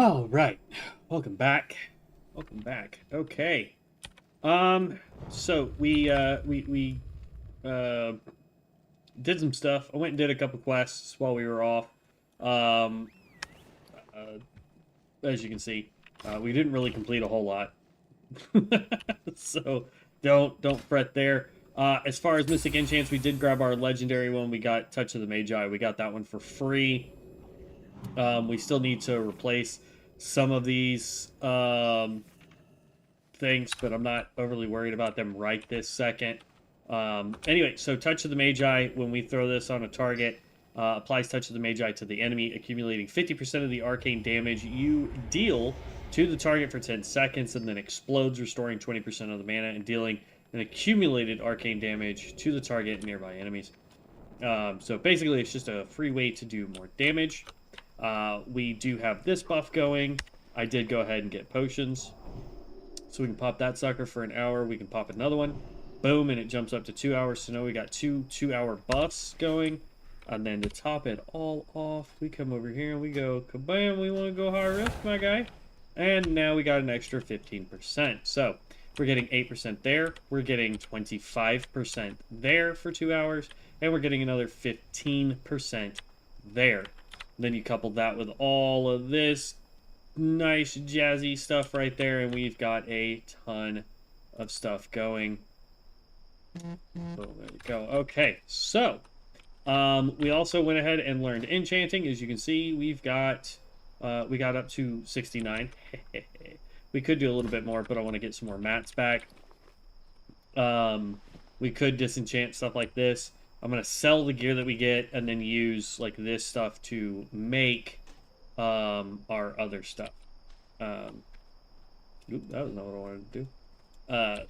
All right, welcome back. Welcome back. Okay. So we did some stuff. I went and did a couple quests while we were off. Um, uh, as you can see, we didn't really complete a whole lot. So don't fret there. As far as Mystic Enchants, we did grab our legendary one. We got Touch of the Magi. We got that one for free. We still need to replace some of these things, but I'm not overly worried about them right this second. Anyway, so Touch of the Magi, when we throw this on a target, applies Touch of the Magi to the enemy, accumulating 50% of the arcane damage you deal to the target for 10 seconds, and then explodes, restoring 20% of the mana and dealing an accumulated arcane damage to the target and nearby enemies. So basically, it's just a free way to do more damage. We do have this buff going. I did go ahead and get potions. So we can pop that sucker for an hour. We can pop another one. Boom, and it jumps up to 2 hours. So now we got two 2-hour buffs going. And then to top it all off, we come over here and we go, kabam, we want to go high risk, my guy. And now we got an extra 15%. So we're getting 8% there. We're getting 25% there for 2 hours. And we're getting another 15% there. Then you couple that with all of this nice jazzy stuff right there, and we've got a ton of stuff going. Oh, there we go. Okay, so we also went ahead and learned enchanting. As you can see, we got up to 69. We could do a little bit more, but I want to get some more mats back. We could disenchant stuff like this. I'm gonna sell the gear that we get and then use like this stuff to make our other stuff. Oop, that was not what I wanted to do.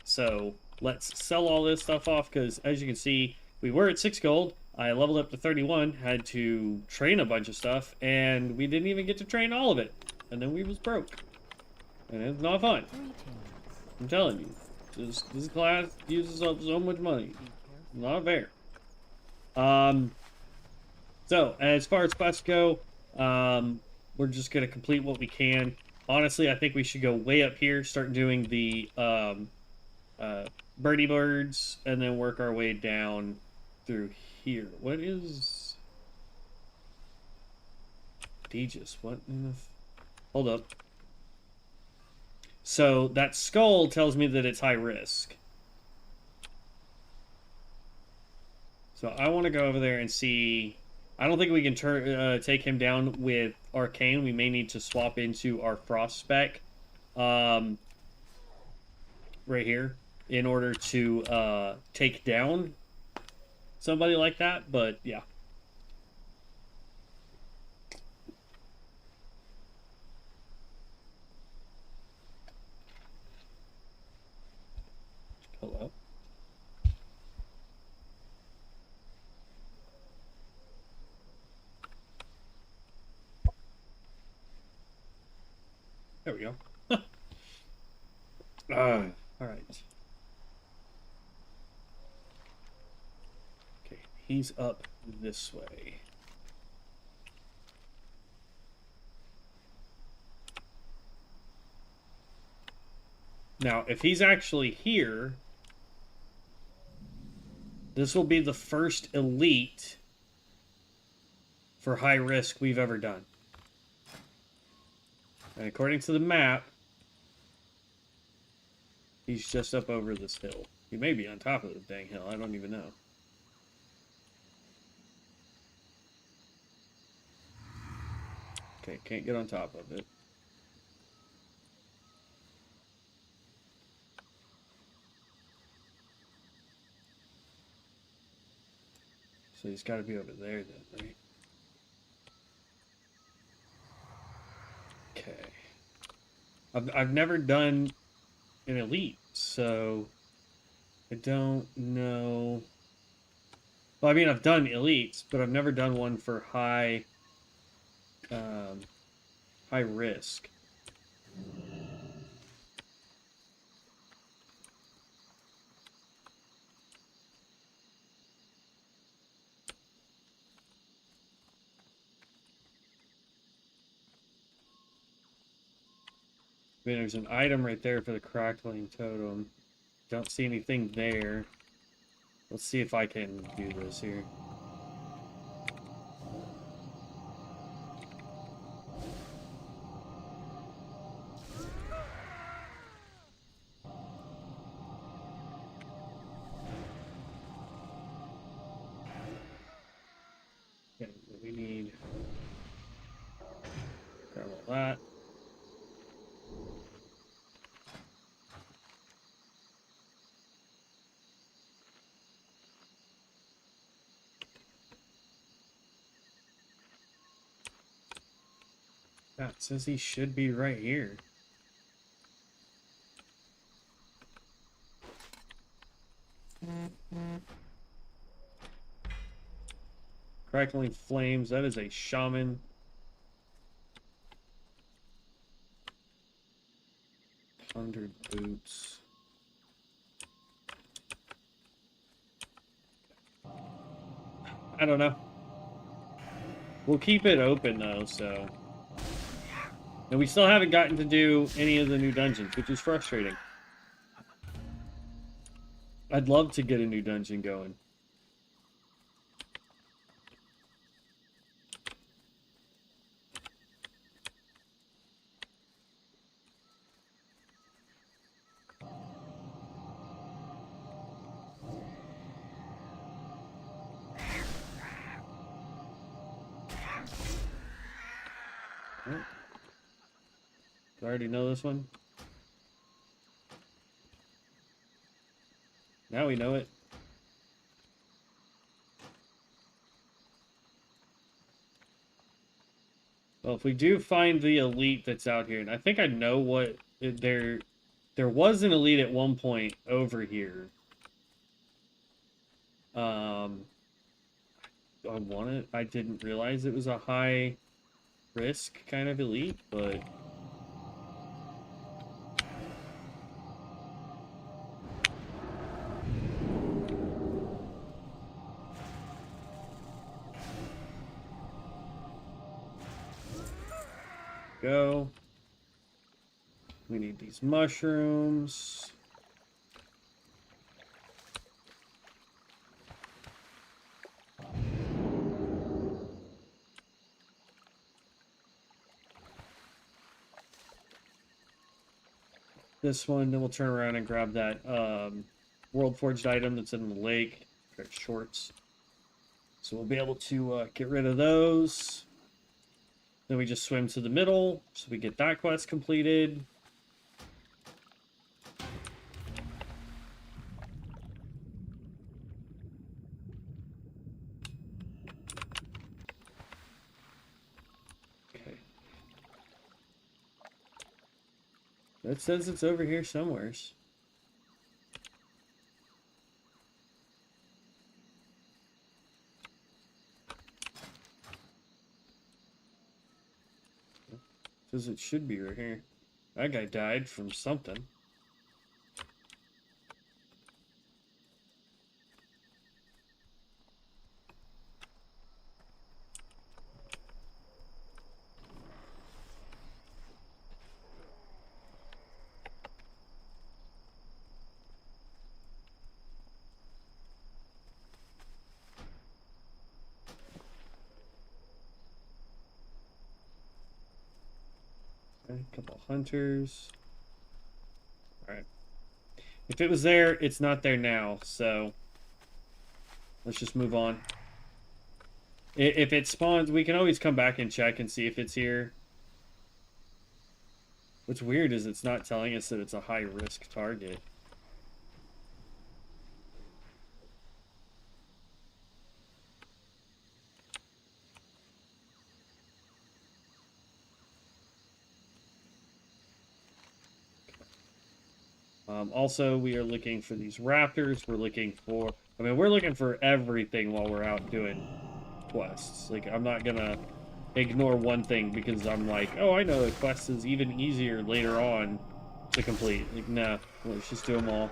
So let's sell all this stuff off, because as you can see, we were at 6 gold. I leveled up to 31, had to train a bunch of stuff, and we didn't even get to train all of it. And then we was broke. And it's not fun. I'm telling you. Just, this class uses up so much money. Not fair. So as far as quests go, we're just gonna complete what we can. Honestly, I think we should go way up here, start doing the birdie birds, and then work our way down through here. What is Deegis? What in the hold up. So that skull tells me that it's high risk. So I want to go over there and see. I don't think we can take him down with Arcane. We may need to swap into our Frost spec right here in order to take down somebody like that. But yeah. Hello. There we go. All right. Okay, he's up this way. Now, if he's actually here, this will be the first elite for high risk we've ever done. And according to the map, he's just up over this hill. He may be on top of this dang hill. I don't even know. Okay, can't get on top of it. So he's got to be over there then, right? Okay. I've never done an elite, so I don't know. Well, I mean, I've done elites, but I've never done one for high risk. There's an item right there for the crackling totem. Don't see anything there. Let's see if I can do this here. Okay, we need... grab all that. It says he should be right here. Crackling flames, that is a shaman. Plundered boots. I don't know. We'll keep it open though, so. And we still haven't gotten to do any of the new dungeons, which is frustrating. I'd love to get a new dungeon going. Do I already know this one? Now we know it. Well, if we do find the elite that's out here, and I think I know what there was an elite at one point over here. I want it. I didn't realize it was a high risk kind of elite, but go. We need these mushrooms. This one, then we'll turn around and grab that world forged item that's in the lake. Shorts. So we'll be able to get rid of those. Then we just swim to the middle, so we get that quest completed. Okay. That says it's over here somewheres. Says it should be right here. That guy died from something. A couple hunters. Alright. If it was there, it's not there now, so let's just move on. If it spawns, we can always come back and check and see if it's here. What's weird is it's not telling us that it's a high-risk target. Also, we are looking for these raptors. We're looking for... I mean, we're looking for everything while we're out doing quests. Like, I'm not gonna ignore one thing because I'm like, oh, I know the quest is even easier later on to complete. Like, nah, let's just do them all.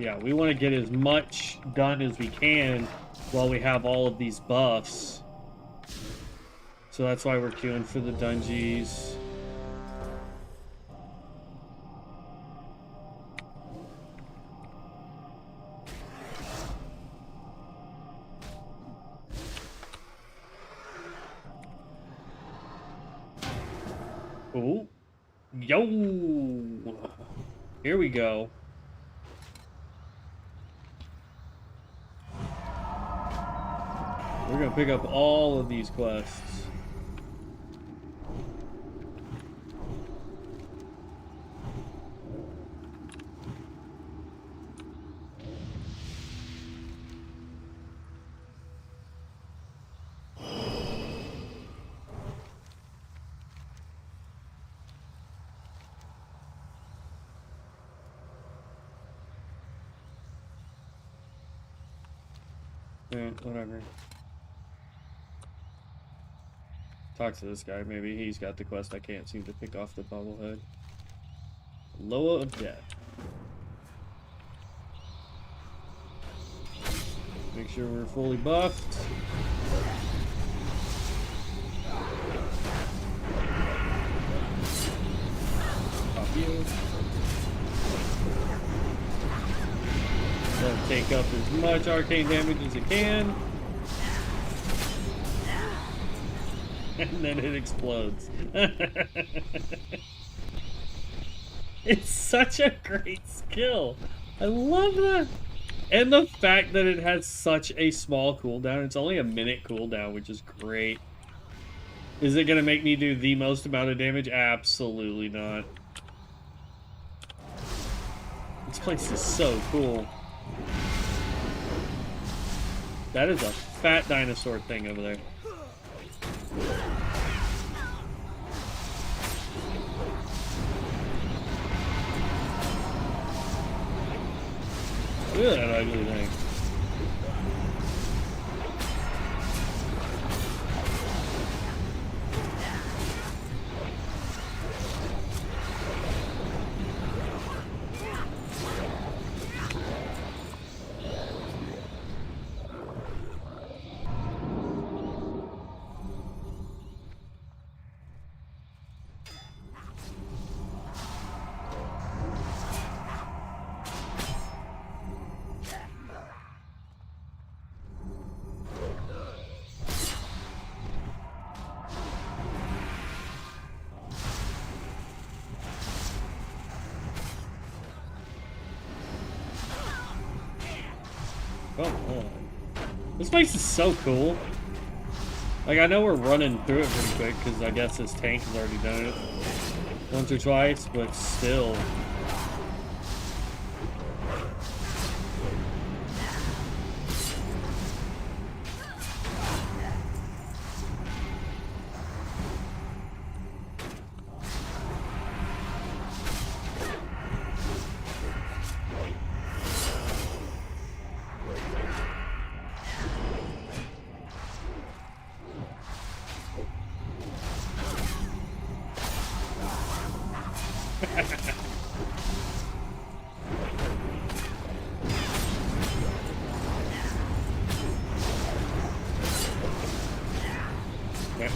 Yeah, we want to get as much done as we can while we have all of these buffs. So that's why we're queuing for the dungeons. Oh, yo, here we go. We're gonna pick up all of these quests. Whatever. Talk to this guy, maybe he's got the quest I can't seem to pick off the bobblehead. Loa of Death. Make sure we're fully buffed. Pop you. Let it take up as much arcane damage as it can. And then it explodes. It's such a great skill. I love that. And the fact that it has such a small cooldown. It's only a minute cooldown, which is great. Is it going to make me do the most amount of damage? Absolutely not. This place is so cool. That is a fat dinosaur thing over there. Look at that ugly thing. Come on. This place is so cool. Like, I know we're running through it pretty quick, because I guess this tank has already done it once or twice, but still.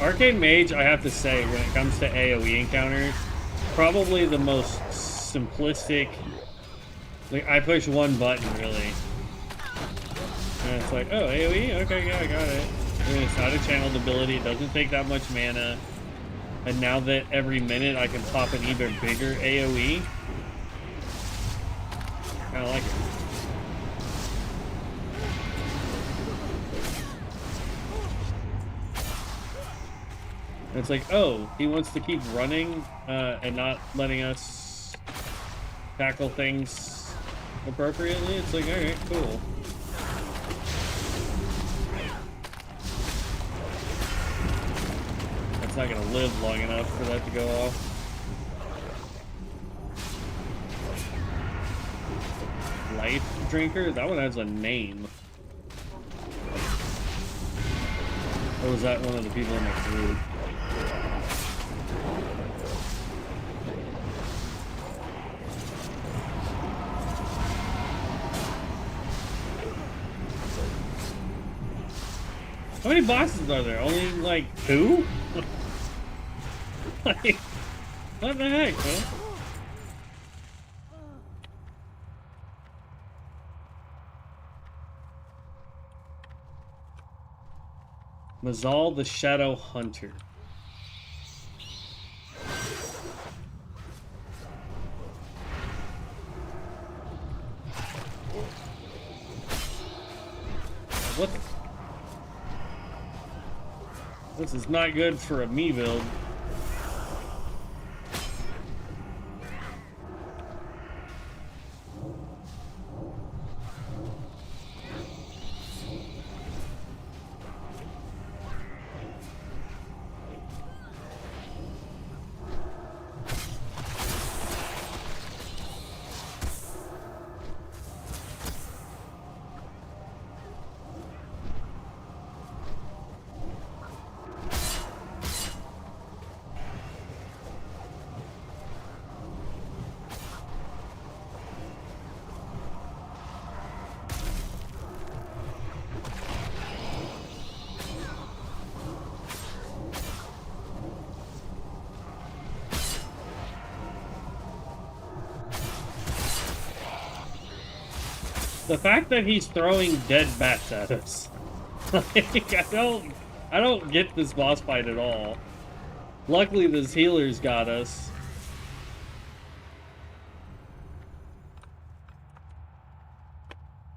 Arcane Mage, I have to say, when it comes to AoE encounters, probably the most simplistic. Like, I push one button, really. And it's like, oh, AoE? Okay, yeah, I got it. And it's not a channeled ability, it doesn't take that much mana. And now that every minute I can pop an even bigger AoE, I kinda like it. It's like, oh, he wants to keep running and not letting us tackle things appropriately. It's like, alright, cool. That's not gonna live long enough for that to go off. Life Drinker? That one has a name. Or was that one of the people in the group? How many bosses are there? Only like 2? Like, what the heck, man? Mazal the Shadow Hunter. What the? This is not good for a me build. The fact that he's throwing dead bats at us. Like, I don't get this boss fight at all. Luckily, this healer's got us.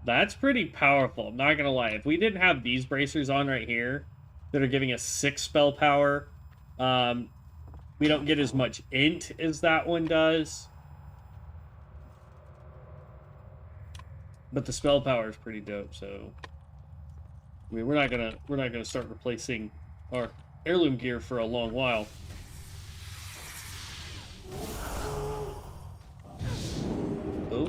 That's pretty powerful, I'm not gonna lie. If we didn't have these bracers on right here, that are giving us 6 spell power, we don't get as much int as that one does. But the spell power is pretty dope, so I mean we're not gonna start replacing our heirloom gear for a long while. Oh.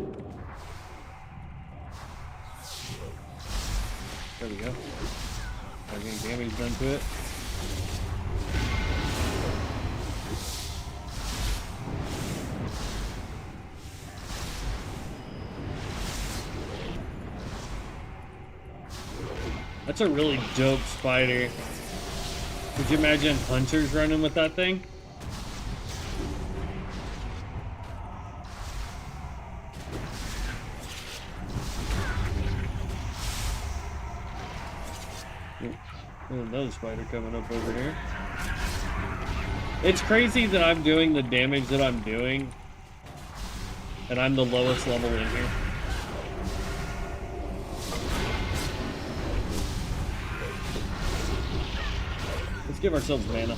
There we go. Are getting damage done to it. That's a really dope spider. Could you imagine hunters running with that thing? There's another spider coming up over here. It's crazy that I'm doing the damage that I'm doing, and I'm the lowest level in here. Let's give ourselves mana.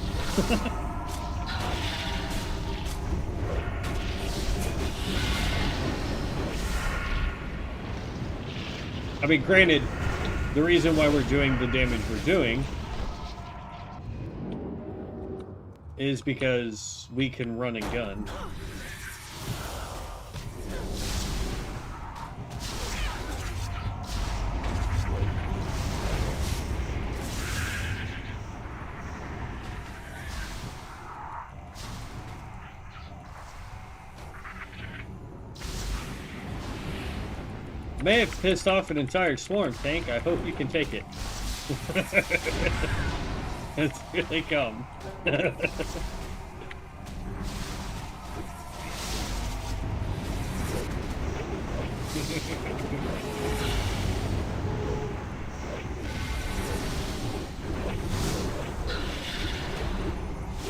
I mean, granted, the reason why we're doing the damage we're doing is because we can run and gun. May have pissed off an entire swarm, Tank. I hope you can take it. Here they come.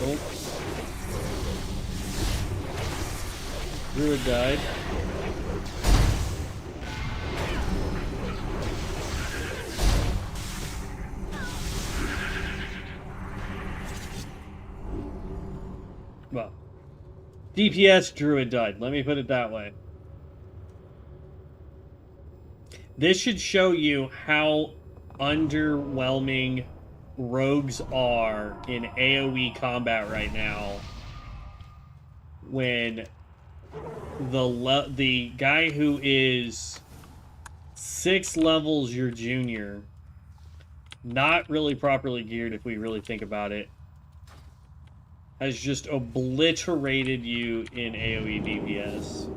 Oh. Druid died. Well, DPS Druid died. Let me put it that way. This should show you how underwhelming rogues are in AoE combat right now. When the guy who is 6 levels your junior, not really properly geared if we really think about it, has just obliterated you in AoE DPS.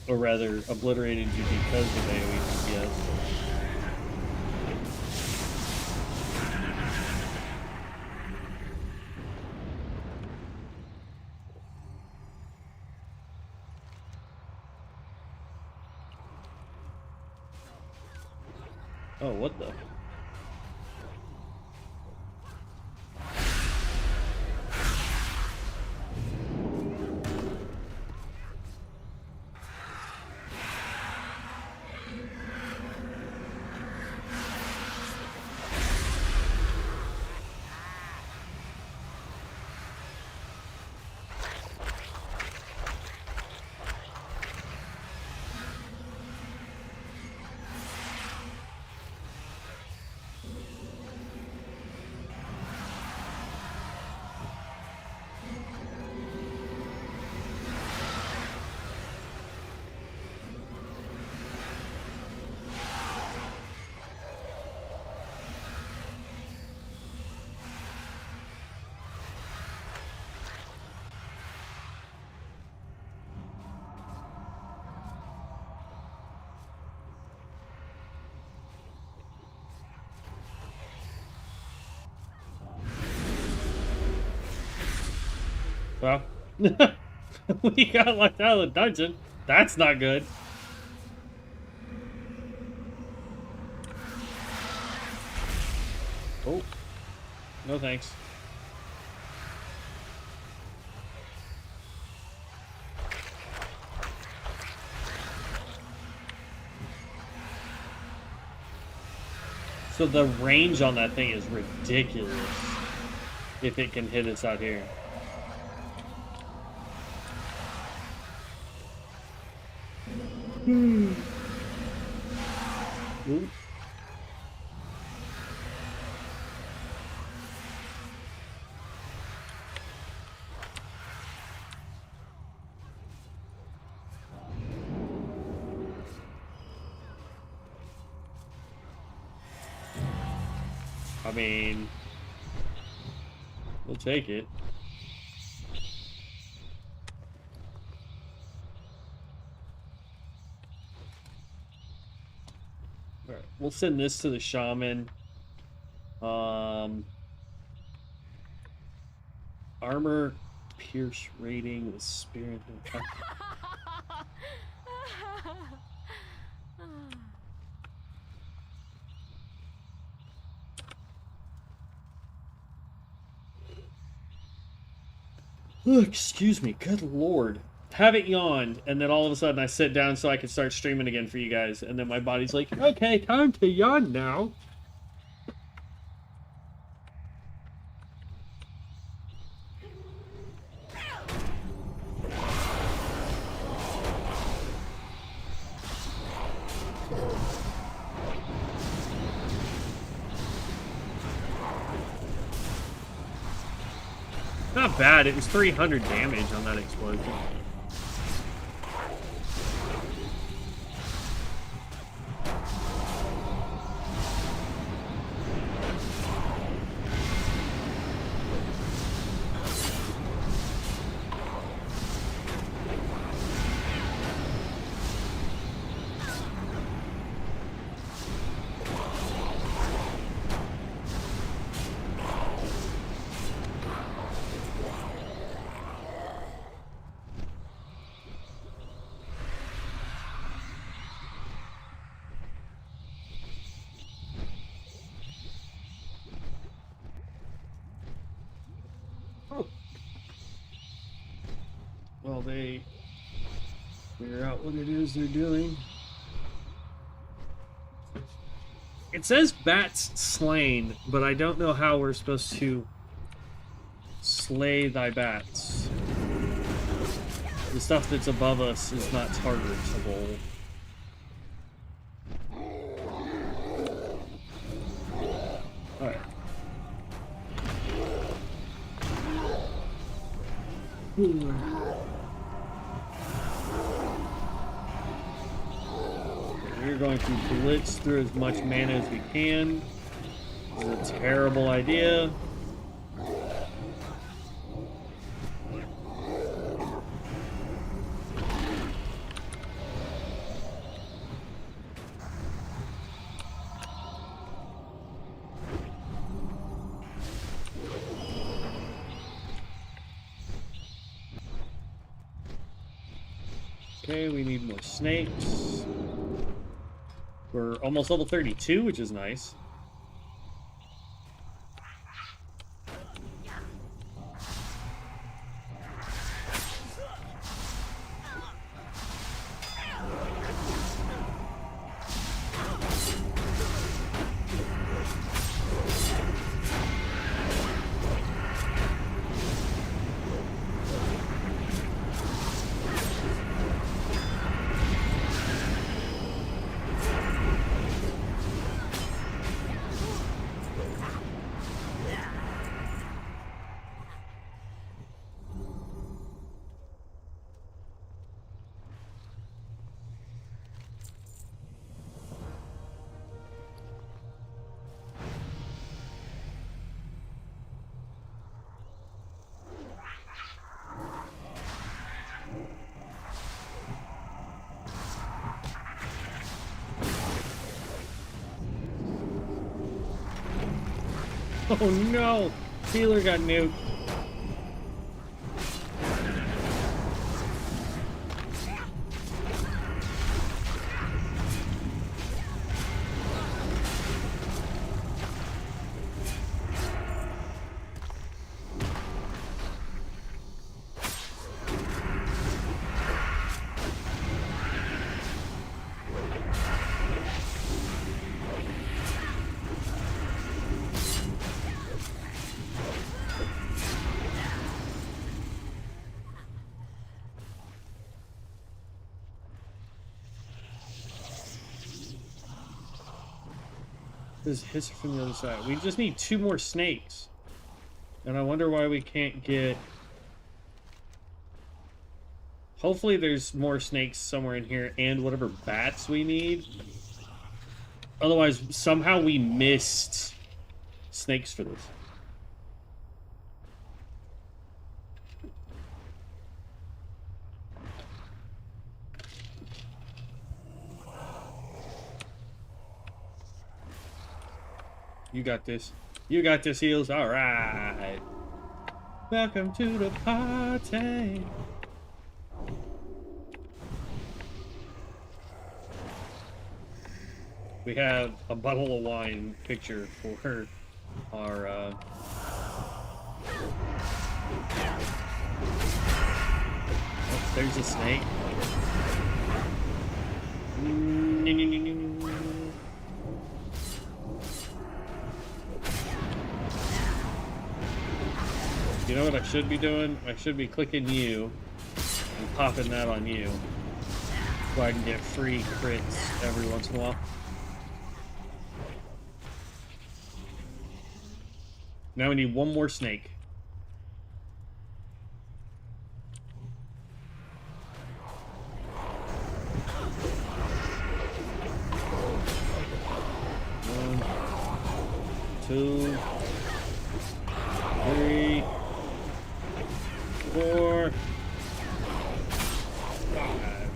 Or rather, obliterated you because of AoE DPS. Oh, what the? Well, we got locked out of the dungeon. That's not good. Oh, no thanks. So the range on that thing is ridiculous if it can hit us out here. Ooh. I mean, we'll take it. All right, we'll send this to the shaman. Armor pierce rating with spirit. Oh, excuse me, good lord. Have it yawned, and then all of a sudden I sit down so I can start streaming again for you guys, and then my body's like, okay, time to yawn now. Not bad, it was 300 damage on that explosion. Well, they figure out what it is they're doing. It says bats slain, but I don't know how we're supposed to slay thy bats. The stuff that's above us is not targetable. Alright. We're going to blitz through as much mana as we can. It's a terrible idea. Okay, we need more snakes. We're almost level 32, which is nice. Oh no! Healer got nuked. This hits from the other side. We just need 2 more snakes. And I wonder why we can't get... Hopefully there's more snakes somewhere in here and whatever bats we need. Otherwise, somehow we missed snakes for this. You got this. You got this, heals. All right. Welcome to the party. We have a bottle of wine picture for our oh, there's a snake. You know what I should be doing? I should be clicking you and popping that on you so I can get free crits every once in a while. Now we need 1 more snake. One, 2, 3, 4, 5.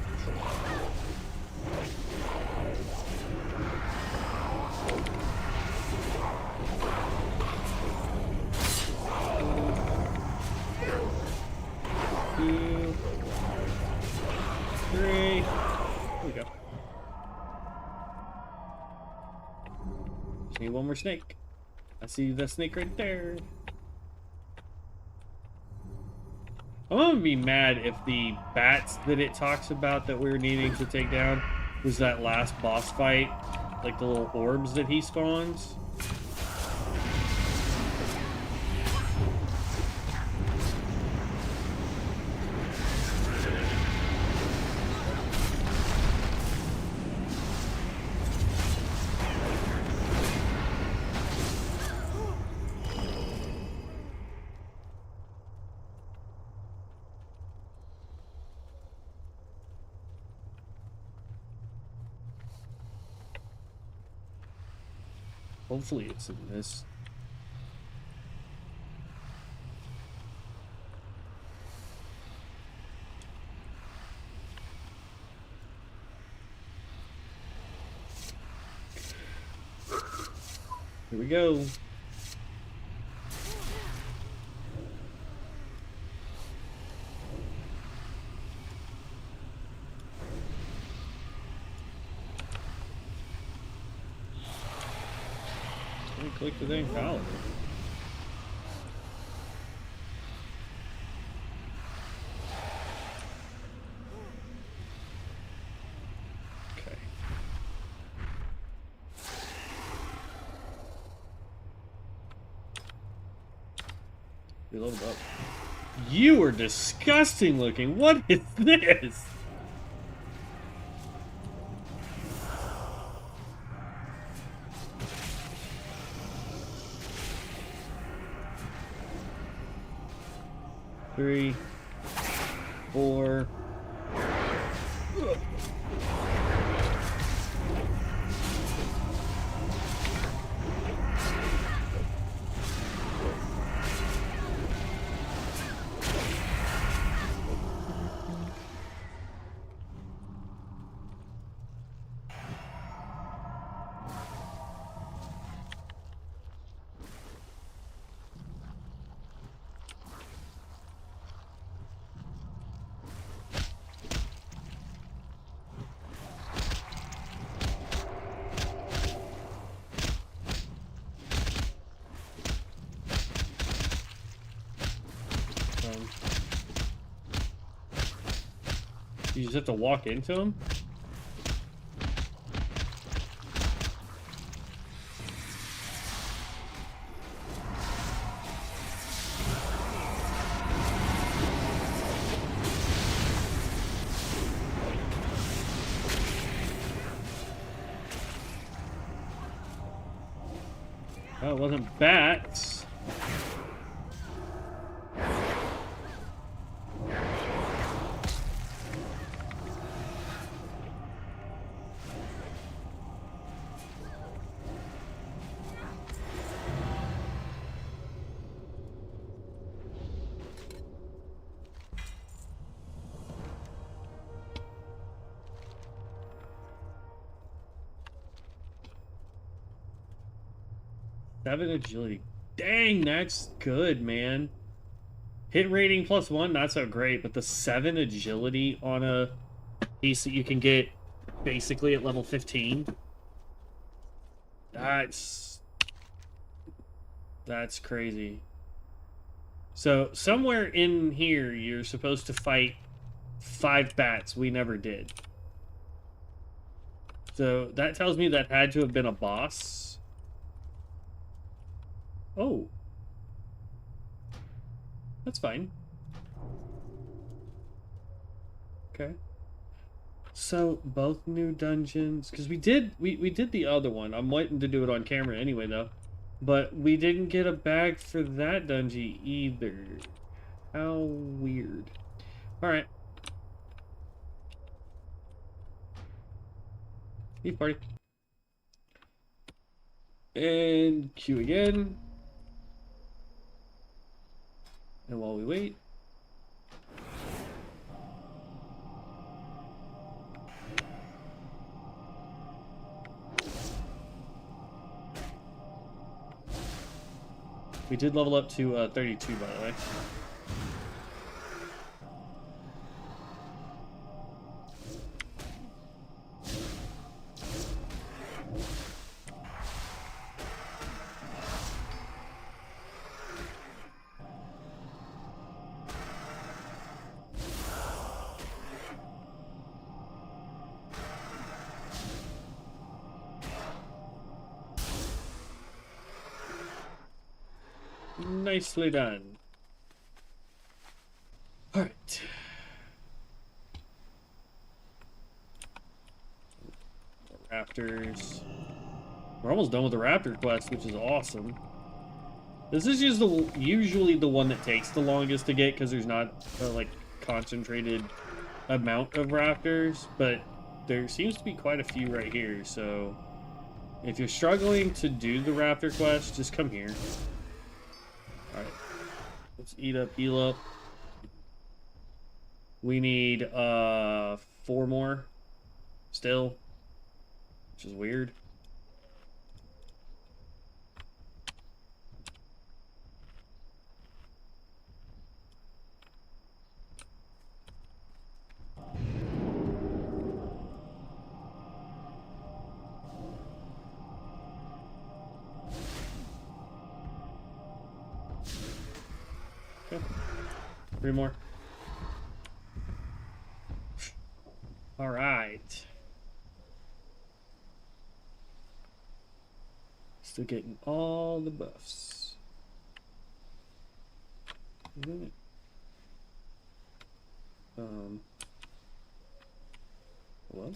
Two, 3. There we go. Just need 1 more snake. I see the snake right there. I'm gonna be mad if the bats that it talks about that we're needing to take down was that last boss fight, like the little orbs that he spawns. Hopefully it's in this. Here we go. Let me click the dang pallet. Okay. We leveled up. You are disgusting looking. What is this? Three, four. You just have to walk into them? Oh, it wasn't bats. Seven agility. Dang, that's good, man. Hit rating +1, not so great, but the 7 agility on a piece that you can get basically at level 15. That's crazy. So somewhere in here you're supposed to fight 5 bats. We never did. So that tells me that had to have been a boss. Oh. That's fine. Okay. So both new dungeons, because we did the other one. I'm waiting to do it on camera anyway though. But we didn't get a bag for that dungeon either. How weird. Alright. Leave party. And queue again. And while we wait. We did level up to 32, by the way. Nicely done. All right. Raptors. We're almost done with the raptor quest, which is awesome. This is just usually the one that takes the longest to get because there's not a like concentrated amount of raptors, but there seems to be quite a few right here. So if you're struggling to do the raptor quest, just come here. All right, let's eat up, heal up. We need 4 more still, which is weird. Okay. 3 more. All right. Still getting all the buffs. Isn't it? Hello?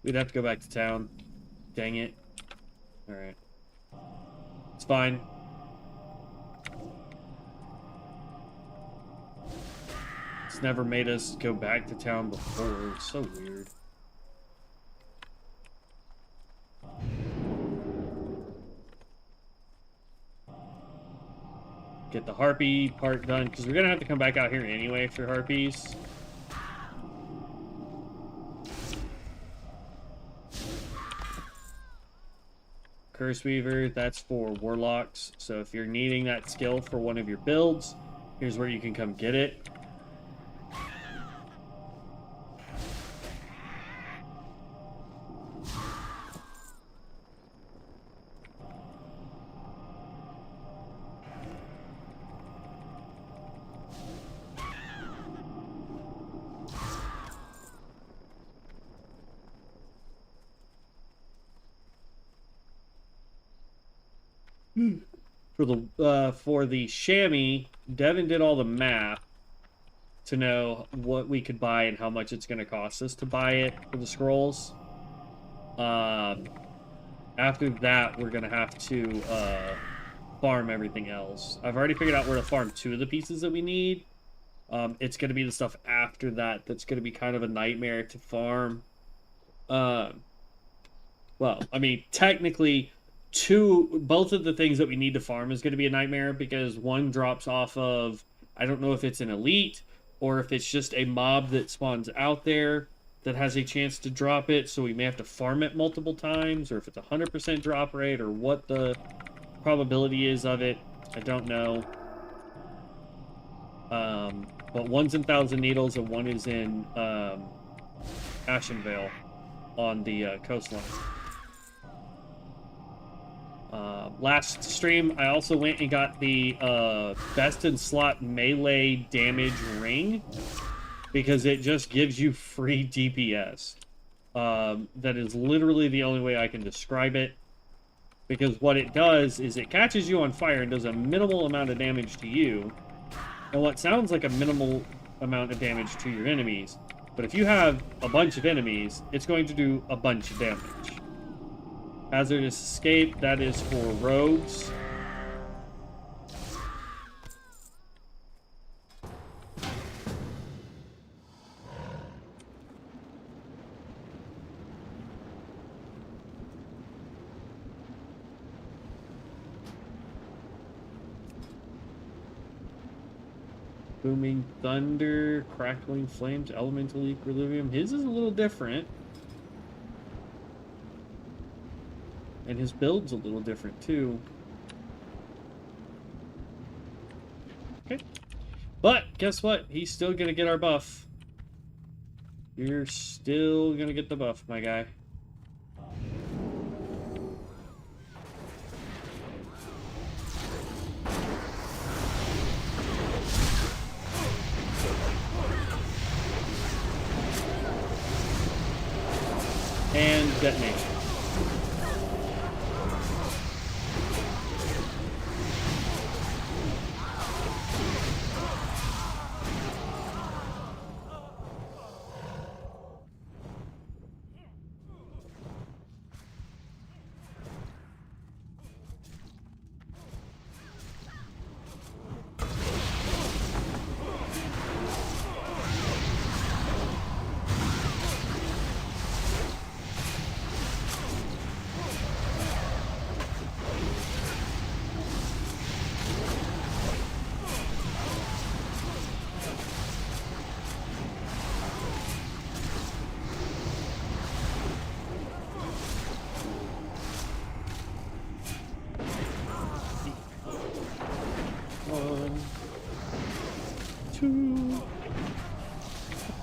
We'd have to go back to town. Dang it. Alright. It's fine. It's never made us go back to town before. It's so weird. Get the harpy part done, because we're gonna have to come back out here anyway for harpies. Curse Weaver, that's for warlocks. So if you're needing that skill for one of your builds, here's where you can come get it. For the chamois, Devin did all the math to know what we could buy and how much it's going to cost us to buy it for the scrolls. After that, we're going to have to farm everything else. I've already figured out where to farm 2 of the pieces that we need. It's going to be the stuff after that that's going to be kind of a nightmare to farm. Well, I mean, technically, both of the things that we need to farm is going to be a nightmare, because one drops off of, I don't know if it's an elite or if it's just a mob that spawns out there that has a chance to drop it, so we may have to farm it multiple times, or if it's 100% drop rate, or what the probability is of it. I don't know. But one's in Thousand Needles and one is in Ashenvale on the coastline. Last stream, I also went and got the best in slot melee damage ring, because it just gives you free DPS. That is literally the only way I can describe it, because what it does is it catches you on fire and does a minimal amount of damage to you, and what sounds like a minimal amount of damage to your enemies, but if you have a bunch of enemies, it's going to do a bunch of damage. Hazardous Escape, that is for rogues. Booming Thunder, Crackling Flames, Elemental Equilibrium. His is a little different. And his build's a little different, too. Okay. But, guess what? He's still gonna get our buff. You're still gonna get the buff, my guy. And detonation.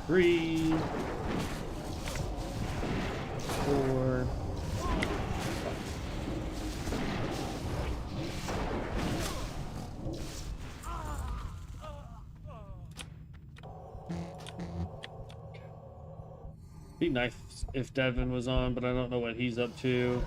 3, 4. Be nice if Devin was on, but I don't know what he's up to.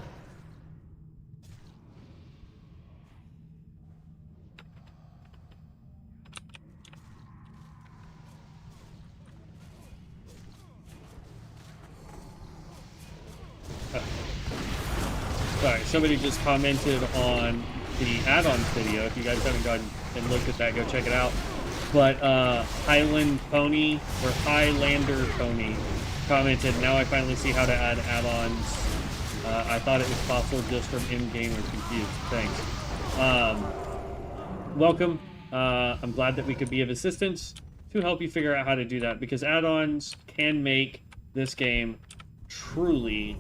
Sorry, somebody just commented on the add-ons video. If you guys haven't gone and looked at that, go check it out. But Highland Pony, or Highlander Pony, commented, now I finally see how to add add-ons. I thought it was possible just from in-game or confused. Thanks. Welcome. I'm glad that we could be of assistance to help you figure out how to do that, because add-ons can make this game truly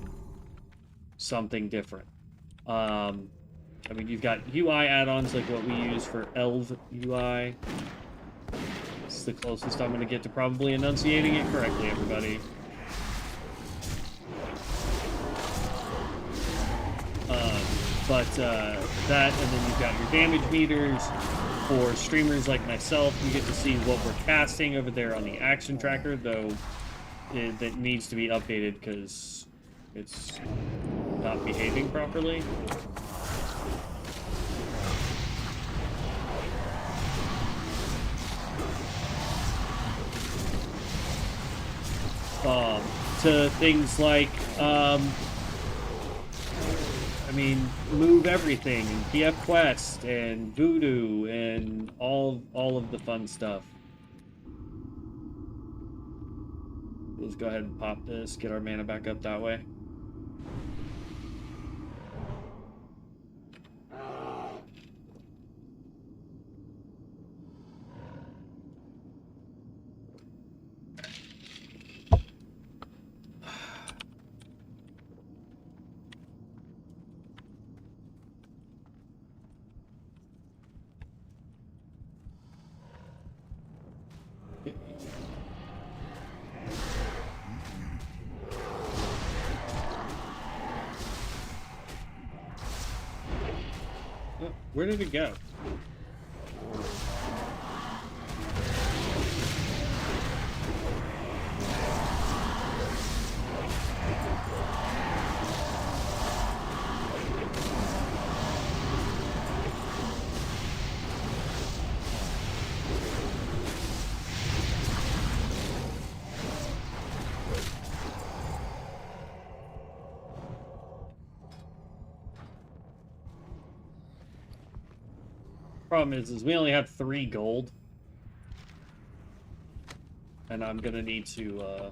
something different. I mean, you've got UI add-ons like what we use for Elv UI. It's the closest I'm going to get to probably enunciating it correctly, everybody. That, and then you've got your damage meters. For streamers like myself, you get to see what we're casting over there on the action tracker, though that needs to be updated because it's not behaving properly. To things like, I mean, Move Everything, and PF Quest, and Voodoo, and all of the fun stuff. Let's go ahead and pop this, get our mana back up that way. Where did it go? Problem is we only have 3 gold, and I'm gonna need to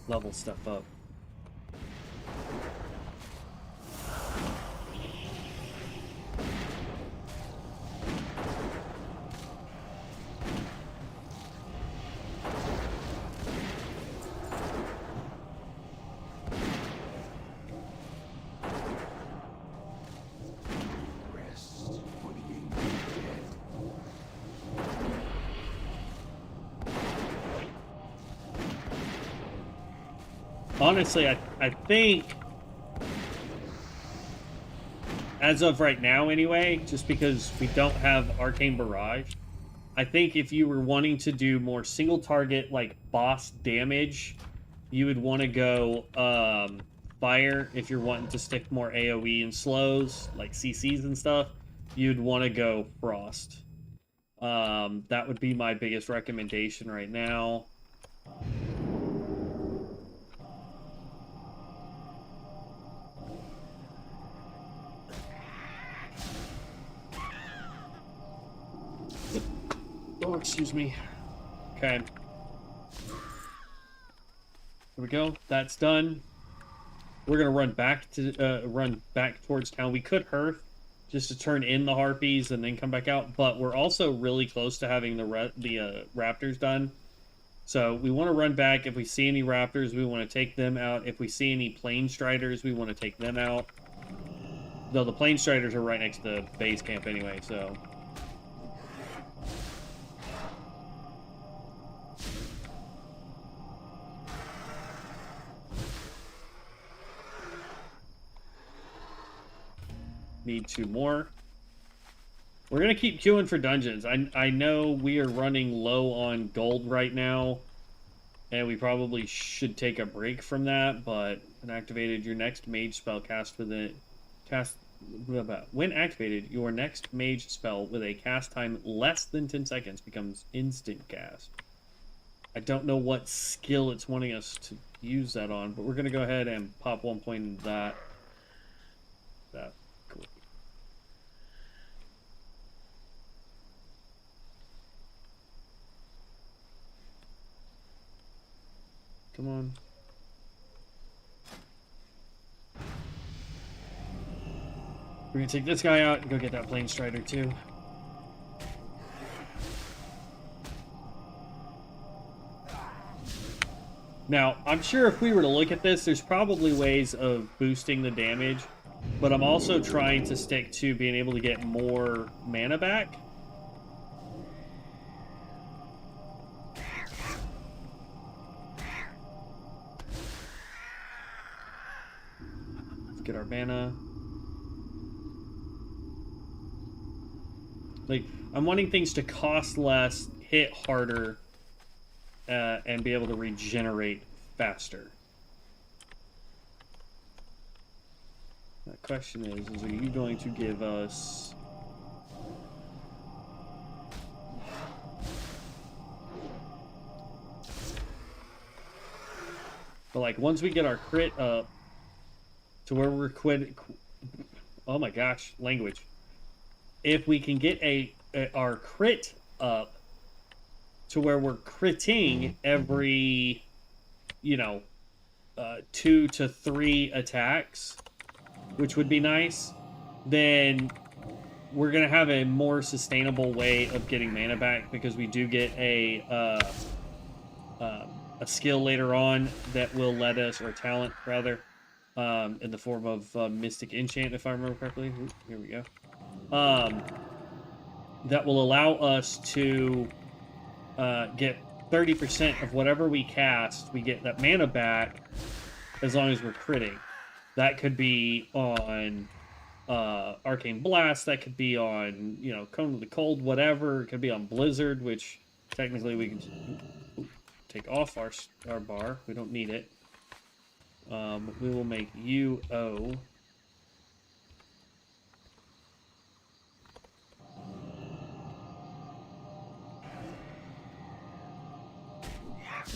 level stuff up. Honestly, I think, as of right now anyway, just because we don't have Arcane Barrage, I think if you were wanting to do more single target, like, boss damage, you would want to go Fire. If you're wanting to stick more AoE and slows, like CCs and stuff, you'd want to go Frost. That would be my biggest recommendation right now. Oh, excuse me. Okay. There we go. That's done. We're gonna run back towards town. We could hearth just to turn in the harpies and then come back out, but we're also really close to having the raptors done. So we want to run back. If we see any raptors, we want to take them out. If we see any plane striders, we want to take them out. Though the plane striders are right next to the base camp anyway, so. need 2 more. We're going to keep queuing for dungeons. I know we are running low on gold right now, and we probably should take a break from that, but when activated, your next mage spell when activated, your next mage spell with a cast time less than 10 seconds becomes instant cast. I don't know what skill it's wanting us to use that on, but we're going to go ahead and pop 1 point into that. Cool. Come on. We're going to take this guy out and go get that Plane Strider too. Now, I'm sure if we were to look at this, there's probably ways of boosting the damage, but I'm also trying to stick to being able to get more mana back. Let's get our mana. Like, I'm wanting things to cost less, hit harder, and be able to regenerate faster. The question is are you going to give us... But, like, once we get our crit up to where we're oh my gosh, language. If we can get our crit up to where we're critting every, 2 to 3 attacks, which would be nice, then we're going to have a more sustainable way of getting mana back, because we do get a skill later on that will let us, or talent rather, in the form of Mystic Enchant, if I remember correctly. Ooh, here we go. That will allow us to get 30% of whatever we cast. We get that mana back as long as we're critting. That could be on Arcane Blast. That could be on, Cone of the Cold, whatever. It could be on Blizzard, which technically we can take off our bar. We don't need it. We will make UO.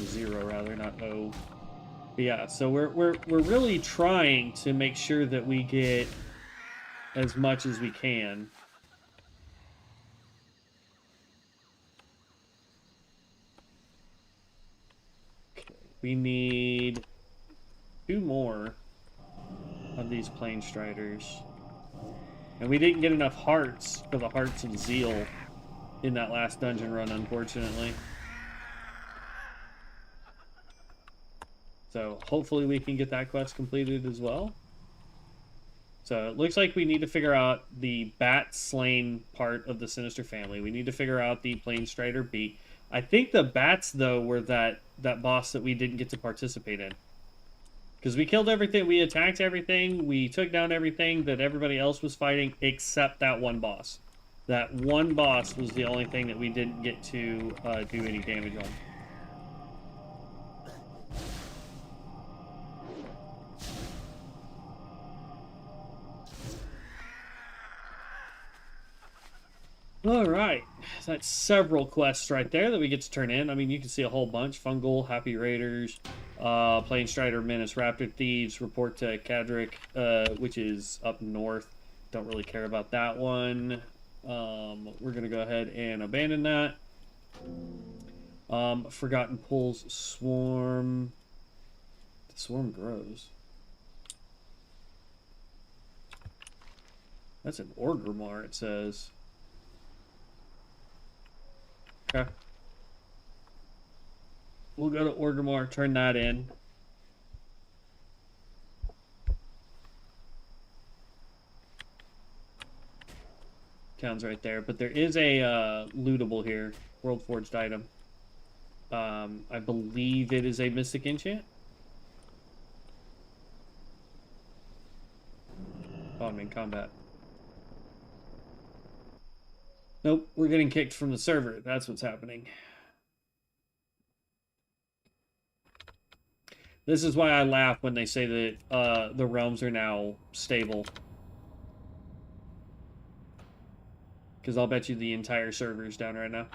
0 rather, not O. But yeah, so we're really trying to make sure that we get as much as we can. Okay, we need 2 more of these Plane Striders. And we didn't get enough hearts for the Hearts of Zeal in that last dungeon run, unfortunately. So hopefully we can get that quest completed as well. So it looks like we need to figure out the Bat Slain part of the Sinister family. We need to figure out the Plane Strider beat. I think the Bats, though, were that boss that we didn't get to participate in. Because we killed everything, we attacked everything, we took down everything that everybody else was fighting except that one boss. That one boss was the only thing that we didn't get to do any damage on. Alright, that's several quests right there that we get to turn in. I mean, you can see a whole bunch. Fungal, Happy Raiders, Plane Strider, Menace, Raptor Thieves, Report to Kadric, which is up north. Don't really care about that one. We're going to go ahead and abandon that. Forgotten Pools, Swarm. The Swarm grows. That's an Orgrimmar, it says. Okay. We'll go to Orgrimmar, turn that in. Town's right there, but there is a lootable here, World Forged item. I believe it is a Mystic Enchant. Oh, I'm in combat. Nope, we're getting kicked from the server. That's what's happening. This is why I laugh when they say that the realms are now stable. Because I'll bet you the entire server is down right now.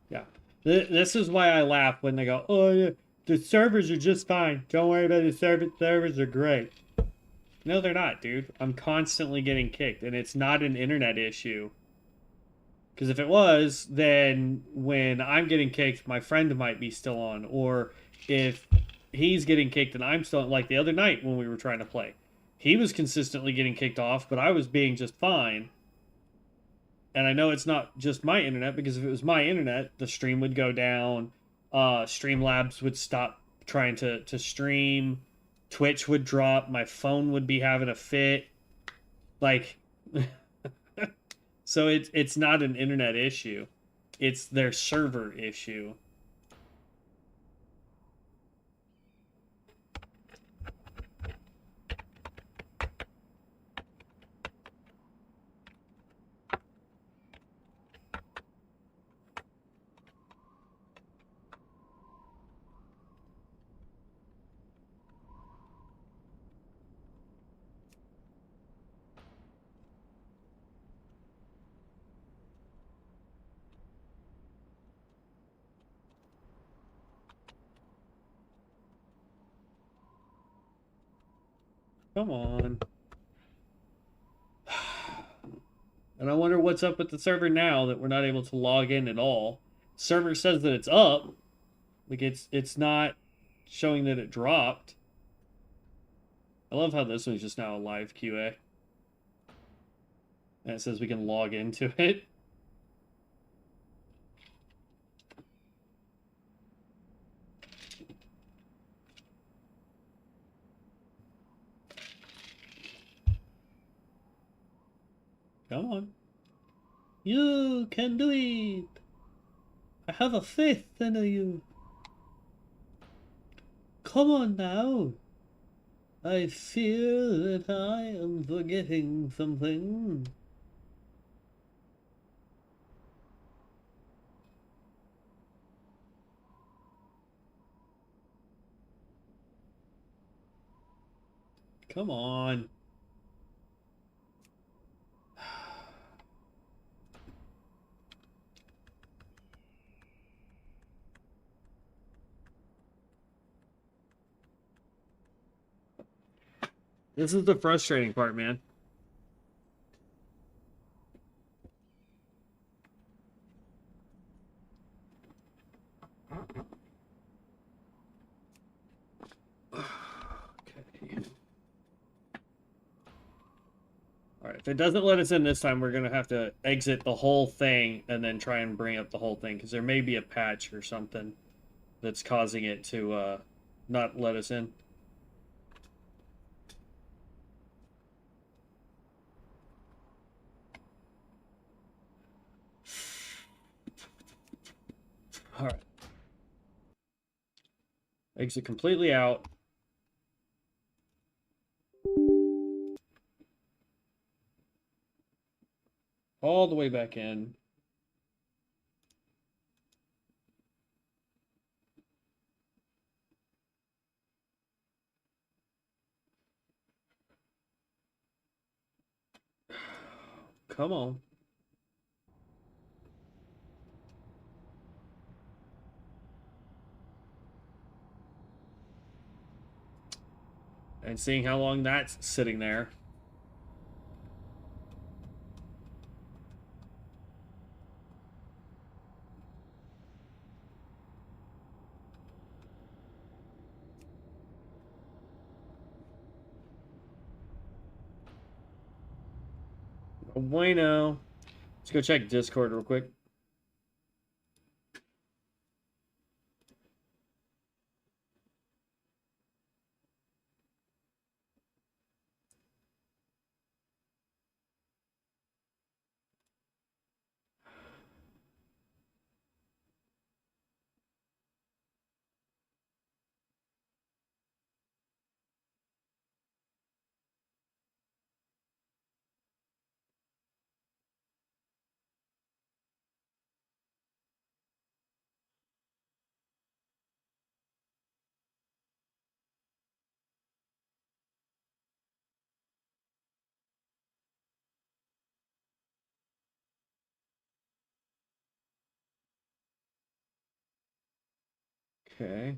Yeah. This is why I laugh when they go, oh, yeah, the servers are just fine. Don't worry about the servers. Servers are great. No, they're not, dude. I'm constantly getting kicked, and it's not an internet issue. Because if it was, then when I'm getting kicked, my friend might be still on. Or if he's getting kicked and I'm still on, like the other night when we were trying to play. He was consistently getting kicked off, but I was being just fine. And I know it's not just my internet, because if it was my internet, the stream would go down. Streamlabs would stop trying to stream. Twitch would drop. My phone would be having a fit. Like, so it's not an internet issue. It's their server issue. Come on. And I wonder what's up with the server now that we're not able to log in at all. Server says that it's up. Like it's not showing that it dropped. I love how this one's just now a live QA. And it says we can log into it. Come on. You can do it. I have a faith in you. Come on now. I fear that I am forgetting something. Come on. This is the frustrating part, man. Okay. Alright, if it doesn't let us in this time, we're going to have to exit the whole thing and then try and bring up the whole thing, because there may be a patch or something that's causing it to not let us in. Alright. Exit completely out. All the way back in. Come on. And seeing how long that's sitting there. No bueno. Let's go check Discord real quick. Okay.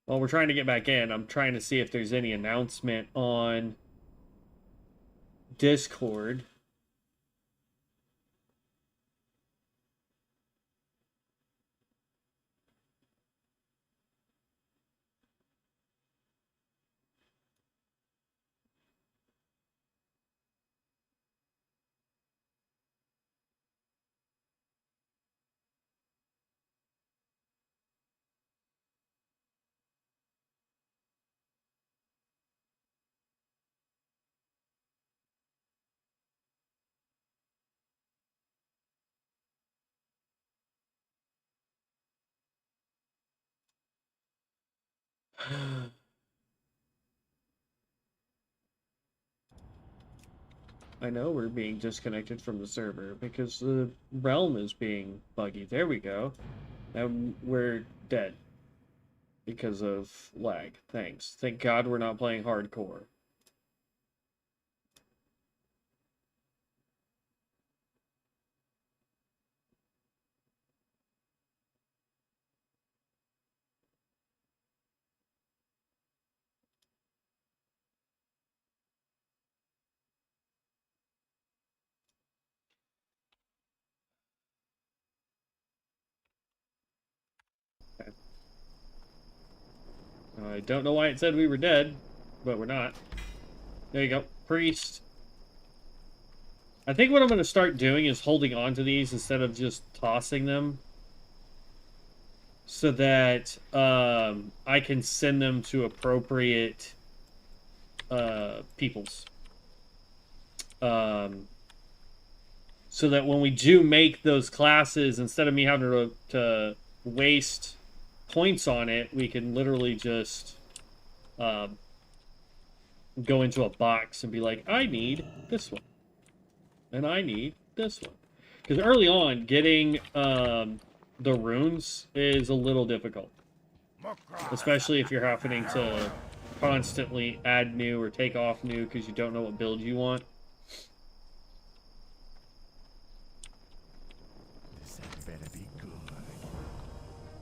Well, we're trying to get back in. I'm trying to see if there's any announcement on Discord. I know we're being disconnected from the server because the realm is being buggy. There we go. Now we're dead because of lag. Thanks. Thank God we're not playing hardcore. Okay. I don't know why it said we were dead, but we're not. There you go. Priest. I think what I'm going to start doing is holding on to these instead of just tossing them, so that I can send them to appropriate peoples. So that when we do make those classes, instead of me having to waste points on it, we can literally just go into a box and be like, I need this one. And I need this one. Because early on, getting the runes is a little difficult. Especially if you're having to constantly add new or take off new because you don't know what build you want.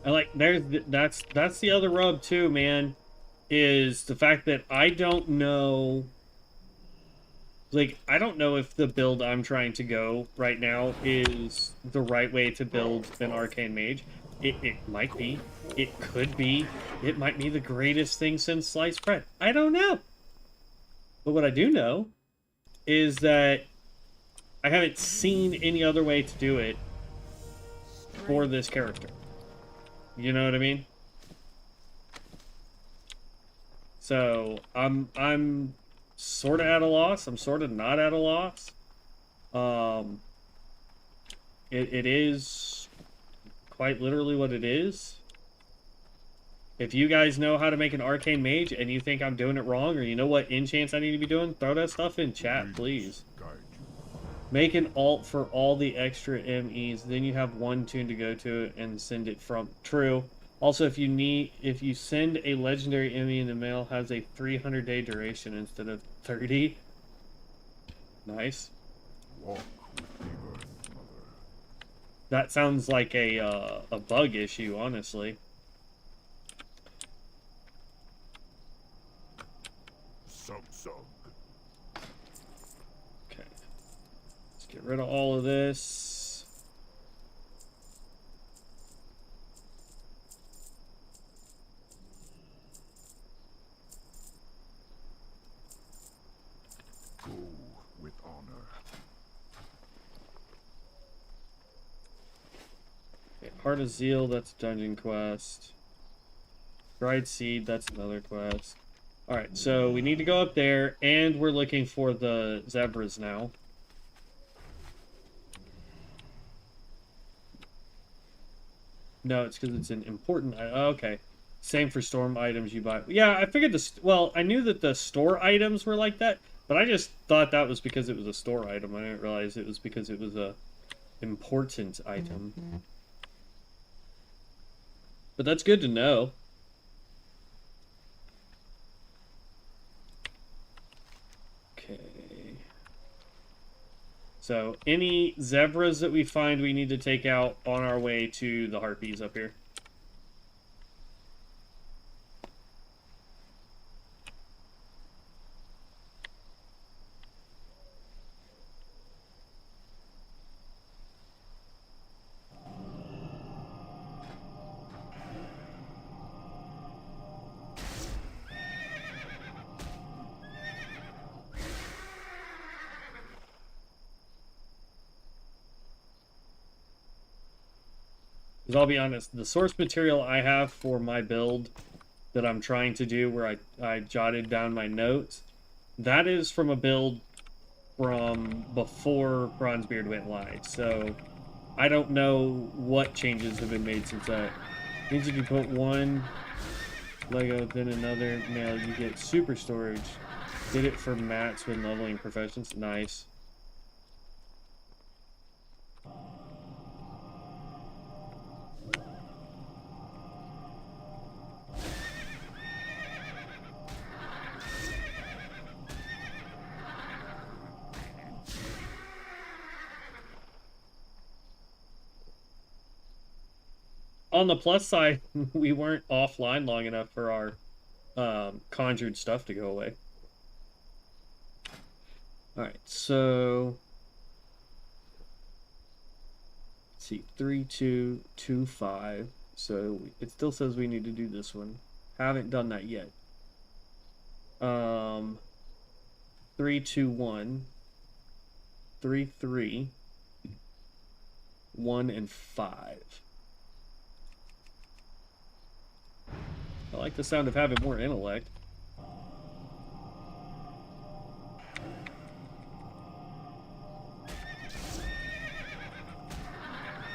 And like that's the other rub too, man, is the fact that I don't know, like, I don't know if the build I'm trying to go right now is the right way to build an Arcane Mage. It might be. It could be. It might be the greatest thing since sliced bread. I don't know. But what I do know is that I haven't seen any other way to do it for this character. You know what I mean? So I'm sort of at a loss. I'm sort of not at a loss. It is quite literally what it is. If you guys know how to make an Arcane Mage and you think I'm doing it wrong, or you know what enchants I need to be doing, throw that stuff in chat, please. Make an alt for all the extra MEs, then you have one tune to go to and send it from. True. Also, if you send a legendary ME in the mail, has a 300-day duration instead of 30. Nice. That sounds like a bug issue, honestly. Okay. Let's get rid of all of this. Heart of Zeal, that's a dungeon quest. Dried Seed, that's another quest. Alright, so we need to go up there, and we're looking for the zebras now. No, it's because it's an important... Okay. Same for storm items you buy. Yeah, I figured well, I knew that the store items were like that, but I just thought that was because it was a store item. I didn't realize it was because it was a important item. But that's good to know. Okay. So any zebras that we find, we need to take out on our way to the harpies up here. Because I'll be honest, the source material I have for my build that I'm trying to do, where I jotted down my notes, that is from a build from before Bronzebeard went live. So I don't know what changes have been made since that. Means if you put one Lego, then another nail, you get super storage. Did it for mats when leveling professions. Nice. On the plus side, we weren't offline long enough for our conjured stuff to go away. Alright, so let's see, 3, 2, 2, 5. So it still says we need to do this one. Haven't done that yet. 3, 2, 1. 3, 3. 1 and 5. I like the sound of having more intellect.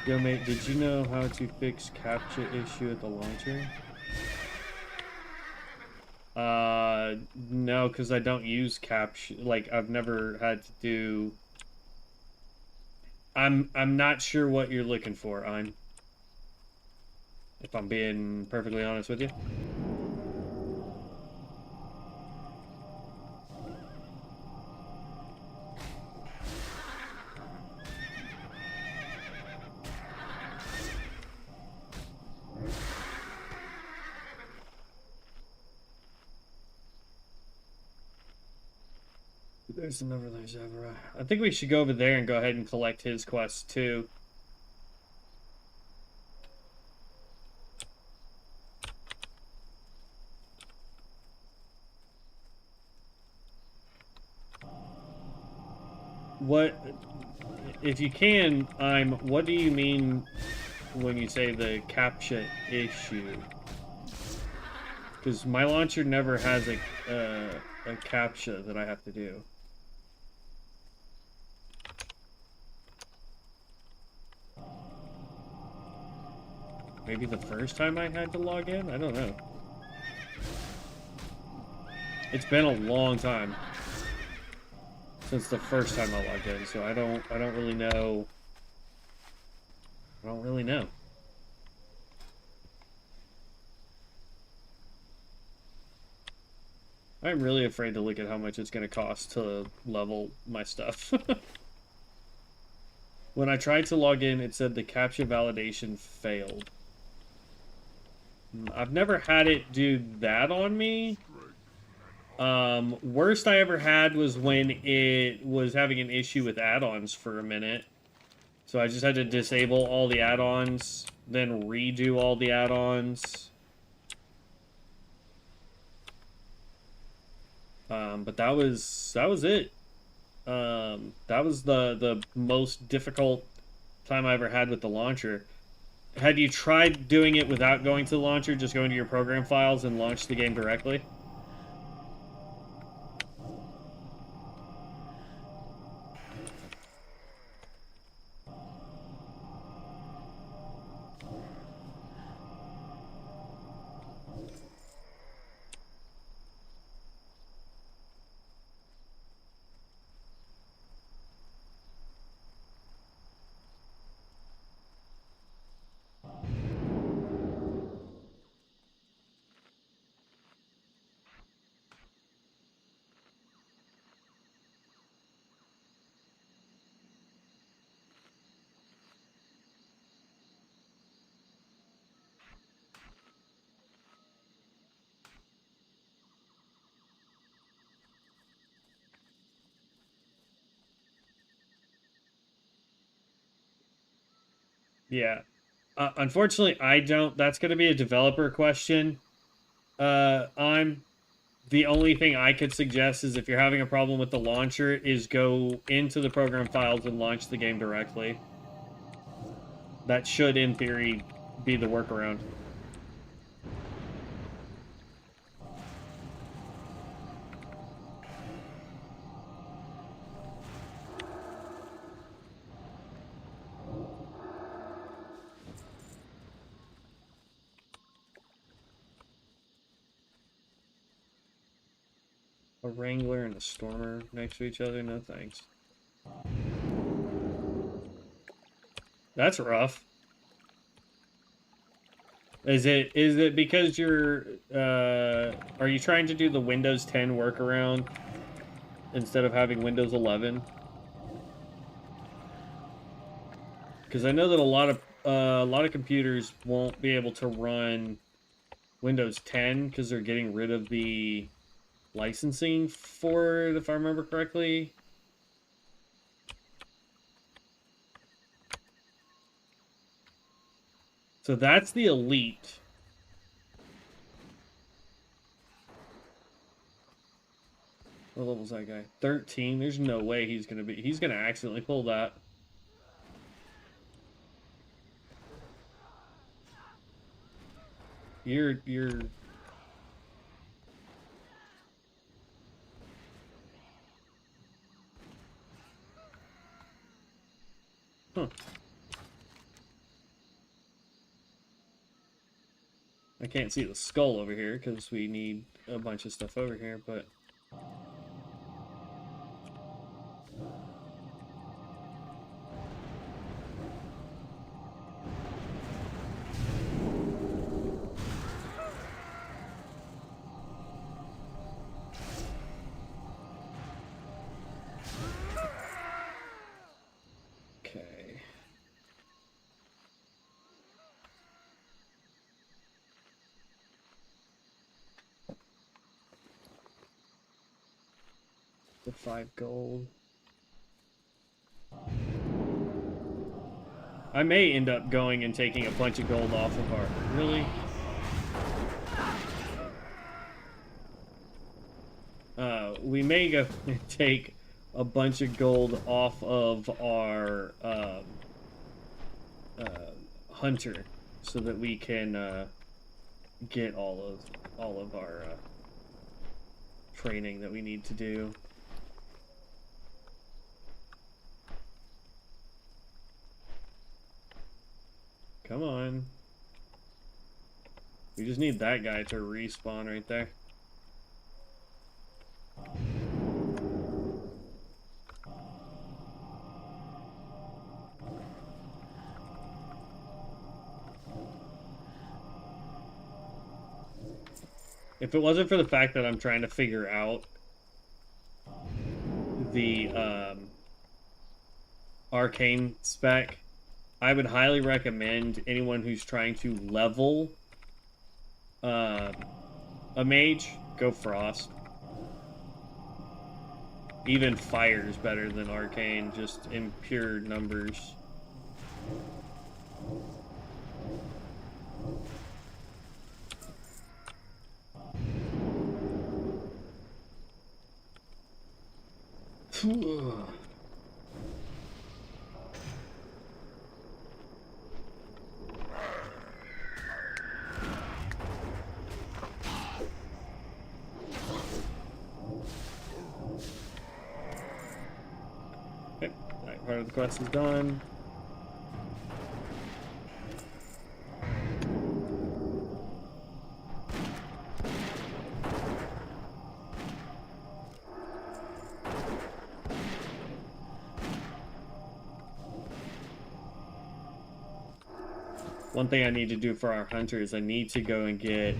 Yo, mate, did you know how to fix captcha issue at the launcher? No, because I don't use captcha. Like, I've never had to do... I'm not sure what you're looking for, if I'm being perfectly honest with you. There's another Zebra. I think we should go over there and go ahead and collect his quest too. What, if you can, what do you mean when you say the captcha issue? Because my launcher never has a captcha that I have to do. Maybe the first time I had to log in? I don't know. It's been a long time since the first time I logged in, so I don't really know. I don't really know. I'm really afraid to look at how much it's going to cost to level my stuff. When I tried to log in, it said the captcha validation failed. I've never had it do that on me. Worst I ever had was when it was having an issue with add-ons for a minute. So I just had to disable all the add-ons, then redo all the add-ons. But that was it. That was the most difficult time I ever had with the launcher. Had you tried doing it without going to the launcher, just going to your program files and launch the game directly? Yeah. Unfortunately, I don't. That's going to be a developer question. I'm the only thing I could suggest is if you're having a problem with the launcher, is go into the program files and launch the game directly. That should, in theory, be the workaround. A Wrangler and a Stormer next to each other? No thanks. That's rough. Is it because you're are you trying to do the Windows 10 workaround instead of having Windows 11? Because I know that a lot of computers won't be able to run Windows 10 because they're getting rid of the licensing for it, if I remember correctly. So that's the Elite. What level's that guy? 13. There's no way he's gonna accidentally pull that. You're huh. I can't see the skull over here because we need a bunch of stuff over here, but okay. The 5 gold. I may end up going and taking a bunch of gold off of our... Really? We may go and take a bunch of gold off of our hunter so that we can get all of our training that we need to do. Come on. We just need that guy to respawn right there. If it wasn't for the fact that I'm trying to figure out the Arcane spec, I would highly recommend anyone who's trying to level a mage, go Frost. Even Fire's better than Arcane, just in pure numbers. Okay, that part of the quest is done. One thing I need to do for our hunter is I need to go and get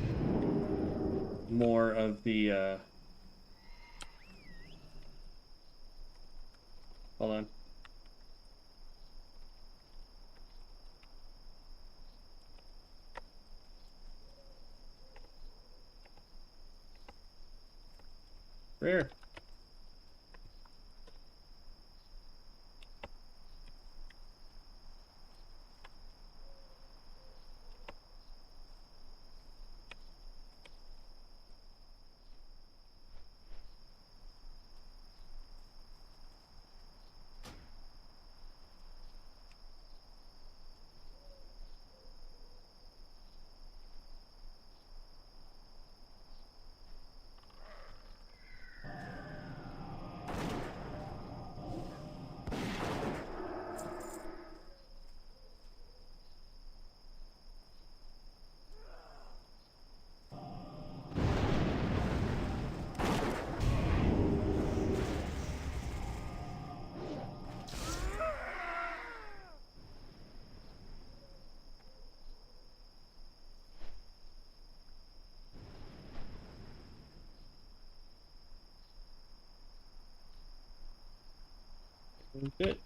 more of the, hold on. Rare. Good.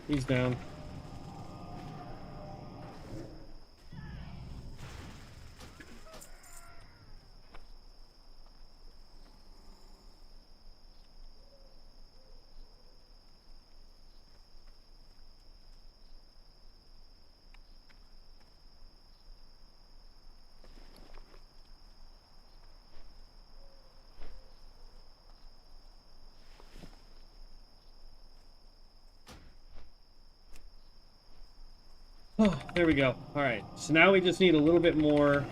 He's down. Oh, there we go. All right. So now we just need a little bit more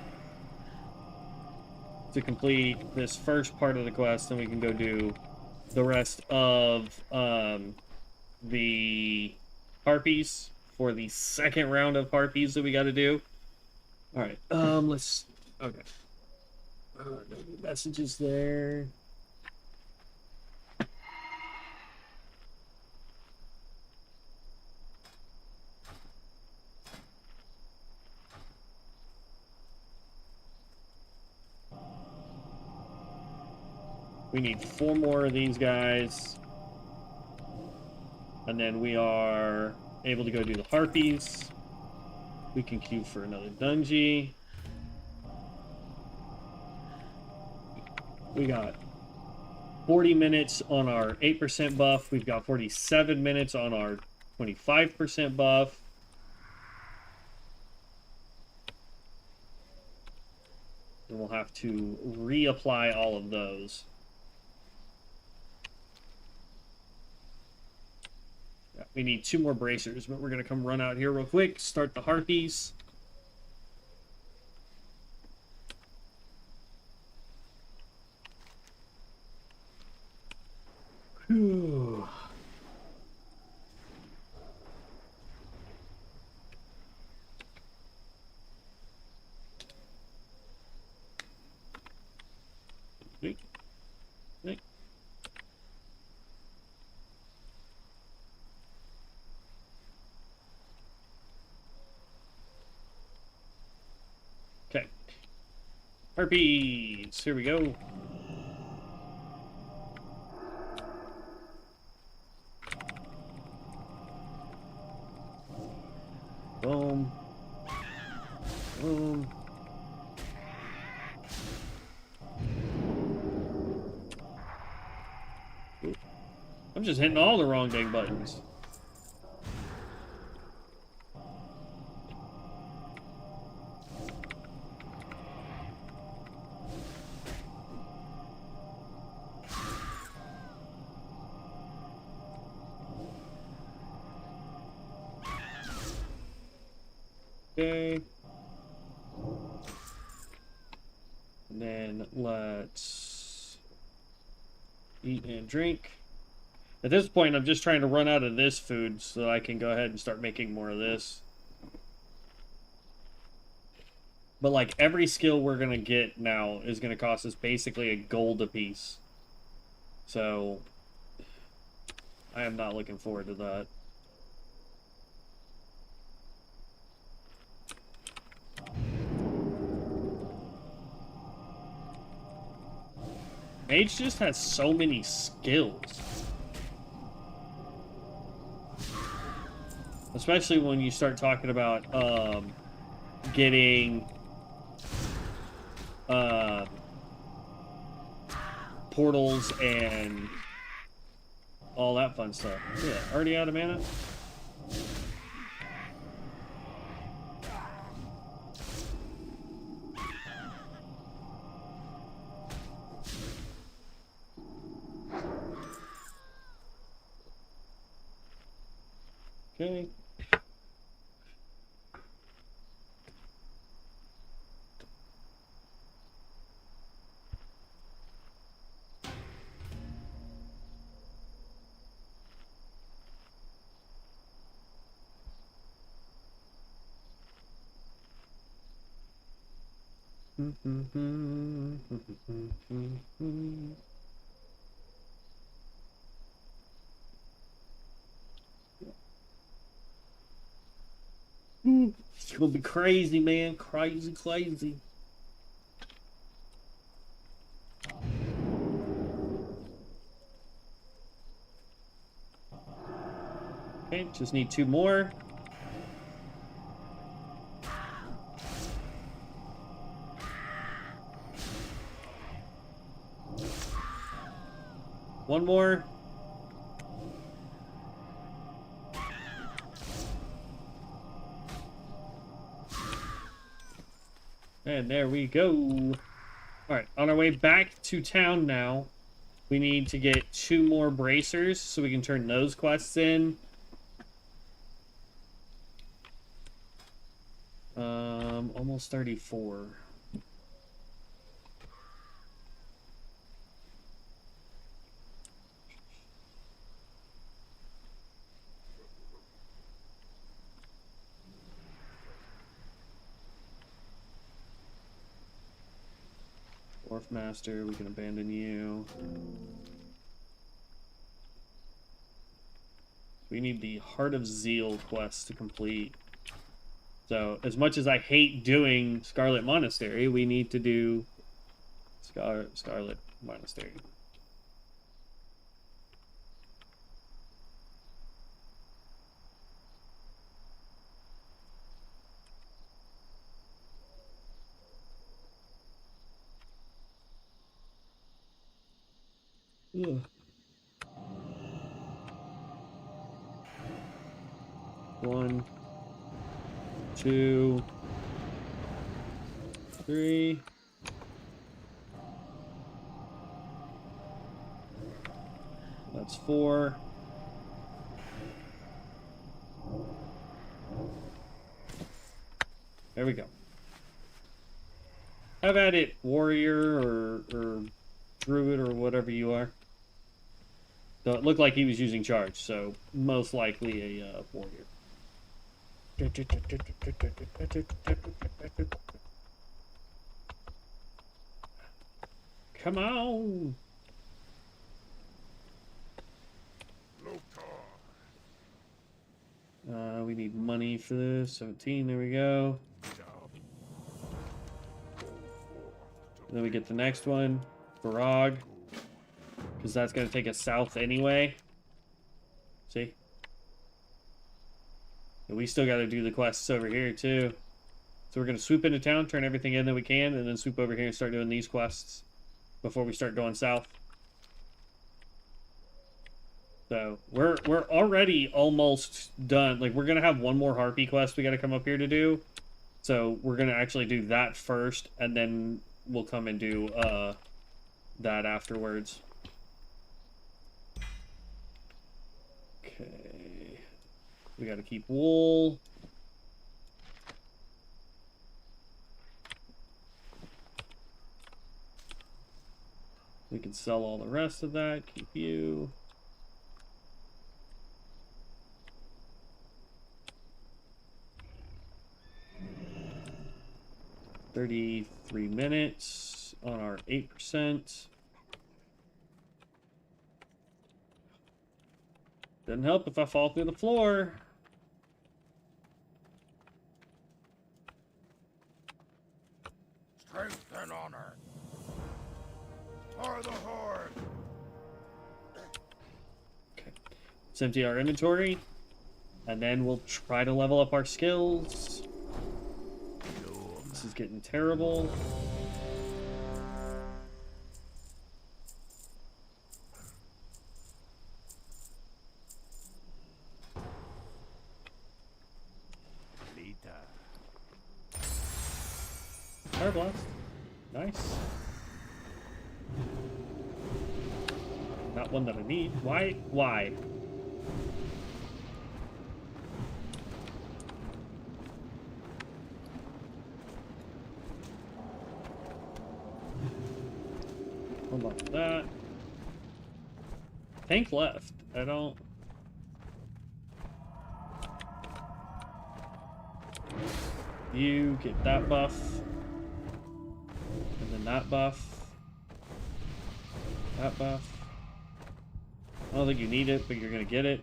to complete this first part of the quest, and we can go do the rest of the harpies for the second round of harpies that we got to do. All right. Let's. Okay. No messages there. We need 4 more of these guys. And then we are able to go do the harpies. We can queue for another dungeon. We got 40 minutes on our 8% buff. We've got 47 minutes on our 25% buff. And we'll have to reapply all of those. Yeah, we need 2 more bracers, but we're going to come run out here real quick, start the harpies. Whew. Okay. Harpies, here we go. Boom. Boom. I'm just hitting all the wrong dang buttons. Okay. And then let's eat and drink. At this point, I'm just trying to run out of this food so that I can go ahead and start making more of this. But like every skill we're going to get now is going to cost us basically a gold apiece. So I am not looking forward to that. Mage just has so many skills. Especially when you start talking about getting portals and all that fun stuff. Yeah, already out of mana? Okay. It's gonna be crazy, man. Crazy, crazy. Okay, just need 2 more. One more. And there we go. Alright, on our way back to town now. We need to get 2 more bracers so we can turn those quests in. Almost 34. Dwarf Master, we can abandon you. We need the Heart of Zeal quest to complete. So, as much as I hate doing Scarlet Monastery, we need to do Scarlet Monastery. Ugh. 1, 2, 3. That's 4. There we go. Have at it, warrior or druid or whatever you are. So it looked like he was using charge, so most likely a warrior. Come on! We need money for this. 17, there we go. Then we get the next one, Barag, because that's going to take us south anyway. See? And we still got to do the quests over here, too. So we're going to swoop into town, turn everything in that we can, and then swoop over here and start doing these quests before we start going south. So we're already almost done. Like, we're going to have one more Harpy quest we got to come up here to do. So we're going to actually do that first, and then we'll come and do that afterwards. Okay. We got to keep wool. We can sell all the rest of that. Keep you. $33 minutes on our 8%. Doesn't help if I fall through the floor. Strength and honor. For the Horde. Okay. Let's empty our inventory. And then we'll try to level up our skills. This is getting terrible. Fire blast. Nice. Not one that I need. Why? Why? Hold on to that. Tank left. I don't... You get that buff. that buff. That buff. I don't think you need it, but you're gonna get it.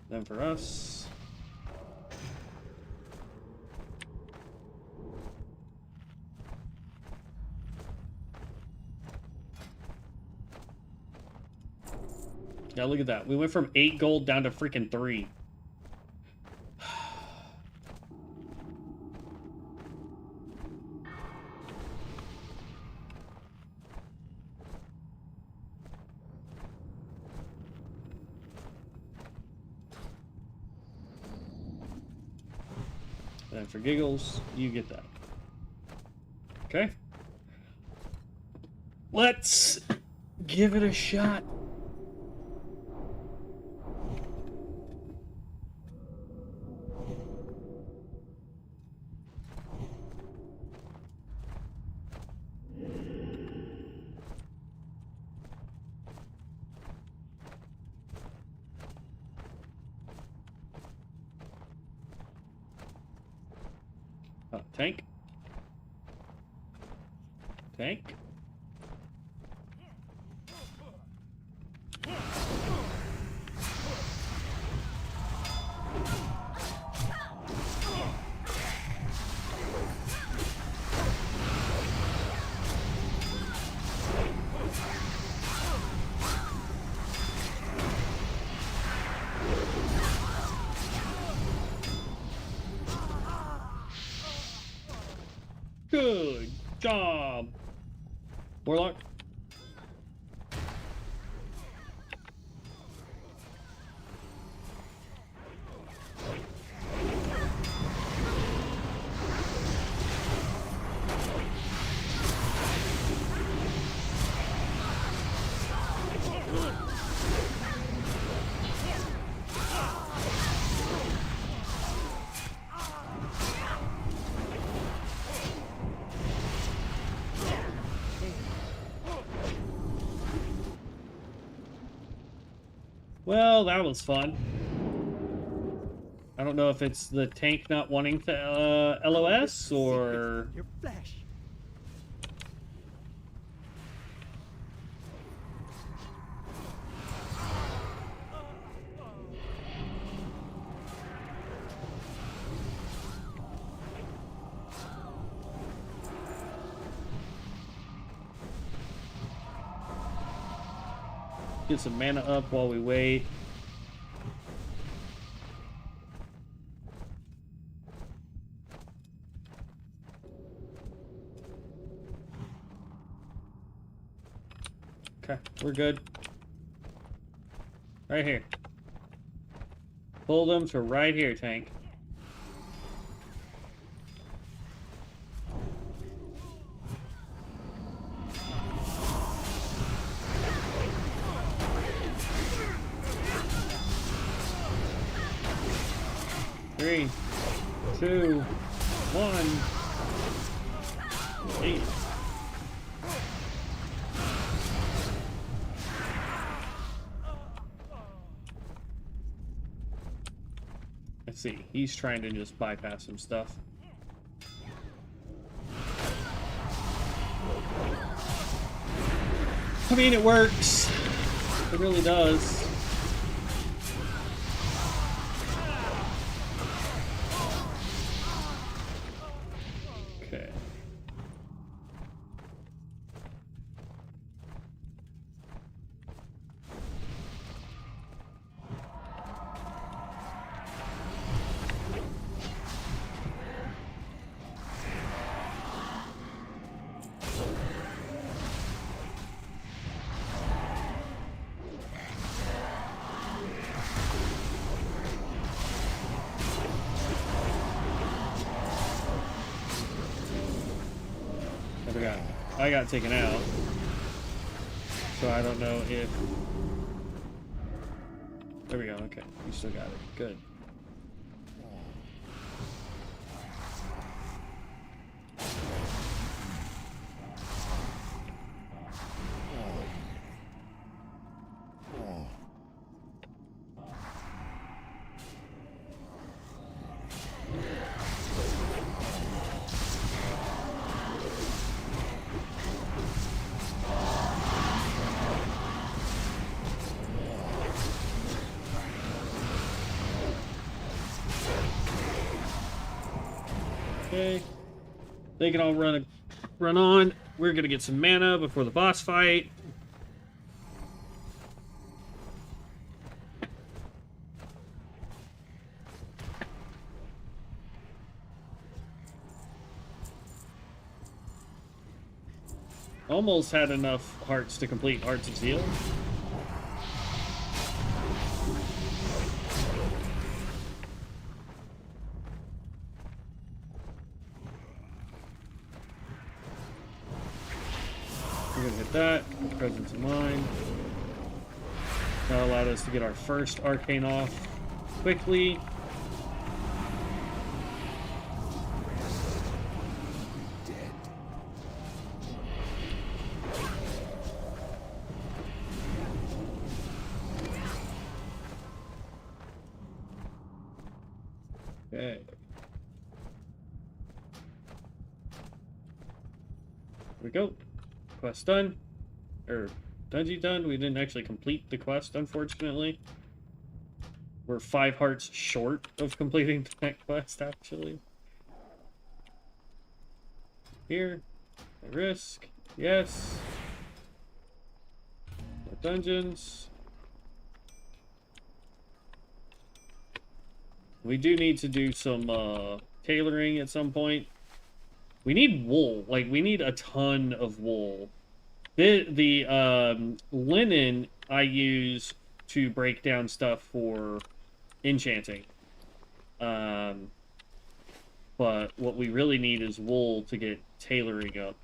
Then for us. Yeah, look at that. We went from 8 gold down to freaking 3. And for giggles, you get that. Okay. Let's give it a shot. Tank. Tank. Good job, Warlock. Well, that was fun. I don't know if it's the tank not wanting to LOS or... Your flesh. Get some mana up while we wait. Okay, we're good. Right here. Pull them to right here, tank. Three, 2, 1. 8. Let's see. He's trying to just bypass some stuff. I mean, it works. It really does. I got taken out, so I don't know if... There we go, okay. You still got it. Good. Okay. They can all run on. We're gonna get some mana before the boss fight. Almost had enough hearts to complete Hearts of Zeal. We're gonna hit that. Presence of Mind. That allowed us to get our first Arcane off quickly. Okay. Here we go. Quest done. Or dungeon done. We didn't actually complete the quest, unfortunately. We're 5 hearts short of completing that quest, actually. Here. Risk. Yes. No dungeons. We do need to do some tailoring at some point. We need wool. Like, we need a ton of wool. The linen I use to break down stuff for enchanting. But what we really need is wool to get tailoring up.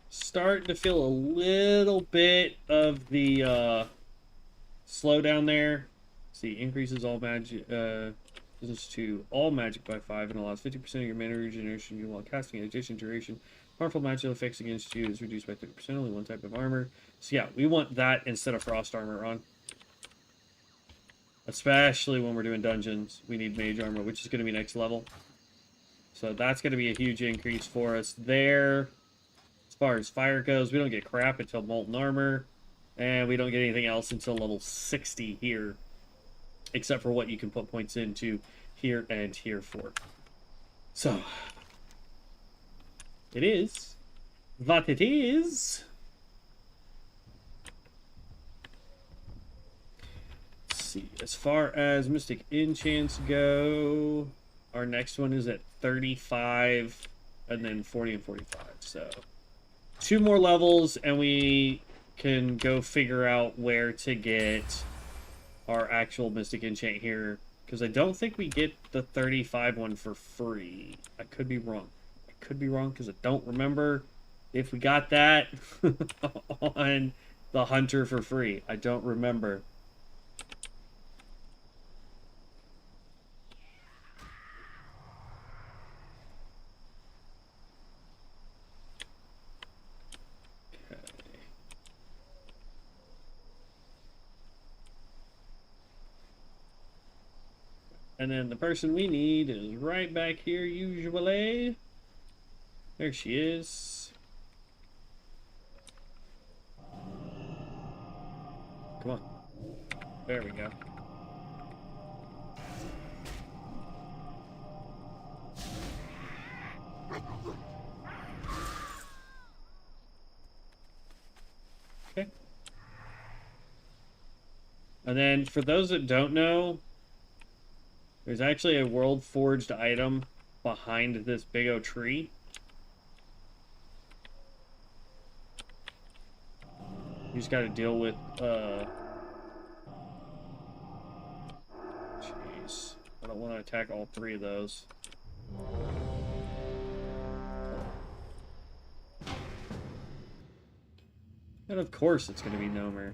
Starting to feel a little bit of the slowdown there. See, increases all magic business to all magic by 5 and allows 50% of your mana regeneration you while casting. In addition, duration harmful magic effects against you is reduced by 30%. Only one type of armor. So yeah, we want that instead of frost armor on. Especially when we're doing dungeons, we need mage armor, which is going to be next level. So that's going to be a huge increase for us there. As far as fire goes, we don't get crap until Molten Armor. And we don't get anything else until level 60 here. Except for what you can put points into here and here for. So, it is what it is. Let's see. As far as Mystic Enchants go, our next one is at 35 and then 40 and 45. So 2 more levels and we can go figure out where to get our actual Mystic Enchant here. Because I don't think we get the 35 one for free. I could be wrong. I could be wrong because I don't remember if we got that on the Hunter for free. I don't remember. And then the person we need is right back here, usually. There she is. Come on. There we go. Okay. And then, for those that don't know, there's actually a world forged item behind this big old tree. You just gotta deal with, jeez. I don't want to attack all 3 of those. And of course it's gonna be Nomer.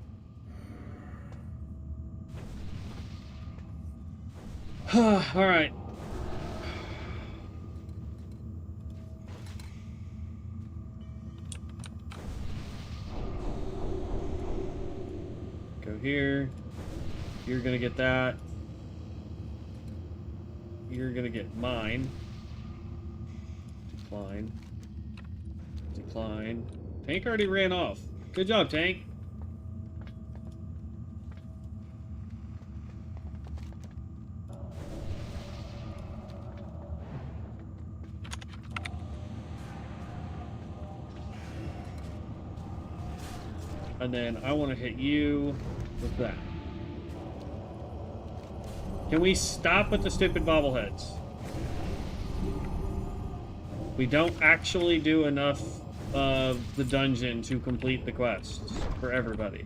Alright. Go here. You're gonna get that. you're gonna get mine. Decline. Decline. Tank already ran off. Good job, Tank. And then I want to hit you with that. Can we stop with the stupid bobbleheads? We don't actually do enough of the dungeon to complete the quests for everybody.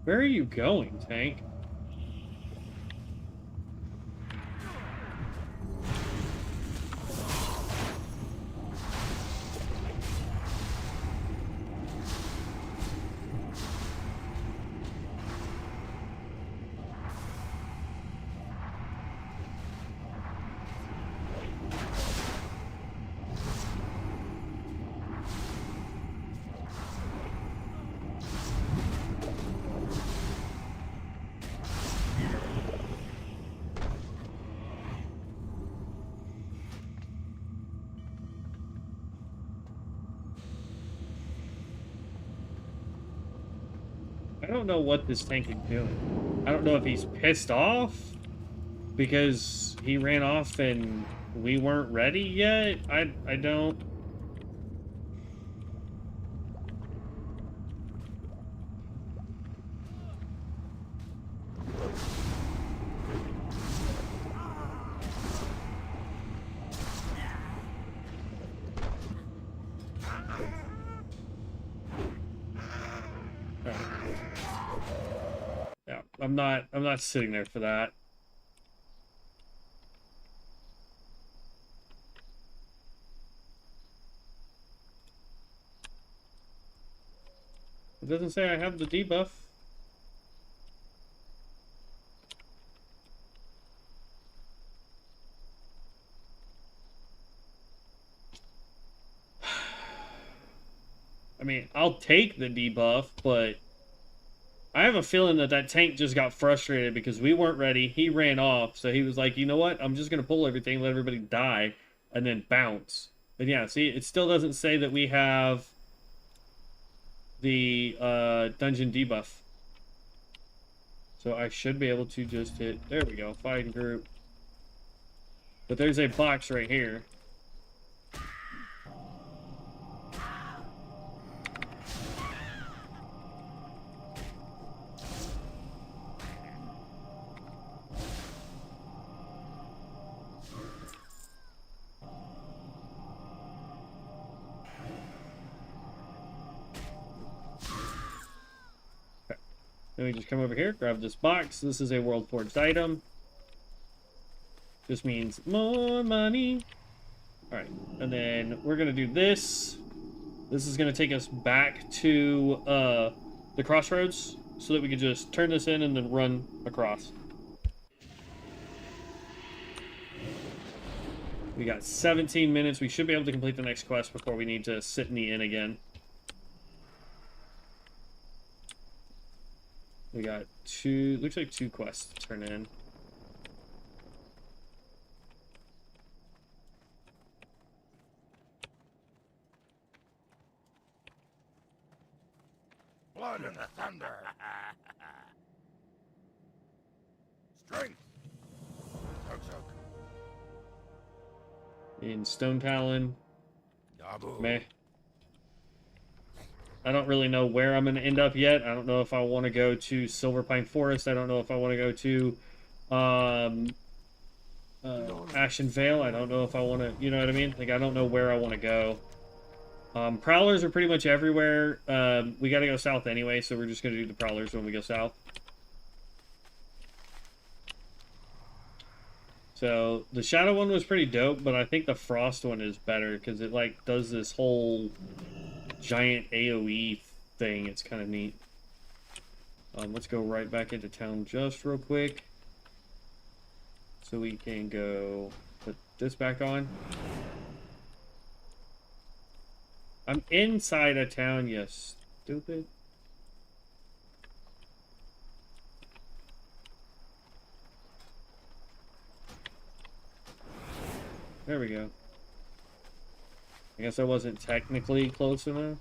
Where are you going, Tank? I don't know what this tank is doing. I don't know if he's pissed off because he ran off and we weren't ready yet. I don't... Yeah, I'm not sitting there for that. It doesn't say I have the debuff. I mean, I'll take the debuff, but I have a feeling that that tank just got frustrated because we weren't ready. He ran off, so he was like, you know what? I'm just going to pull everything, let everybody die, and then bounce. And yeah, see, it still doesn't say that we have the dungeon debuff. So I should be able to just hit... There we go, fighting group. But there's a box right here. Then we just come over here, grab this box. This is a World Forged item. This means more money. Alright, and then we're going to do this. This is going to take us back to the crossroads so that we can just turn this in and then run across. We got 17 minutes. We should be able to complete the next quest before we need to sit in the inn again. We got two, looks like 2 quests to turn in. Blood and thunder. Strength. In Stone Talon. Dabu. Meh. I don't really know where I'm going to end up yet. I don't know if I want to go to Silver Pine Forest. I don't know if I want to go to Ashen Vale. I don't know if I want to, you know what I mean? Like, I don't know where I want to go. Prowlers are pretty much everywhere. We got to go south anyway, so we're just going to do the Prowlers when we go south. So the shadow one was pretty dope, but I think the frost one is better because it like does this whole giant AoE thing. It's kind of neat. Let's go right back into town just real quick. So we can go put this back on. I'm inside of town, you stupid. There we go. I guess I wasn't technically close enough.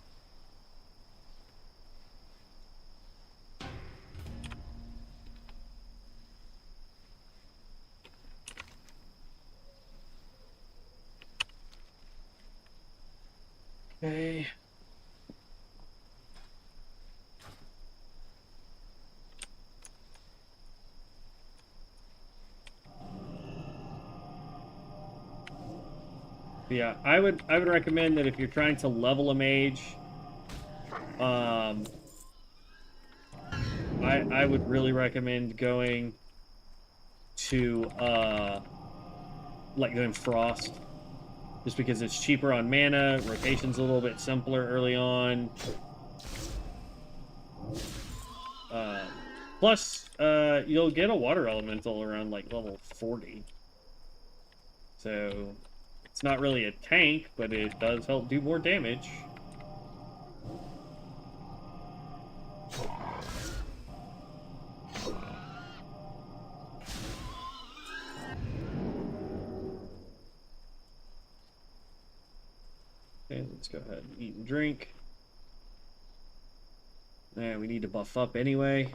Okay. Yeah, I would recommend that if you're trying to level a mage, I would really recommend going to like going frost, just because it's cheaper on mana, rotation's a little bit simpler early on. Plus, you'll get a water elemental around like level 40. So it's not really a tank, but it does help do more damage. Okay, let's go ahead and eat and drink. Yeah, we need to buff up anyway.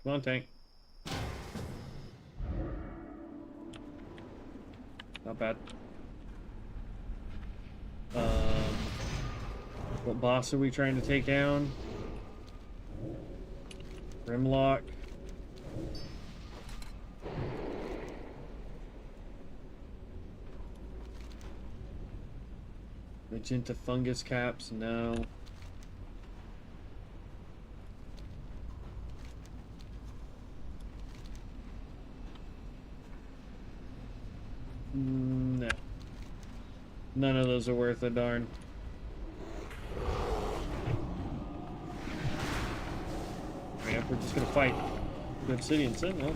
Come on, tank. Not bad. What boss are we trying to take down? Grimlock. Magenta fungus caps? No. No. None of those are worth a darn. Yeah, we're just gonna fight the Obsidian Sentinel.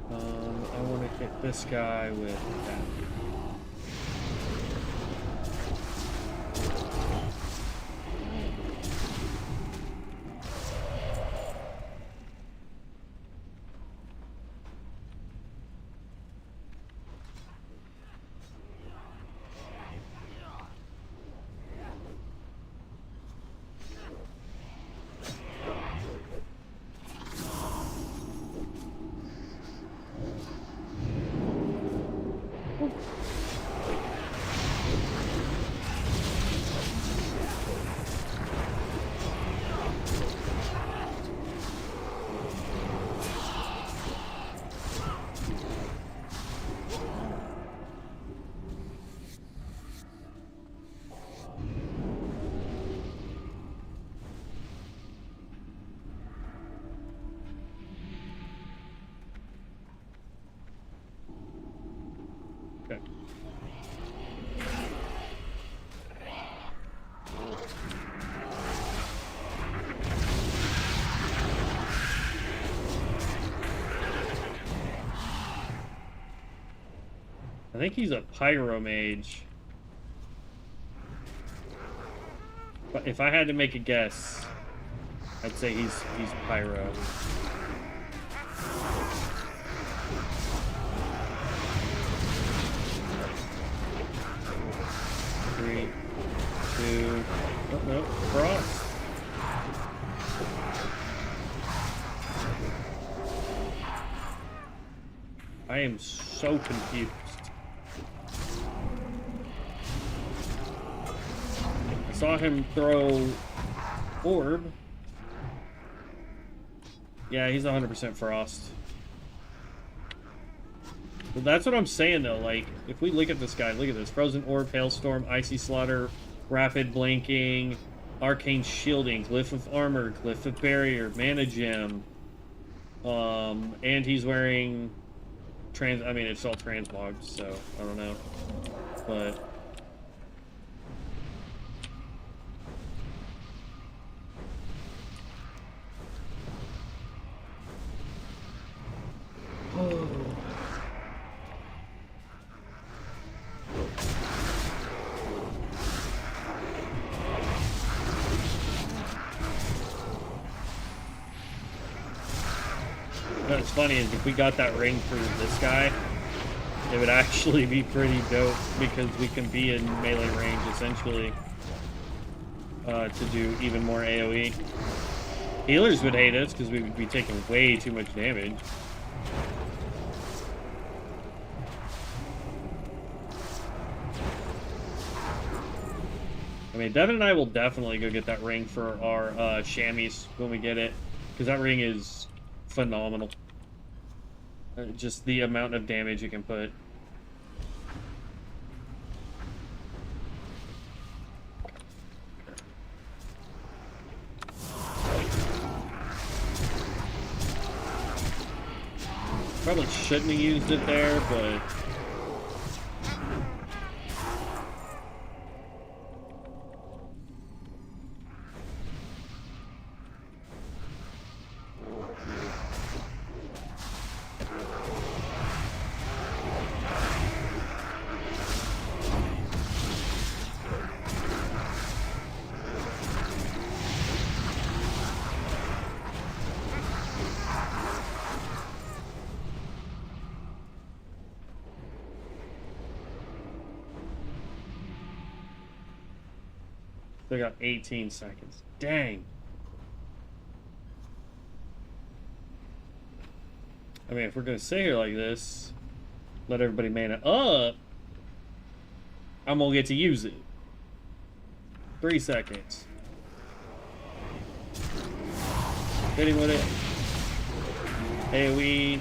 I want to hit this guy with that. Okay. I think he's a pyro mage. But if I had to make a guess, I'd say he's pyro. Three, two, oh no, frost. I am so confused. I saw him throw orb. Yeah, he's 100% frost. But that's what I'm saying, though. Like, if we look at this guy, look at this. Frozen Orb, Hailstorm, Icy Slaughter, Rapid Blinking, Arcane Shielding, Glyph of Armor, Glyph of Barrier, Mana Gem. And he's wearing... I mean, it's all transmogged, so I don't know. But... oh. What's funny is if we got that ring for this guy, it would actually be pretty dope because we can be in melee range essentially to do even more AoE. Healers would hate us because we would be taking way too much damage. I mean, Devin and I will definitely go get that ring for our chamois when we get it, because that ring is phenomenal. Just the amount of damage it can put. Probably shouldn't have used it there, but... They got 18 seconds. Dang. I mean, if we're going to sit here like this, let everybody mana up, I'm going to get to use it. 3 seconds. Hitting with it. AoE.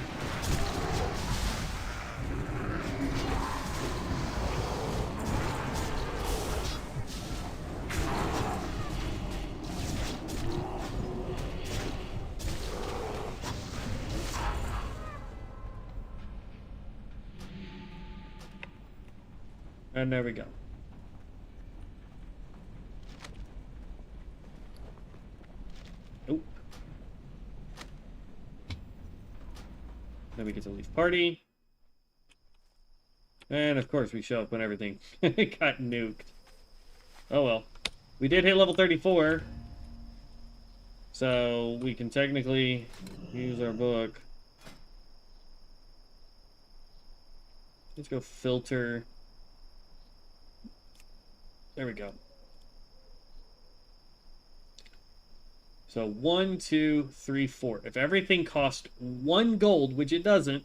And there we go. Nope. Then we get to leave party. And of course we show up when everything got nuked. Oh well. We did hit level 34. So we can technically use our book. Let's go filter. There we go. So 1, 2, 3, 4. If everything cost 1 gold, which it doesn't,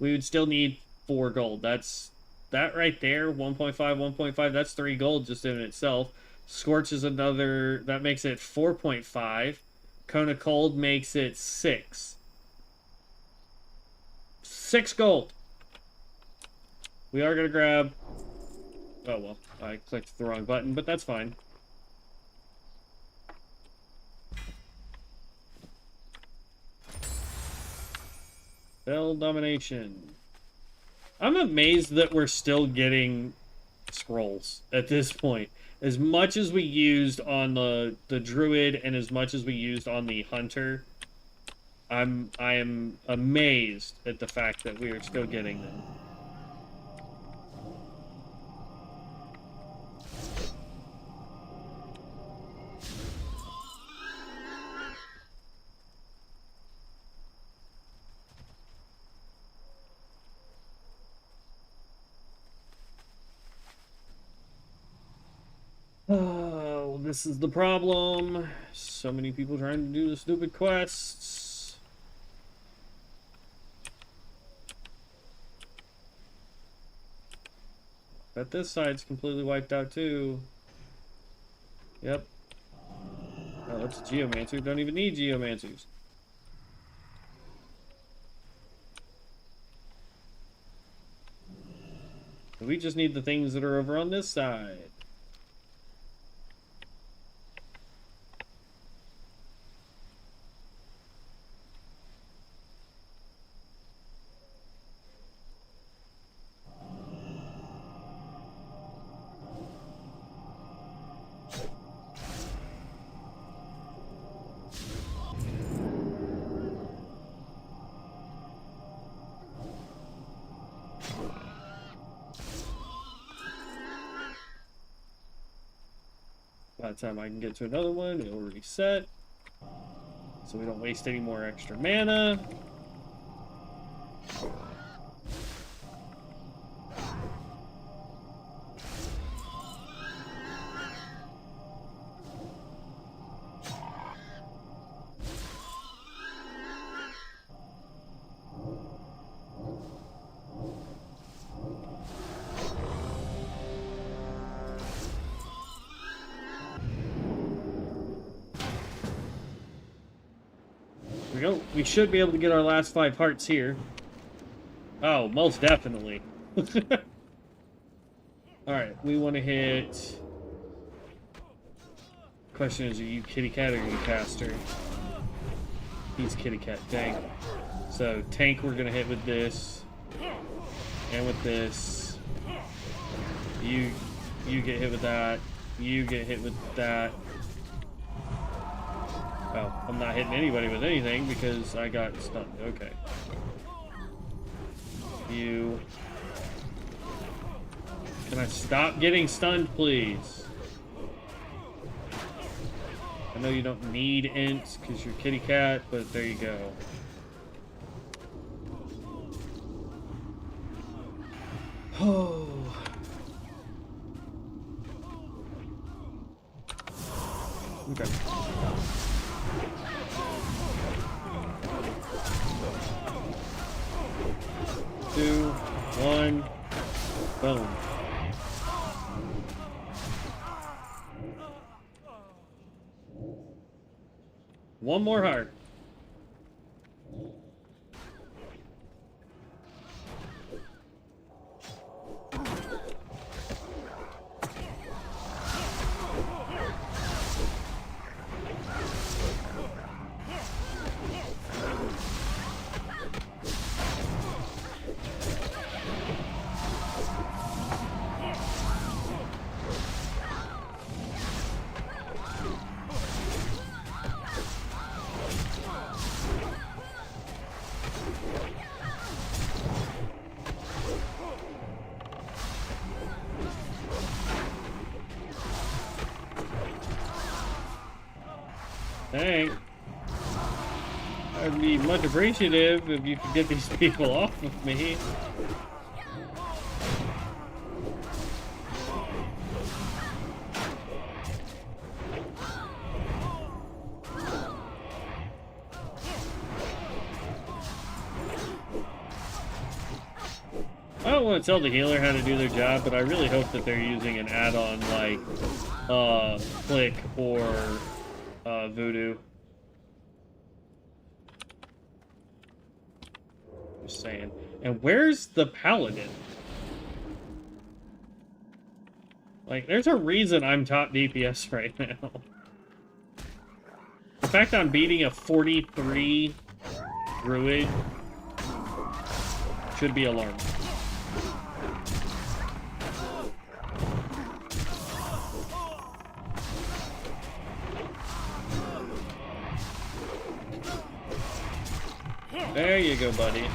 we would still need 4 gold. That's that right there. 1.5, 1.5. That's 3 gold just in itself. Scorch is another. That makes it 4.5. Cone of Cold makes it 6. 6 gold. We are gonna grab. Oh well, I clicked the wrong button, but that's fine. Bell domination. I'm amazed that we're still getting scrolls at this point. As much as we used on the druid and as much as we used on the hunter, I am amazed at the fact that we are still getting them. Oh, this is the problem. So many people trying to do the stupid quests. Bet this side's completely wiped out too. Yep. Oh, that's a geomancer. Don't even need geomancers. We just need the things that are over on this side. By the time I can get to another one, it'll reset. So we don't waste any more extra mana. We go. We should be able to get our last 5 hearts here. Oh, most definitely. Alright, we want to hit... Question is, are you kitty cat or are you caster? He's kitty cat, dang. So, tank we're going to hit with this. And with this. You get hit with that. You get hit with that. Oh, I'm not hitting anybody with anything because I got stunned. Okay. You... Can I stop getting stunned, please? I know you don't need ints because you're kitty cat, but there you go. Oh. Okay. 2, 1, boom. One more heart. Thanks. I'd be much appreciative if you could get these people off of me. I don't want to tell the healer how to do their job, but I really hope that they're using an add-on like Click or Voodoo. Just saying. And where's the paladin? Like, there's a reason I'm top DPS right now. The fact I'm beating a 43 druid should be alarming. There you go, buddy.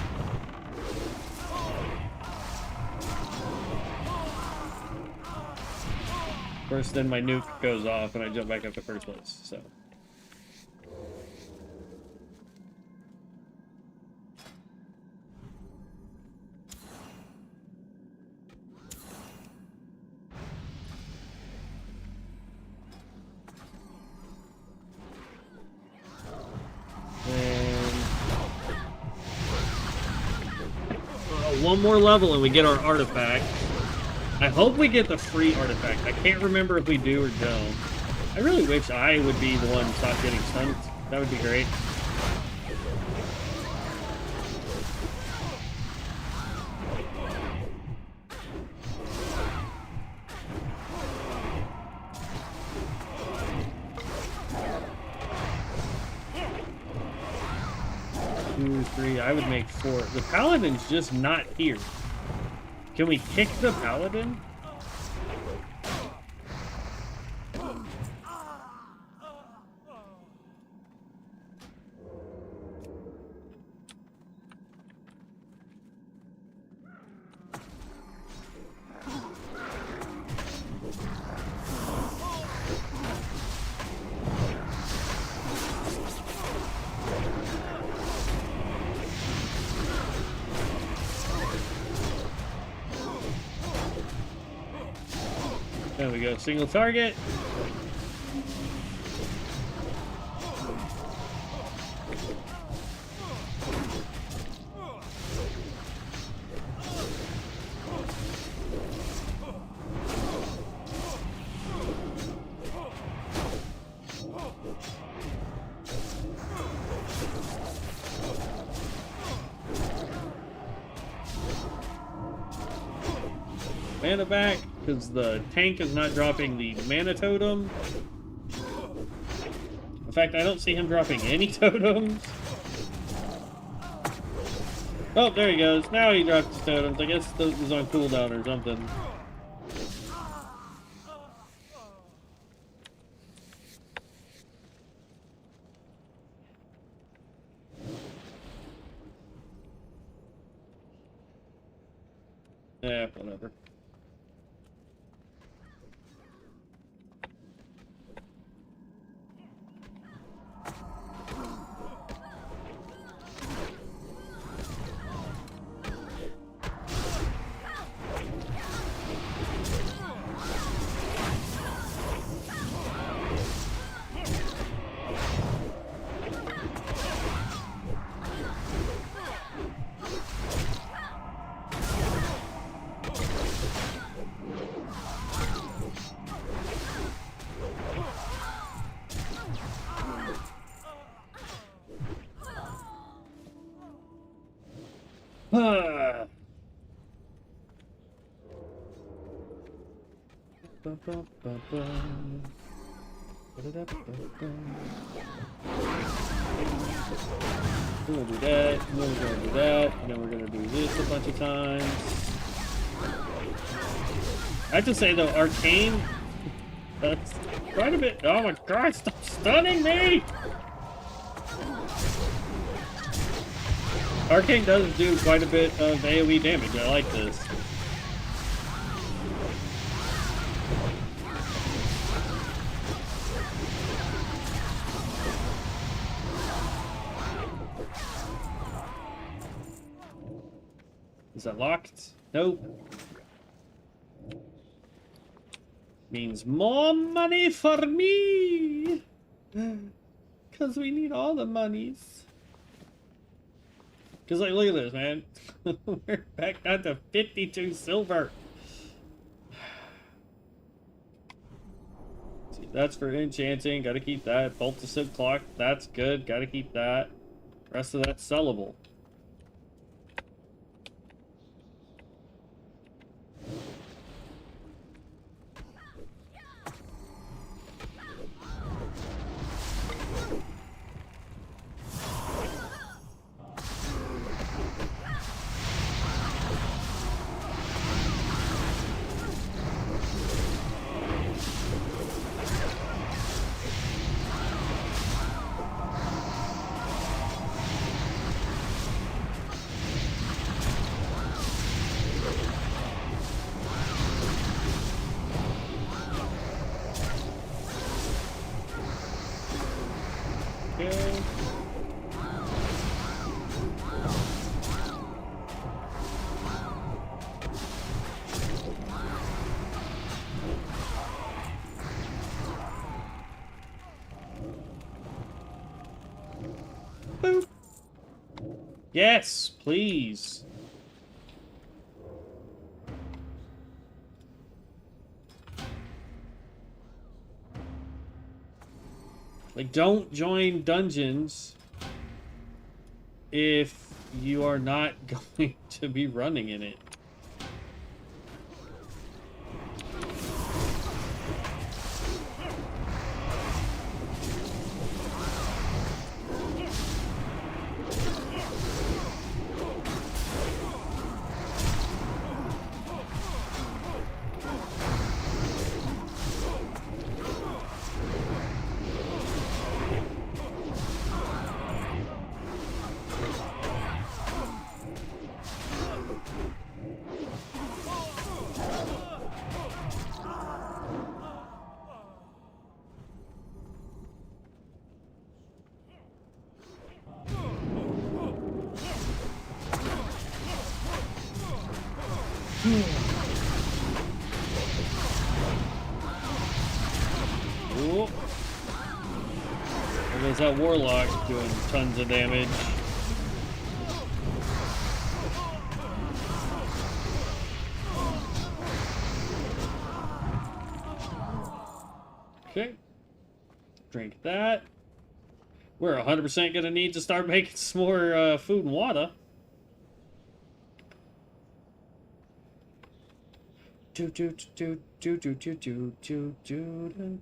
Of course, then my nuke goes off and I jump back up to first place, so. One more level and we get our artifact. I hope we get the free artifact. I can't remember if we do or don't. I really wish I would be the one to stop getting stunned. That would be great. Two, three, I would make 4. The paladin's just not here. Can we kick the paladin? There we go, single target. Mana back, because the tank is not dropping the mana totem. In fact, I don't see him dropping any totems. Oh, there he goes. Now he dropped his totems. I guess it was on cooldown or something. Yeah, whatever. We're gonna do that, and then we're gonna do that, and then we're gonna do this a bunch of times. I have to say though, Arcane, that's quite a bit. Oh my god, stop stunning me! Arcane does do quite a bit of AoE damage. I like this. Is that locked? Nope. Means more money for me! Because we need all the monies. Because, like, look at this, man. We're back down to 52 silver. See, that's for enchanting. Gotta keep that. Bolt to Silk Clock. That's good. Gotta keep that. Rest of that's sellable. Boop. Yes, please. Like, don't join dungeons if you are not going to be running in it. Ooh. There goes that warlock doing tons of damage. Okay. Drink that. We're 100% gonna need to start making some more food and water. Do do do do do do do do do do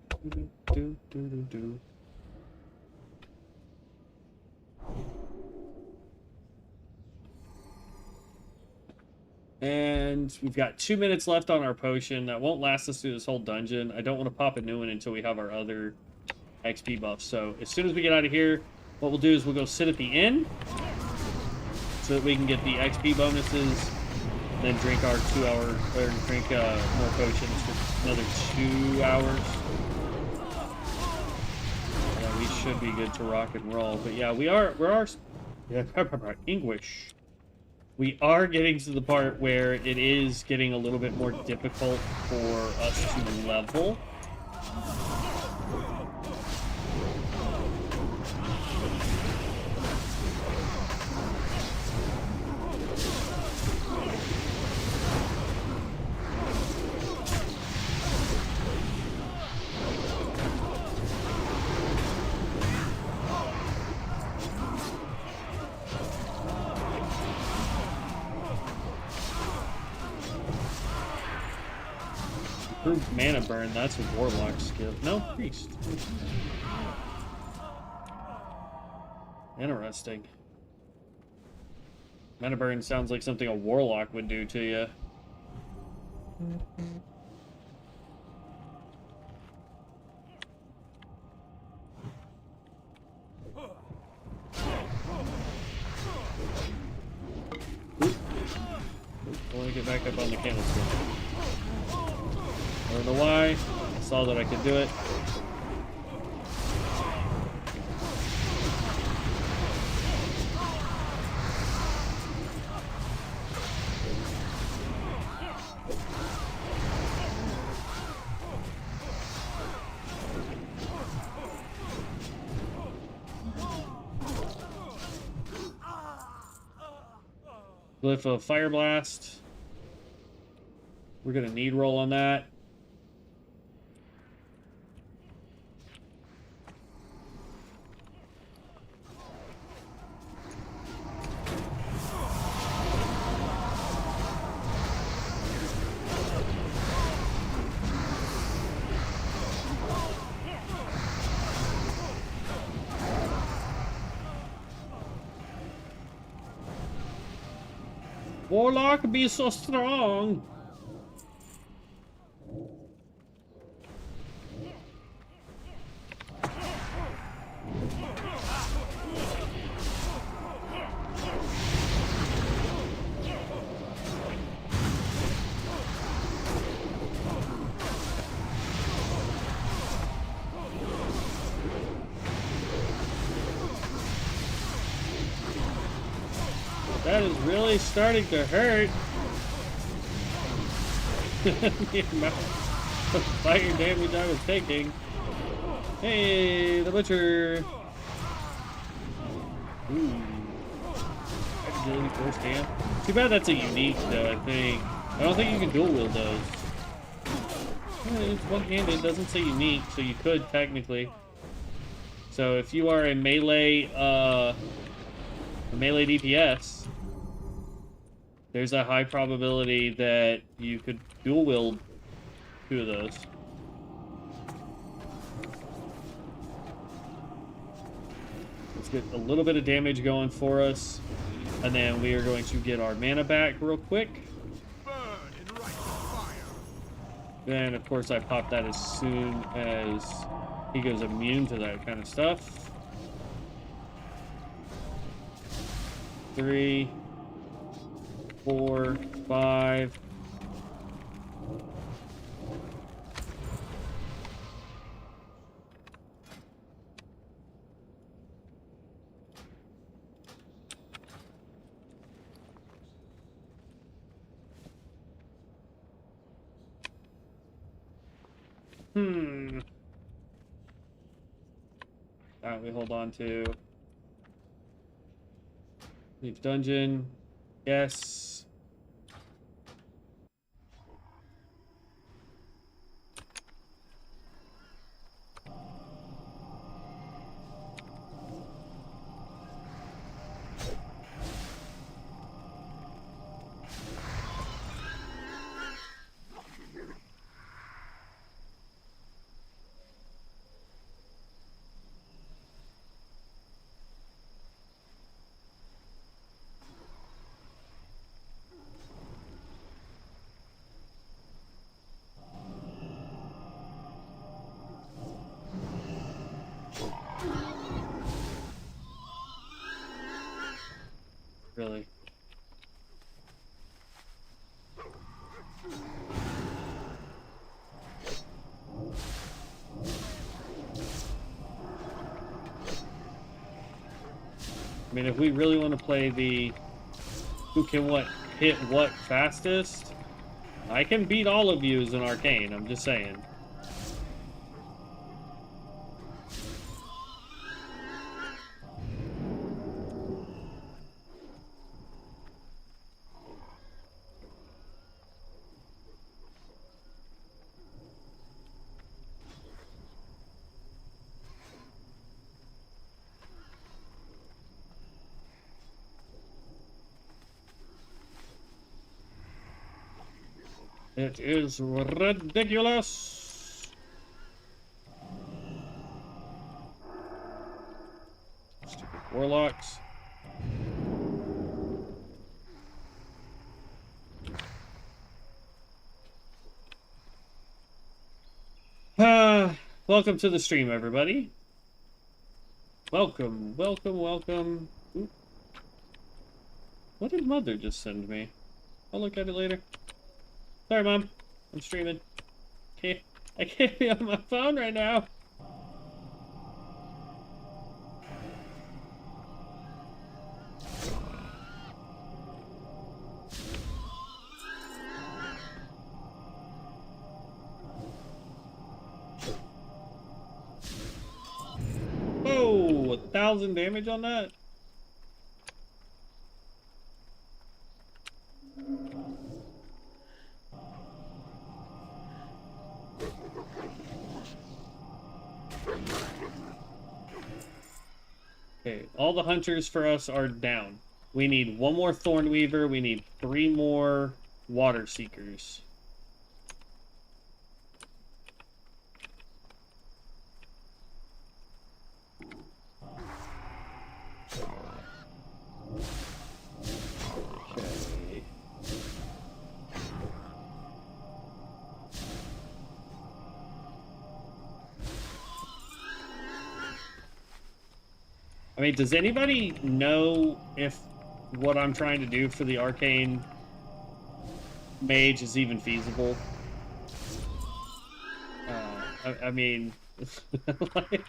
do do do. And we've got 2 minutes left on our potion. That won't last us through this whole dungeon. I don't want to pop a new one until we have our other XP buffs. So as soon as we get out of here, what we'll do is we'll go sit at the inn so that we can get the XP bonuses. Then drink our 2 hour, or drink more potions for another 2 hours. Yeah, we should be good to rock and roll. But yeah, English. We are getting to the part where it is getting a little bit more difficult for us to level. Improved mana burn, that's a warlock skill. No, priest. Interesting. Mana burn sounds like something a warlock would do to you. I want to get back up on the candlestick. I don't know why. I saw that I could do it. Glyph of Fire Blast. We're gonna need roll on that. Warlock be so strong. That is really starting to hurt. The amount of fire damage I was taking. Hey, the butcher. Ooh. Agility force damn. Too bad that's a unique though, I think. I don't think you can dual wield those. It's one-handed, doesn't say unique, so you could technically. So if you are a melee DPS, there's a high probability that you could dual wield 2 of those. Let's get a little bit of damage going for us, and then we are going to get our mana back real quick. Burn in righteous fire. Then, of course, I pop that as soon as he goes immune to that kind of stuff. 3, 4, 5. Alright, we hold on to leave dungeon. Yes. Really. I mean, if we really want to play the who can hit what fastest, I can beat all of you as an Arcane, I'm just saying. It is ridiculous. Stupid warlocks. Welcome to the stream, everybody. Welcome, welcome, welcome. Ooh. What did Mother just send me? I'll look at it later. Sorry, Mom. I'm streaming. I can't be on my phone right now. Whoa, 1,000 damage on that? Okay, all the hunters for us are down. We need 1 more Thornweaver. We need 3 more Water Seekers. Okay. I mean, does anybody know if what I'm trying to do for the Arcane Mage is even feasible? I mean, like,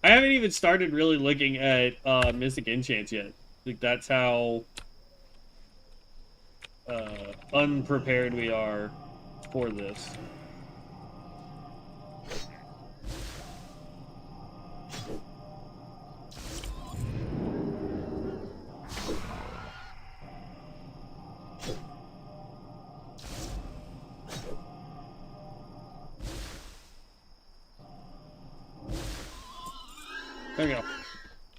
I haven't even started really looking at Mystic Enchants yet. Like, that's how unprepared we are for this. There we go.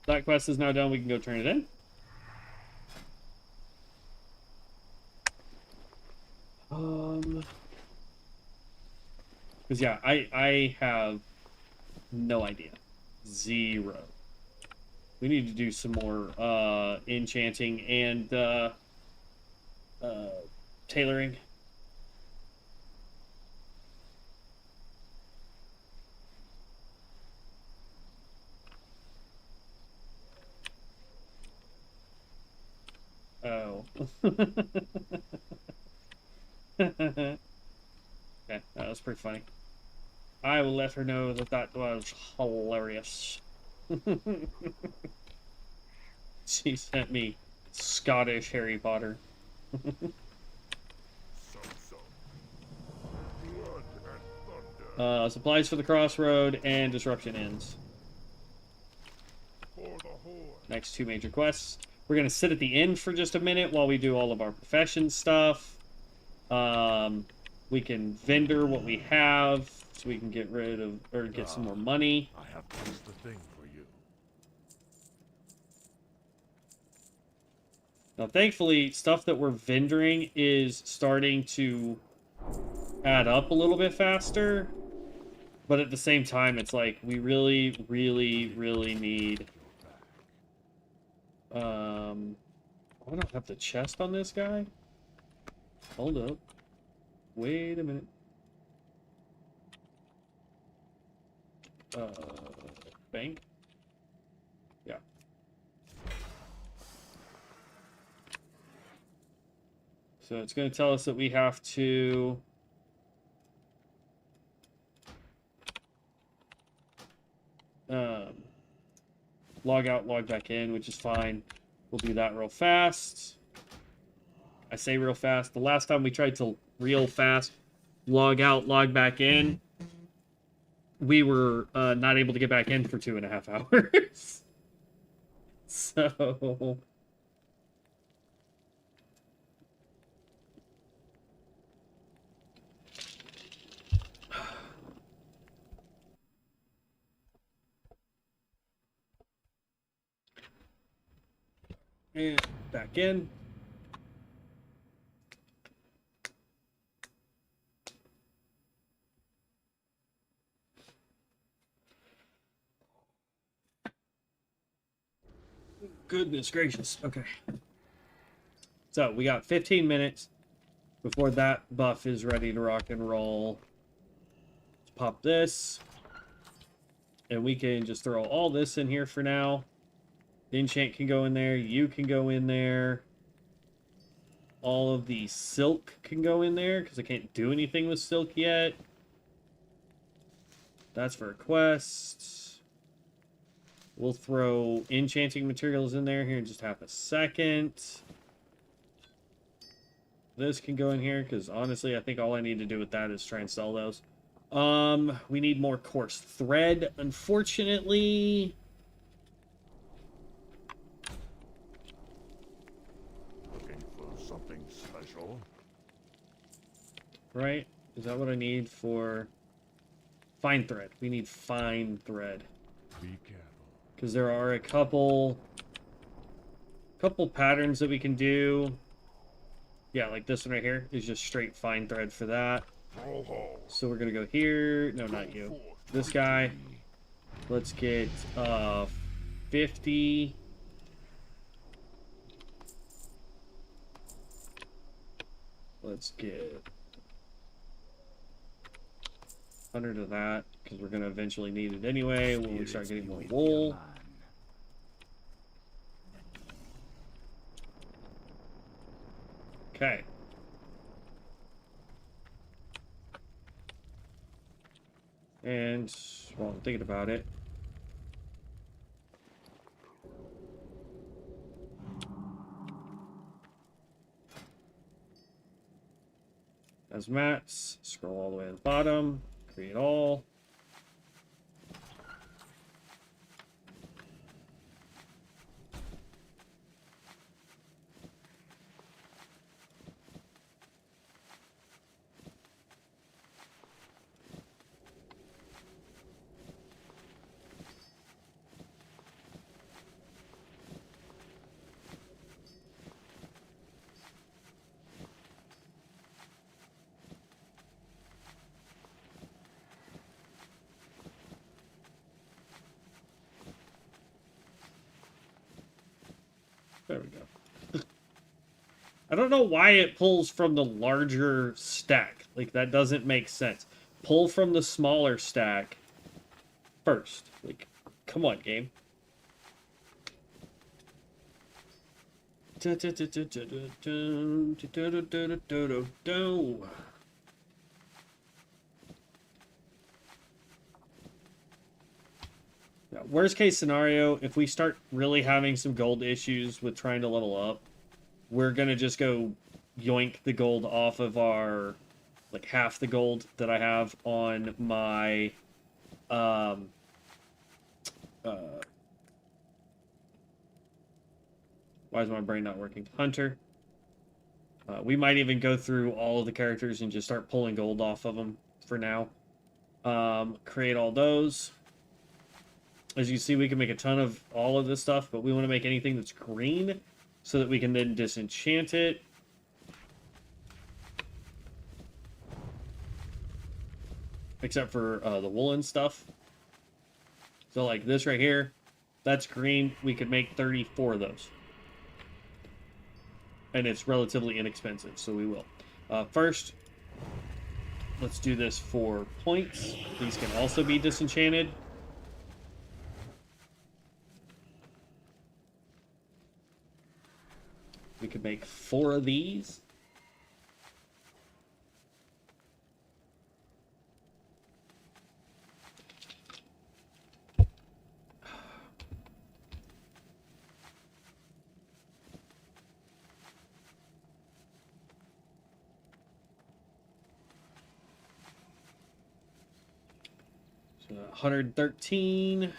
That quest is now done. We can go turn it in. Because yeah, I have no idea. Zero. We need to do some more enchanting and tailoring. Oh. Okay, that was pretty funny. I will let her know that that was hilarious. She sent me Scottish Harry Potter. Blood and thunder. Supplies for the crossroad and disruption ends. For the horde. Next two major quests. We're going to sit at the end for just a minute while we do all of our profession stuff. We can vendor what we have so we can get rid of, or get some more money. I have just the thing for you. Now, thankfully, stuff that we're vendoring is starting to add up a little bit faster. But at the same time, it's like, we really, really, really need... I don't have the chest on this guy. Hold up. Wait a minute. Bank? Yeah. So it's going to tell us that we have to... log out, log back in, which is fine. We'll do that real fast. I say real fast. The last time we tried to real fast log out, log back in, we were not able to get back in for 2.5 hours. So... And back in. Goodness gracious. Okay. So we got 15 minutes before that buff is ready to rock and roll. Let's pop this. And we can just throw all this in here for now. Enchant can go in there. You can go in there. All of the silk can go in there because I can't do anything with silk yet. That's for a quest. We'll throw enchanting materials in there here in just half a second. This can go in here because honestly, I think all I need to do with that is try and sell those. We need more coarse thread, unfortunately. Something special. Right? Is that what I need for fine thread? We need fine thread. Be careful. Because there are a couple patterns that we can do. Yeah, like this one right here is just straight fine thread for that. So we're gonna go here. No, not you. This guy. Let's get 50. Let's get 100 of that, because we're going to eventually need it anyway when we start getting more wool. Okay. And while I'm thinking about it, as mats, scroll all the way to the bottom, create all. There we go. I don't know why it pulls from the larger stack. Like, that doesn't make sense. Pull from the smaller stack first. Like, come on, game. Yeah, worst case scenario, if we start really having some gold issues with trying to level up, we're gonna just go yoink the gold off of our, like, half the gold that I have on my, why is my brain not working? Hunter. We might even go through all of the characters and just start pulling gold off of them for now. Create all those. As you see, we can make a ton of all of this stuff, but we want to make anything that's green so that we can then disenchant it. Except for the woolen stuff. So like this right here, that's green. We could make 34 of those. And it's relatively inexpensive, so we will. First, let's do this for points. These can also be disenchanted. We could make 4 of these. So 113.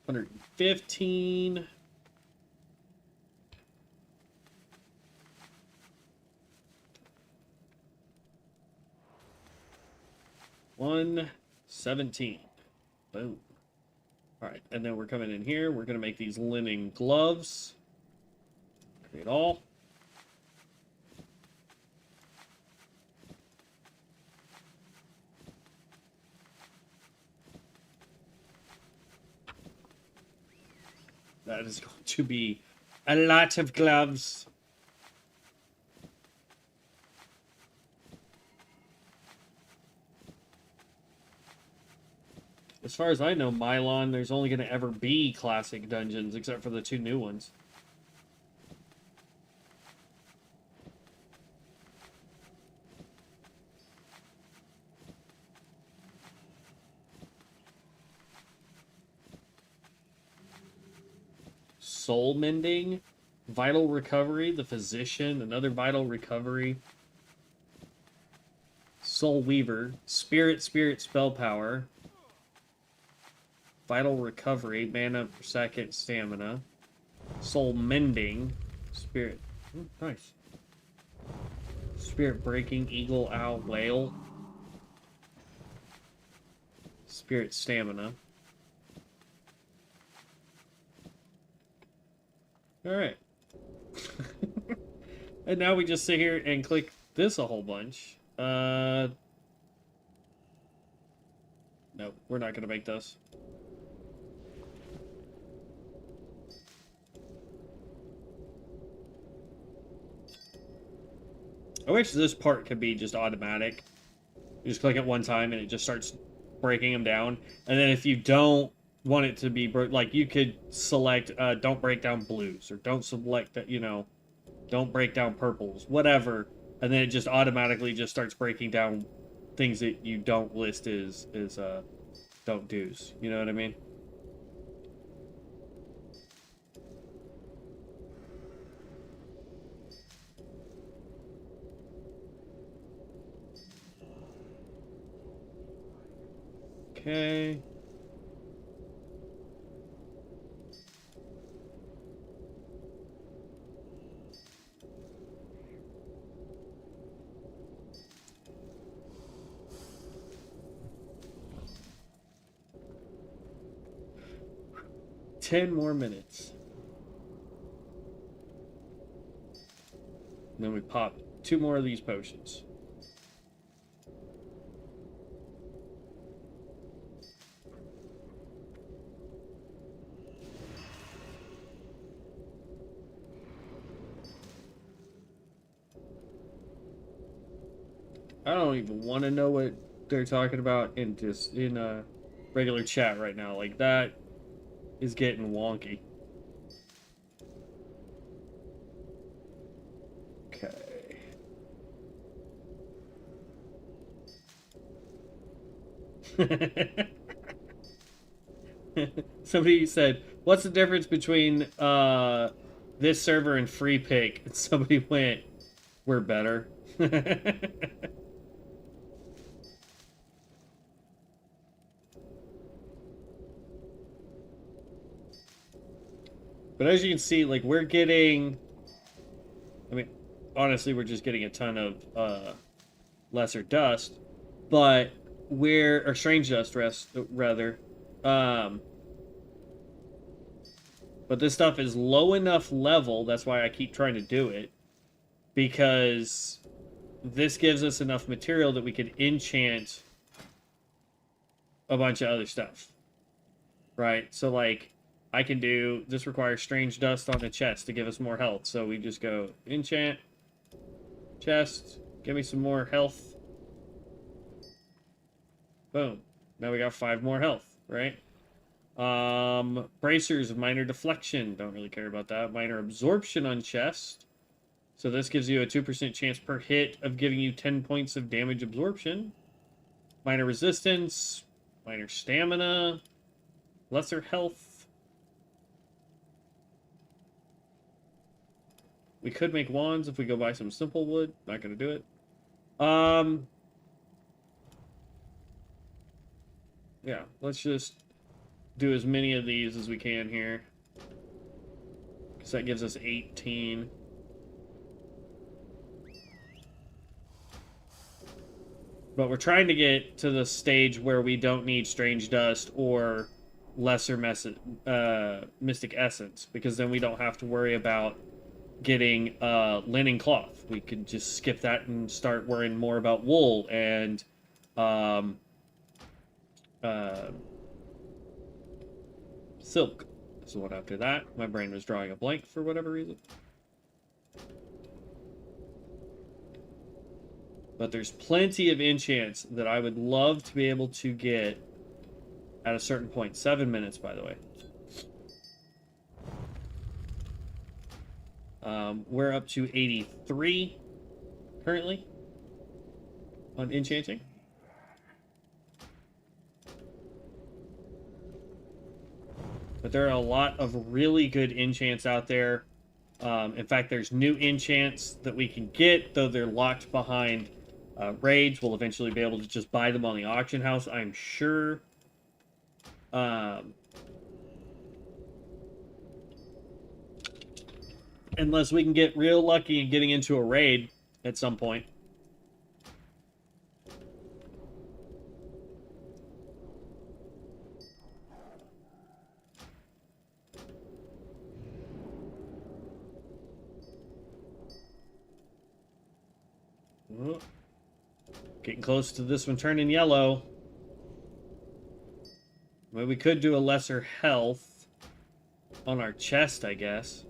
115. 117. Boom. Alright, and then we're coming in here. We're going to make these linen gloves. Create all. That is going to be a lot of gloves. As far as I know, Mylon, there's only going to ever be classic dungeons, except for the 2 new ones. Soul Mending, Vital Recovery, the Physician, another Vital Recovery. Soul Weaver, Spirit Spell Power. Vital Recovery, mana per second, stamina. Soul Mending, Spirit. Ooh, nice. Spirit Breaking, Eagle, Owl, Whale. Spirit Stamina. Alright. And now we just sit here and click this a whole bunch. No, we're not going to make those. I wish this part could be just automatic. You just click it one time and it just starts breaking them down. And then if you don't want it to be, like, you could select don't break down blues, or don't select that, you know, don't break down purples, whatever. And then it just automatically just starts breaking down things that you don't list as don't do's. You know what I mean? Okay. Ten more minutes. And then we pop 2 more of these potions. I don't even want to know what they're talking about in regular chat right now. Like, that is getting wonky. Okay. Somebody said, "What's the difference between this server and free pick?" And somebody went, "We're better." But as you can see, like, we're getting, I mean, honestly, we're just getting a ton of lesser dust, but or strange dust, rather. Um, but this stuff is low enough level, that's why I keep trying to do it, because this gives us enough material that we could enchant a bunch of other stuff. Right? So, like, I can do, this requires strange dust on the chest to give us more health. So we just go enchant, chest, give me some more health. Boom. Now we got 5 more health, right? Bracers of minor deflection. Don't really care about that. Minor absorption on chest. So this gives you a 2% chance per hit of giving you 10 points of damage absorption. Minor resistance. Minor stamina. Lesser health. We could make wands if we go buy some simple wood. Not going to do it. Yeah, let's just do as many of these as we can here. Because that gives us 18. But we're trying to get to the stage where we don't need strange dust or lesser mystic essence. Because then we don't have to worry about getting linen cloth. We could just skip that and start worrying more about wool and silk. So what after that? My brain was drawing a blank for whatever reason. But there's plenty of enchants that I would love to be able to get at a certain point. 7 minutes, by the way. We're up to 83 currently on enchanting. But there are a lot of really good enchants out there. In fact, there's new enchants that we can get, though they're locked behind raids. We'll eventually be able to just buy them on the auction house, I'm sure. Unless we can get real lucky in getting into a raid at some point. Oh, getting close to this one turning yellow. Well, we could do a lesser health on our chest, I guess.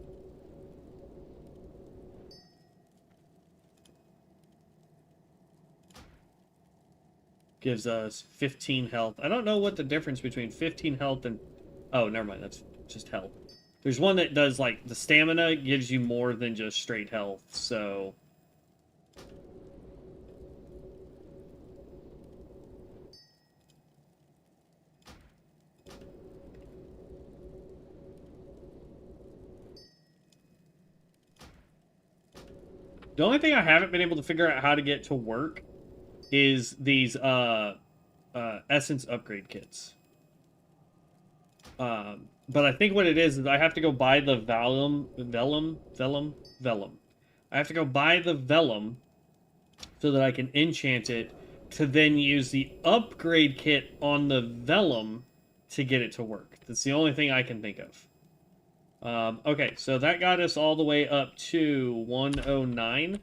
Gives us 15 health. I don't know what the difference between 15 health and... Oh, never mind. That's just health. There's one that does, like, the stamina gives you more than just straight health, so... The only thing I haven't been able to figure out how to get to work is these essence upgrade kits. But I think what it is I have to go buy the vellum. I have to go buy the vellum so that I can enchant it to then use the upgrade kit on the vellum to get it to work. That's the only thing I can think of. Okay, so that got us all the way up to 109.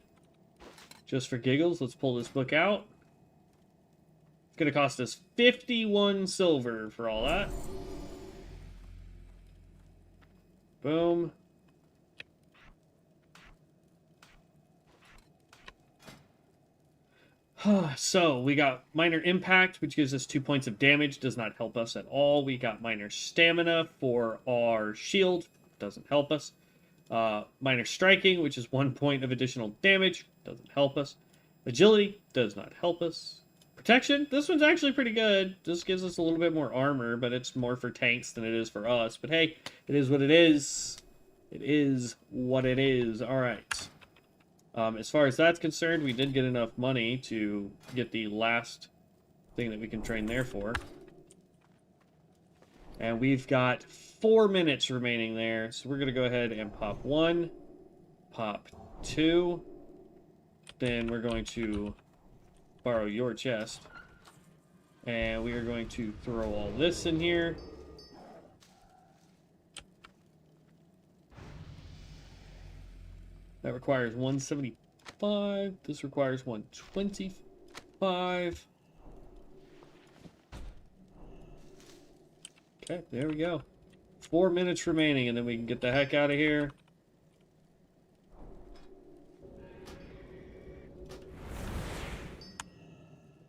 Just for giggles, let's pull this book out. It's going to cost us 51 silver for all that. Boom. So we got minor impact, which gives us 2 points of damage. Does not help us at all. We got minor stamina for our shield. Doesn't help us. Minor striking, which is 1 point of additional damage. Doesn't help us. Agility does not help us. Protection, this one's actually pretty good. This gives us a little bit more armor, but it's more for tanks than it is for us. But hey, it is what it is. It is what it is. All right. As far as that's concerned, we did get enough money to get the last thing that we can train there for. And we've got 4 minutes remaining there. So we're going to go ahead and pop 1, pop 2. Then we're going to borrow your chest. And we are going to throw all this in here. That requires 175. This requires 125. Okay, there we go. 4 minutes remaining, and then we can get the heck out of here.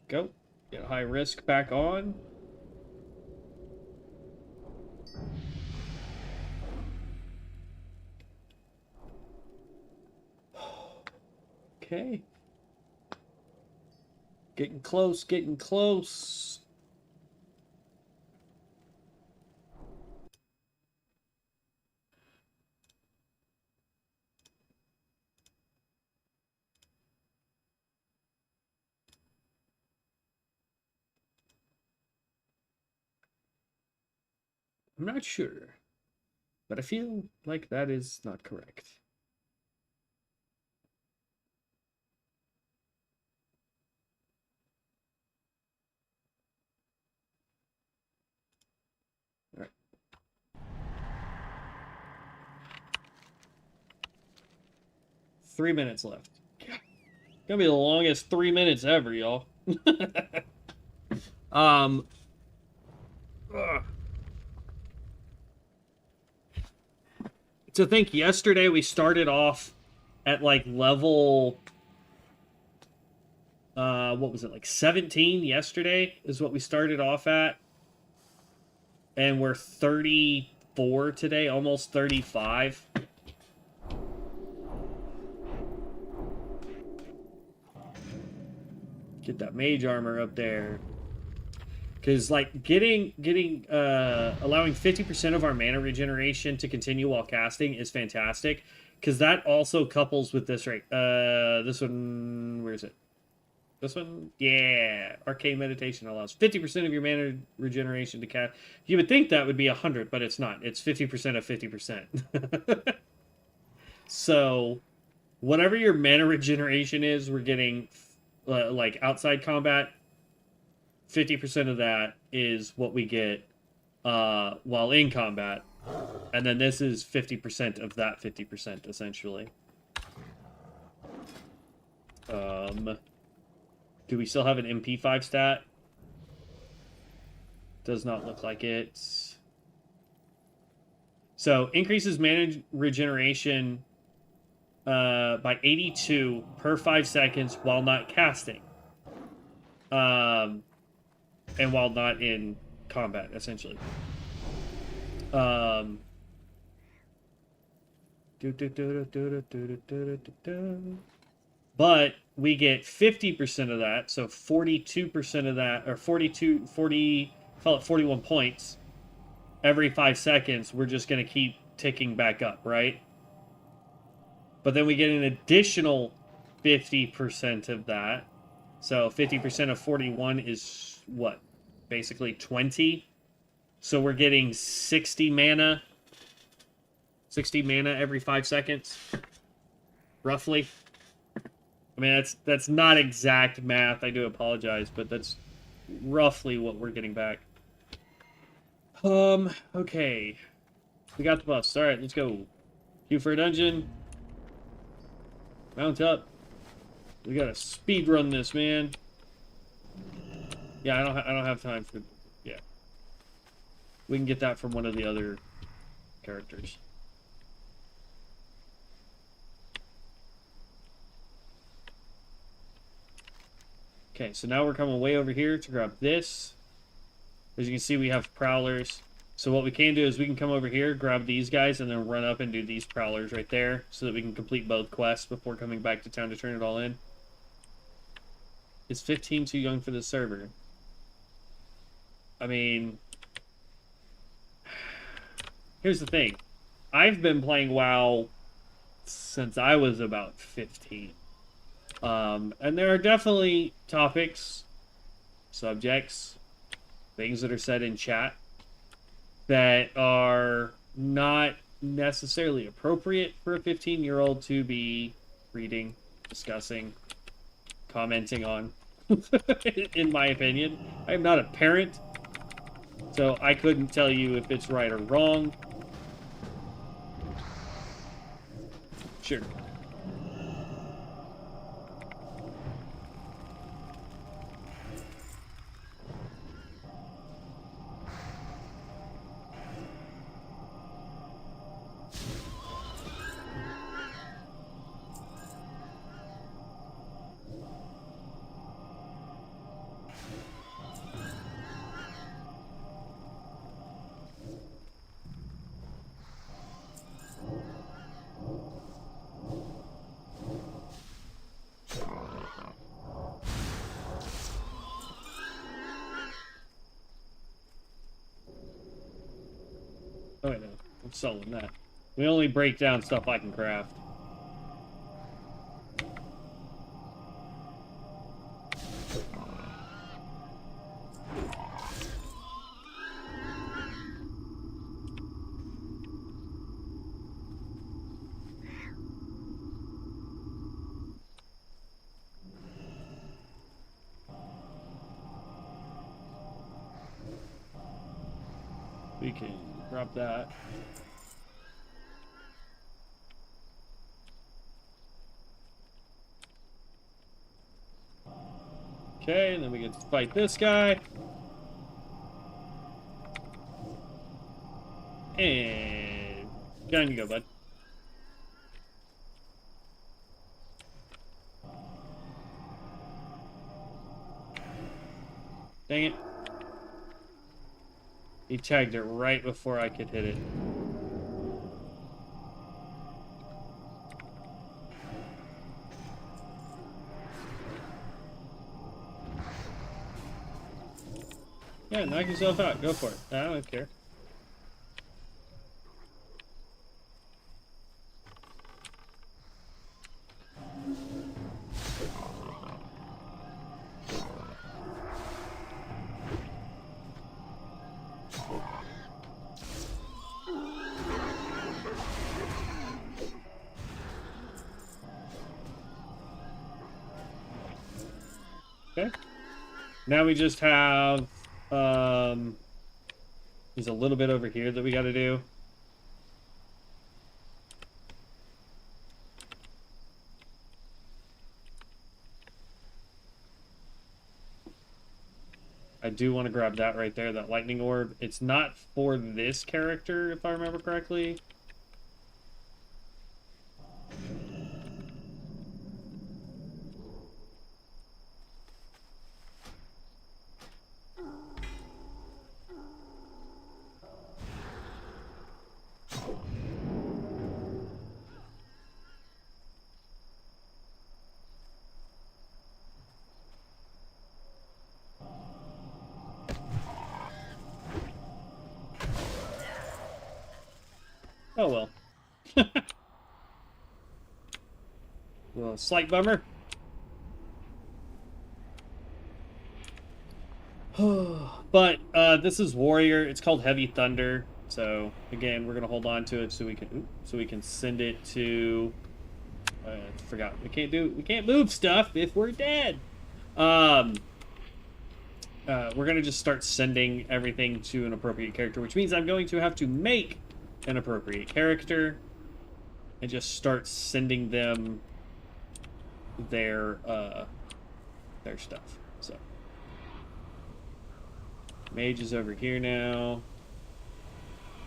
Go. Get high risk back on. Okay. Getting close, getting close. I'm not sure, but I feel like that is not correct. All right. 3 minutes left. Gonna be the longest 3 minutes ever, y'all. ugh. To think yesterday we started off at like level what was it, like 17 yesterday is what we started off at, and we're 34 today, almost 35. Get that mage armor up there. Because, like, allowing 50% of our mana regeneration to continue while casting is fantastic. Because that also couples with this, right? This one, where is it? This one? Yeah. Arcane Meditation allows 50% of your mana regeneration to cast. You would think that would be 100, but it's not. It's 50% of 50%. So, whatever your mana regeneration is, we're getting, like, outside combat. 50% of that is what we get while in combat. And then this is 50% of that 50%, essentially. Do we still have an MP5 stat? Does not look like it. So, increases mana regeneration by 82 per 5 seconds while not casting. And while not in combat, essentially. But we get 50% of that, so 42% of that, or 40, call it 41 points. Every 5 seconds, we're just going to keep ticking back up, right? But then we get an additional 50% of that. So 50% of 41 is what? Basically 20. So we're getting 60 mana. 60 mana every 5 seconds. Roughly. I mean, that's not exact math. I do apologize, but that's roughly what we're getting back. Okay. We got the buffs. Alright, let's go. Queue for a dungeon. Mount up. We gotta speed run this, man. Yeah, I don't have time for. Yeah, we can get that from one of the other characters. Okay, so now we're coming way over here to grab this. As you can see, we have prowlers. So what we can do is we can come over here, grab these guys, and then run up and do these prowlers right there so that we can complete both quests before coming back to town to turn it all in. Is 15 too young for the server? I mean, here's the thing. I've been playing WoW since I was about 15. And there are definitely topics, subjects, things that are said in chat that are not necessarily appropriate for a 15-year-old to be reading, discussing, commenting on, in my opinion. I am not a parent, so I couldn't tell you if it's right or wrong. Sure. Oh, wait, no. I'm selling that. We only break down stuff I can craft. We can drop that. Okay, and then we get to fight this guy. And down you go, bud. Dang it. He tagged it right before I could hit it. Yeah, knock yourself out. Go for it. I don't care. Okay. Now we just have there's a little bit over here that we got to do. I do want to grab that right there, that lightning orb. It's not for this character, if I remember correctly. Oh well. Well, slight bummer. But this is Warrior. It's called Heavy Thunder. So again, we're gonna hold on to it so we can send it to. I forgot. We can't move stuff if we're dead. We're gonna just start sending everything to an appropriate character, which means I'm going to have to make an appropriate character and just start sending them their stuff. So Mage is over here now.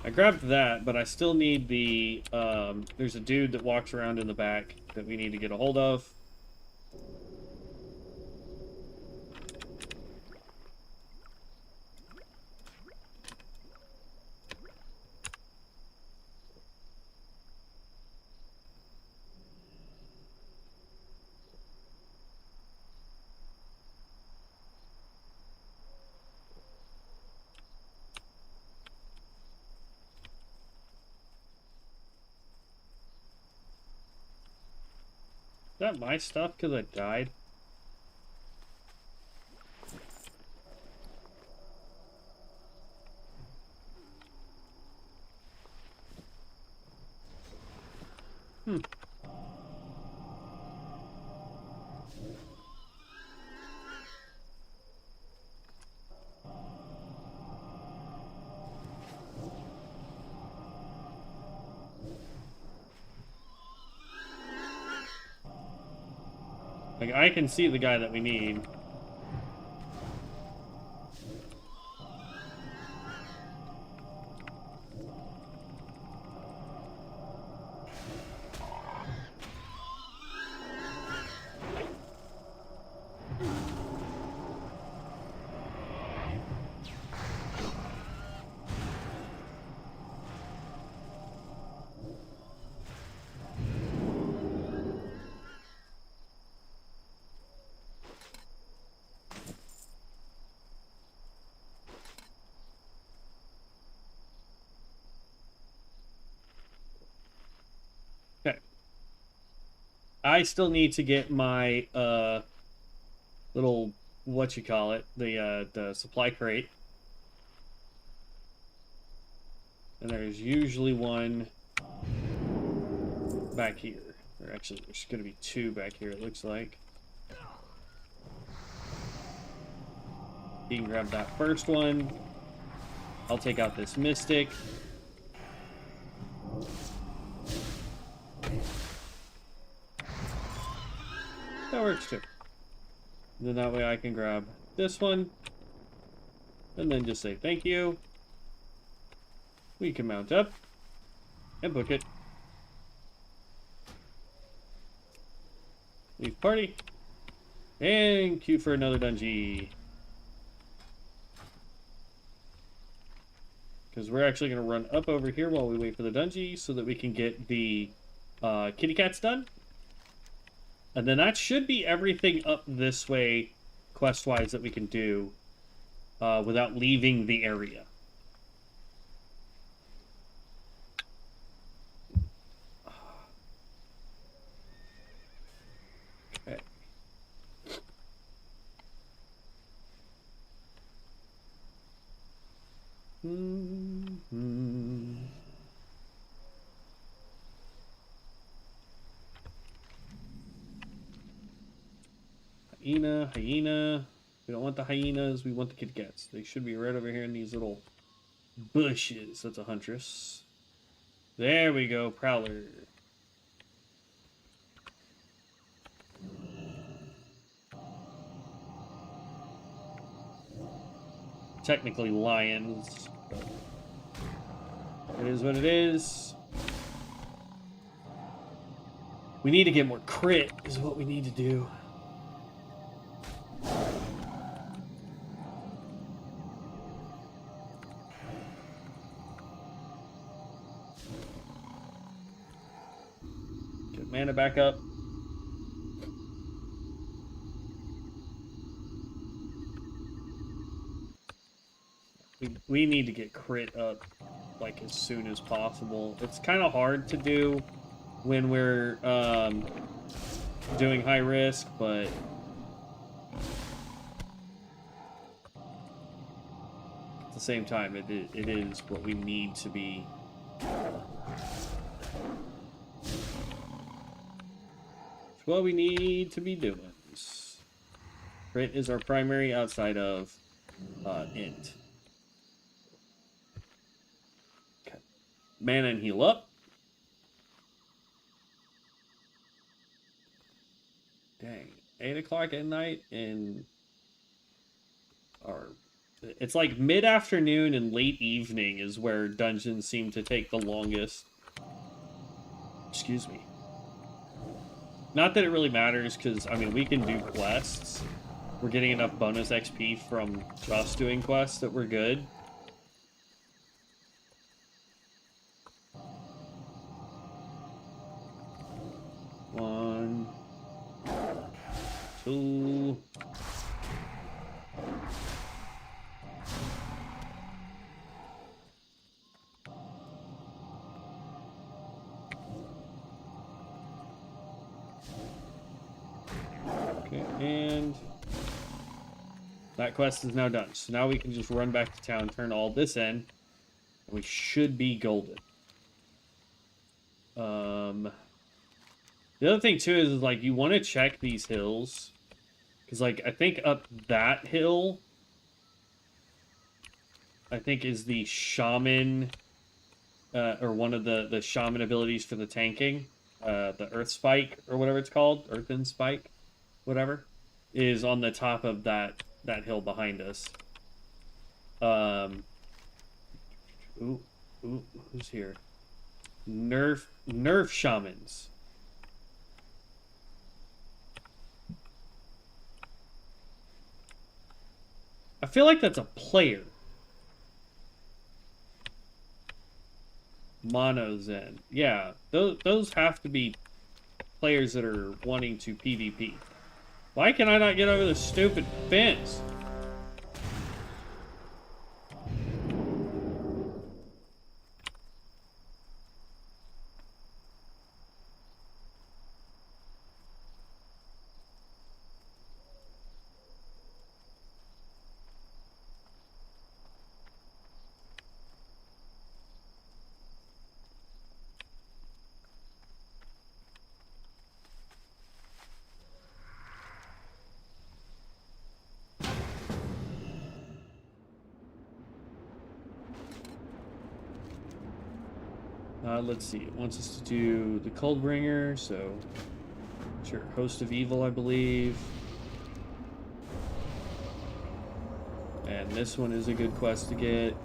I grabbed that, but I still need the there's a dude that walks around in the back that we need to get a hold of. that my stuff because I died? Hmm. Like, I can see the guy that we need. Okay. I still need to get my little, what you call it, the supply crate. And there's usually one back here. Or actually, there's going to be two back here, it looks like. You can grab that first one. I'll take out this mystic. That works too. And then that way I can grab this one. And then just say thank you. We can mount up and book it. Leave party. And queue for another dungeon. Because we're actually going to run up over here while we wait for the dungeon so that we can get the kitty cats done. And then that should be everything up this way, quest-wise, that we can do without leaving the area. Okay. Hyena. We don't want the hyenas, we want the kitty cats. They should be right over here in these little bushes. That's a huntress. There we go, prowler. Technically lions, but it is what it is. We need to get more crit, is what we need to do. Get mana back up. We need to get crit up like as soon as possible. It's kind of hard to do when we're doing high risk, but at the same time, it is what we need to be. It's what we need to be doing. Crit is our primary outside of int. Okay. Mana and heal up. Dang. 8 o'clock at night and... It's like mid-afternoon and late evening is where dungeons seem to take the longest. Excuse me. Not that it really matters, because, I mean, we can do quests. We're getting enough bonus XP from just doing quests that we're good. One. Two. Okay, and that quest is now done. So now we can just run back to town, turn all this in, and we should be golden. The other thing too is like you want to check these hills, because like I think up that hill, I think is the shaman, or one of the shaman abilities for the tanking, the Earth Spike or whatever it's called, Earthen Spike, whatever, is on the top of that hill behind us. Ooh, who's here? Nerf shamans. I feel like that's a player. Mono Zen. Yeah, those have to be players that are wanting to PvP. Why can I not get over this stupid fence? Let's see. It wants us to do the Coldbringer, so sure, Host of Evil, I believe. And this one is a good quest to get.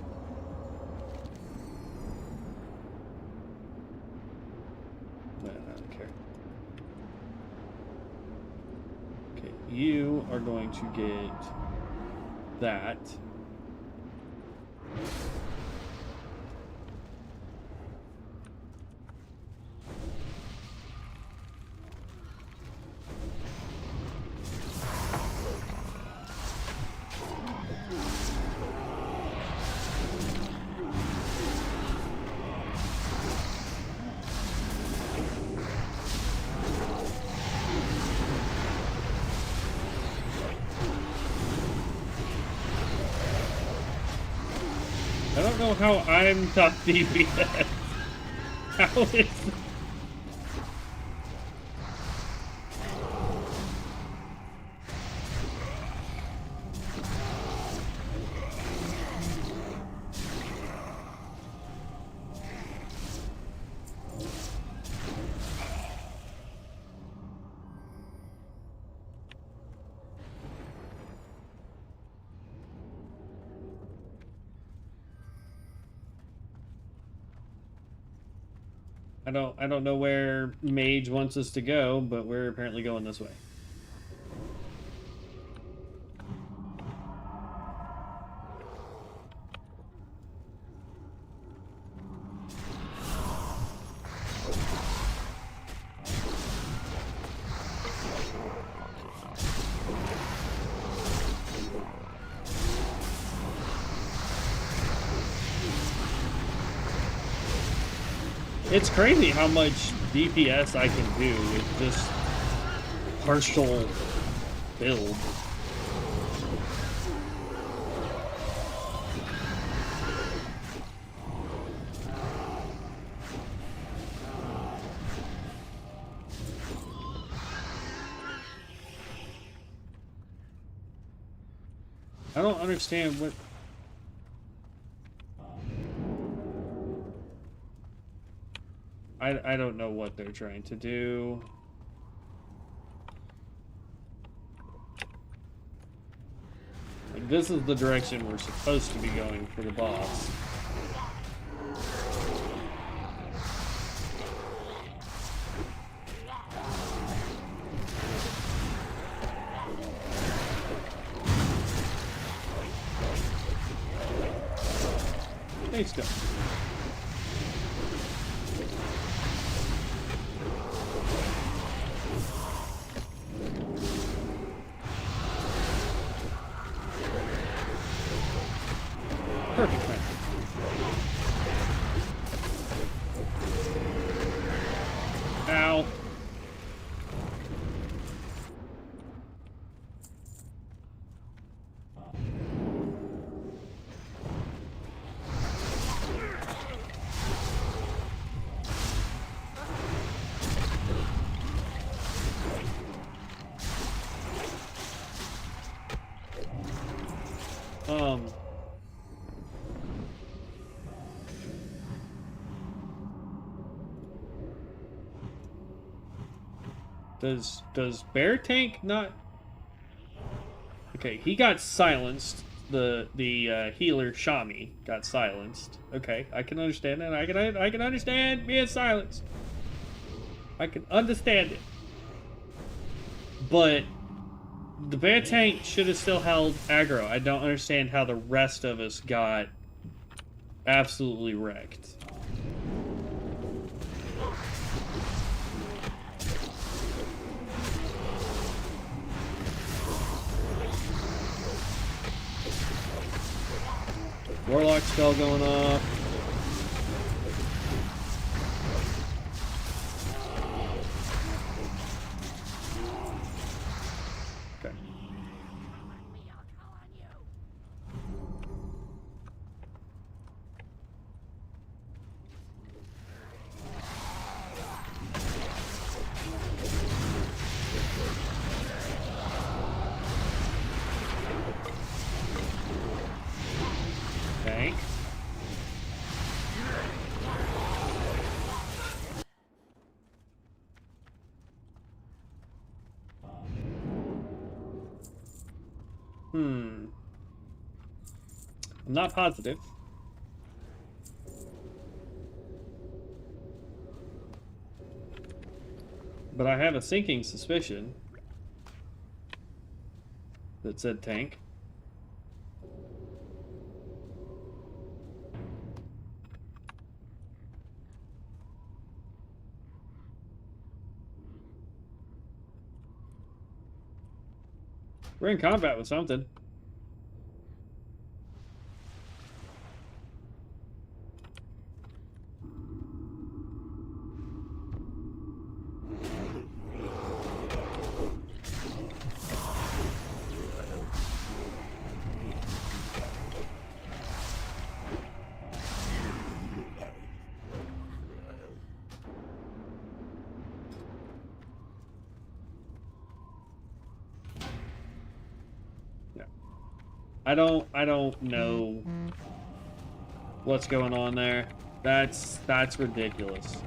No, I don't care. Okay, you are going to get that. I don't know how I'm top DPS. How is... I don't know where Mage wants us to go, but we're apparently going this way. It's crazy how much DPS I can do with this partial build. I don't understand what... I don't know what they're trying to do. Like, this is the direction we're supposed to be going for the boss. Stay still. Perfect man. Ow. Does Bear Tank not? Okay, he got silenced. The healer Shami got silenced. Okay, I can understand that. I can understand being silenced. I can understand it. But the Bear Tank should have still held aggro. I don't understand how the rest of us got absolutely wrecked. Warlock spell going off. Okay. Tank. I'm not positive. But I have a sinking suspicion that said tank. We're in combat with something. I don't know what's going on there. That's ridiculous.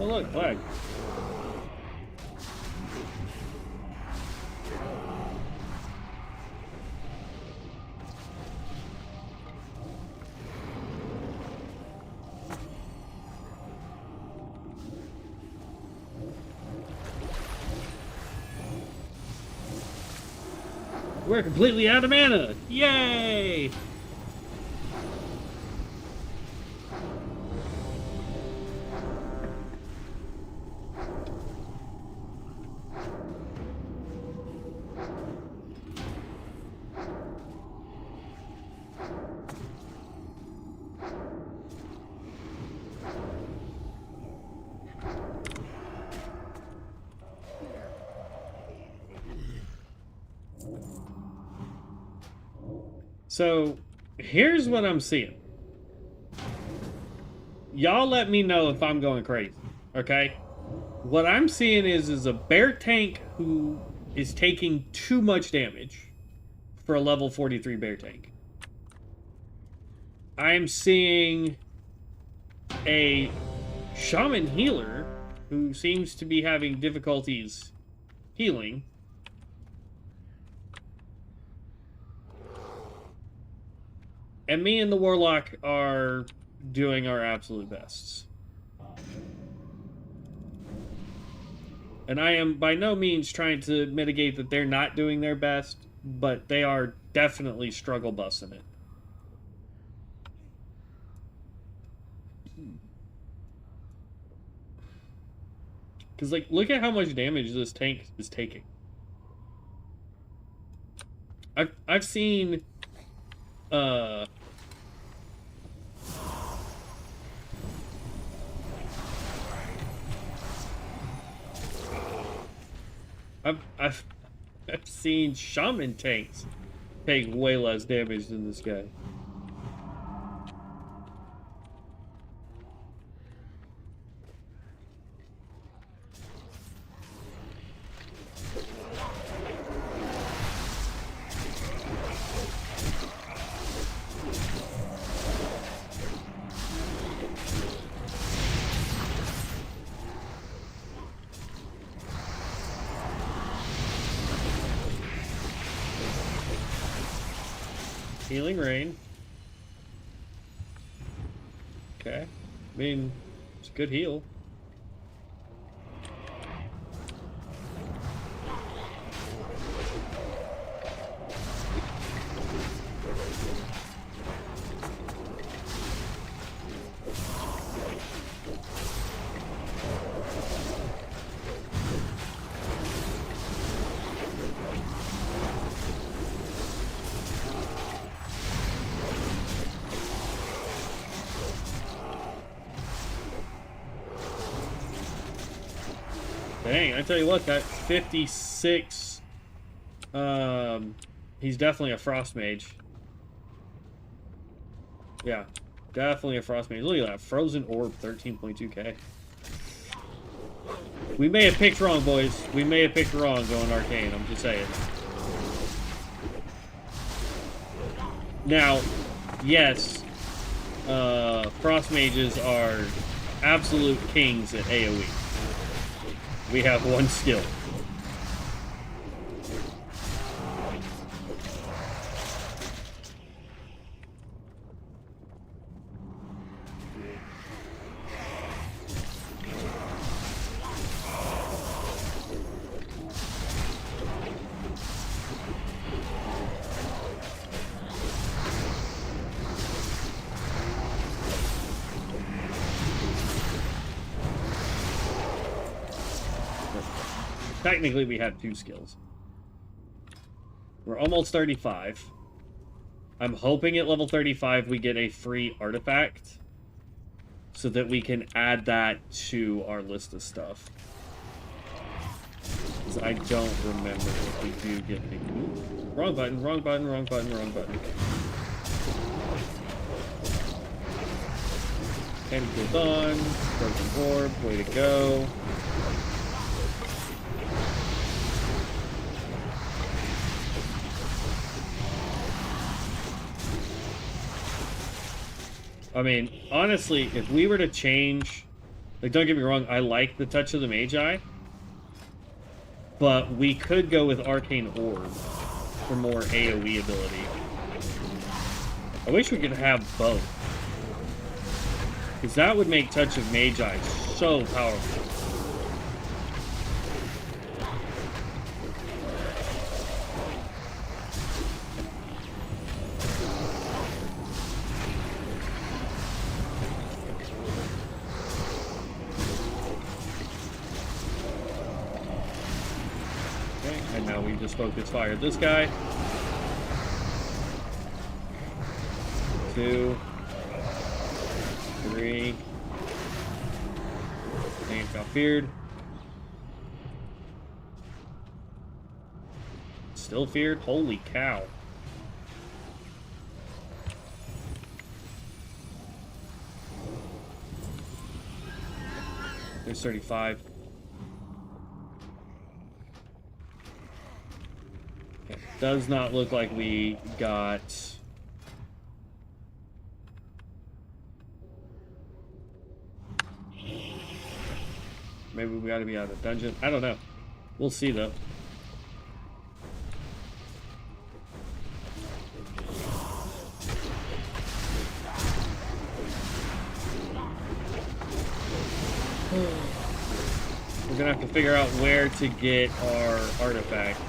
Oh look, flag. We're completely out of mana! Yay! So, here's what I'm seeing. Y'all let me know if I'm going crazy, okay? What I'm seeing is a bear tank who is taking too much damage for a level 43 bear tank. I'm seeing a shaman healer who seems to be having difficulties healing. And me and the Warlock are doing our absolute bests. And I am by no means trying to mitigate that they're not doing their best, but they are definitely struggle busting it. Because, like, look at how much damage this tank is taking. I've seen... I've seen shaman tanks take way less damage than this guy. Healing rain. Okay. I mean, it's a good heal. Dang, I tell you what, that 56, he's definitely a frost mage. Yeah, definitely a frost mage. Look at that, frozen orb, 13.2k. We may have picked wrong, boys. We may have picked wrong going Arcane, I'm just saying. Now, yes, frost mages are absolute kings at AoE. We have one skill. Technically, we have 2 skills. We're almost 35. I'm hoping at level 35 we get a free artifact so that we can add that to our list of stuff. Because I don't remember if we do get a... Ooh, wrong button, wrong button, wrong button, wrong button. Candy Dawn, Frozen Orb, way to go. I mean, honestly, if we were to change... Like, don't get me wrong, I like the touch of the Magi. But we could go with Arcane Orb for more AoE ability. I wish we could have both. Because that would make Touch of Magi so powerful. Just focus fire this guy. 2, 3. Names got feared. Still feared? Holy cow. There's 35. Does not look like we got... Maybe we gotta be out of dungeon. I don't know. We'll see, though. We're gonna have to figure out where to get our artifacts.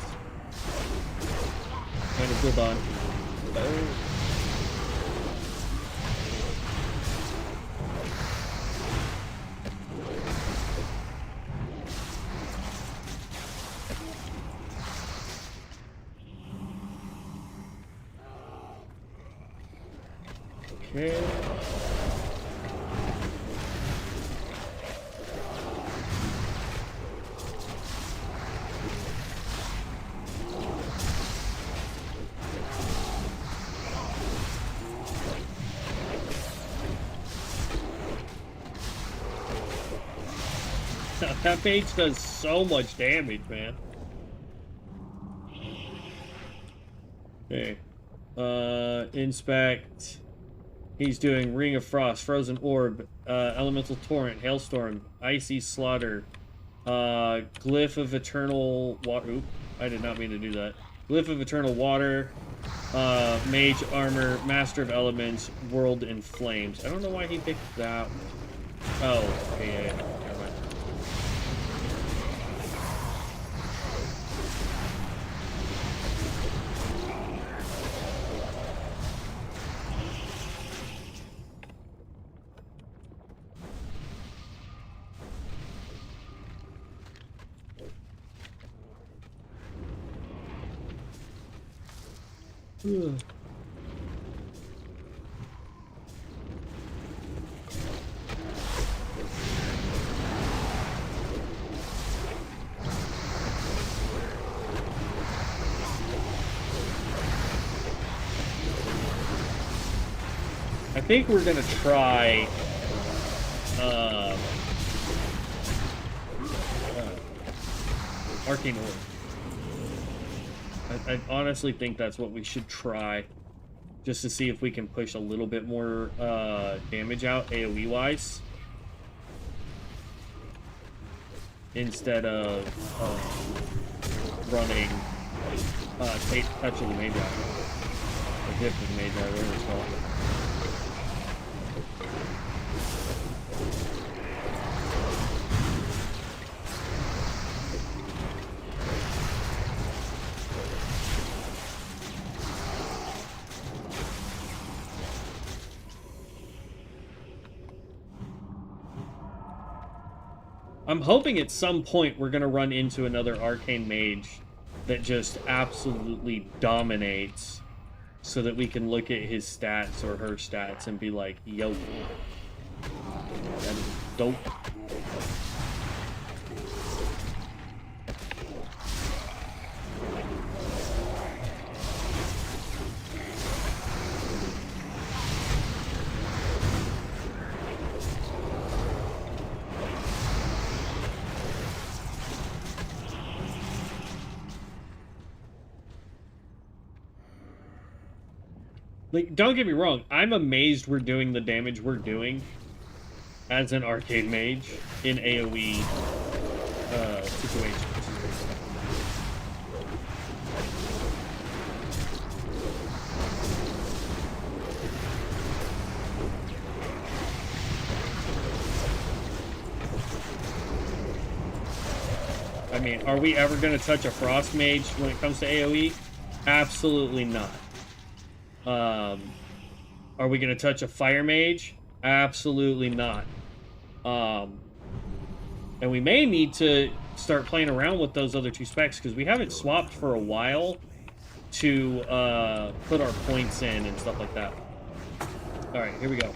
Kind of good on. Okay. That mage does so much damage, man. Okay. Inspect. He's doing Ring of Frost, Frozen Orb, Elemental Torrent, Hailstorm, Icy Slaughter, Glyph of Eternal Water. Oop, I did not mean to do that. Glyph of Eternal Water. Mage Armor, Master of Elements, World in Flames. I don't know why he picked that one. Oh, okay, yeah. Never mind. Ugh. I think we're gonna try Arcane Orb. I honestly think that's what we should try, just to see if we can push a little bit more damage out AoE wise, instead of running Touch of the Magi, or Gift of the Magi, whatever it's called. I'm hoping at some point we're going to run into another Arcane Mage that just absolutely dominates, so that we can look at his stats or her stats and be like, yo, that is dope. Like, don't get me wrong, I'm amazed we're doing the damage we're doing as an Arcane Mage in AoE situations. I mean, are we ever going to touch a Frost Mage when it comes to AoE? Absolutely not. Are we going to touch a Fire Mage? Absolutely not. And we may need to start playing around with those other two specs, because we haven't swapped for a while to put our points in and stuff like that. Alright, here we go.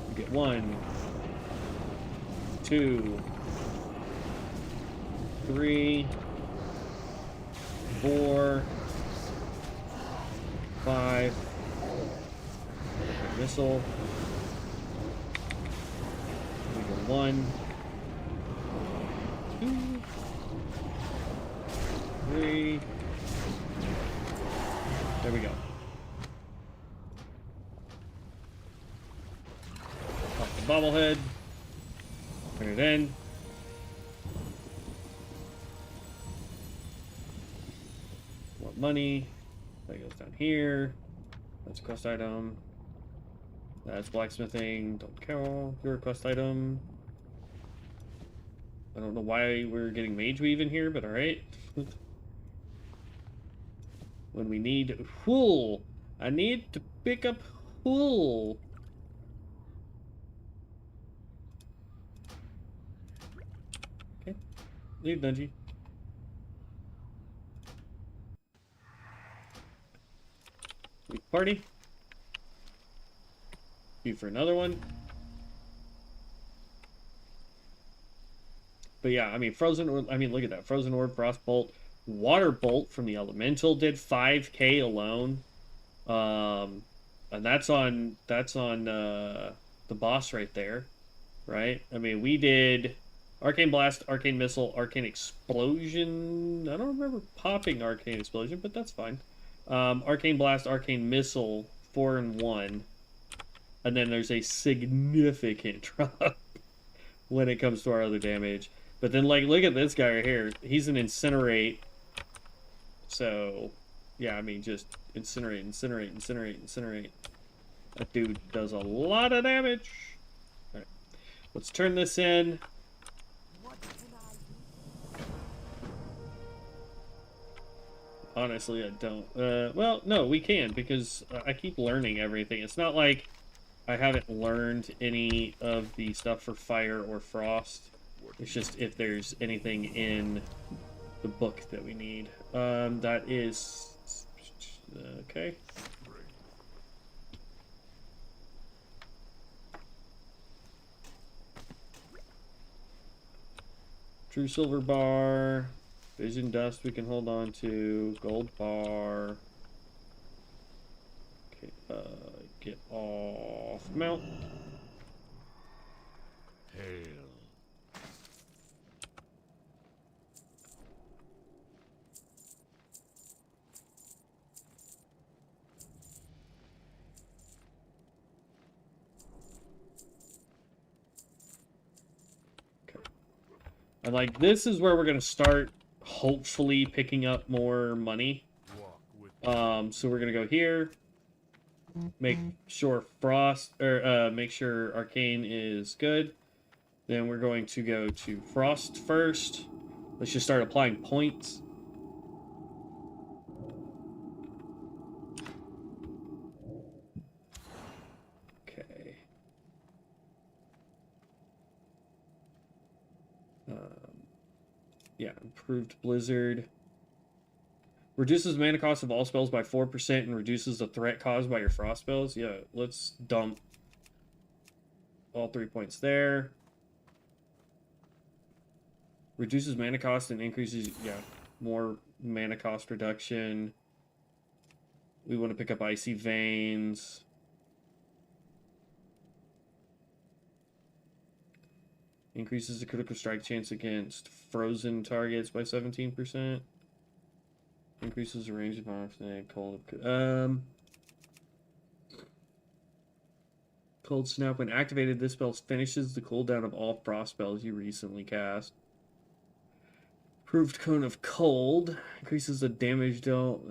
We get 1, 2, 3, 4, 5. Missile. We go 1, 2, 3. There we go. Pop the bobblehead. Turn it in. More money. That goes down here. That's a quest item. That's blacksmithing. Don't care. You're a quest item. I don't know why we're getting Mage Weave in here, but alright. When we need Wool. I need to pick up Wool. Okay. Leave Dungy. Leave party. You for another one. But yeah, I mean, look at that. Frozen Orb, Frost Bolt, Water Bolt from the Elemental did 5k alone. And that's on the boss right there, right? I mean, we did Arcane Blast, Arcane Missile, Arcane Explosion. I don't remember popping Arcane Explosion, but that's fine. Arcane Blast, Arcane Missile, 4 and 1. And then there's a significant drop when it comes to our other damage. But then, like, look at this guy right here. He's an incinerate. So, yeah, I mean, just incinerate, incinerate, incinerate, incinerate. That dude does a lot of damage. All right, let's turn this in. Honestly, I don't. Well, no, we can, because I keep learning everything. It's not like I haven't learned any of the stuff for fire or frost. It's just if there's anything in the book that we need. That is... okay. True silver bar. Vision dust we can hold on to. Gold bar. Okay, get off mount. Hail. Okay. And like this is where we're gonna start hopefully picking up more money. So we're gonna go here. Make sure frost or make sure arcane is good. Then we're going to go to frost first. Let's just start applying points. Okay. Yeah, improved blizzard. Reduces mana cost of all spells by 4% and reduces the threat caused by your frost spells. Yeah, let's dump all 3 points there. Reduces mana cost and increases, yeah, more mana cost reduction. We want to pick up Icy Veins. Increases the critical strike chance against frozen targets by 17%. Increases the range of cold. Cold Snap. When activated, this spell finishes the cooldown of all frost spells you recently cast. Improved Cone of Cold. Increases the damage dealt.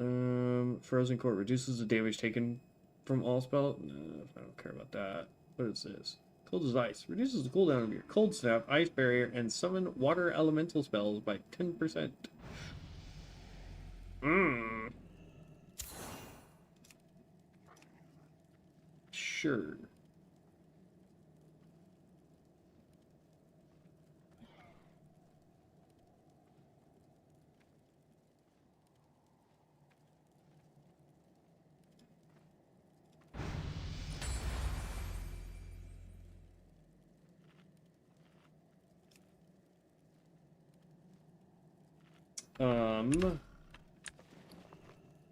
Frozen Court reduces the damage taken from all spells. No, I don't care about that. What is this? Cold as Ice. Reduces the cooldown of your Cold Snap, Ice Barrier, and summon water elemental spells by 10%. Sure.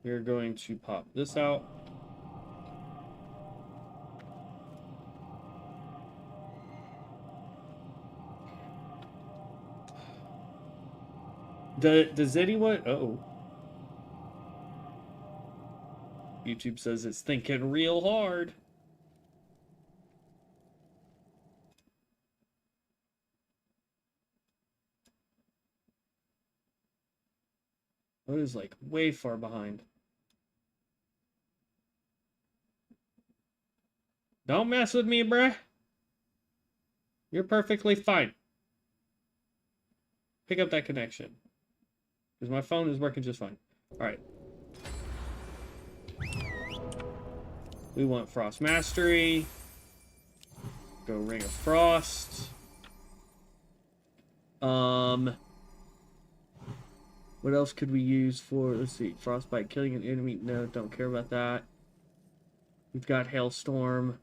We're going to pop this out. Does anyone... Uh-oh. YouTube says it's thinking real hard. What is like way far behind? Don't mess with me, bruh. You're perfectly fine. Pick up that connection. Because my phone is working just fine. Alright. We want Frost Mastery. Go Ring of Frost. What else could we use for... Let's see. Frostbite. Killing an enemy. No, don't care about that. We've got Hailstorm.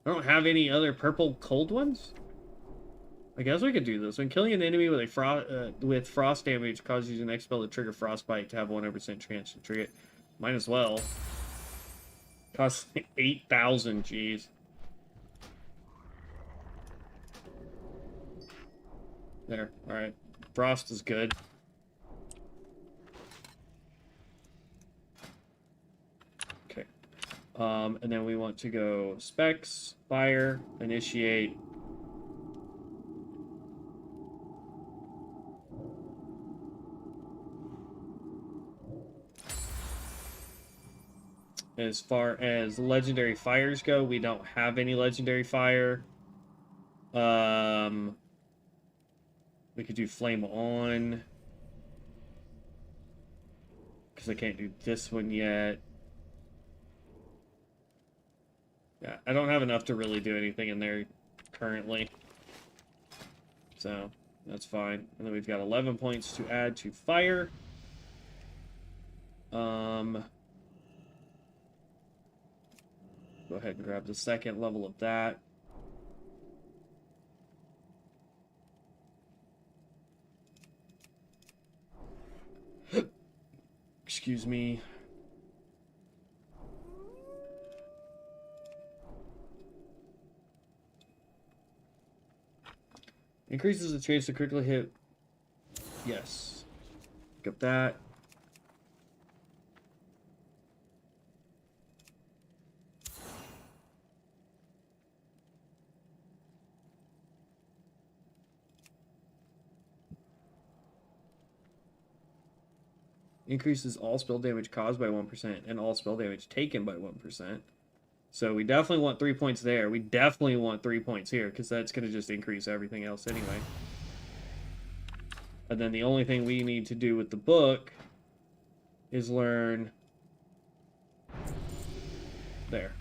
I don't have any other purple cold ones? I guess we could do this. When killing an enemy with a frost damage causes your next spell to trigger Frostbite to have 100% chance to trigger it. Might as well. Costs 8,000, jeez. There, alright. Frost is good. Okay. And then we want to go specs, fire, initiate. As far as legendary fires go, we don't have any legendary fire. We could do flame on. Because I can't do this one yet. Yeah, I don't have enough to really do anything in there currently. So, that's fine. And then we've got 11 points to add to fire. Go ahead and grab the second level of that. Excuse me. Increases the chance to critically hit. Yes. Pick up that. Increases all spell damage caused by 1% and all spell damage taken by 1%. So we definitely want 3 points there. We definitely want 3 points here, because that's going to just increase everything else anyway. And then the only thing we need to do with the book is learn... There.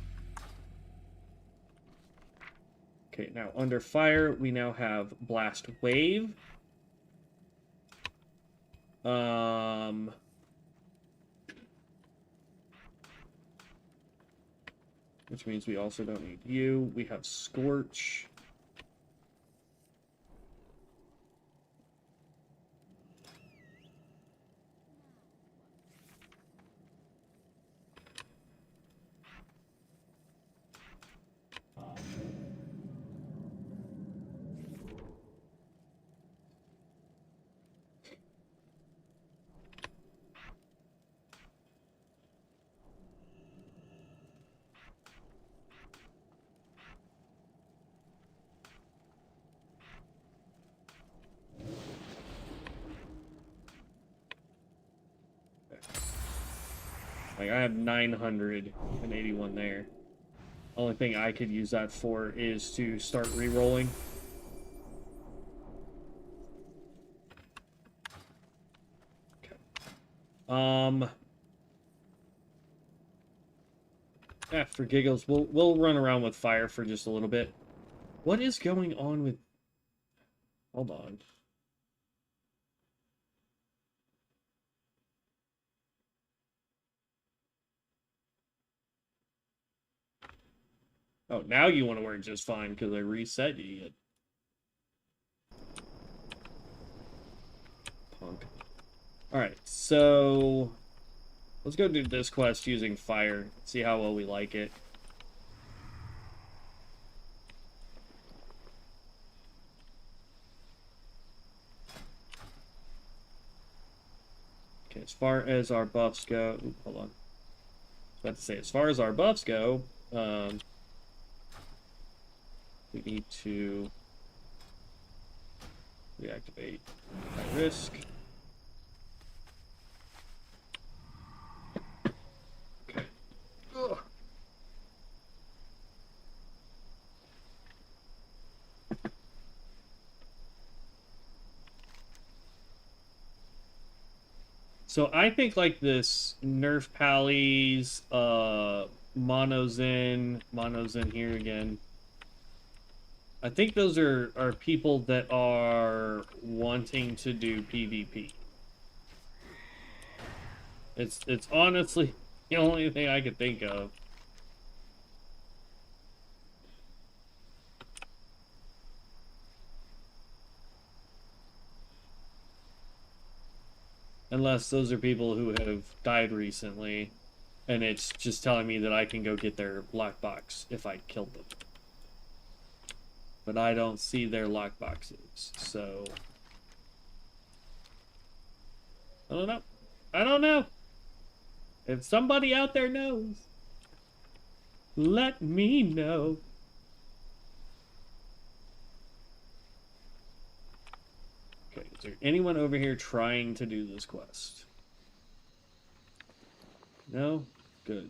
Okay, now under fire, we now have Blast Wave. Which means we also don't need you. We have Scorch. Like, I have 981 there. Only thing I could use that for is to start re-rolling. Okay. For giggles, we'll run around with fire for just a little bit. What is going on with... Hold on. Oh, now you want to work just fine because I reset you yet. Punk. Alright, so... Let's go do this quest using fire. See how well we like it. Okay, as far as our buffs go... Ooh, hold on. I was about to say, as far as our buffs go... we need to reactivate high risk. Okay. Ugh. So I think like this nerf pallies, mono's in here again. I think those are people that are wanting to do PvP. It's honestly the only thing I could think of. Unless those are people who have died recently, and it's just telling me that I can go get their lockbox if I killed them. But I don't see their lockboxes, so... I don't know. I don't know. If somebody out there knows. Let me know. Okay, is there anyone over here trying to do this quest? No? Good.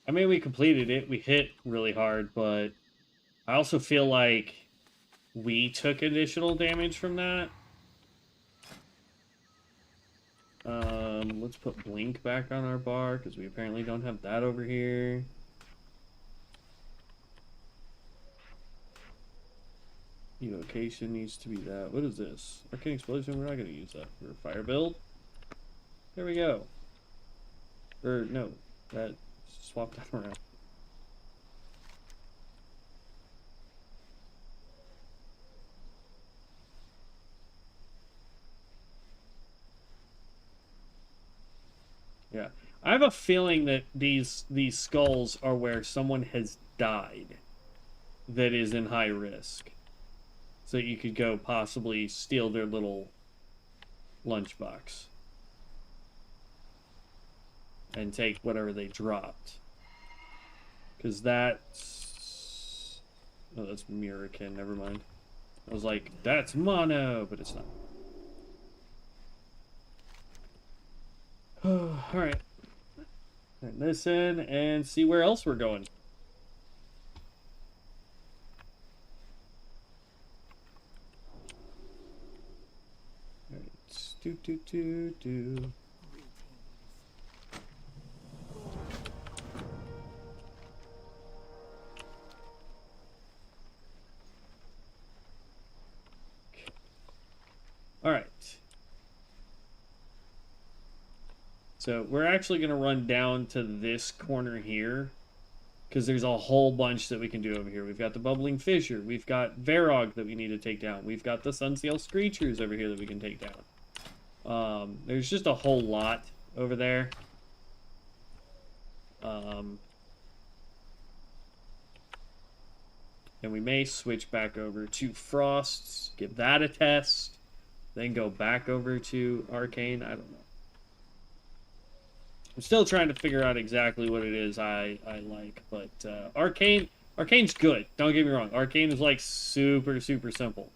I mean, we completed it. We hit really hard, but I also feel like we took additional damage from that. Let's put Blink back on our bar, because we apparently don't have that over here. Evocation needs to be that. What is this? Arcane Explosion? We're not going to use that for a fire build. There we go. Or, no. That swapped that around. Yeah. I have a feeling that these skulls are where someone has died that is in high risk. So you could go possibly steal their little lunchbox and take whatever they dropped. Because that's... Oh, that's Murican, never mind. I was like, that's mono, but it's not. Alright. Turn this in and see where else we're going. Alright. Do. Alright. So we're actually going to run down to this corner here, because there's a whole bunch that we can do over here. We've got the Bubbling Fissure. We've got Varog that we need to take down. We've got the Sunsail Screechers over here that we can take down. There's just a whole lot over there. And we may switch back over to Frosts, give that a test, then go back over to Arcane. I don't know. I'm still trying to figure out exactly what it is I like, but Arcane's good. Don't get me wrong. Arcane is like super, super simple.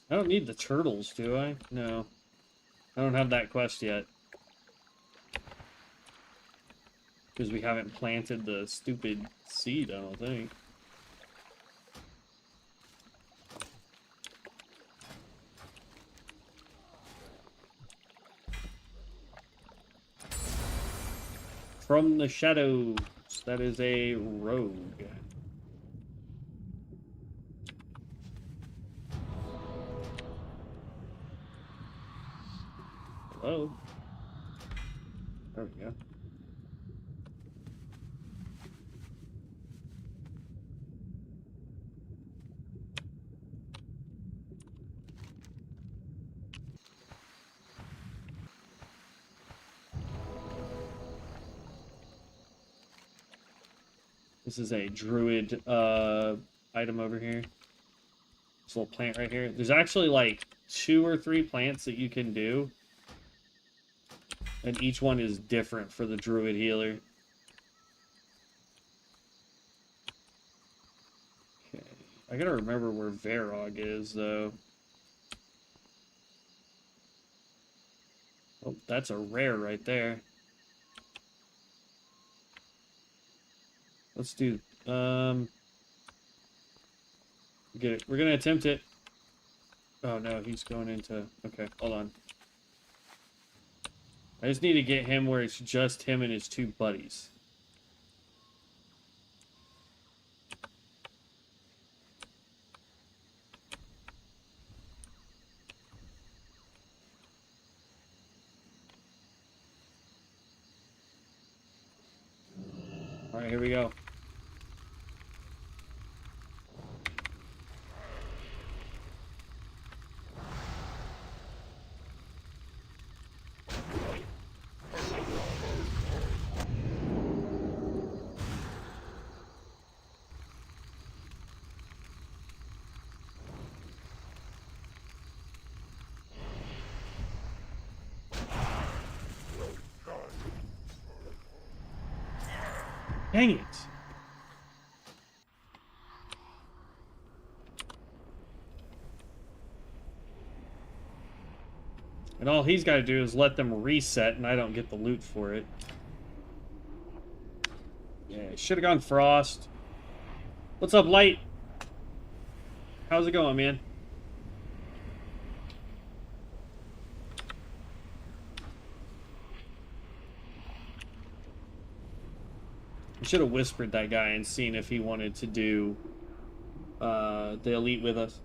I don't need the turtles, do I? No. I don't have that quest yet. Because we haven't planted the stupid seed, I don't think. From the shadows. That is a rogue. Hello? There we go. This is a druid item over here. This little plant right here. There's actually like 2 or 3 plants that you can do. And each one is different for the druid healer. Okay. I gotta remember where Varog is, though. Oh, That's a rare right there. Let's do, get it. We're gonna attempt it. Oh no, he's going into, okay, hold on. I just need to get him where it's just him and his 2 buddies. Alright, here we go. Dang it. And all he's got to do is let them reset, and I don't get the loot for it. Yeah, should have gone Frost. What's up, Light? How's it going, man? I should have whispered that guy and seen if he wanted to do the elite with us.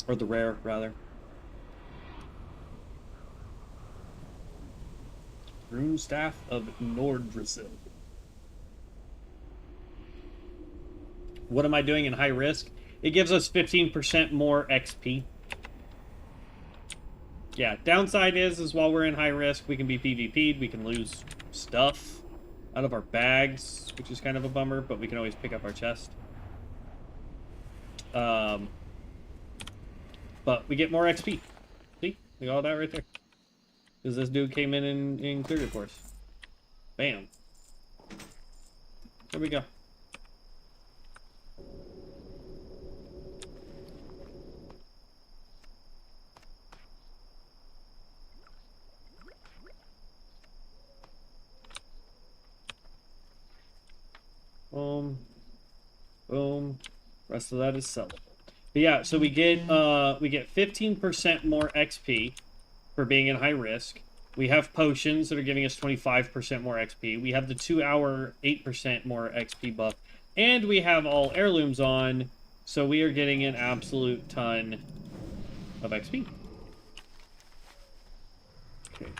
Or the rare, rather. Rune Staff of Nordresil. What am I doing in high risk? It gives us 15% more XP. Yeah, downside is while we're in high risk, we can be PvP'd, we can lose stuff out of our bags, which is kind of a bummer, but we can always pick up our chest. But we get more XP. See? We got all that right there. Because this dude came in and cleared it for us. Bam. There we go. Boom. Boom. Rest of that is sellable. But yeah, so we get 15% more XP for being in high risk. We have potions that are giving us 25% more XP. We have the 2-hour 8% more XP buff. And we have all heirlooms on, so we are getting an absolute ton of XP. Okay.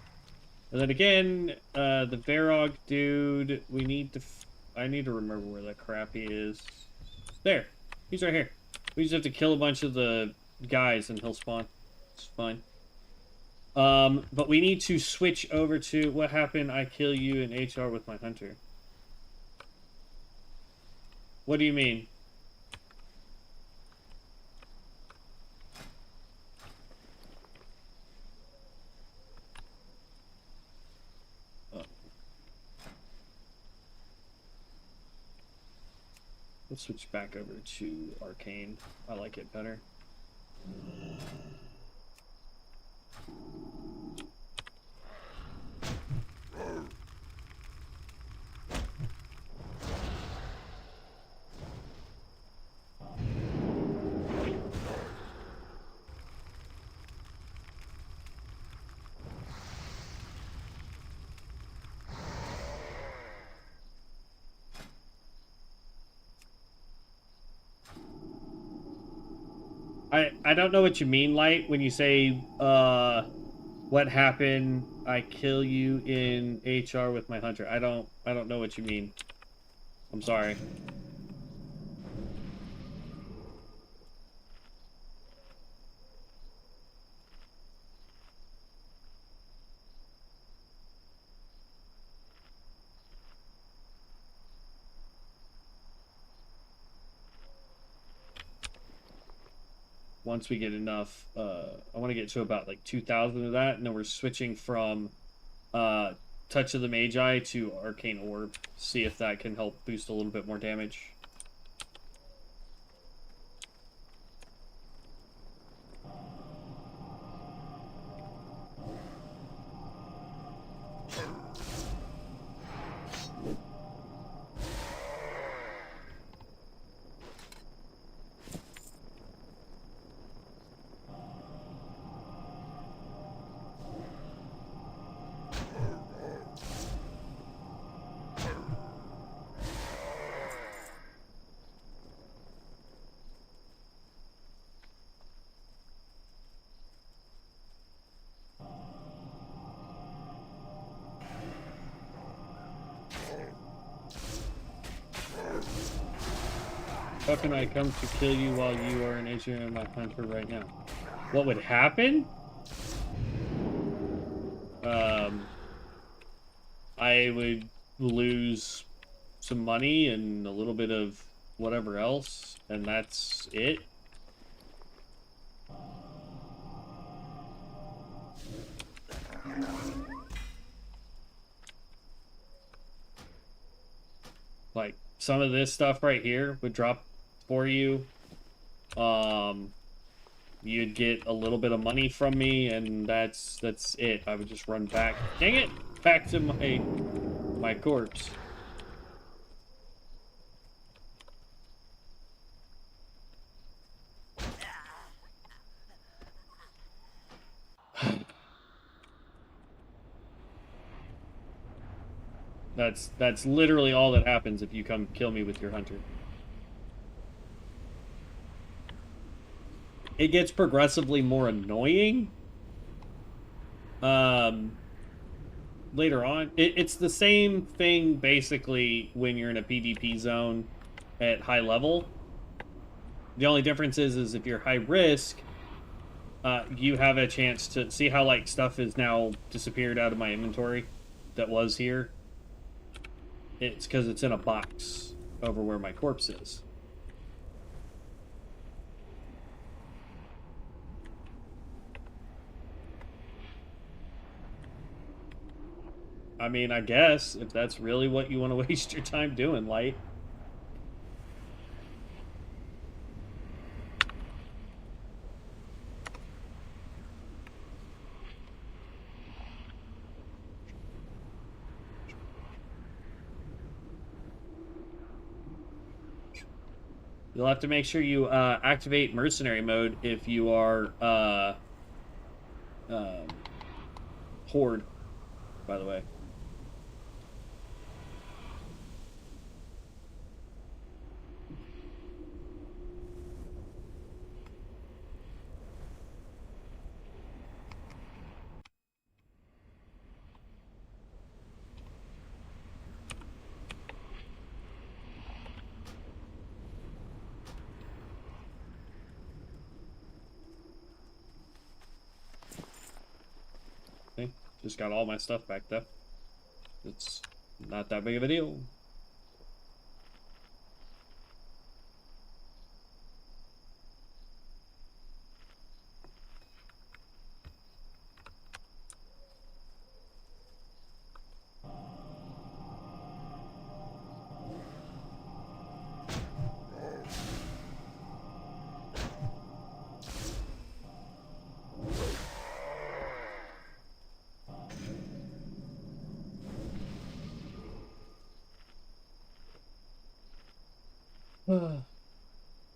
And then again, the Varog dude, we need to... I need to remember where that crap he is. There. He's right here. We just have to kill a bunch of the guys and he'll spawn. It's fine. But we need to switch over to what happened. I kill you in HR with my hunter. What do you mean? Let's switch back over to Arcane. I like it better. I don't know what you mean, Light, when you say, what happened, I kill you in HR with my hunter. I don't know what you mean. I'm sorry. Once we get enough, I want to get to about like 2,000 of that, and then we're switching from Touch of the Magi to Arcane Orb. See if that can help boost a little bit more damage. How can I come to kill you while you are an agent of my hunter right now? What would happen? I would lose some money and a little bit of whatever else, and that's it. Like, some of this stuff right here would drop for you. You'd get a little bit of money from me, and that's it. I would just run back. Dang it! Back to my corpse. That's literally all that happens if you come kill me with your hunter. It gets progressively more annoying. Later on, it's the same thing basically when you're in a PvP zone at high level. The only difference is if you're high risk, you have a chance to see how like stuff is now disappeared out of my inventory that was here. It's because it's in a box over where my corpse is. I mean, I guess, if that's really what you want to waste your time doing, Light. You'll have to make sure you activate mercenary mode if you are horde, by the way. Just got all my stuff back though. It's not that big of a deal.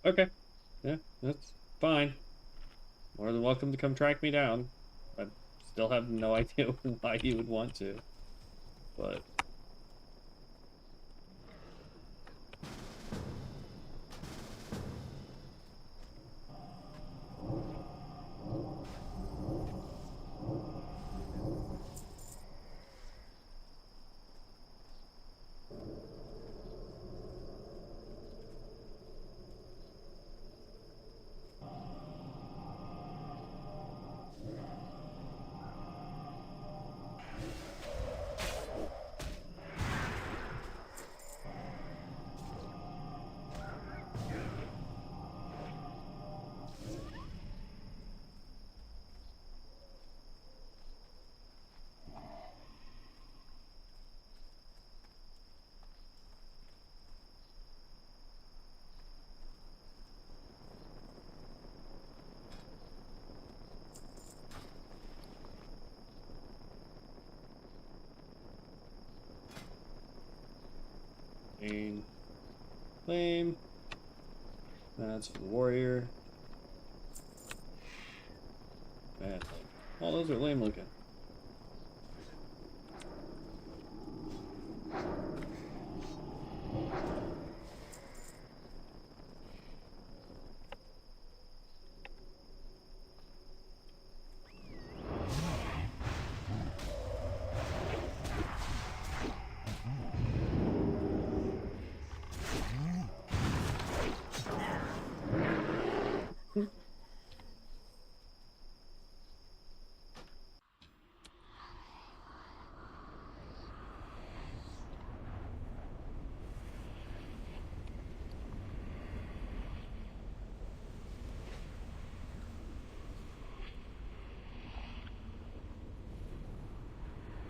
Okay. Yeah, that's fine. More than welcome to come track me down. I still have no idea why you would want to. But... Flame. That's for the warrior. Man, all those are lame looking.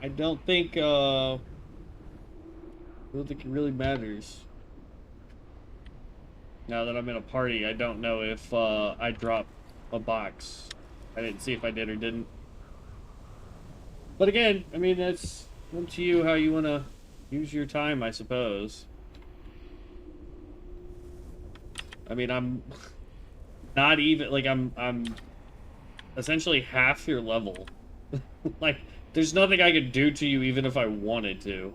I don't think it really matters. Now that I'm in a party, I don't know if I dropped a box. I didn't see if I did or didn't. But again, I mean, that's up to you how you want to use your time, I suppose. I mean, I'm not even, like, I'm essentially half your level. Like, there's nothing I could do to you even if I wanted to.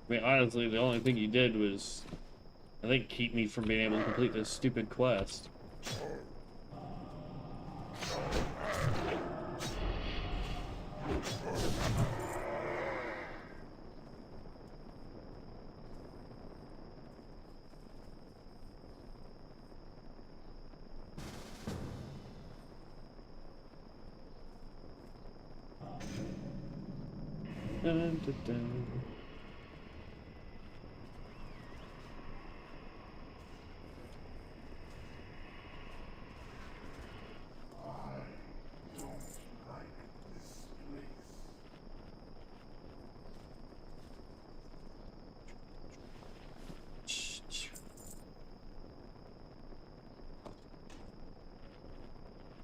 I mean, honestly, the only thing you did was, I think, keep me from being able to complete this stupid quest. Dun, dun, dun.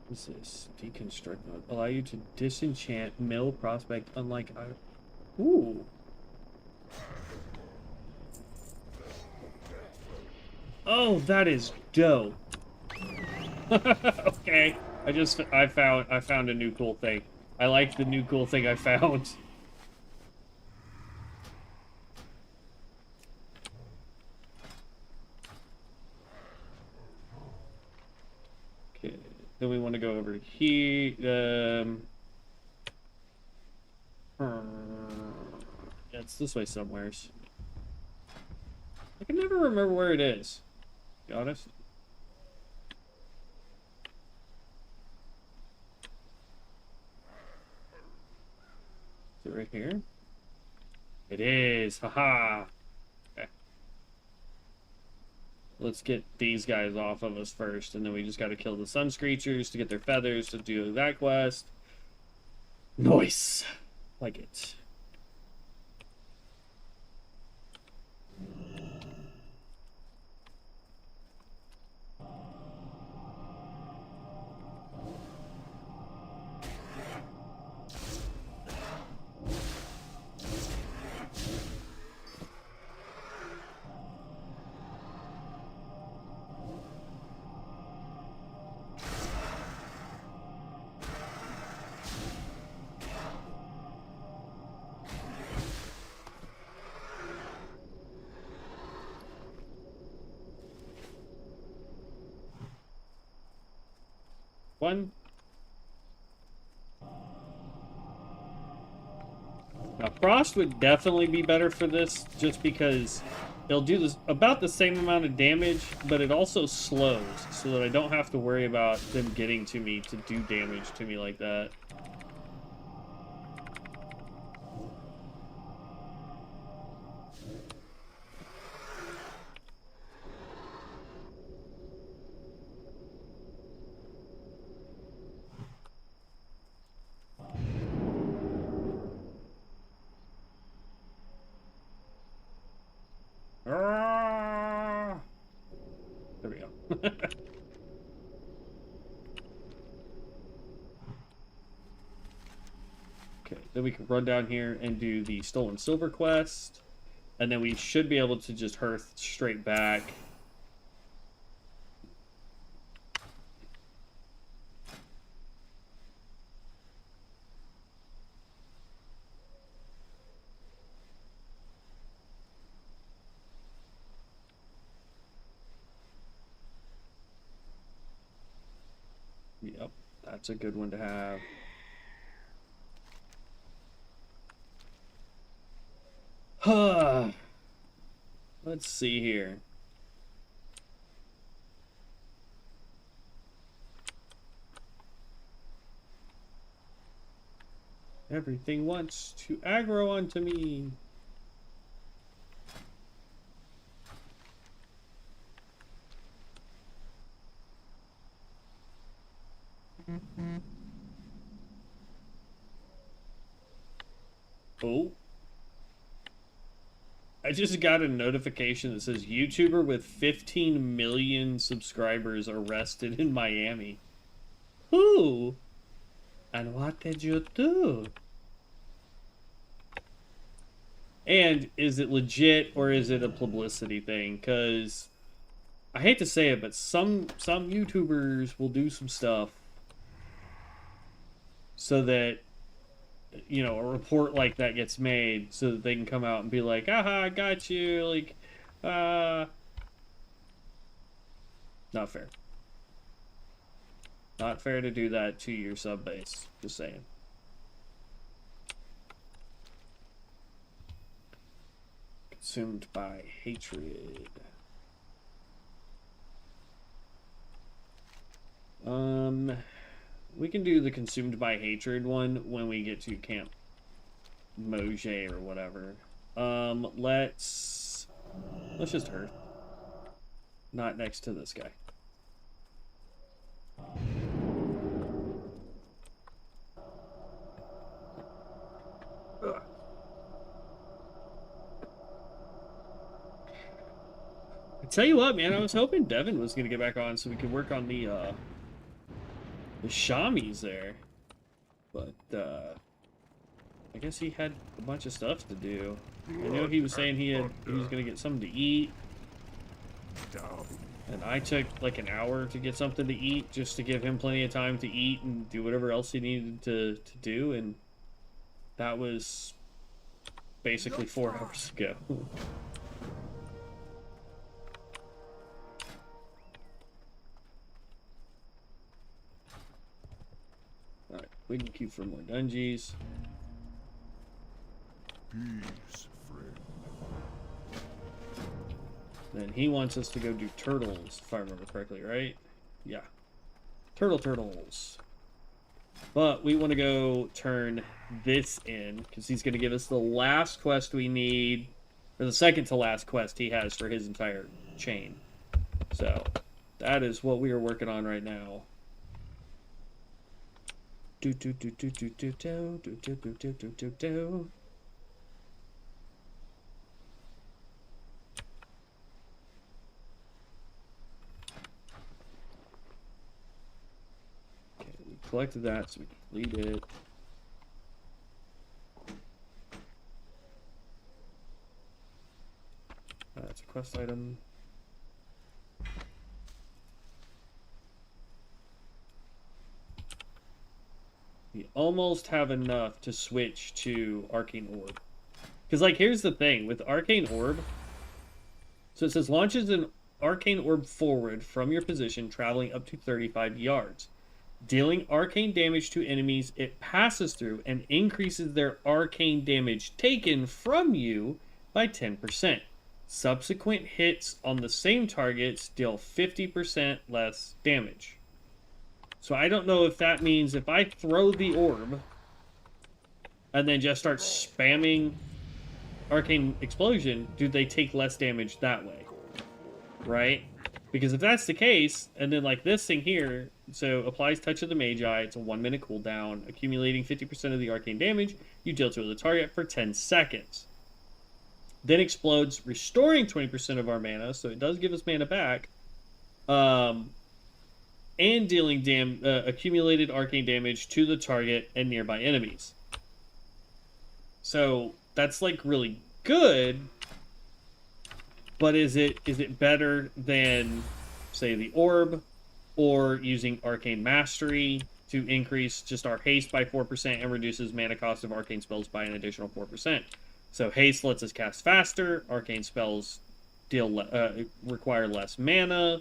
What's this? Deconstruct mode. Allow you to disenchant mill prospect unlike I. Ooh. Oh, that is dope. Okay. I found a new cool thing. I like the new cool thing I found. Okay. Then we want to go over here. Yeah, it's this way somewheres. I can never remember where it is, to be honest. Is it right here? It is. Haha. Okay. Let's get these guys off of us first, and then we just got to kill the sun screechers to get their feathers to do that quest. Nice. Like it. One. Now, Frost would definitely be better for this, just because it'll do this about the same amount of damage, but it also slows, so that I don't have to worry about them getting to me to do damage to me like that. There we go. Okay, then we can run down here and do the Stolen Silver quest. And then we should be able to just hearth straight back. Yep, that's a good one to have. Let's see here. Everything wants to aggro onto me. Oh. I just got a notification that says YouTuber with 15 million subscribers arrested in Miami. Who? And what did you do? And is it legit or is it a publicity thing? Because I hate to say it, but some YouTubers will do some stuff so that, you know, a report like that gets made so that they can come out and be like, aha, I got you. Like, not fair. Not fair to do that to your sub base. Just saying. Consumed by hatred. We can do the consumed by hatred one when we get to Camp Mage or whatever. Let's just hurt. Not next to this guy. Ugh. I tell you what, man, I was hoping Devin was gonna get back on so we could work on the Shamis there. But I guess he had a bunch of stuff to do. I know he was saying he was gonna get something to eat. And I took like an hour to get something to eat just to give him plenty of time to eat and do whatever else he needed to do, and that was basically 4 hours ago. Alright, we can queue for more dungeons. Peace, friend. Then he wants us to go do turtles, if I remember correctly, right? Yeah. Turtles. But we want to go turn this in, because he's going to give us the last quest we need, or the second to last quest he has for his entire chain. So, that is what we are working on right now. Do do do do do do do do do do do do do do. Okay, we collected that, so we can delete it. That's a quest item. We almost have enough to switch to Arcane Orb. Because, like, here's the thing. With Arcane Orb, so it says launches an Arcane Orb forward from your position, traveling up to 35 yards. Dealing arcane damage to enemies it passes through and increases their arcane damage taken from you by 10%. Subsequent hits on the same targets deal 50% less damage. So I don't know if that means if I throw the orb and then just start spamming Arcane Explosion, do they take less damage that way? Right? Because if that's the case, and then like this thing here, so applies Touch of the Mage, it's a 1 minute cooldown, accumulating 50% of the arcane damage you deal to the target for 10 seconds. Then explodes, restoring 20% of our mana, so it does give us mana back. And dealing accumulated arcane damage to the target and nearby enemies. So that's like really good, but is it better than, say, the orb, or using Arcane Mastery to increase just our haste by 4% and reduces mana cost of arcane spells by an additional 4%? So haste lets us cast faster. Arcane spells require less mana.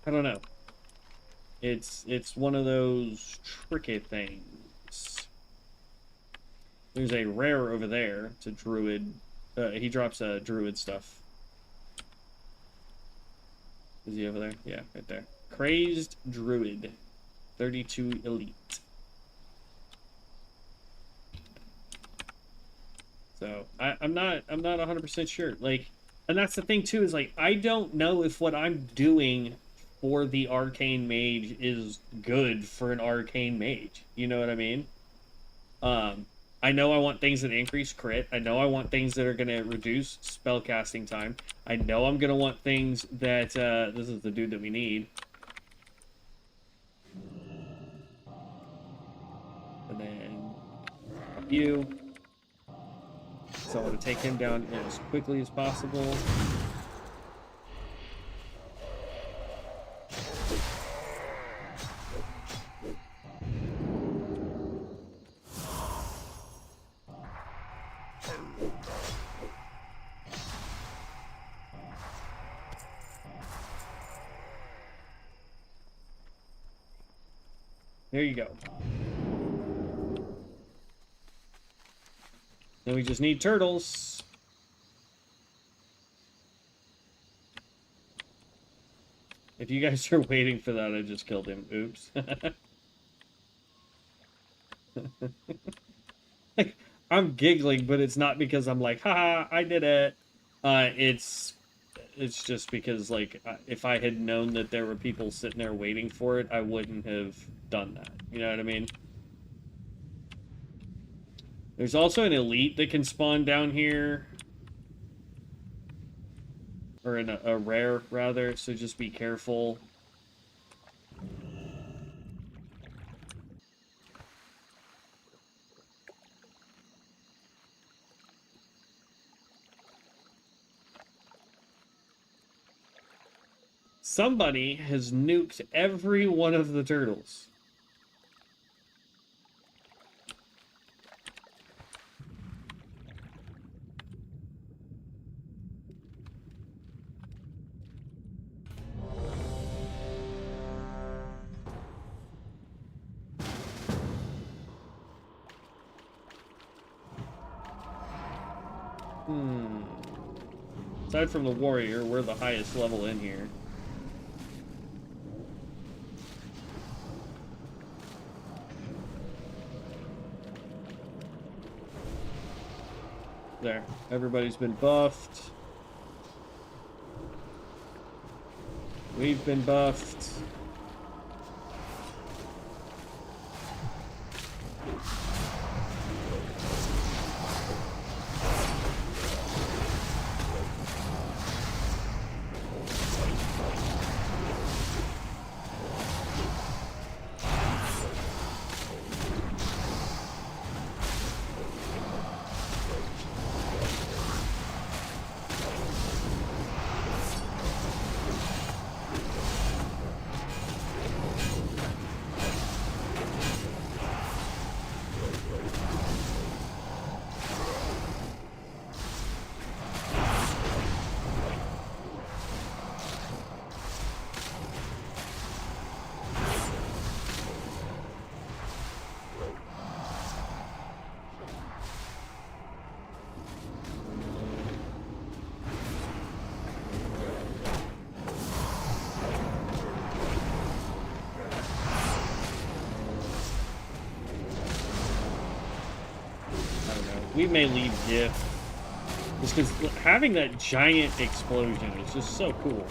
I don't know. It's one of those tricky things. There's a rare over there. It's a druid. He drops druid stuff. Is he over there? Yeah, right there. Crazed druid. 32 elite. So I'm not 100% sure. Like, and that's the thing too, is like I don't know if what I'm doing for the arcane mage is good for an arcane mage. You know what I mean? I know I want things that increase crit. I know I want things that are going to reduce spell casting time. I know I'm going to want things that this is the dude that we need. And then you. So I want to take him down as quickly as possible. There you go. Then we just need turtles. If you guys are waiting for that, I just killed him. Oops. Like, I'm giggling, but it's not because I'm like, haha, I did it. It's just because, like, if I had known that there were people sitting there waiting for it, I wouldn't have done that. You know what I mean? There's also an elite that can spawn down here. Or a rare, rather, so just be careful. Somebody has nuked every one of the turtles. Aside from the warrior, we're the highest level in here. There. Everybody's been buffed. We've been buffed. We may leave gift. Just because having that giant explosion is just so cool.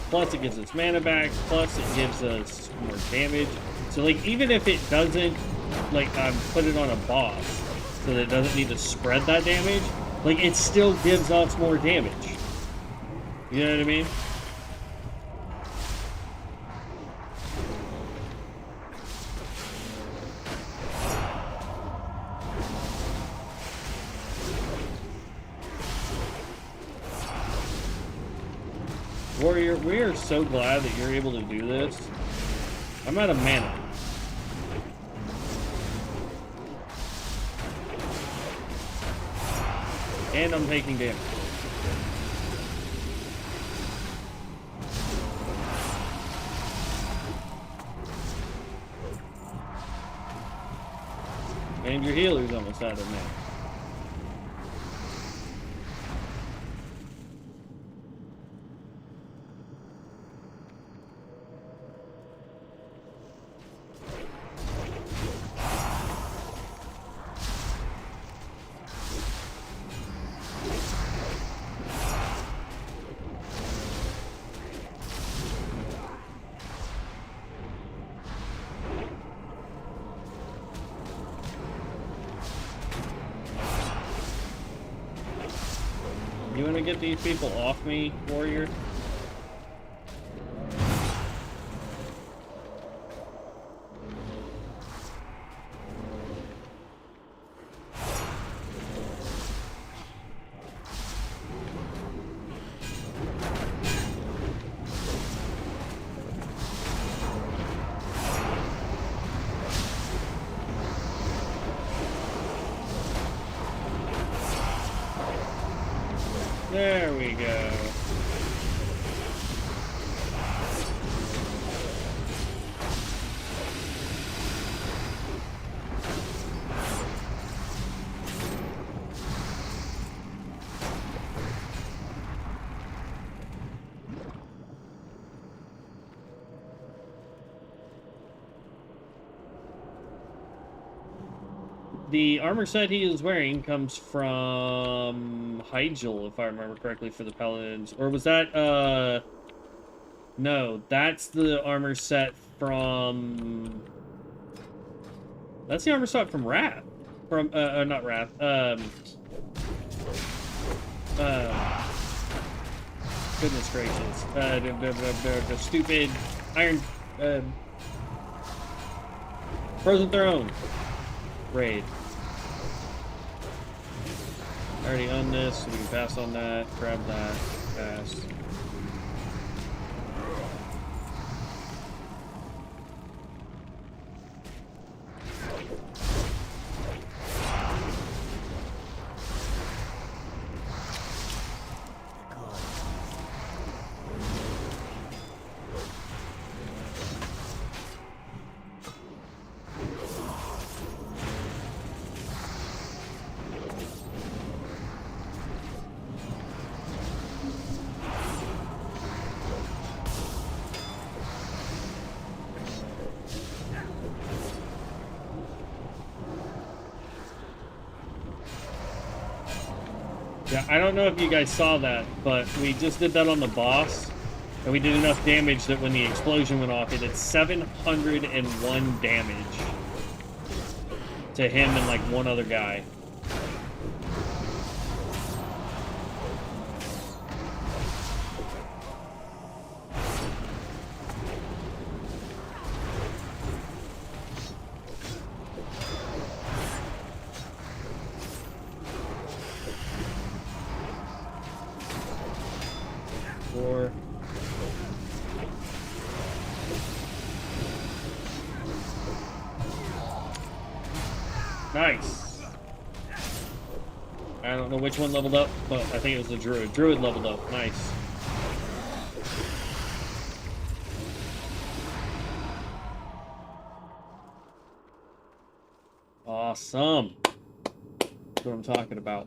Plus it gives us mana back, plus it gives us more damage. So like even if it doesn't like put it on a boss so that it doesn't need to spread that damage, like it still gives us more damage. You know what I mean? Warrior, we are so glad that you're able to do this. I'm out of mana. And I'm taking damage. And your healer's almost out of mana. You want to get these people off me, warrior? There we go. The armor set he is wearing comes from Hyjal, if I remember correctly, for the Paladins. Or was that, no, that's the armor set from... That's the armor set from Wrath. From, not Wrath, goodness gracious. The stupid Iron, Frozen Throne raid. I already own this, so we can pass on that, grab that, pass. Yeah, I don't know if you guys saw that, but we just did that on the boss, and we did enough damage that when the explosion went off, it did 701 damage to him and like one other guy. Nice. I don't know which one leveled up, but I think it was the druid. Druid leveled up. Nice. Awesome. That's what I'm talking about.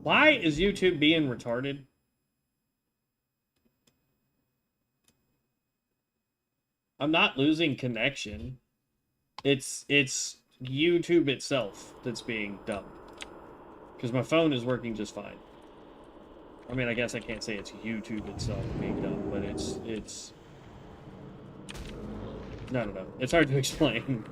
Why is YouTube being retarded? I'm not losing connection. It's YouTube itself that's being dumb. Because my phone is working just fine. I mean, I guess I can't say it's YouTube itself being dumb, but it's... I don't know. It's hard to explain.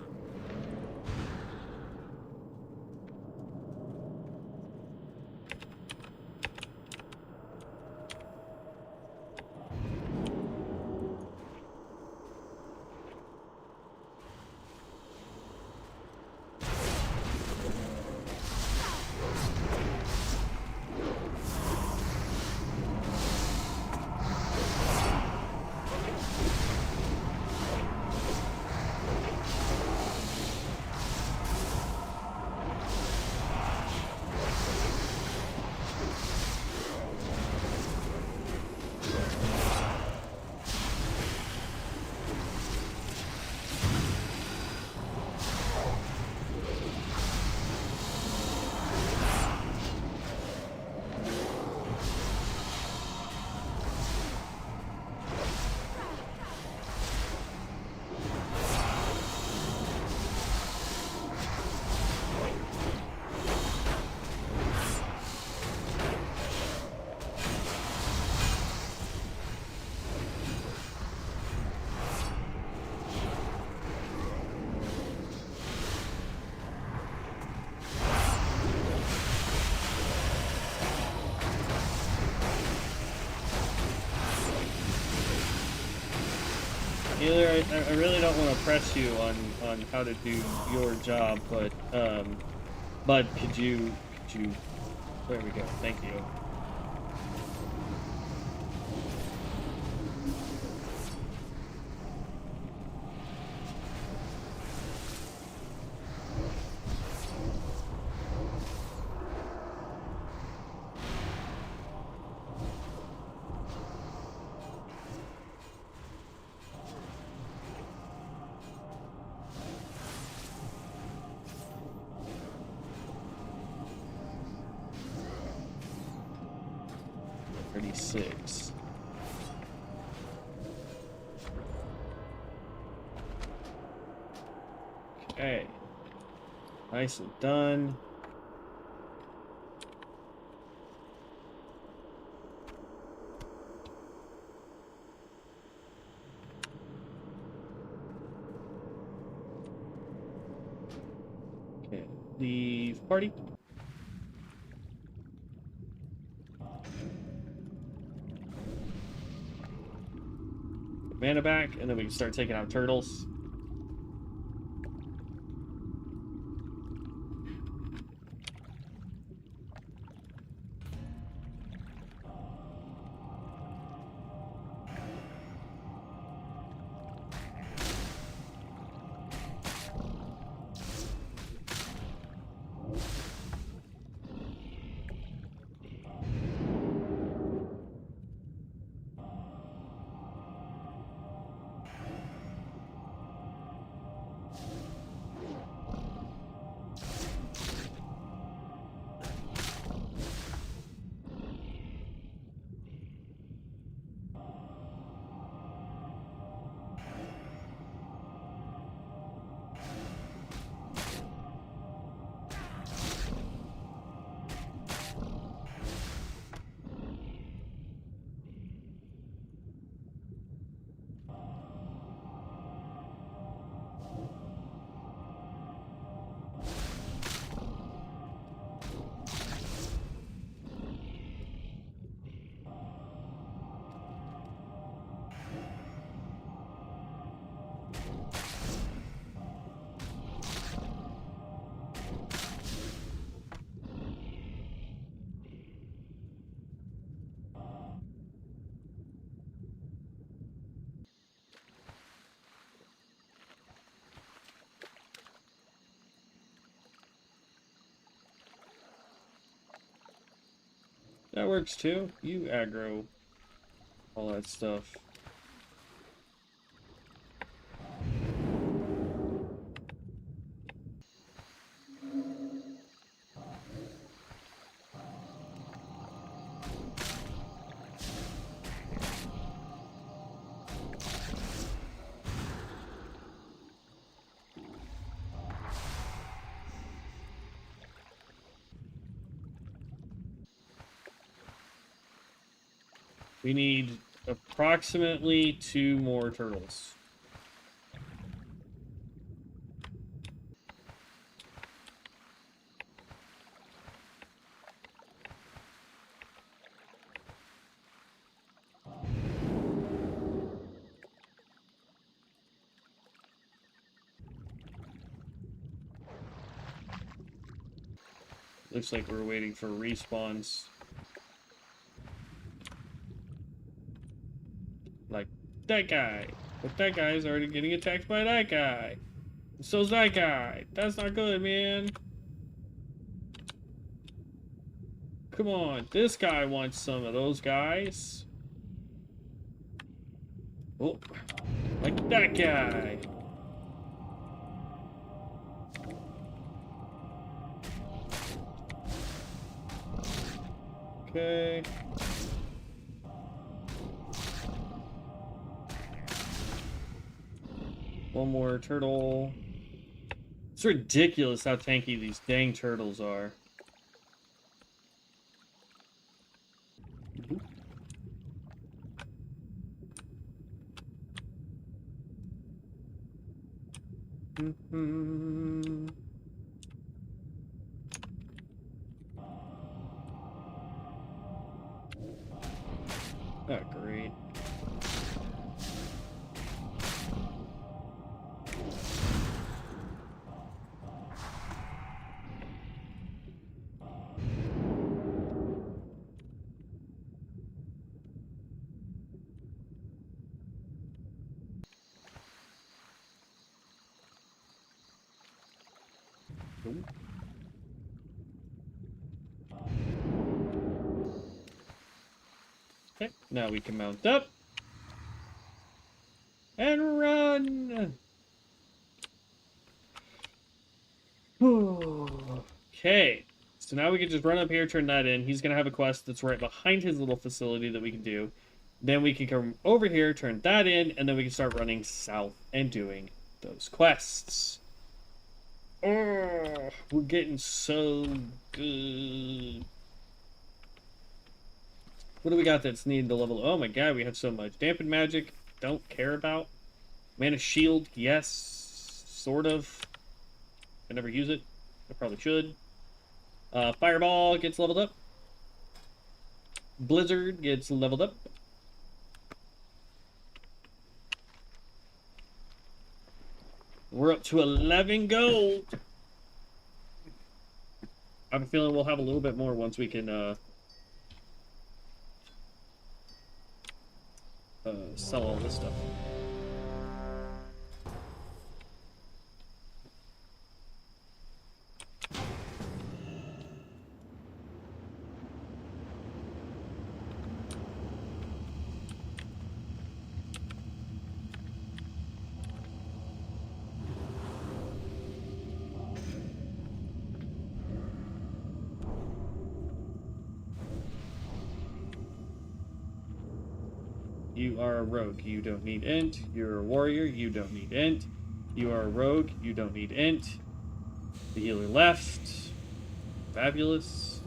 I really don't want to press you on how to do your job, but could you there we go. Thank you. Six. Okay. Nice and done. Okay. Leave party. Mana back, and then we can start taking out turtles. That works too. You aggro all that stuff. We need approximately 2 more turtles. Looks like we're waiting for respawns. Like that guy. But that guy is already getting attacked by that guy. And so's that guy. That's not good, man. Come on. This guy wants some of those guys. Oh. Like that guy. Okay. One more turtle. It's ridiculous how tanky these dang turtles are. Mm-hmm. Oh, great. Nope. Okay, now we can mount up. And run! Okay, so now we can just run up here, turn that in. He's going to have a quest that's right behind his little facility that we can do. Then we can come over here, turn that in, and then we can start running south and doing those quests. Oh, we're getting so good. What do we got that's needed to level? Oh my god, we have so much. Dampened magic, don't care about. Mana shield, yes, sort of. I never use it. I probably should. Fireball gets leveled up. Blizzard gets leveled up. We're up to 11 gold. I have a feeling we'll have a little bit more once we can sell all this stuff. You are a rogue, you don't need int. You're a warrior, you don't need int. You are a rogue, you don't need int. The healer left. Fabulous.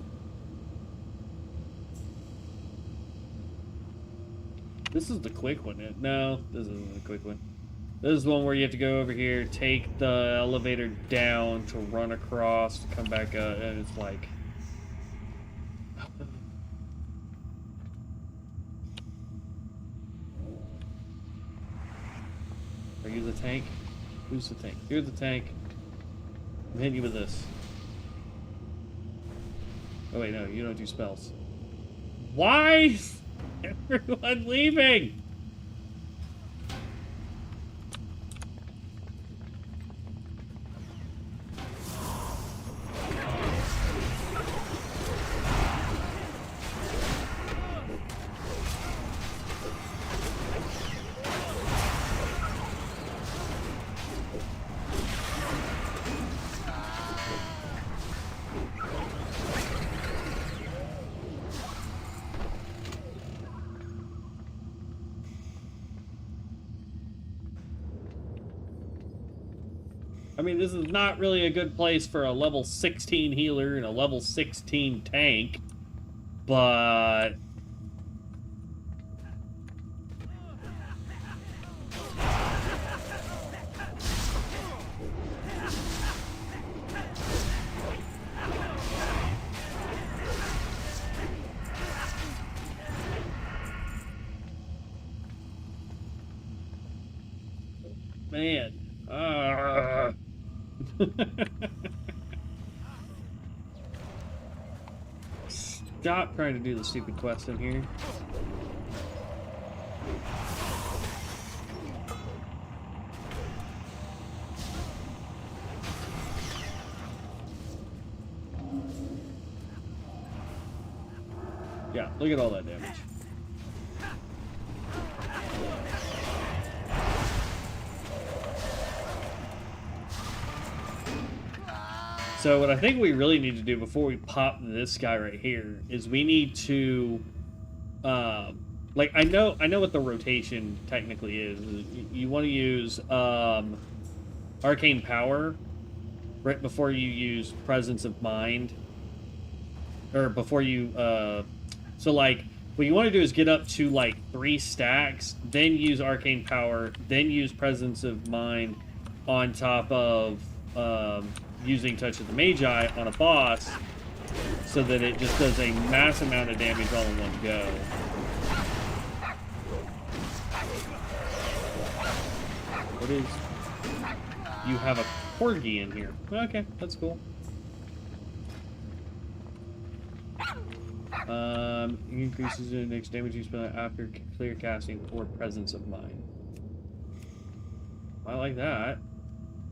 This is the quick one. No, this isn't the quick one. This is one where you have to go over here, take the elevator down to run across, to come back up, and it's like... Are you the tank? Who's the tank? You're the tank. I'm hitting you with this. Oh wait, no, you don't do spells. Why is everyone leaving? I mean, this is not really a good place for a level 16 healer and a level 16 tank, but... Man. Stop trying to do the stupid quest in here. Yeah, look at all that damage. So what I think we really need to do before we pop this guy right here is we need to, like I know what the rotation technically is. You want to use Arcane Power right before you use Presence of Mind, or before you. So like what you want to do is get up to like 3 stacks, then use Arcane Power, then use Presence of Mind on top of. Using Touch of the Magi on a boss so that it just does a mass amount of damage all in one go. What is... You have a corgi in here. Okay, that's cool. Increases the next damage you spend after clear casting or Presence of Mind. I like that.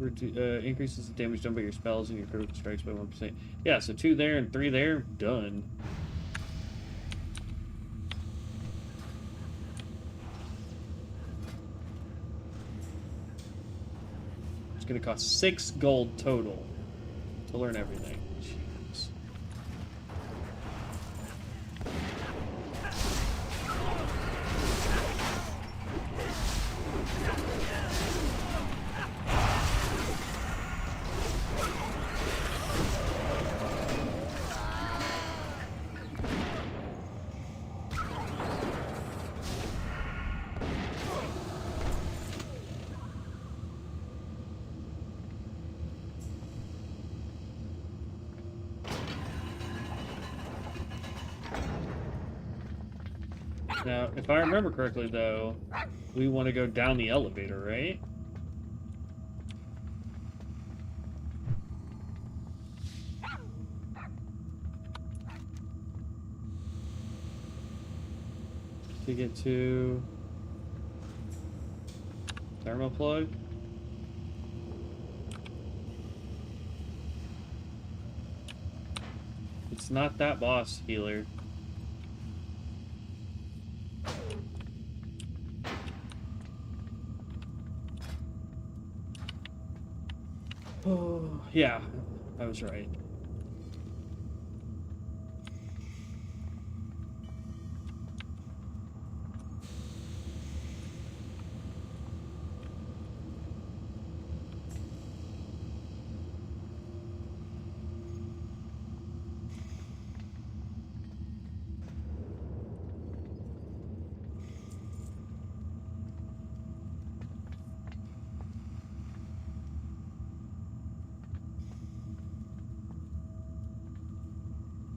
Increases the damage done by your spells and your critical strikes by 1%. Yeah, so 2 there and 3 there, done. It's gonna cost 6 gold total to learn everything. Jeez. Now, if I remember correctly, though, we want to go down the elevator, right? To get to thermal plug. It's not that boss healer. Oh, yeah, I was right.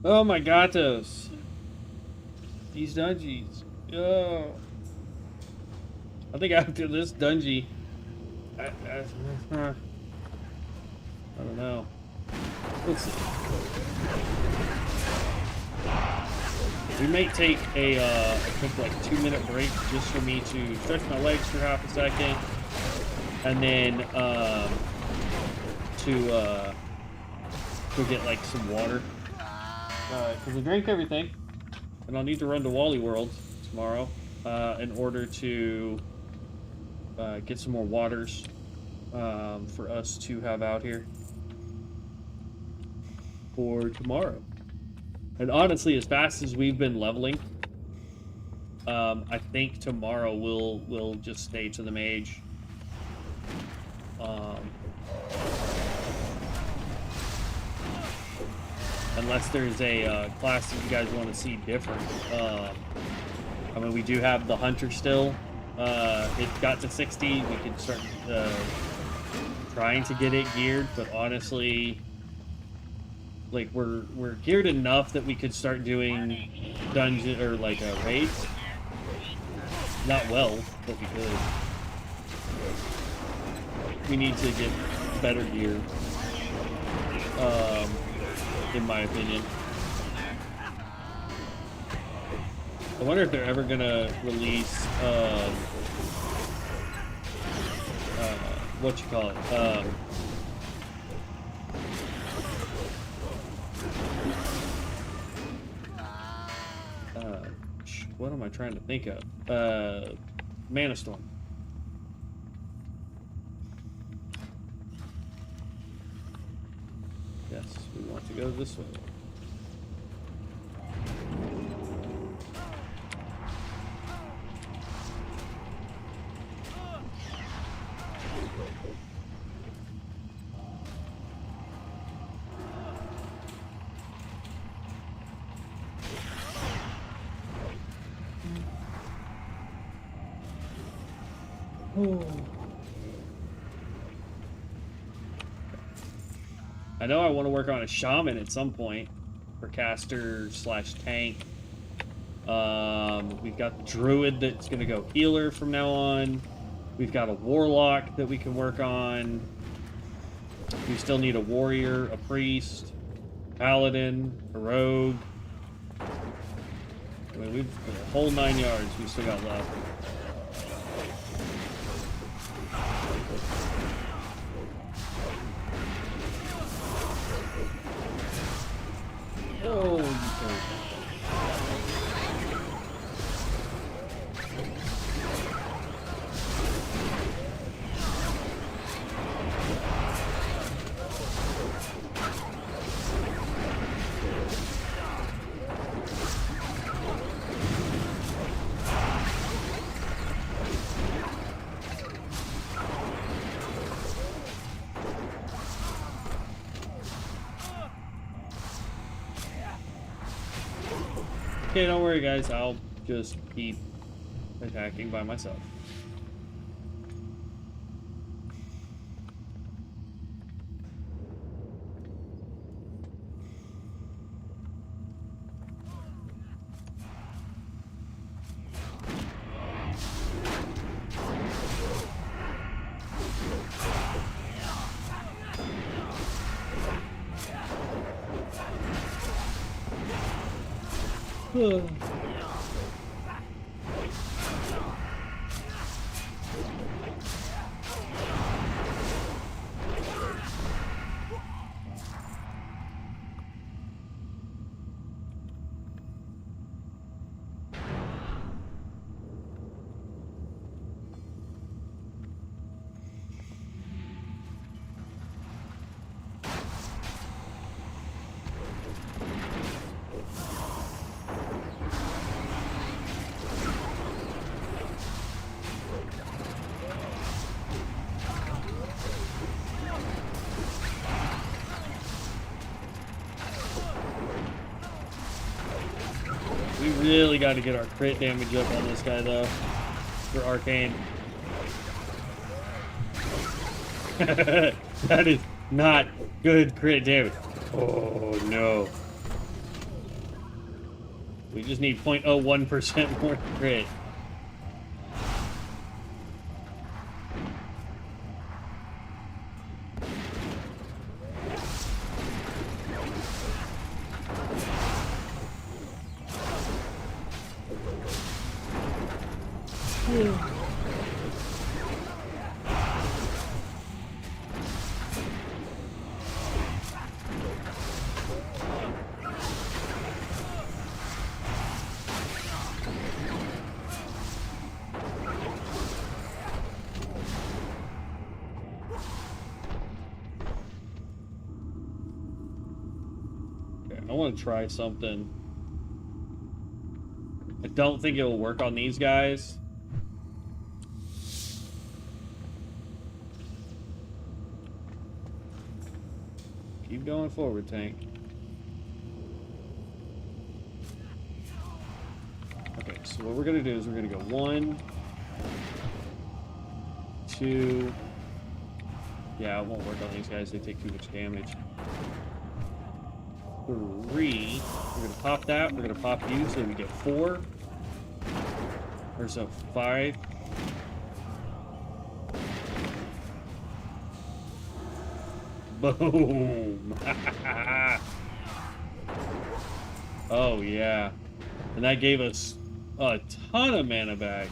Oh my gatos. These dungeons. Oh. I think after this dungeon, I don't know. Let's see. We may take a quick like 2-minute break just for me to stretch my legs for half a second, and then to go get like some water. Because I drank everything, and I'll need to run to Wally World tomorrow in order to get some more waters for us to have out here for tomorrow. And honestly, as fast as we've been leveling, I think tomorrow we'll just stay to the mage. Unless there's a class that you guys want to see different. I mean, we do have the hunter still. It got to 60. We could start trying to get it geared, but honestly, like we're geared enough that we could start doing dungeon or like raids. Not well, but we could. We need to get better gear. In my opinion. I wonder if they're ever gonna release what you call it? What am I trying to think of? Mana Storm. Yes, we want to go this way. I know I want to work on a shaman at some point for caster / tank. We've got the druid that's going to go healer from now on. We've got a warlock that we can work on. We still need a warrior, a priest, paladin, a rogue. I mean, we've a whole 9 yards we still got left. Okay, don't worry, guys. I'll just keep attacking by myself. We really got to get our crit damage up on this guy, though, for Arcane. That is not good crit damage. Oh, no. We just need 0.01% more crit. I want to try something. I don't think it will work on these guys. Keep going forward, tank. Okay, so what we're going to do is we're going to go 1, 2. Yeah, it won't work on these guys. They take too much damage. 3. We're gonna pop that. We're gonna pop you, so we get 4. There's a 5. Boom! Oh yeah, and that gave us a ton of mana back.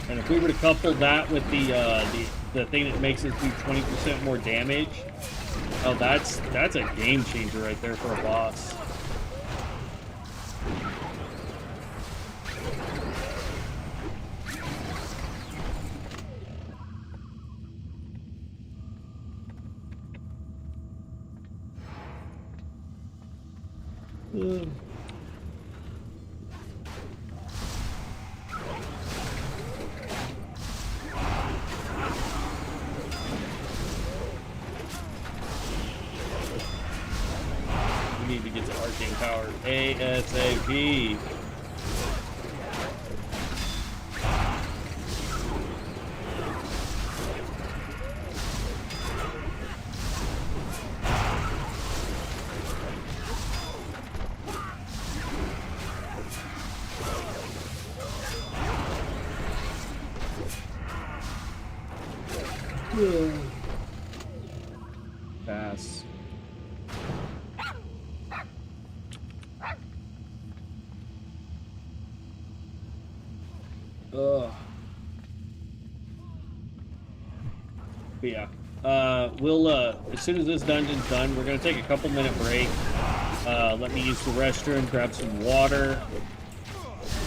And if we were to couple that with the thing that makes us do 20% more damage, oh, that's a game changer right there for a boss. Need to get to Arcane power ASAP. Pass. Ugh. But yeah, we'll as soon as this dungeon's done, we're gonna take a couple-minute break. Let me use the restroom, grab some water,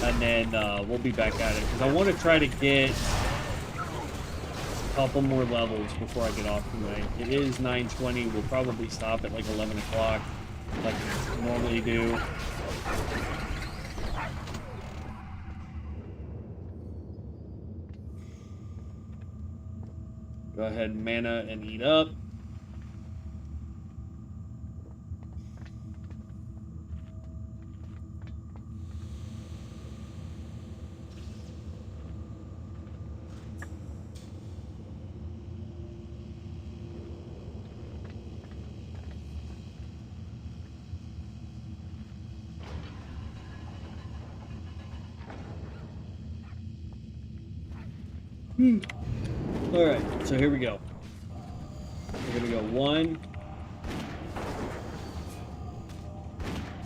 and then we'll be back at it because I want to try to get a couple more levels before I get off tonight. It is 9:20. We'll probably stop at like 11 o'clock, like we normally do. Go ahead and mana and eat up. All right, so here we go. We're gonna go 1,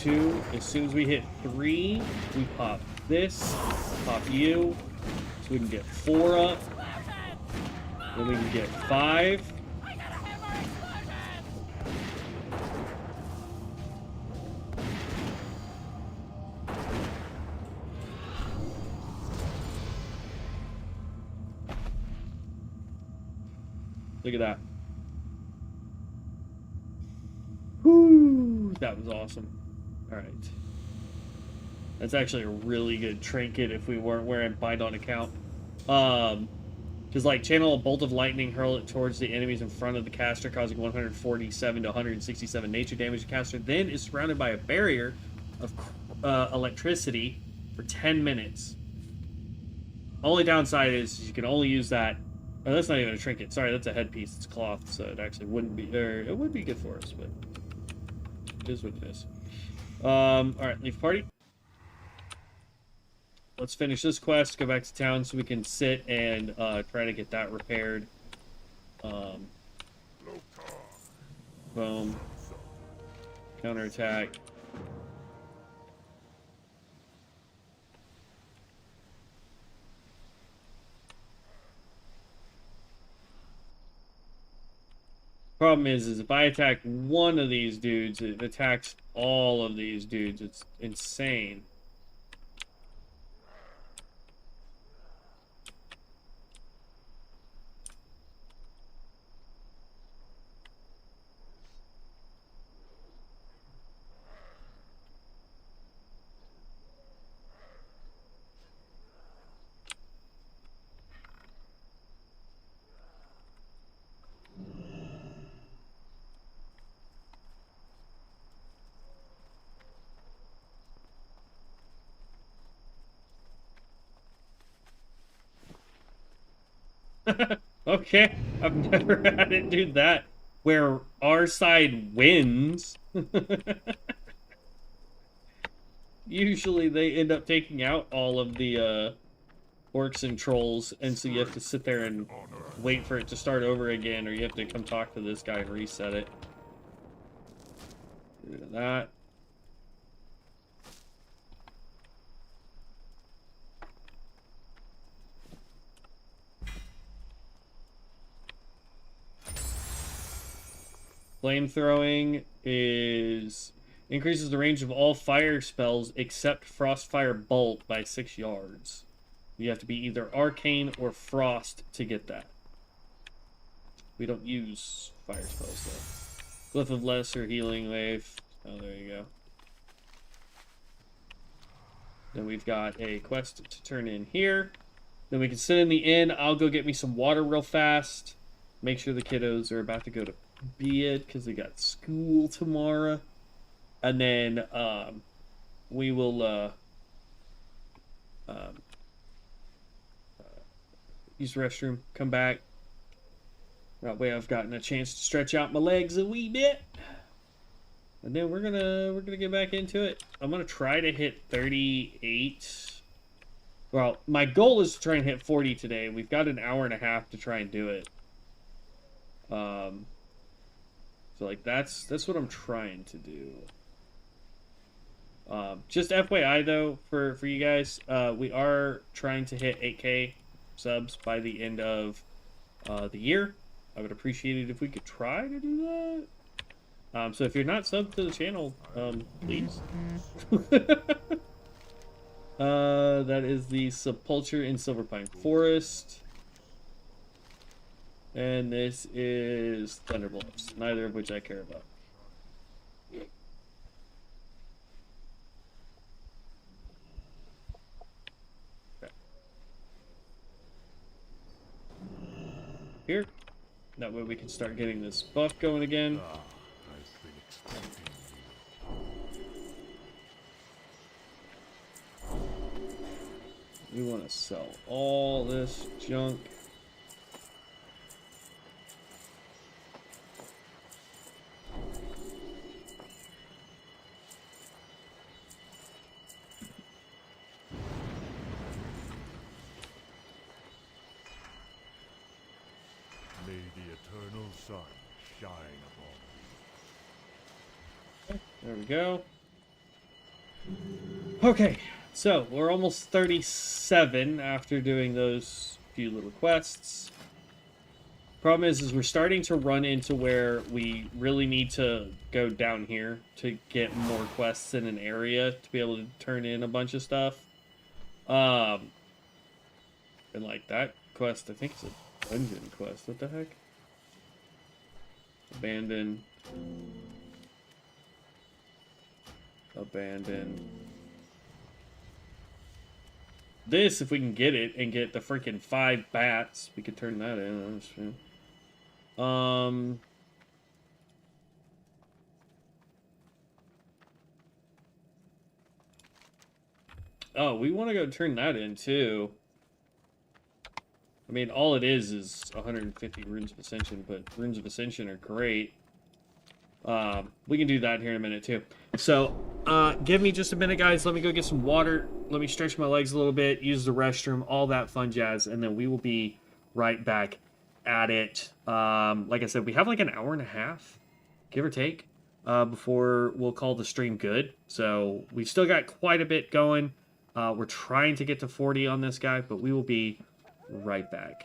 2. As soon as we hit 3, we pop this, pop you, so we can get 4 up. Then we can get 5. Look at that. Whoo! That was awesome. Alright. That's actually a really good trinket if we weren't wearing Bind on Account. Because, like, channel a bolt of lightning, hurl it towards the enemies in front of the caster, causing 147 to 167 nature damage. The caster then is surrounded by a barrier of electricity for 10 minutes. Only downside is you can only use that. Oh, that's not even a trinket. Sorry, that's a headpiece. It's cloth, so it actually wouldn't be, or it would be good for us, but it is what it is. Alright, leave party. Let's finish this quest, go back to town so we can sit and try to get that repaired. Boom. Counterattack. Problem is if I attack one of these dudes, it attacks all of these dudes. It's insane. Okay, I've never had it do that, where our side wins. Usually they end up taking out all of the orcs and trolls, and so you have to sit there and wait for it to start over again, or you have to come talk to this guy and reset it. Get rid of that. Flamethrowing is increases the range of all fire spells except Frostfire Bolt by 6 yards. You have to be either Arcane or Frost to get that. We don't use fire spells though. Glyph of Lesser Healing Wave. Oh, there you go. Then we've got a quest to turn in here. Then we can sit in the inn. I'll go get me some water real fast. Make sure the kiddos are about to go to bed because they got school tomorrow. And then we will use the restroom, come back. That way I've gotten a chance to stretch out my legs a wee bit. And then we're gonna get back into it. I'm gonna try to hit 38. Well, my goal is to try and hit 40 today. We've got an hour and a half to try and do it. So like that's what I'm trying to do. Just FYI though, for you guys, we are trying to hit 8K subs by the end of the year. I would appreciate it if we could try to do that. So if you're not subbed to the channel, please. That is the Sepulture in Silverpine Forest. And this is Thunderbolts, neither of which I care about. here. That way we can start getting this buff going again. Ah, I've been expecting you. We want to sell all this junk. May the eternal sun shine upon you. There we go. Okay, so we're almost 37 after doing those few little quests. Problem is we're starting to run into where we really need to go down here to get more quests in an area to be able to turn in a bunch of stuff. And like that quest, I think it's a dungeon quest. What the heck? Abandon. Abandon. This, if we can get it and get the freaking 5 bats, we could turn that in. Oh, we want to go turn that in too. I mean, all it is 150 runes of ascension, but runes of ascension are great. We can do that here in a minute too. So, give me just a minute, guys. Let me go get some water. Let me stretch my legs a little bit, use the restroom, all that fun jazz, and then we will be right back at it. Like I said, we have like an hour and a half, give or take, before we'll call the stream good. So we still got quite a bit going. We're trying to get to 40 on this guy, but we will be right back.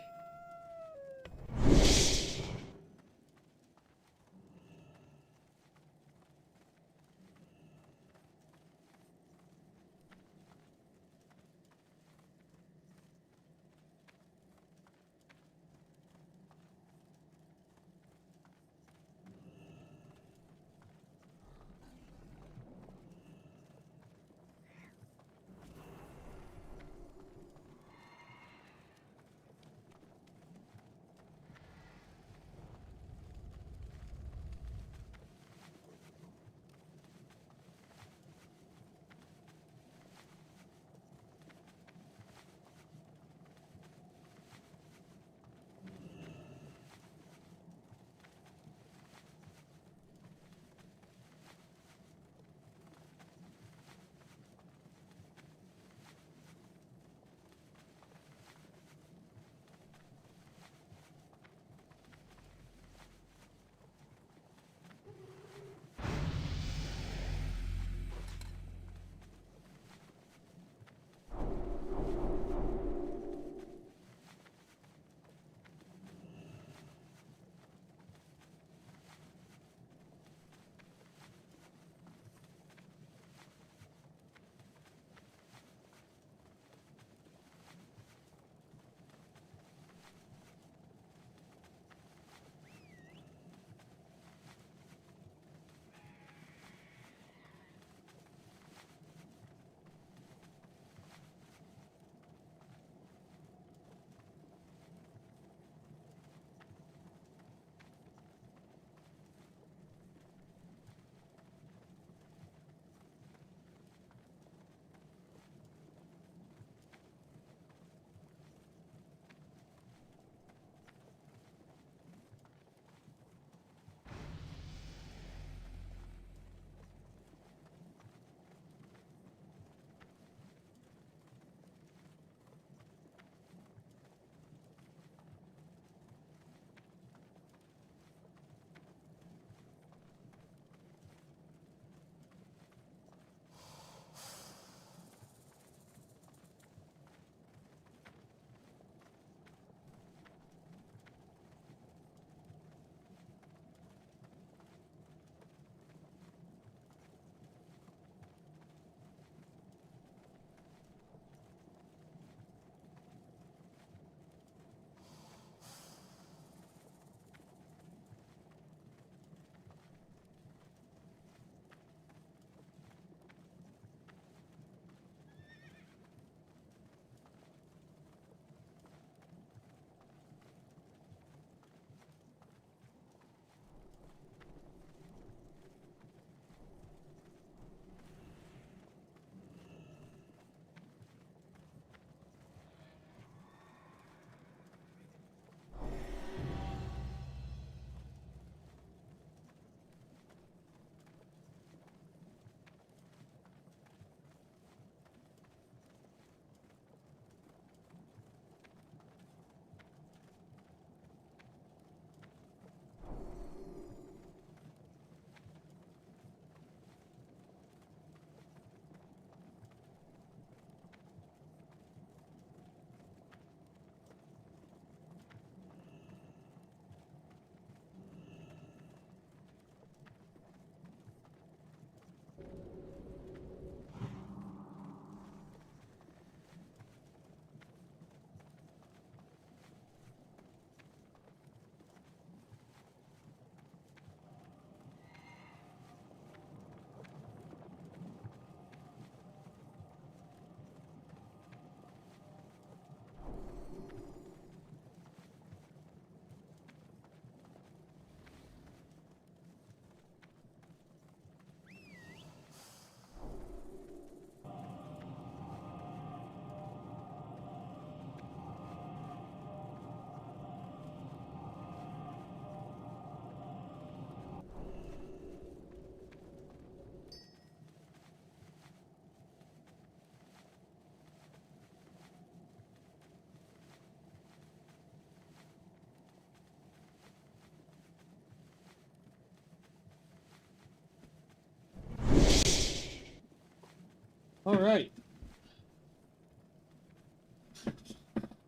All right.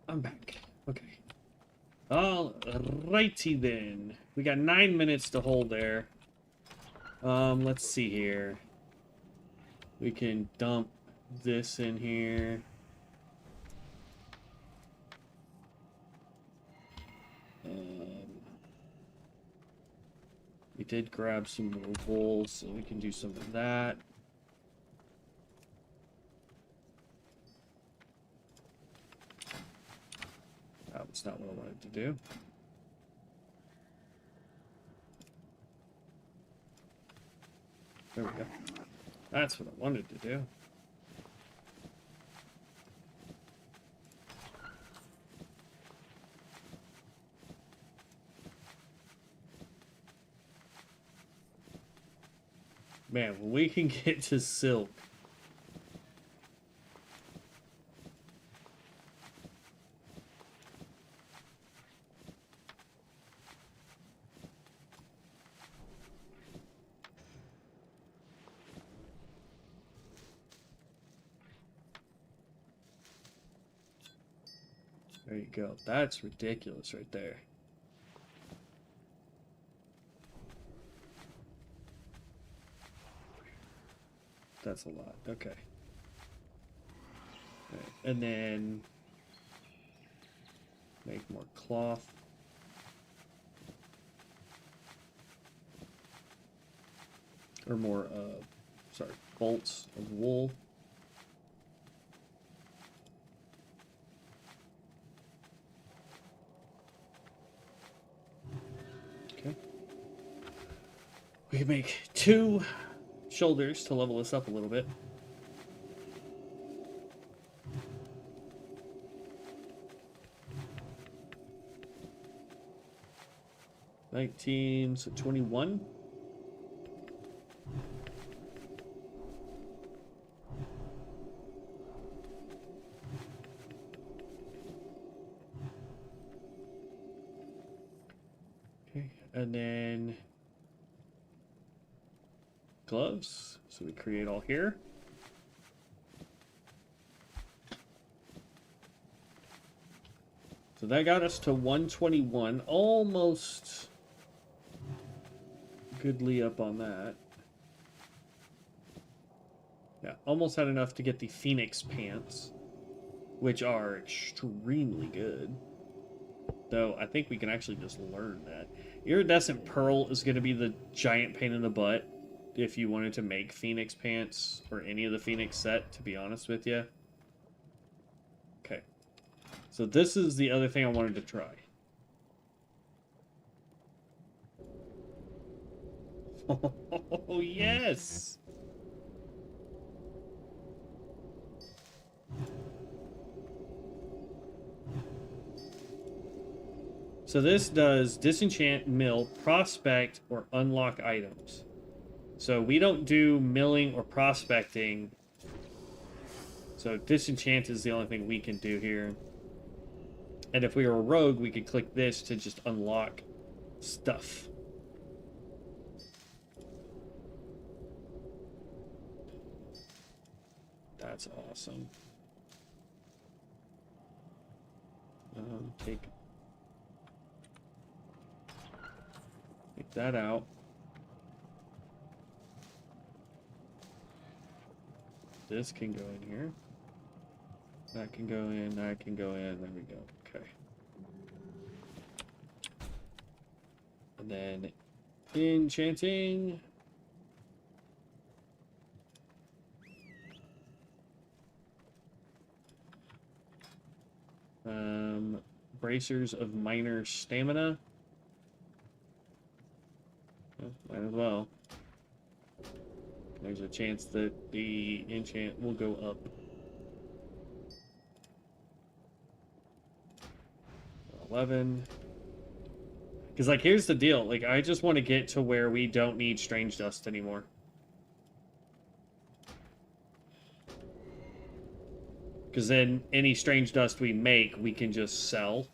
I'm back. Okay. All righty then. We got 9 minutes to hold there. Let's see here. We can dump this in here. We did grab some more wool, so we can do some of that. That was not what I wanted to do. There we go. That's what I wanted to do. Man, when we can get to silk. There you go. That's ridiculous right there. That's a lot. Okay. Right. And then make more cloth. Or more, sorry, bolts of wool. Okay. We can make 2 shoulders to level this up a little bit. So 21. Okay, and then gloves. So we create all here. So that got us to 121, almost goodly up on that. Yeah, almost had enough to get the Phoenix pants, which are extremely good. Though I think we can actually just learn that. Iridescent Pearl is going to be the giant pain in the butt if you wanted to make Phoenix pants or any of the Phoenix set, to be honest with you. Okay. So this is the other thing I wanted to try. Oh, yes! So this does disenchant, mill, prospect, or unlock items. So we don't do milling or prospecting. So disenchant is the only thing we can do here. And if we were a rogue, we could click this to just unlock stuff. That's awesome. Take that out. This can go in here. That can go in, that can go in. There we go. Okay. And then enchanting. Bracers of minor stamina. Well, might as well. There's a chance that the enchant will go up. 11. Because, like, here's the deal. Like, I just want to get to where we don't need strange dust anymore. Because then any strange dust we make, we can just sell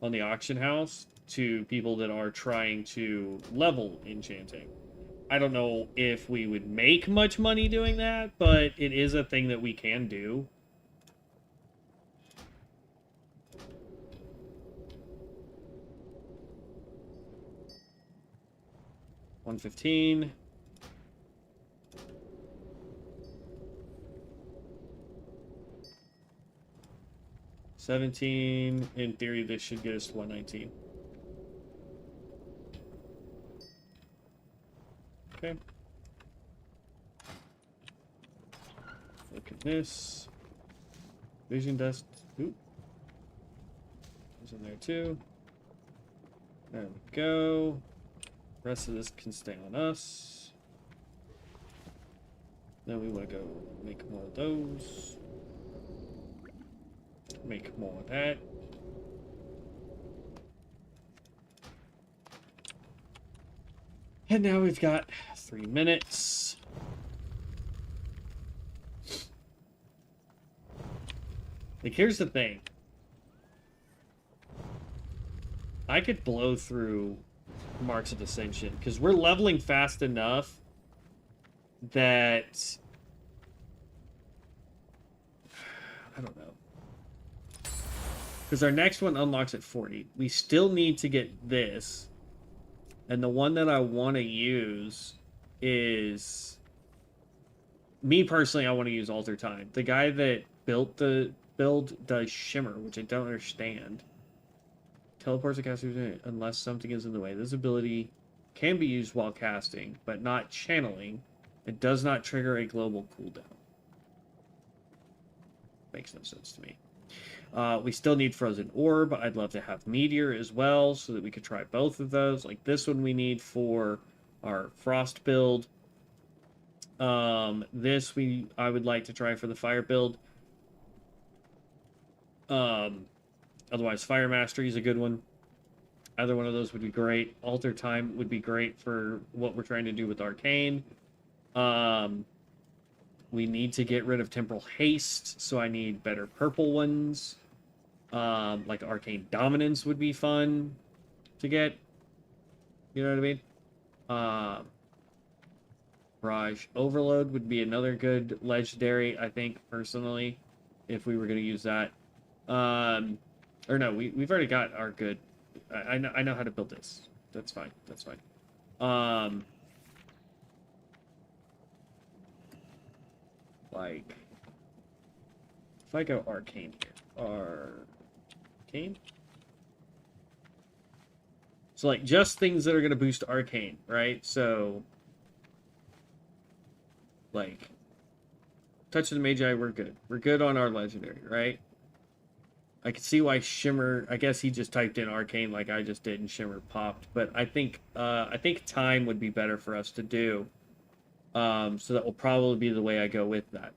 on the auction house to people that are trying to level enchanting. I don't know if we would make much money doing that, but it is a thing that we can do. $115. $17. In theory, this should get us to $119. Okay. Look at this. Vision dust. Oop. It's in there too. There we go. The rest of this can stay on us. Then we want to go make more of those. Make more of that. And now we've got 3 minutes. Like, here's the thing. I could blow through Marks of Ascension, because we're leveling fast enough that... I don't know. Because our next one unlocks at 40. We still need to get this. And the one that I want to use is... Me personally, I want to use Alter Time. The guy that built the build does Shimmer, which I don't understand. Teleports a caster unless something is in the way. This ability can be used while casting, but not channeling. It does not trigger a global cooldown. Makes no sense to me. We still need Frozen Orb. I'd love to have Meteor as well, so that we could try both of those. Like this one we need for our Frost build. This I would like to try for the Fire build. Otherwise, Fire Mastery is a good one. Either one of those would be great. Alter Time would be great for what we're trying to do with Arcane. We need to get rid of Temporal Haste, so I need better purple ones. Like Arcane Dominance would be fun to get. You know what I mean? Barrage Overload would be another good legendary, I think, personally, if we were going to use that. Or no, we've already got our good... I know how to build this. That's fine. That's fine. Like, if I go Arcane here, Arcane? So, like, just things that are going to boost Arcane, right? So, like, Touch of the Magi, we're good. We're good on our legendary, right? I can see why Shimmer... I guess he just typed in Arcane like I just did, and Shimmer popped. But I think Time would be better for us to do. So that will probably be the way I go with that.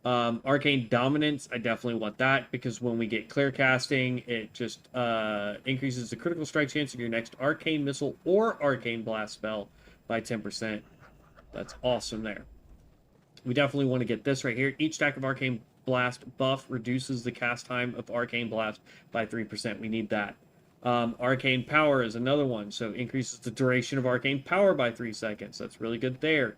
Arcane Dominance, I definitely want that, because when we get clear casting, it just increases the critical strike chance of your next Arcane Missile or Arcane Blast spell by 10%. That's awesome there. We definitely want to get this right here. Each stack of Arcane Blast buff reduces the cast time of Arcane Blast by 3%. We need that. Arcane Power is another one, so increases the duration of Arcane Power by 3 seconds. That's really good there.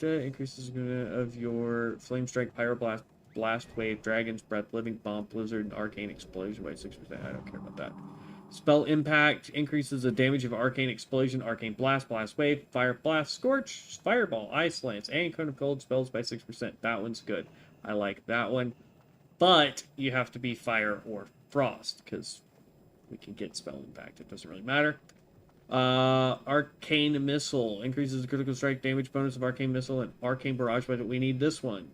Increases of your Flame Strike, Pyroblast, Blast Wave, Dragon's Breath, Living Bomb, Blizzard, and Arcane Explosion by 6%. I don't care about that. Spell Impact increases the damage of Arcane Explosion, Arcane Blast, Blast Wave, Fire Blast, Scorch, Fireball, Ice Lance, and Cone of Cold spells by 6%. That one's good. I like that one. But you have to be Fire or Frost, because we can get Spell Impact. It doesn't really matter. Arcane Missile increases the critical strike damage bonus of Arcane Missile and Arcane Barrage, but we need this one.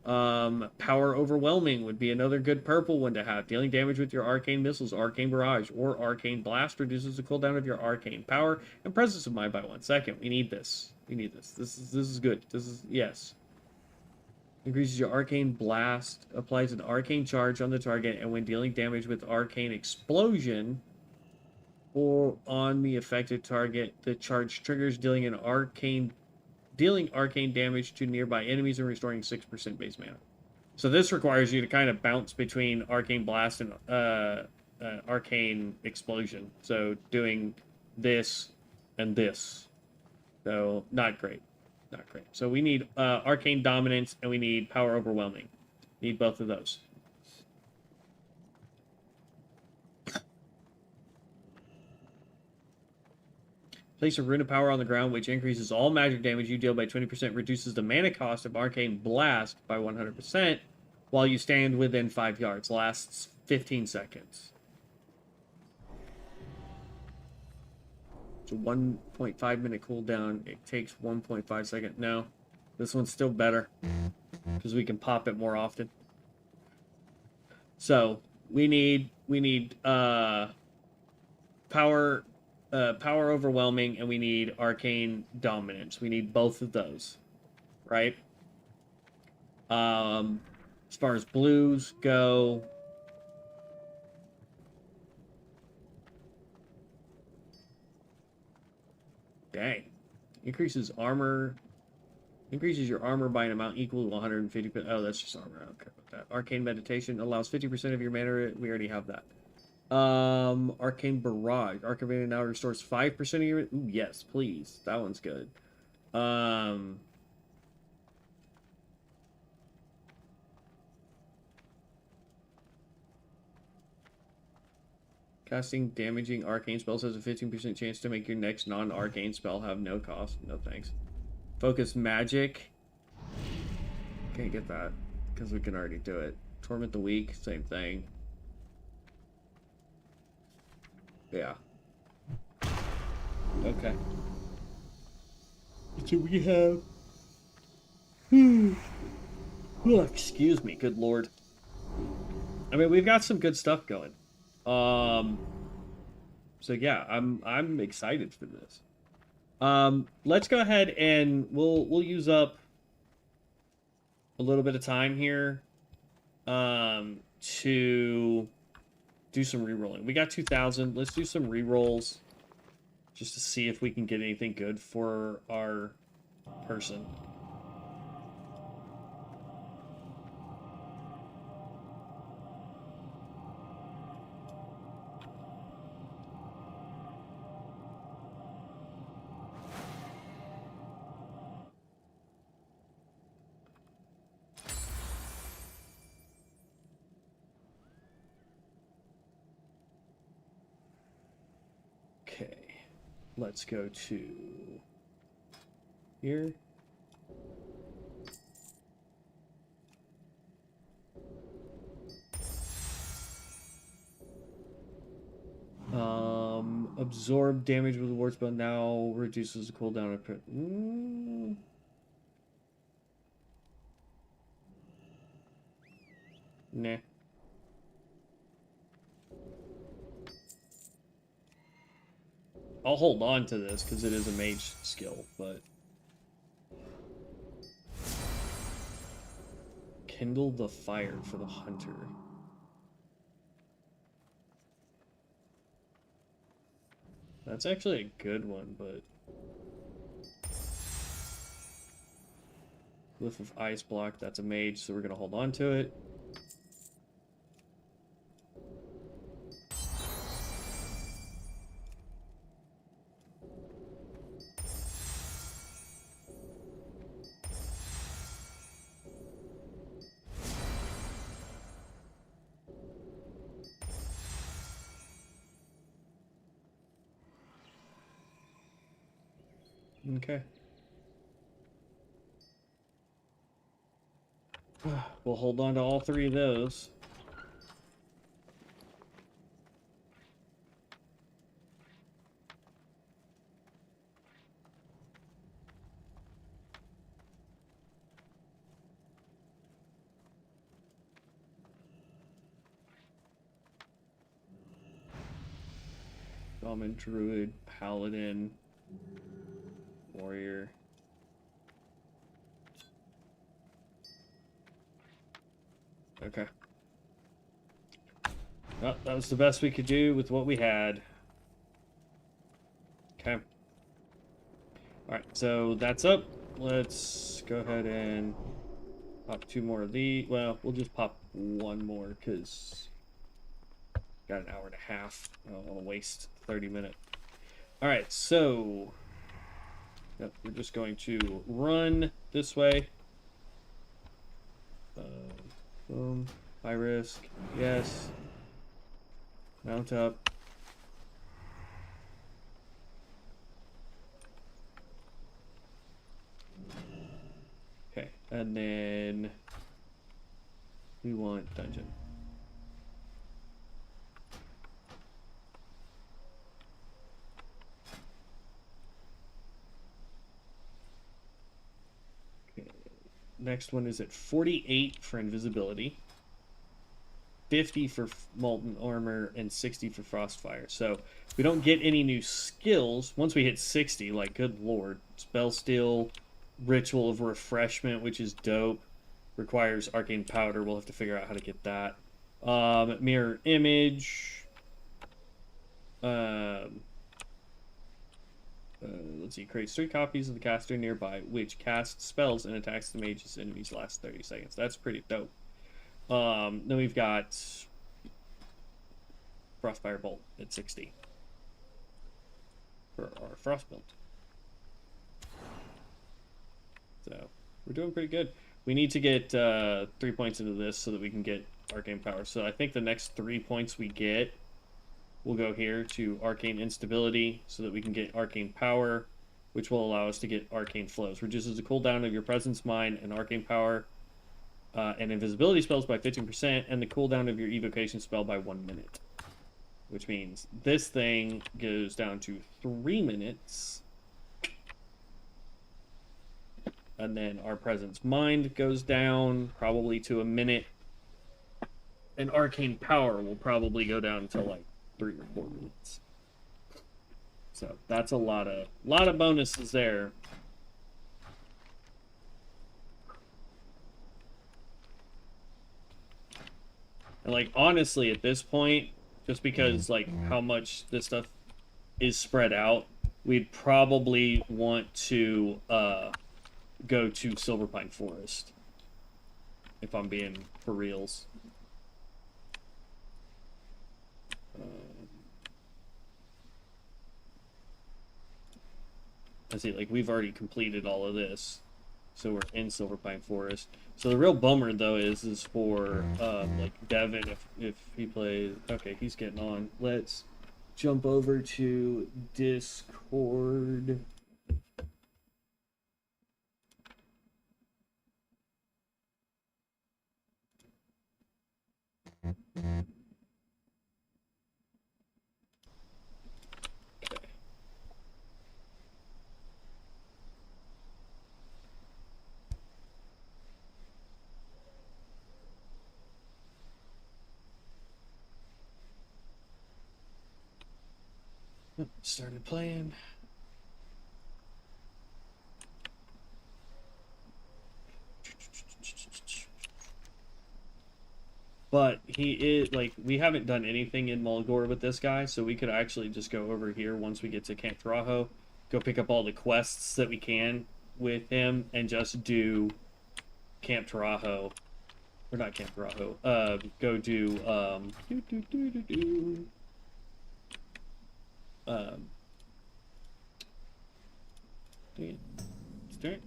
Power Overwhelming would be another good purple one to have. Dealing damage with your Arcane Missiles, Arcane Barrage, or Arcane Blast reduces the cooldown of your Arcane Power and Presence of Mind by 1 second. We need this. We need this. This is good. This is... yes. Increases your Arcane Blast, applies an Arcane Charge on the target, and when dealing damage with Arcane Explosion or on the affected target, the charge triggers dealing arcane damage to nearby enemies and restoring 6% base mana. So this requires you to kind of bounce between Arcane Blast and Arcane Explosion. So doing this, and this. So, not great. Not great. So we need Arcane Dominance, and we need Power Overwhelming. Need both of those. Place a Rune of Power on the ground, which increases all magic damage you deal by 20%, reduces the mana cost of Arcane Blast by 100%, while you stand within 5 yards. Lasts 15 seconds. It's a 1.5 minute cooldown. It takes 1.5 seconds. No, this one's still better because we can pop it more often. So we need power overwhelming, and we need arcane dominance. We need both of those, right? As far as blues go, dang, increases your armor by an amount equal to 150. Oh, that's just armor. I don't care about that. Arcane meditation allows 50% of your mana. We already have that. Arcane Barrage. Arcane now restores 5% of your... Ooh, yes, please. That one's good. Casting damaging arcane spells has a 15% chance to make your next non-arcane spell have no cost. No thanks. Focus magic. Can't get that because we can already do it. Torment the weak, same thing. Yeah. Okay. So we have... Oh, excuse me, good lord. I mean, we've got some good stuff going. So yeah, I'm excited for this. Let's go ahead and we'll use up a little bit of time here to do some re-rolling. We got 2,000. Let's do some re-rolls just to see if we can get anything good for our person. Okay, let's go to here. Absorb damage with the ward spell now reduces the cooldown of crit. Nah. I'll hold on to this because it is a mage skill, but... Kindle the fire for the hunter. That's actually a good one, but... Glyph of Ice Block, that's a mage, so we're going to hold on to it. Okay. We'll hold on to all three of those. Shaman, Druid, Paladin, Warrior. Okay. Well, that was the best we could do with what we had. Okay. Alright, so that's up. Let's go ahead and pop 2 more of these. Well, we'll just pop 1 more because got an hour and a half. I don't want to waste 30 minutes. All right, so yep, we're just going to run this way. Boom. High risk. Yes. Mount up. Okay, and then we want dungeon. Okay. Next one is at 48 for invisibility, 50 for molten armor, and 60 for frostfire. So we don't get any new skills once we hit 60. Like, good lord, spell steal, ritual of refreshment, which is dope. Requires arcane powder. We'll have to figure out how to get that. Mirror image. Let's see. Creates 3 copies of the caster nearby, which casts spells and attacks the mage's enemies last 30 seconds. That's pretty dope. Then we've got Frostfire Bolt at 60 for our frost build. So we're doing pretty good. We need to get 3 points into this so that we can get arcane power. So I think the next 3 points we get will go here to arcane instability so that we can get arcane power, which will allow us to get arcane flows. Reduces the cooldown of your presence mine and arcane power and invisibility spells by 15%, and the cooldown of your evocation spell by 1 minute. Which means this thing goes down to 3 minutes. And then our presence mind goes down probably to 1 minute. And arcane power will probably go down to like 3 or 4 minutes. So that's a lot of bonuses there. And like honestly at this point, just because like how much this stuff is spread out, we'd probably want to go to Silverpine Forest, if I'm being for reals. I see, like, we've already completed all of this, so we're in Silverpine Forest. So the real bummer, though, is for, like, Devin, if he plays... Okay, he's getting on. Let's jump over to Discord. Started playing. But he is, like, we haven't done anything in Mulgore with this guy, so we could actually just go over here once we get to Camp Thraho, go pick up all the quests that we can with him, and just do Camp Thraho. Or not Camp Thraho. Go do,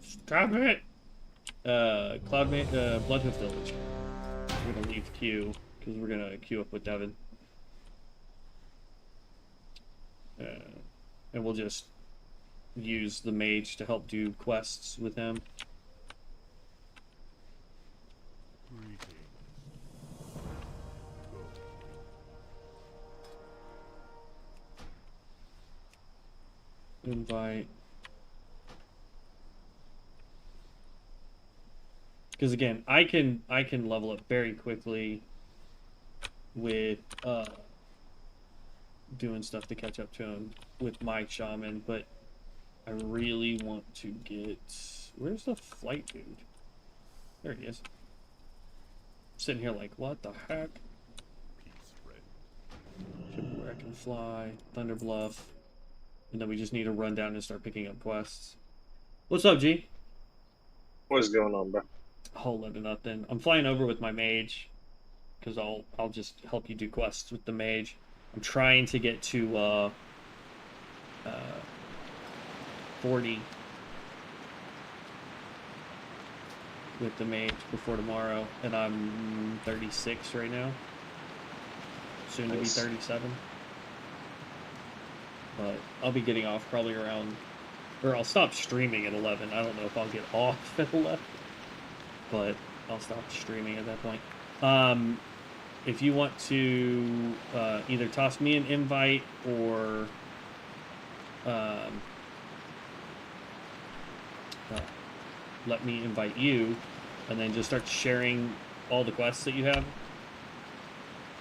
stop it! Bloodhoof Village. We're gonna leave Q because we're gonna queue up with Devin, and we'll just use the mage to help do quests with him. Invite. Because again, I can level up very quickly with doing stuff to catch up to him with my shaman, but I really want to get... Where's the flight dude? There he is. I'm sitting here like, what the heck? Where I can fly, Thunder Bluff, and then we just need to run down and start picking up quests. What's up, G? What's going on, bro? A whole lot of nothing. I'm flying over with my mage because I'll just help you do quests with the mage. I'm trying to get to 40 with the mage before tomorrow, and I'm 36 right now. Soon to be 37. But I'll be getting off probably around, or I'll stop streaming at 11. I don't know if I'll get off at 11, but I'll stop streaming at that point. If you want to either toss me an invite or let me invite you, and then just start sharing all the quests that you have.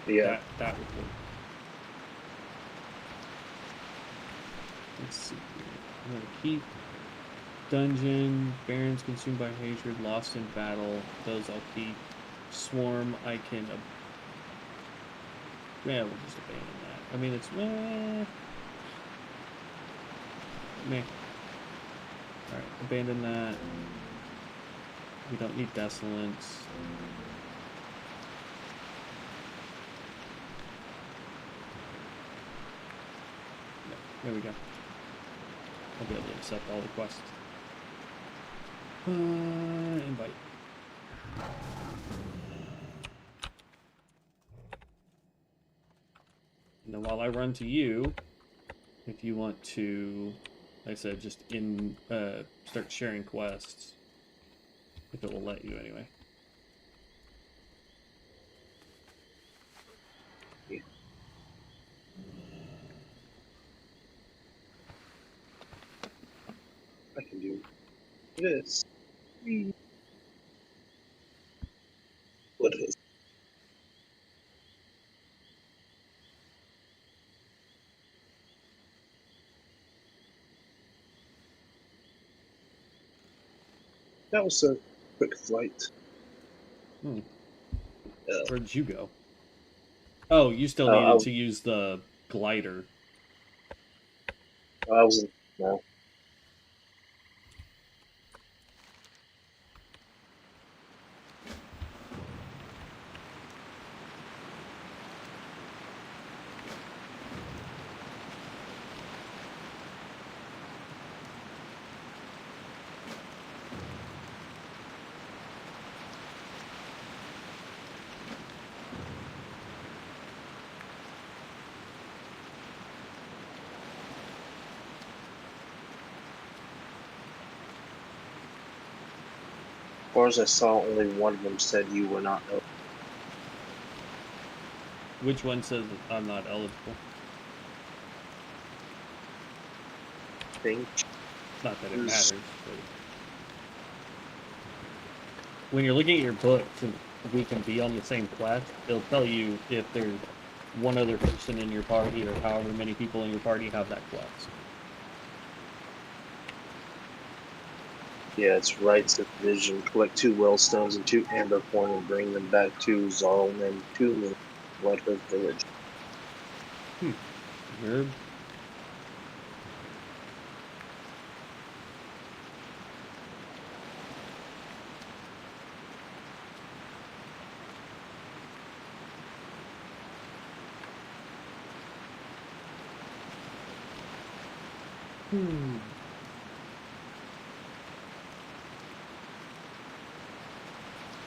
Yeah. That would work. Let's see here. I'm gonna keep dungeon, barons consumed by hatred, lost in battle. Those I'll keep. Swarm, I can. Yeah, we'll just abandon that. I mean, it's meh. All right, abandon that. We don't need Desolence. Yeah, there we go. I'll be able to accept all the quests. Invite. And then while I run to you, if you want to, like I said, just start sharing quests. If it will let you, anyway. Yeah. I can do this. What is? That was a quick flight. Where'd you go? Oh, you still needed to use the glider. I was in. No. As far as I saw, only one of them said you were not eligible. Which one says that I'm not eligible? I think. Not that it matters, but when you're looking at your book and we can be on the same quest, it'll tell you if there's one other person in your party or however many people in your party have that quest. Yeah, it's Rites of Vision. Collect 2 Wellstones and 2 Amber Horn and bring them back to Zarl and to Bloodhood Village. Weird.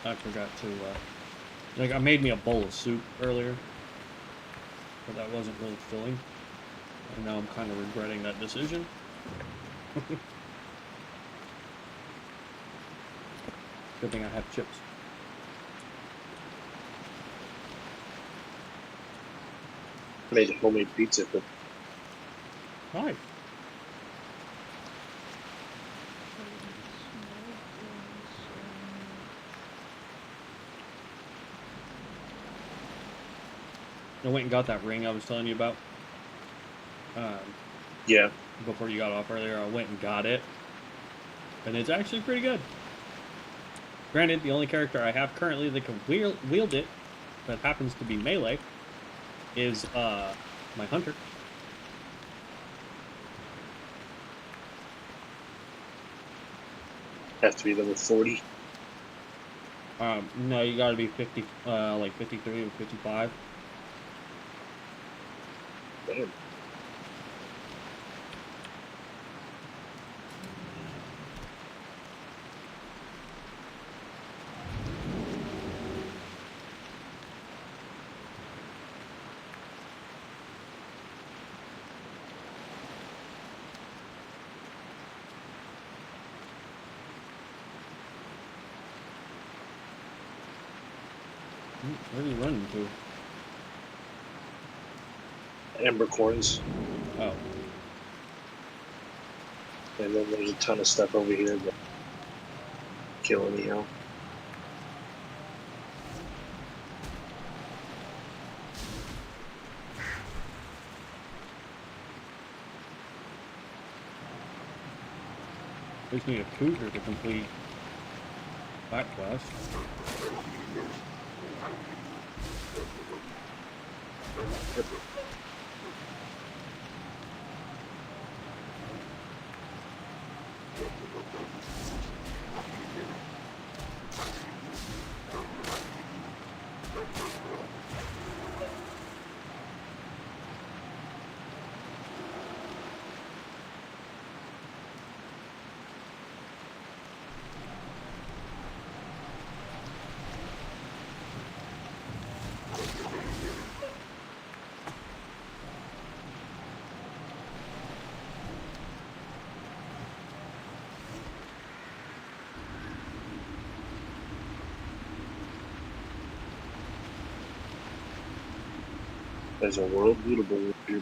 I forgot to, I made me a bowl of soup earlier, but that wasn't really filling. And now I'm kind of regretting that decision. Good thing I have chips. I made a homemade pizza, but Hi. I went and got that ring I was telling you about. yeah. Before you got off earlier, I went and got it. And it's actually pretty good. Granted, the only character I have currently that can wield it, that happens to be melee, is my hunter. Have to be level 40. No, you gotta be 50, like 53 or 55. Damn. Where are you running to? Amber coins. Oh. And then there's a ton of stuff over here that kill anyhow. We just need a cougar to complete that quest. There's a world beautiful here.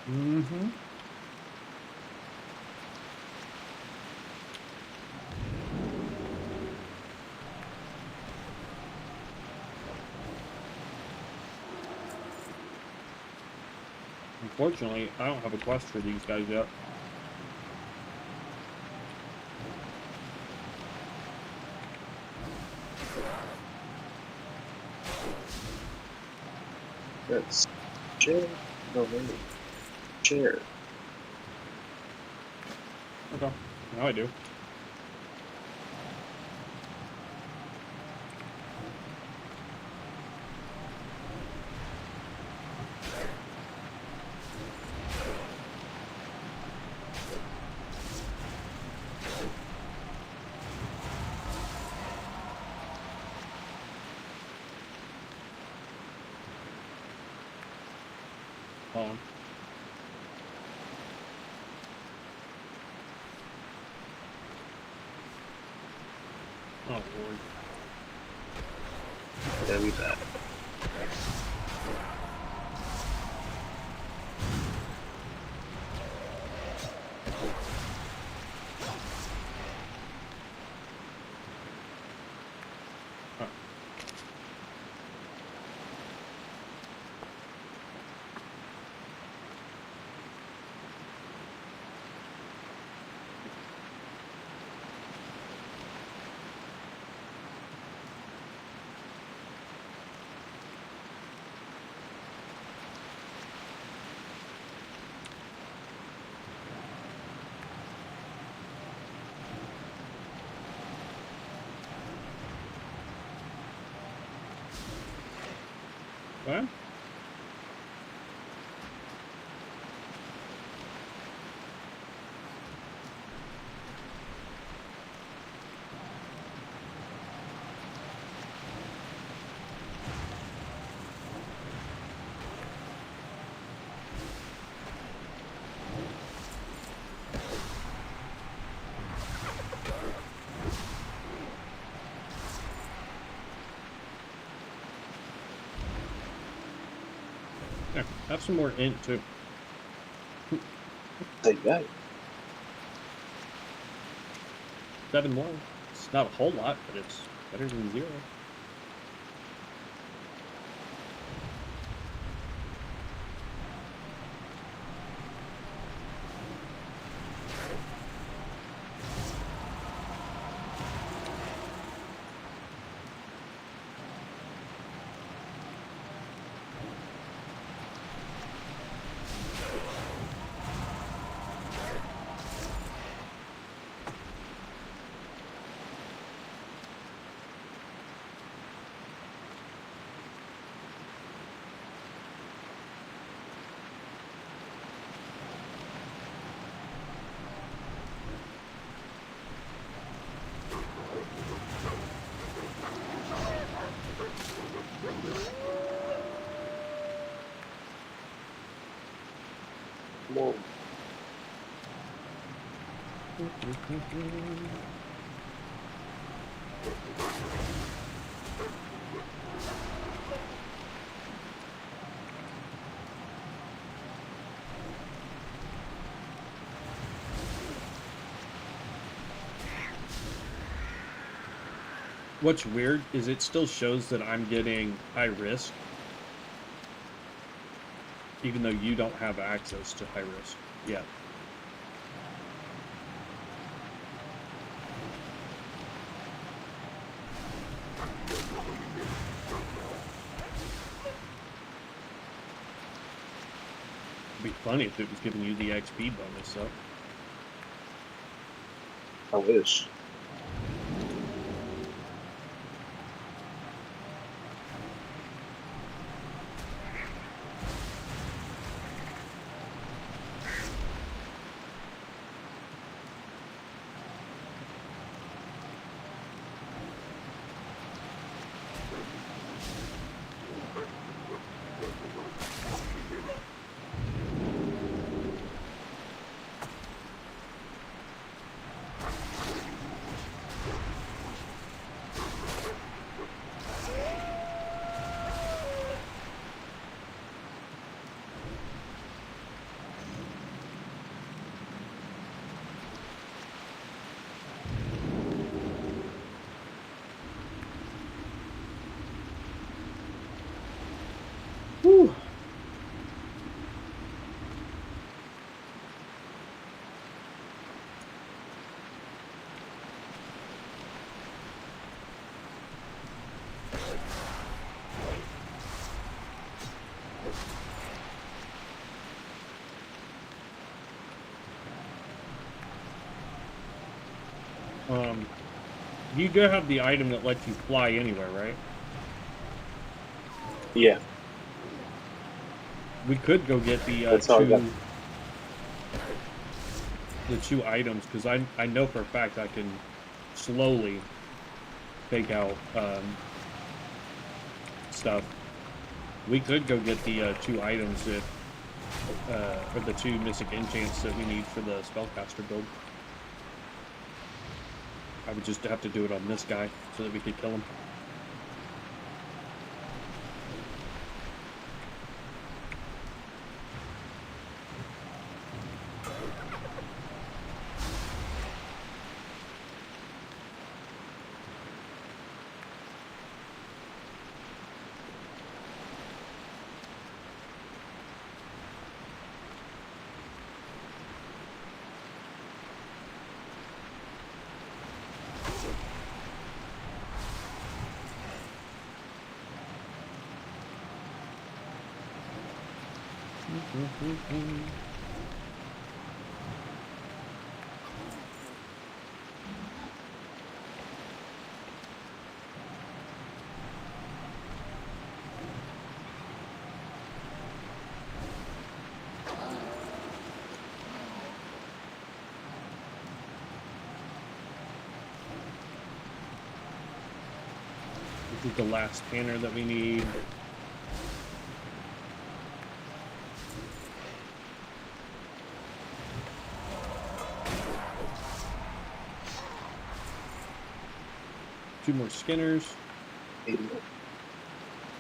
Mm-hmm. Unfortunately, I don't have a quest for these guys yet. That's chair. No, maybe chair. Okay, now I do. Hold on. Oh, Lord. Yeah, we bad. Huh. What? Yeah, have some more int too. Take that. 7 more. It's not a whole lot, but it's better than 0. Whoa. What's weird is it still shows that I'm getting high risk, even though you don't have access to high risk yet. It'd be funny if it was giving you the XP bonus, though. I wish. Whew. You do have the item that lets you fly anywhere, right? Yeah. We could go get the That's how I got- two items, because I know for a fact I can slowly take out stuff. We could go get the two items that or the two mystic enchants that we need for the spellcaster build. I would just have to do it on this guy so that we could kill him. This is the last banner that we need. Two more skinners.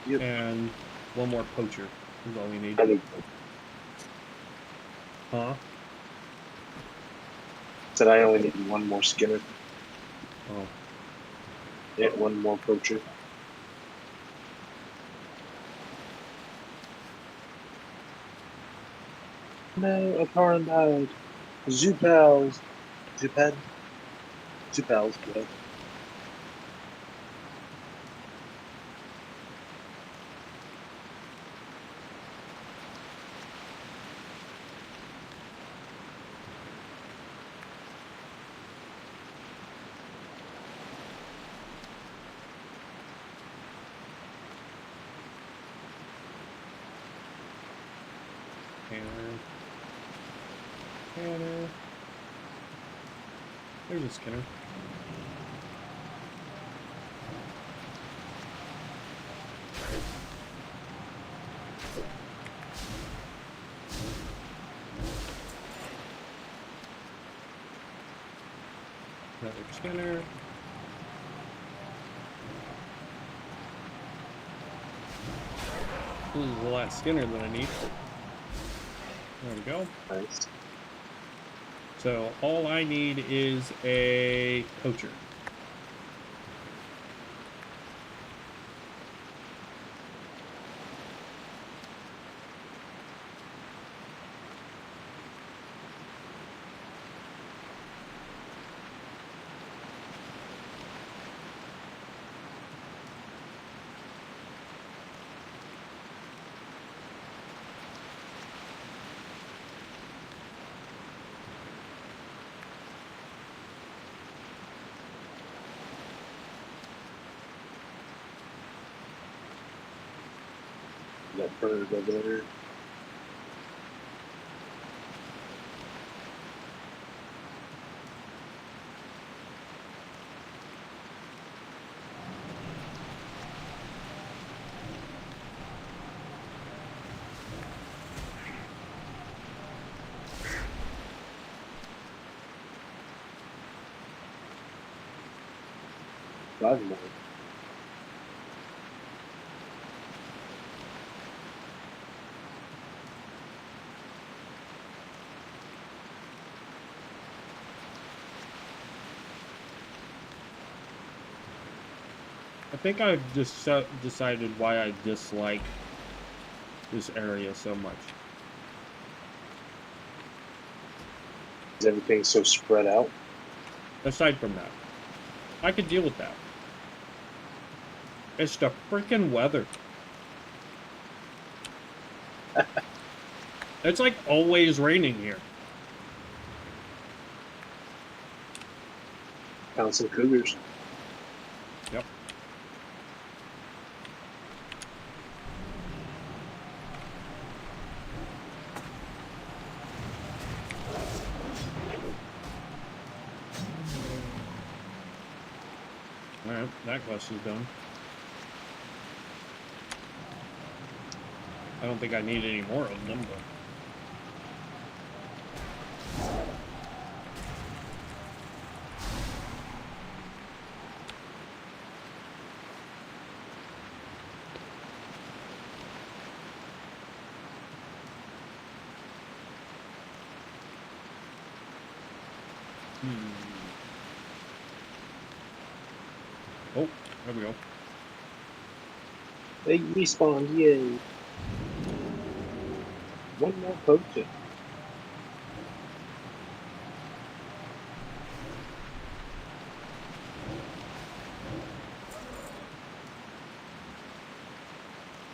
Yep. And one more poacher is all we need. I think Huh? said I only need one more skinner. Oh. Yeah, one more poacher. No, a Karan died. Zupals. Zupad? Zupals, yeah. Banner. There's a skinner. Another skinner. This is the last Skinner that I need. There we go. Nice. So all I need is a poacher. That bird over there. Five more. I think I've just decided why I dislike this area so much. Is everything so spread out? Aside from that, I could deal with that. It's the freaking weather. It's like always raining here. Found some cougars. Yep. Alright, that quest is done. I don't think I need any more of them, but... Oh, there we go. They respawned, yay. One more poacher.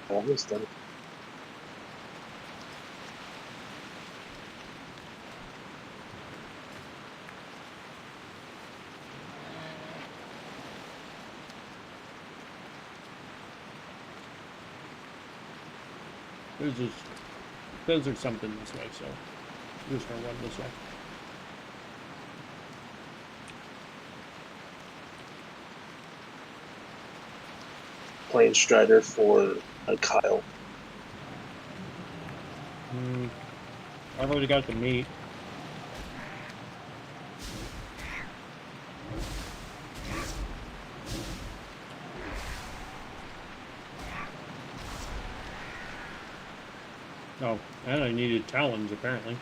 Almost done. There's just... There's something this way, so... I'm just gonna run this way. Playing Strider for Kyle. I've already got the meat. Oh, and I needed talons, apparently.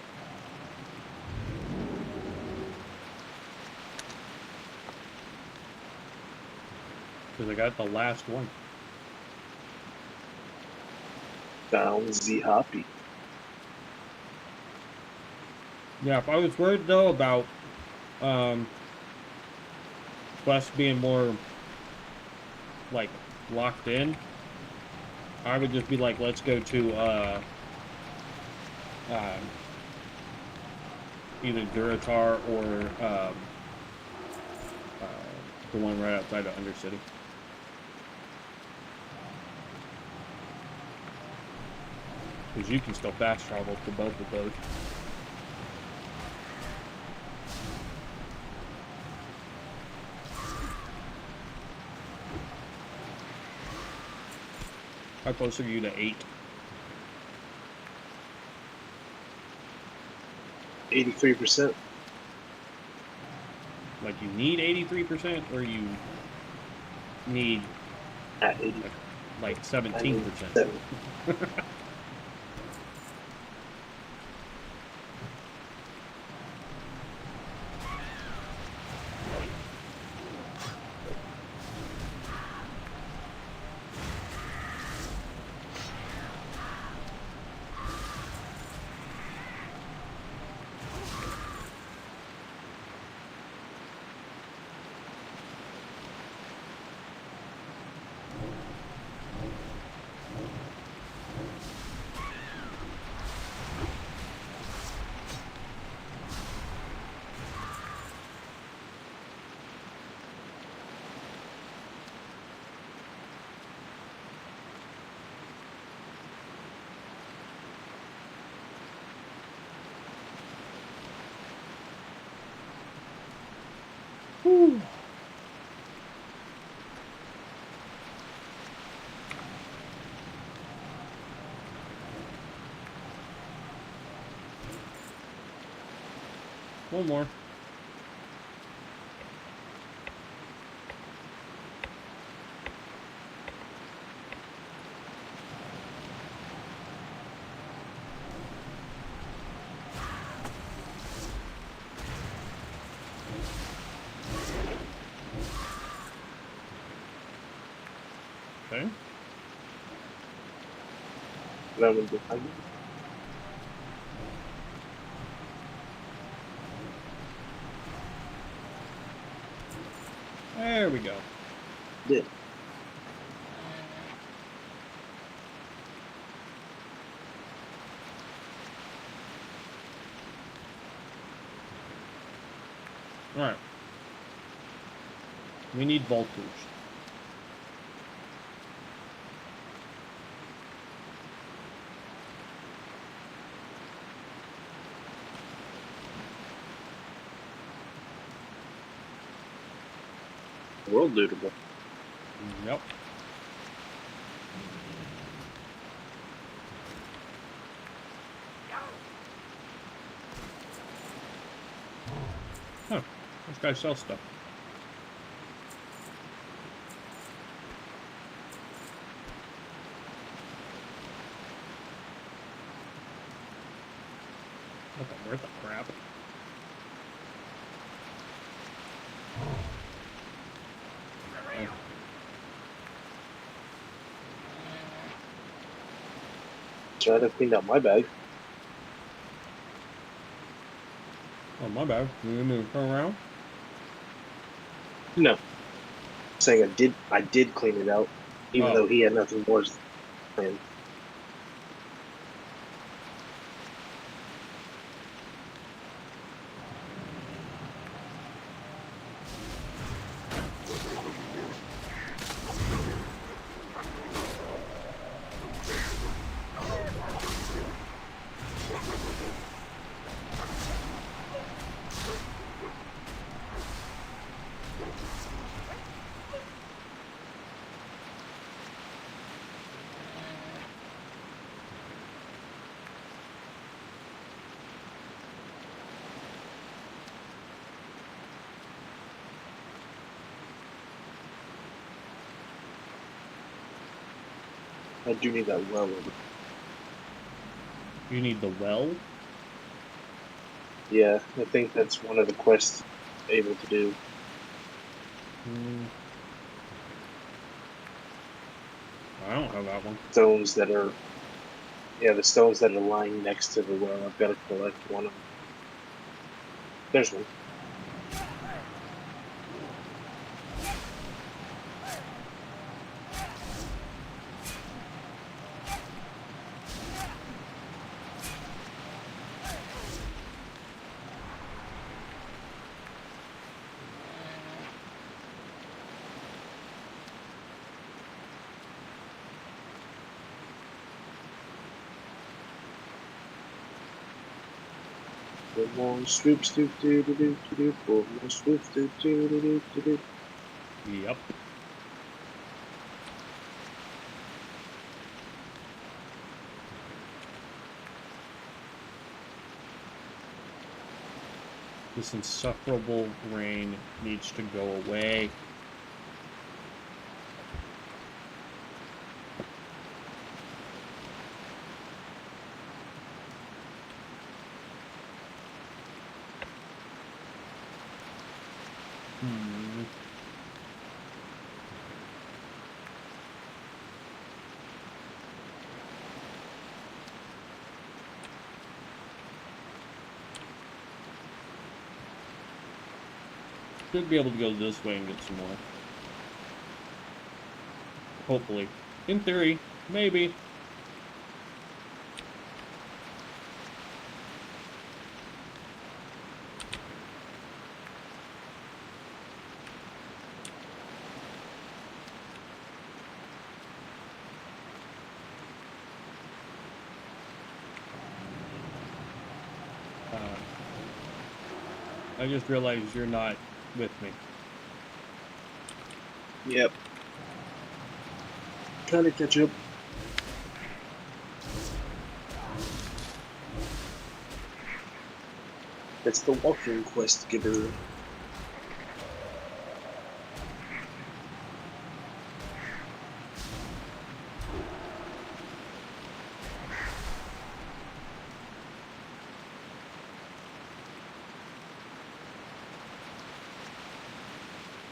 Because I got the last one. Found the Hoppy. Yeah, if I was worried, though, about quests being more, like, locked in, I would just be like, let's go to, either Duratar or the one right outside of Undercity. Because you can still fast travel to both of those. How close are you to 8? 83%. Like you need 83%, or you need At 80. like 17%. Whew. One more. Okay. Round behind you. There we go. Did. All right. We need volters. World lootable. Yep. Huh. This guy sells stuff. What the worth of crap? Try to clean out my bag. Oh, my bad. You want me to turn around? No. Saying I did clean it out, even Oh. though he had nothing more than. I do need that well over. You need the well? Yeah, I think that's one of the quests able to do. I don't have that one. Stones that are, yeah, the stones that are lying next to the well. I've got to collect one of them. There's one. Four more swoops, do do do do do do. Four more swoops, do do do do do do. Yep. This insufferable rain needs to go away. Hmm. Should be able to go this way and get some more. Hopefully. In theory, maybe. I just realized you're not with me. Yep. Kind of catch up. It's the walking quest giver.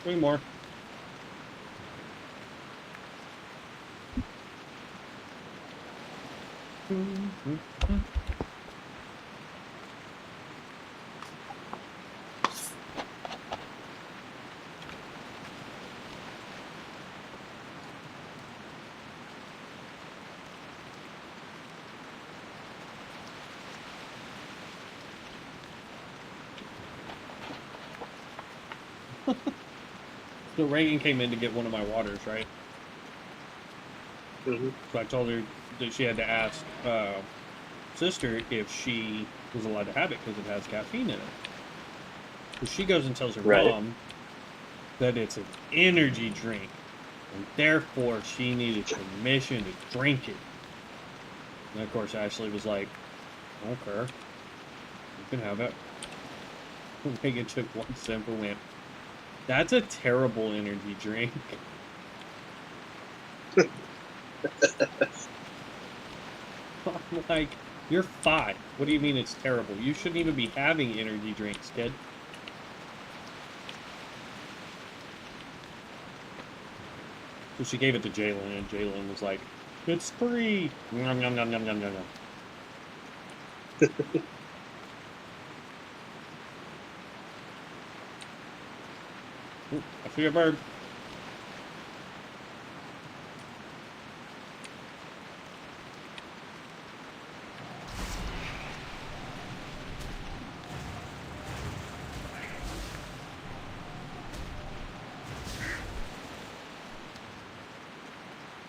Three more. So Reagan came in to get one of my waters, right? Mm-hmm. So I told her that she had to ask sister if she was allowed to have it because it has caffeine in it. So she goes and tells her Right. mom that it's an energy drink, and therefore she needed permission to drink it. And of course Ashley was like, "I don't care. You can have it." Reagan took one sip and went, "That's a terrible energy drink." I'm like, you're 5. What do you mean it's terrible? You shouldn't even be having energy drinks, kid. So she gave it to Jalen, and Jalen was like, "It's free." Nom, nom, nom, nom, nom, nom, nom. Ooh, I see a bird.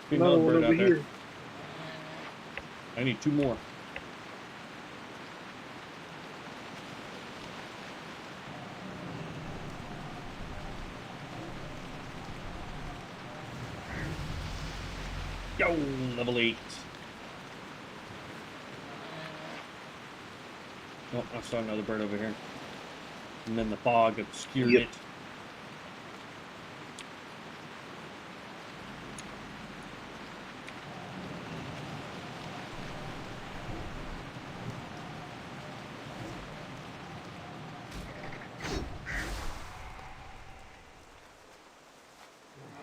See Another another one bird over out there. here. I need 2 more. Yo, level 8. Oh, I saw another bird over here. And then the fog obscured Yep. it.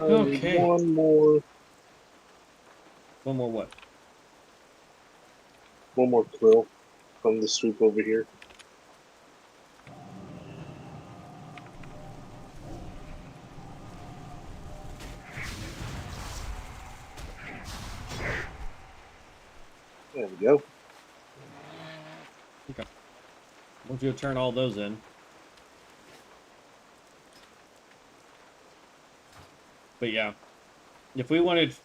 I need Okay. one more What? quill from the swoop over here. There we go. Okay. Once you turn all those in. But yeah, if we wanted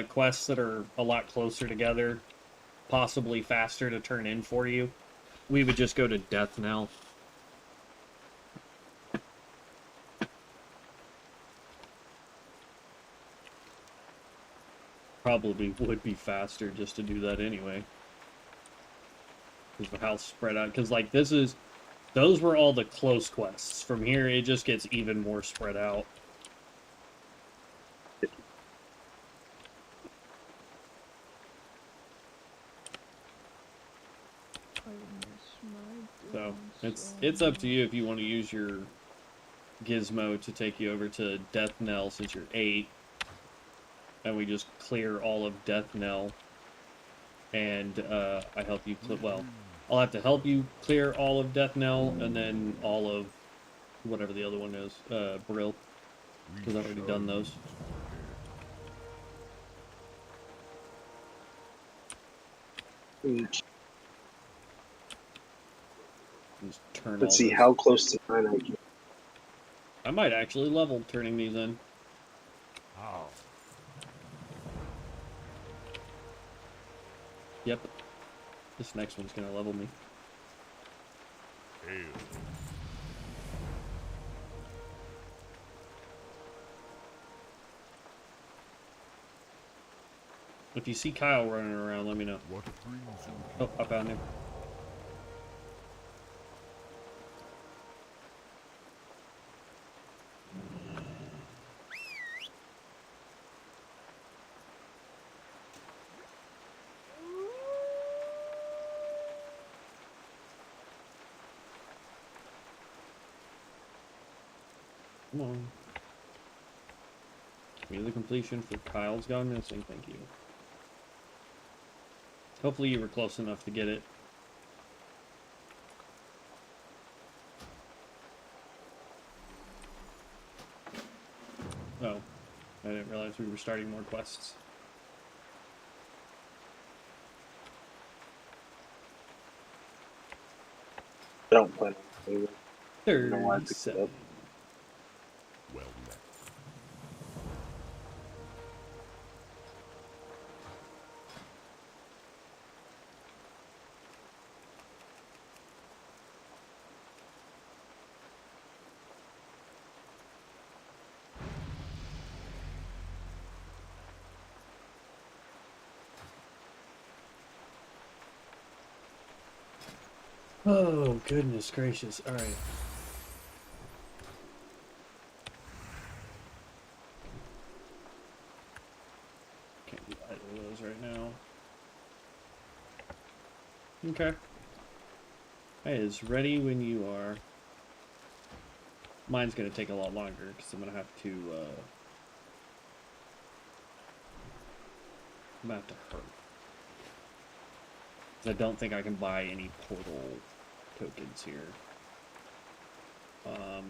quests that are a lot closer together, possibly faster to turn in for you, we would just go to Death Knell. Probably would be faster just to do that anyway. Because of how spread out. Because, like, those were all the close quests. From here, it just gets even more spread out. So, it's up to you if you want to use your gizmo to take you over to Death Knell since you're 8. And we just clear all of Death Knell. And I help you, well, I'll have to help you clear all of Death Knell and then all of whatever the other one is, Brill. Because I've already done those. Just turn Let's all see those. how close to 9 I get. I might actually level turning these in. How? Yep. This next one's gonna level me. Hail. If you see Kyle running around, let me know. What brings you? Oh, I found him. Come on. Give me the completion for Kyle's Gone Missing, thank you. Hopefully you were close enough to get it. Oh, I didn't realize we were starting more quests. I don't plan on leaving. I don't know why I picked it 37. up. Well met. Oh, goodness gracious. Alright. Can't do either of those right now. Okay. It is ready when you are. Mine's gonna take a lot longer because I'm gonna have to hurt. 'Cause I don't think I can buy any portal tokens here. I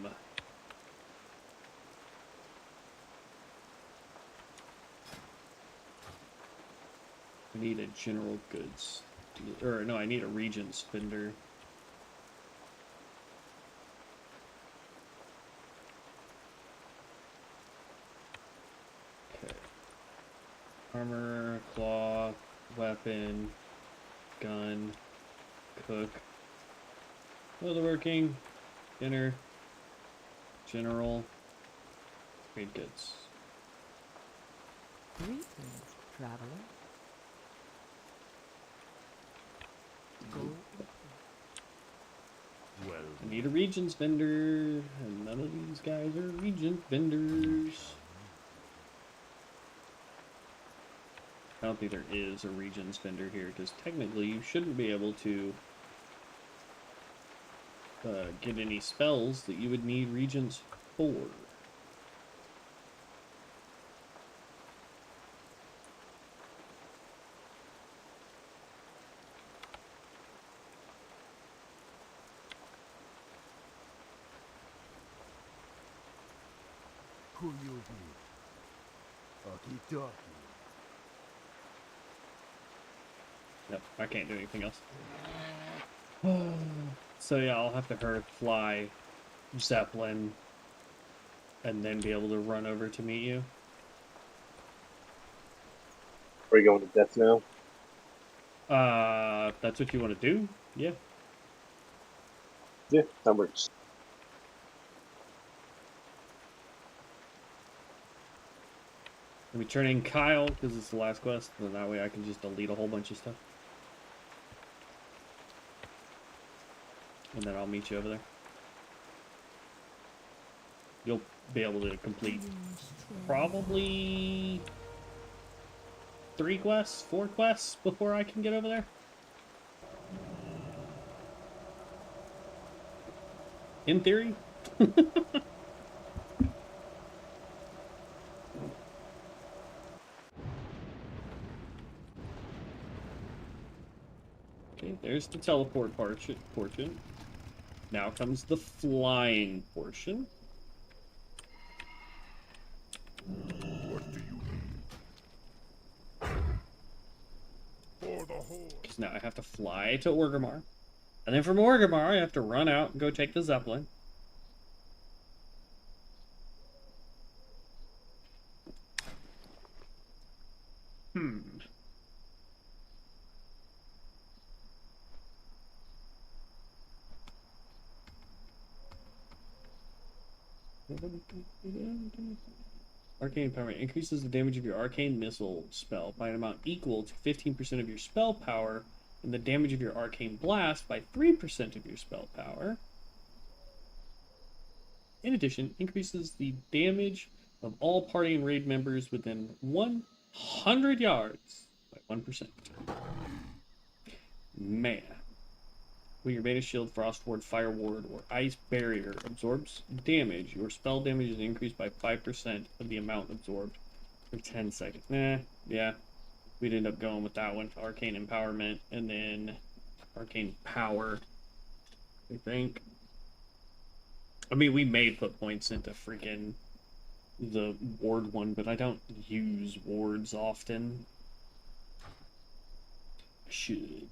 need a general goods dealer, or no, I need a region spender. Okay. Armor, cloth, weapon, gun, cook, leatherworking, dinner, general, trade goods. Greetings, traveler. Go. Well, I need a region spender, and none of these guys are region spenders. I don't think there is a region spender here, because technically you shouldn't be able to get any spells that you would need regions for. who you be? Okie Yep, I can't do anything else. So yeah, I'll have to fly Zeppelin and then be able to run over to meet you. Are we going to death now? If that's what you want to do, yeah. Yeah, that works. Let me turn in Kyle, because it's the last quest, and that way I can just delete a whole bunch of stuff. And then I'll meet you over there. You'll be able to complete probably 3 quests, 4 quests before I can get over there. In theory. Okay, there's the teleport portion. Now comes the flying portion. What do you need? For the horde. Because now I have to fly to Orgrimmar. And then from Orgrimmar, I have to run out and go take the Zeppelin. Arcane power increases the damage of your arcane missile spell by an amount equal to 15% of your spell power, and the damage of your arcane blast by 3% of your spell power. In addition, increases the damage of all party and raid members within 100 yards by 1%. Man. When your Bane Shield, Frost Ward, Fire Ward, or Ice Barrier absorbs damage, your spell damage is increased by 5% of the amount absorbed for 10 seconds. Yeah. We'd end up going with that one. Arcane Empowerment, and then Arcane Power, I think. I mean, we may put points into freaking the ward one, but I don't use wards often. I should.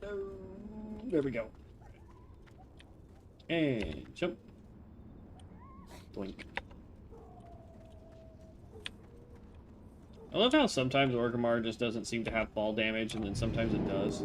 Hello. There we go. And jump. Blink. I love how sometimes Orgrimmar just doesn't seem to have fall damage, and then sometimes it does.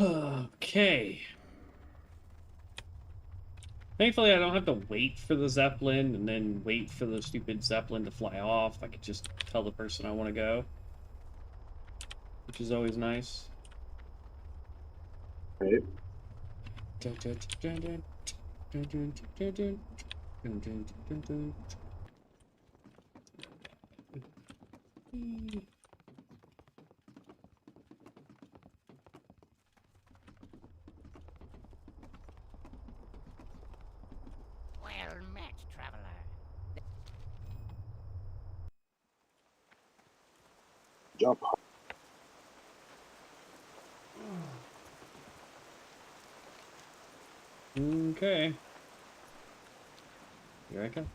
Okay. Thankfully, I don't have to wait for the Zeppelin and then wait for the stupid Zeppelin to fly off. I could just tell the person I want to go, which is always nice. Right. Well met, traveler. Jump. Okay. Here I come.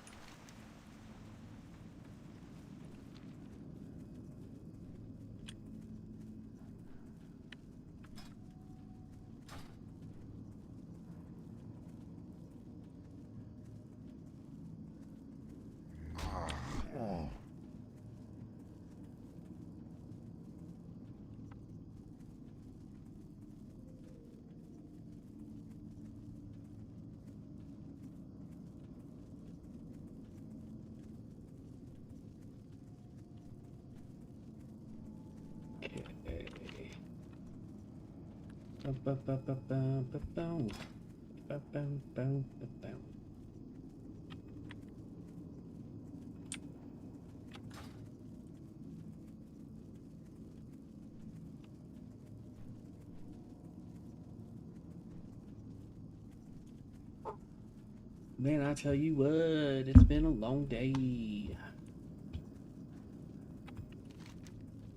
Man, I tell you what, it's been a long day.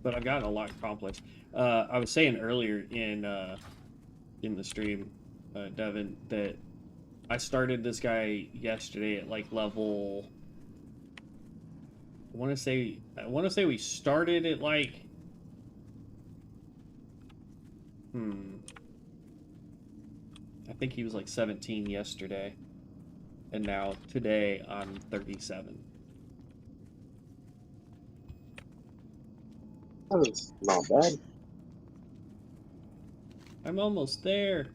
But I've gotten a lot accomplished. I was saying earlier in the stream, Devin, that I started this guy yesterday at like level. I want to say we started at like. I think he was like 17 yesterday, and now today I'm 37. That's not bad. I'm almost there.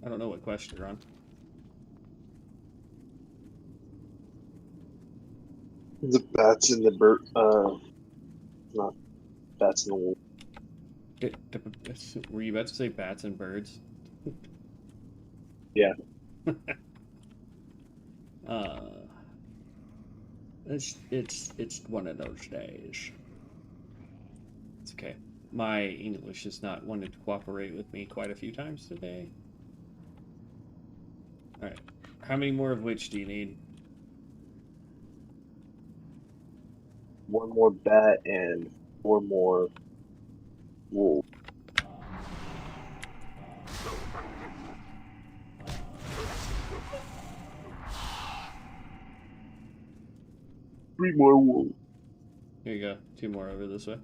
I don't know what quest you're on. The bats and the bird. Not bats and the wolf. Were you about to say bats and birds? Yeah. It's one of those days. It's okay. My English has not wanted to cooperate with me quite a few times today. All right. How many more of which do you need? One more bat and 4 more wolves. Three more wolves. Here you go. 2 more over this way.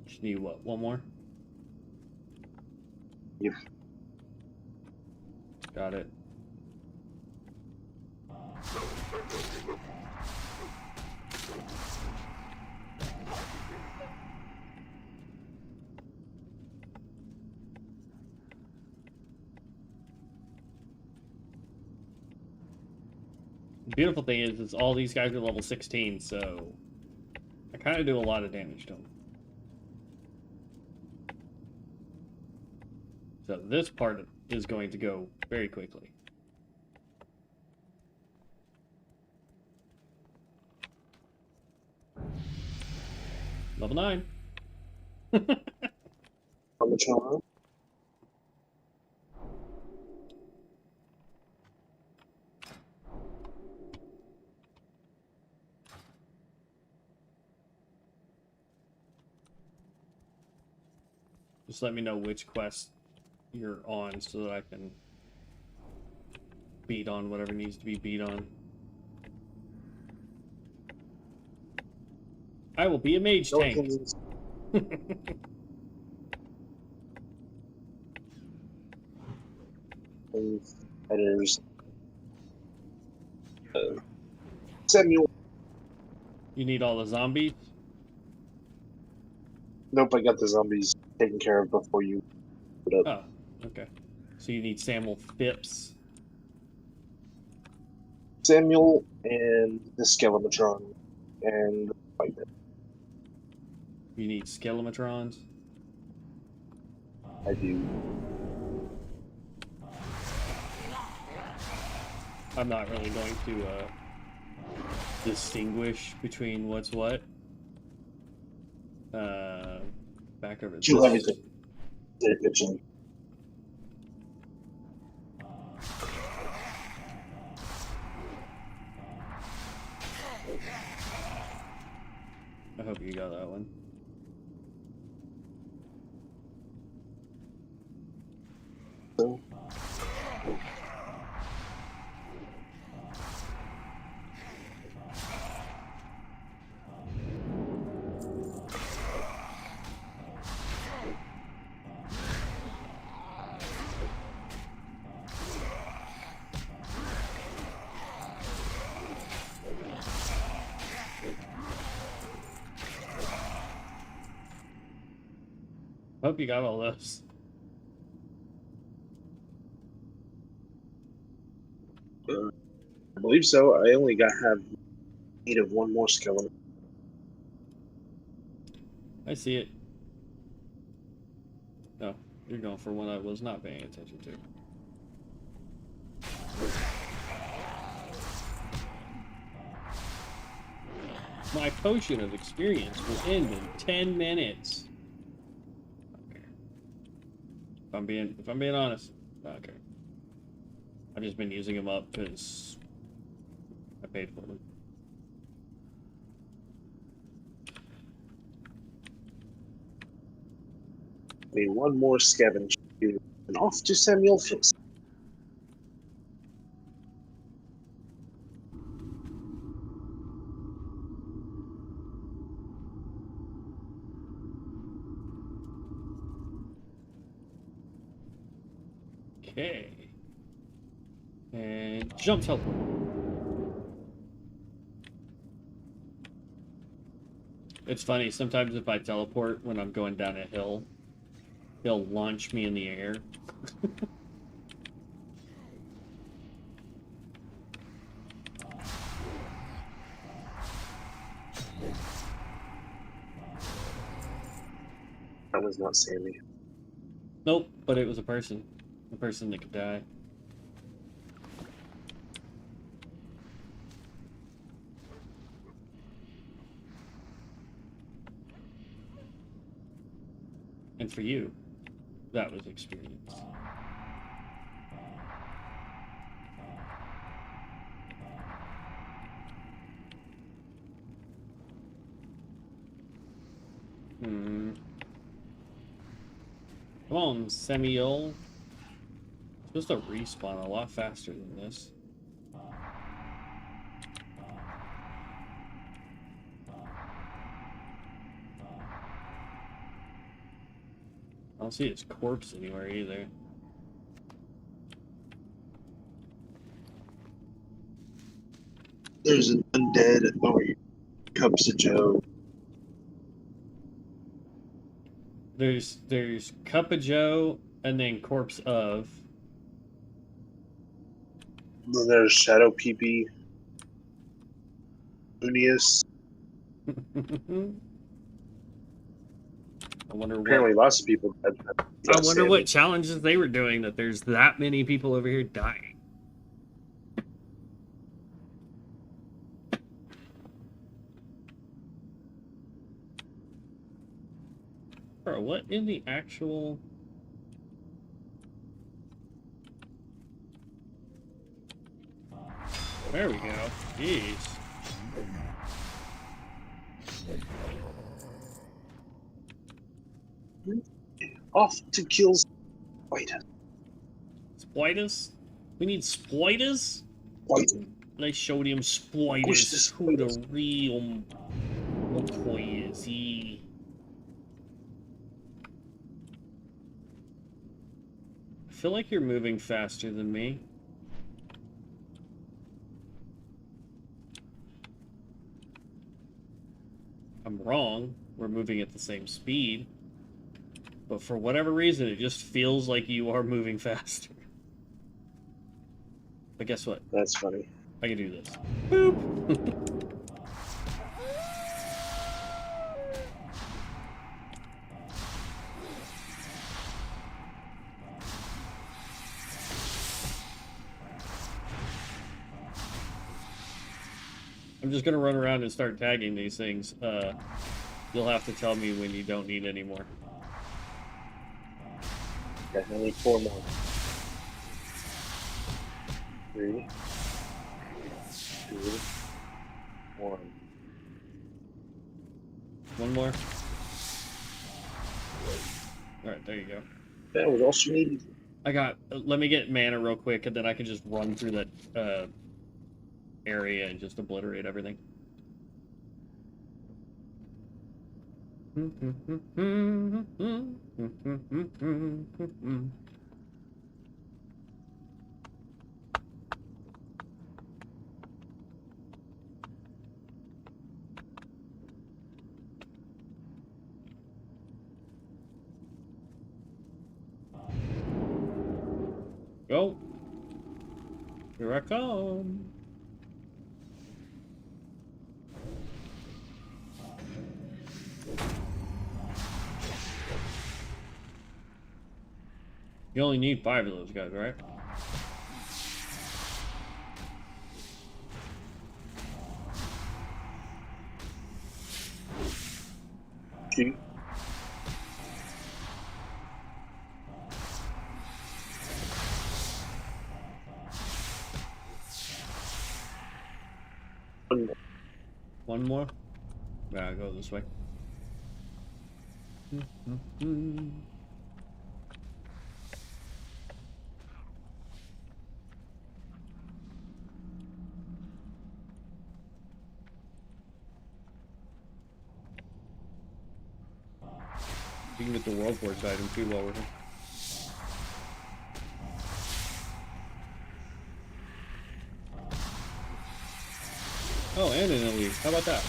Just need what? 1 more? Yep. Got it. The beautiful thing is all these guys are level 16, so I kind of do a lot of damage to them. So this part is going to go very quickly. Level 9. Parmesan. Just let me know which quest you're on so that I can beat on whatever needs to be beat on. I will be a mage tank. Awakens. And fighters. Samuel. You need all the zombies? Nope, I got the zombies taken care of before you put up. Oh, okay. So you need Samuel Phipps. Samuel and the Skelematron and the fighter. You need Skelematrons. I do. I'm not really going to distinguish between what's what. Back over Kill this. everything. They're pitching. I hope you got that one. So, Hope you got all those. I believe so. I only have need of 1 more skeleton. I see it. No, you're going for one I was not paying attention to. My potion of experience will end in 10 minutes. Okay. If I'm being honest, okay. I've just been using them up because I paid for them. Need 1 more scavenge. And off to Samuel Phipps. Okay. And jump teleport. It's funny, sometimes if I teleport when I'm going down a hill, he'll launch me in the air. That was not Sammy. Nope, but it was a person. A person that could die. And for you, that was experience. Come on, Semiol. Supposed to respawn a lot faster than this. I don't see his corpse anywhere either. There's an undead Cups of Joe. There's Cup of Joe and then Corpse of. Then there's Shadow PP. Unius. I wonder Apparently, what. lots of people. I wonder what challenges they were doing that there's that many people over here dying. Bro, what in the actual... There we go. Jeez. Off to kill Spiders. Spiders? We need spiders? Spiders. Let's show them spiders who the real McCoy is. He... I feel like you're moving faster than me. I'm wrong. We're moving at the same speed. But for whatever reason, it just feels like you are moving faster. But guess what? That's funny. I can do this. Boop! I'm just gonna run around and start tagging these things. You'll have to tell me when you don't need any more. Okay, I need 4 more. 3, 2, 1. One more. Alright, there you go. That was all she needed. I got... let me get mana real quick, and then I can just run through that area and just obliterate everything. Go. Here I come. You only need 5 of those guys, right? Two. One more. One more? Yeah, I'll go this way. You can get the World Force item too while we're here. How about that?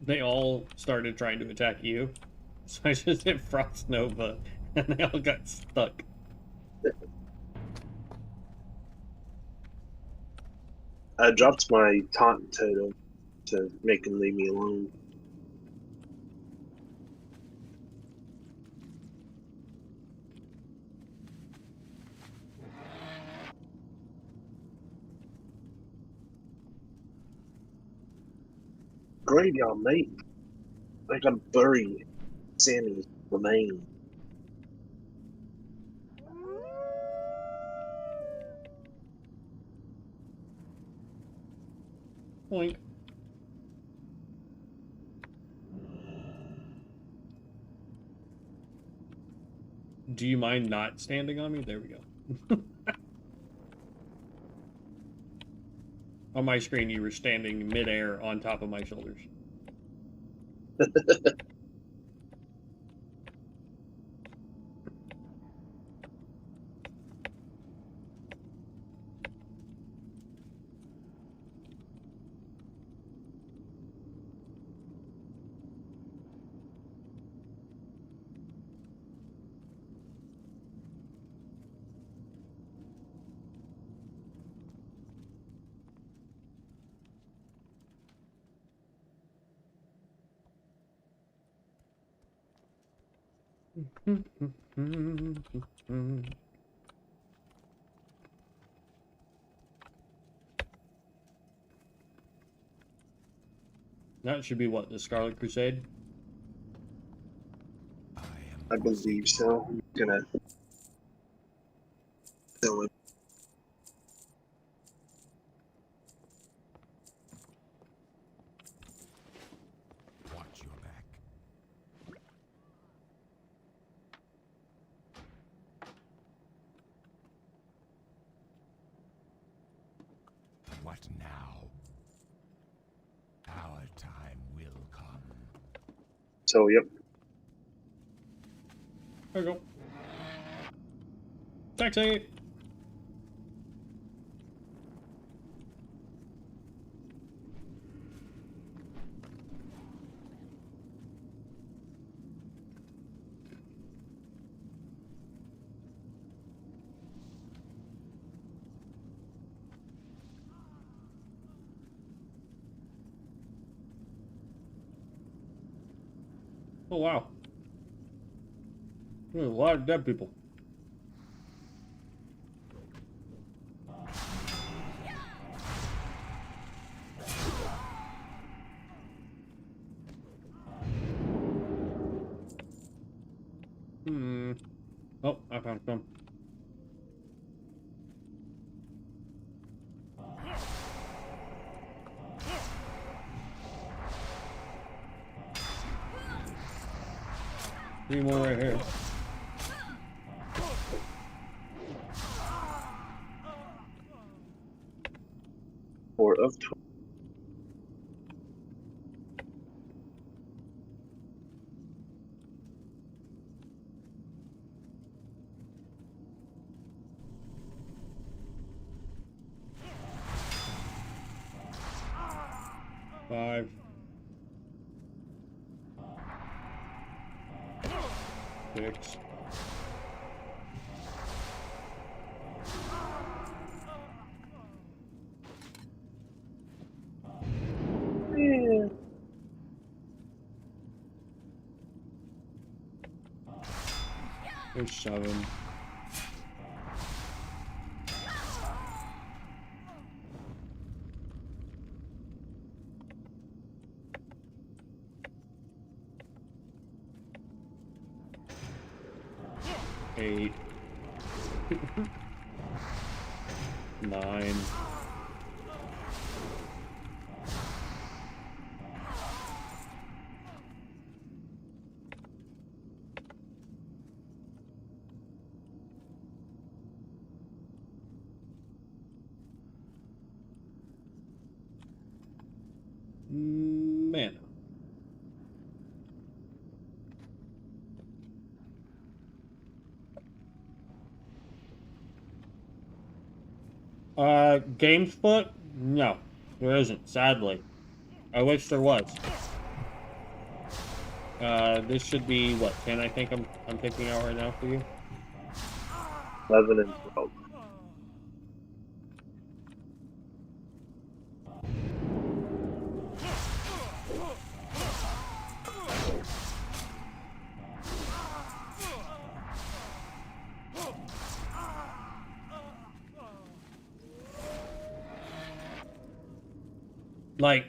They all started trying to attack you. So I just hit Frost Nova and they all got stuck. I dropped my taunt totem to make him leave me alone. Graveyard, mate. I gotta bury Sammy's remains. Boink. Do you mind not standing on me? There we go. On my screen, you were standing midair on top of my shoulders. That should be what, the Scarlet Crusade? I believe so. I'm gonna kill him. Watch your back. What now? Our time will come. So, yep. There we go. Taxi! Oh, wow. There's a lot of dead people. Oh, I found some. Three more right here. Four of 12. Five. Six. Yeah. There's 7. Eight. 9. Game foot? No, there isn't, sadly. I wish there was. This should be, what, 10 I think I'm picking out right now for you? 11 and 12. Like,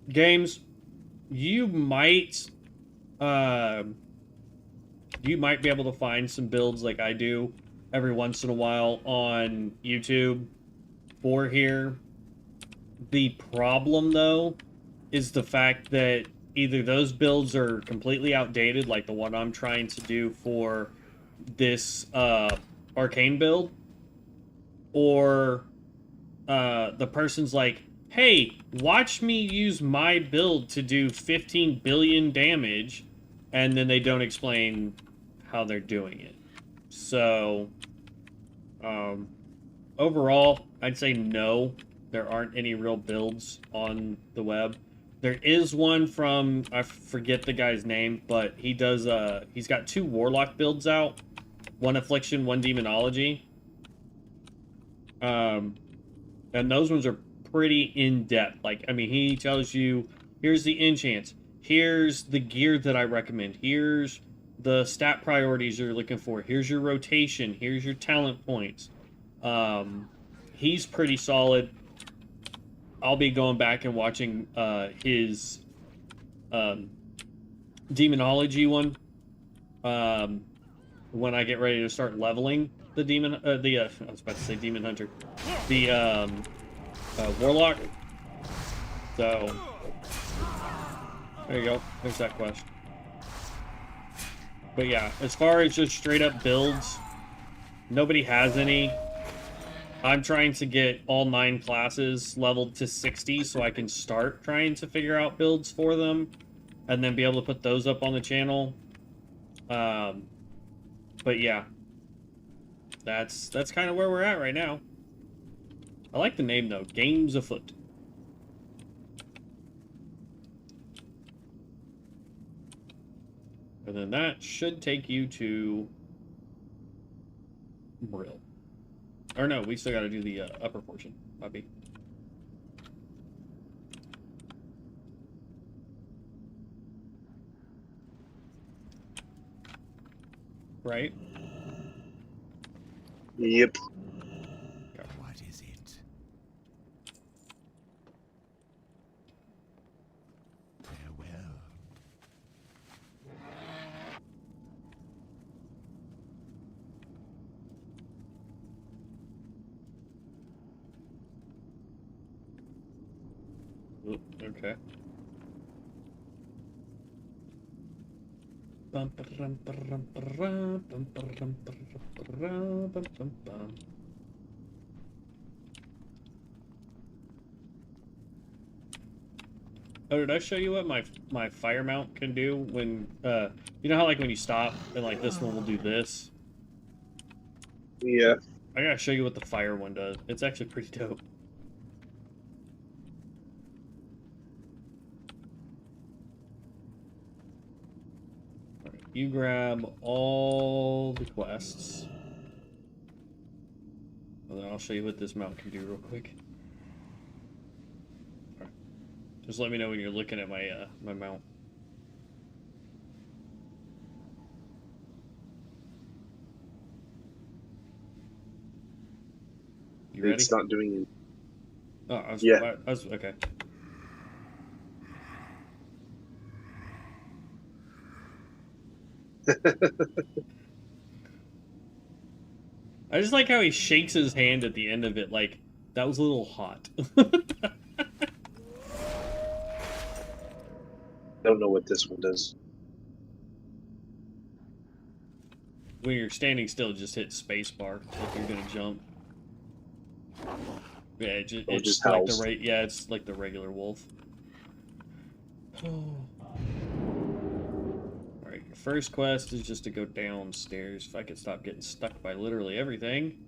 games, you might be able to find some builds like I do every once in a while on YouTube for here. The problem, though, is the fact that either those builds are completely outdated, like the one I'm trying to do for this Arcane build, or the person's like, hey, watch me use my build to do 15 billion damage, and then they don't explain how they're doing it. So, overall, I'd say no, there aren't any real builds on the web. There is one from, I forget the guy's name, but he does, he's got 2 Warlock builds out. One Affliction, one Demonology. And those ones are pretty in-depth. Like, I mean, he tells you, here's the enchants, here's the gear that I recommend, here's the stat priorities you're looking for, here's your rotation, here's your talent points. He's pretty solid. I'll be going back and watching his Demonology one when I get ready to start leveling the demon. I was about to say Demon Hunter, the Warlock. So there you go. There's that quest. But yeah, as far as just straight up builds, nobody has any. I'm trying to get all 9 classes leveled to 60 so I can start trying to figure out builds for them and then be able to put those up on the channel. But yeah, that's kind of where we're at right now. I like the name though, Games Afoot. And then that should take you to Brill. Or no, we still got to do the upper portion, Bobby. Right? Yep. What is it? Farewell. Oop, okay. Oh, did I show you what my fire mount can do when you know how like when you stop and like this one will do this? Yeah. I gotta show you what the fire one does. It's actually pretty dope. Alright, you grab all the quests. And then I'll show you what this mount can do real quick. Alright. Just let me know when you're looking at my my mount. You ready? It's not doing it. Oh, I was okay. I just like how he shakes his hand at the end of it, like, that was a little hot. Don't know what this one does. When you're standing still, just hit spacebar if you're gonna jump. Yeah, it's just like howls. it's like the regular wolf. Alright, your first quest is just to go downstairs. If I could stop getting stuck by literally everything.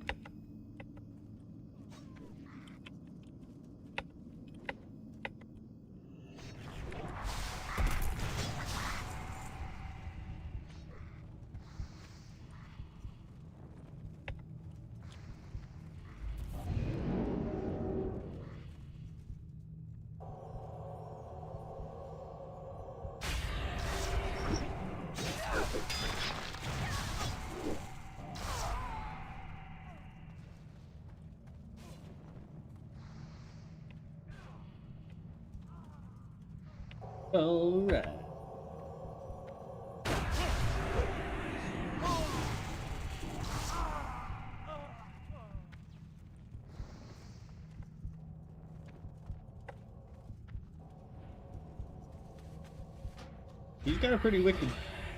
All right. He's got a pretty wicked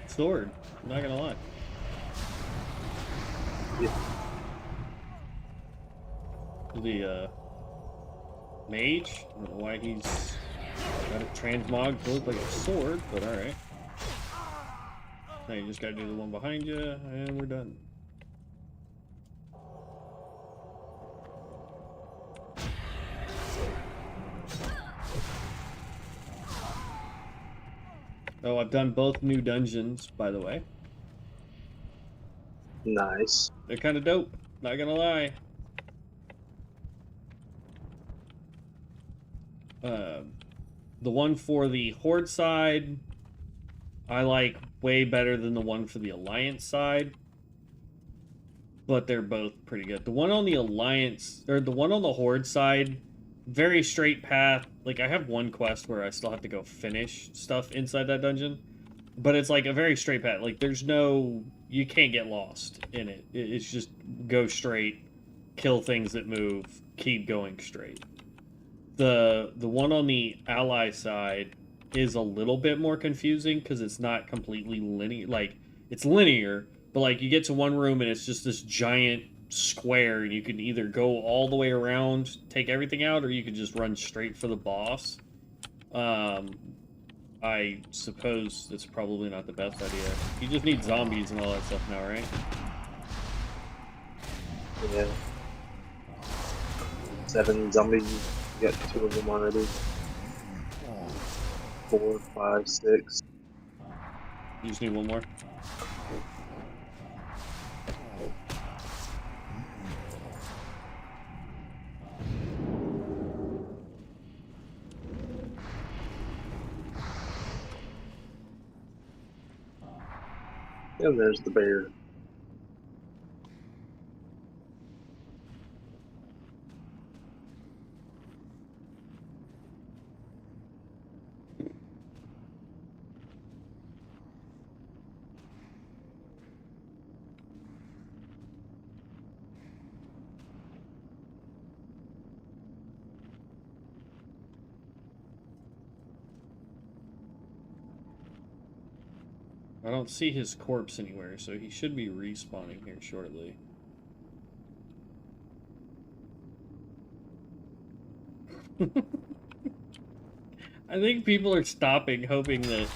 sword. I'm not gonna lie. Yeah. The mage. I don't know why he's got a transmog to look like a sword, but all right. Now you just gotta do the one behind you, and we're done. Oh, I've done both new dungeons, by the way. Nice. They're kind of dope, not gonna lie. The one for the Horde side, I like way better than the one for the Alliance side. But they're both pretty good. The one on the Alliance, or the one on the Horde side, very straight path. Like, I have one quest where I still have to go finish stuff inside that dungeon. But it's like a very straight path. Like, there's no... You can't get lost in it. It's just go straight, kill things that move, keep going straight. The one on the ally side is a little bit more confusing because it's not completely linear. Like, it's linear, but like you get to one room and it's just this giant square, and you can either go all the way around, take everything out, or you can just run straight for the boss. I suppose it's probably not the best idea. You just need zombies and all that stuff now, right? Yeah. 7 zombies. You got 2 of them already. 4, 5, 6. You just need one more. And there's the bear. I don't see his corpse anywhere, so he should be respawning here shortly. I think people are stopping, hoping that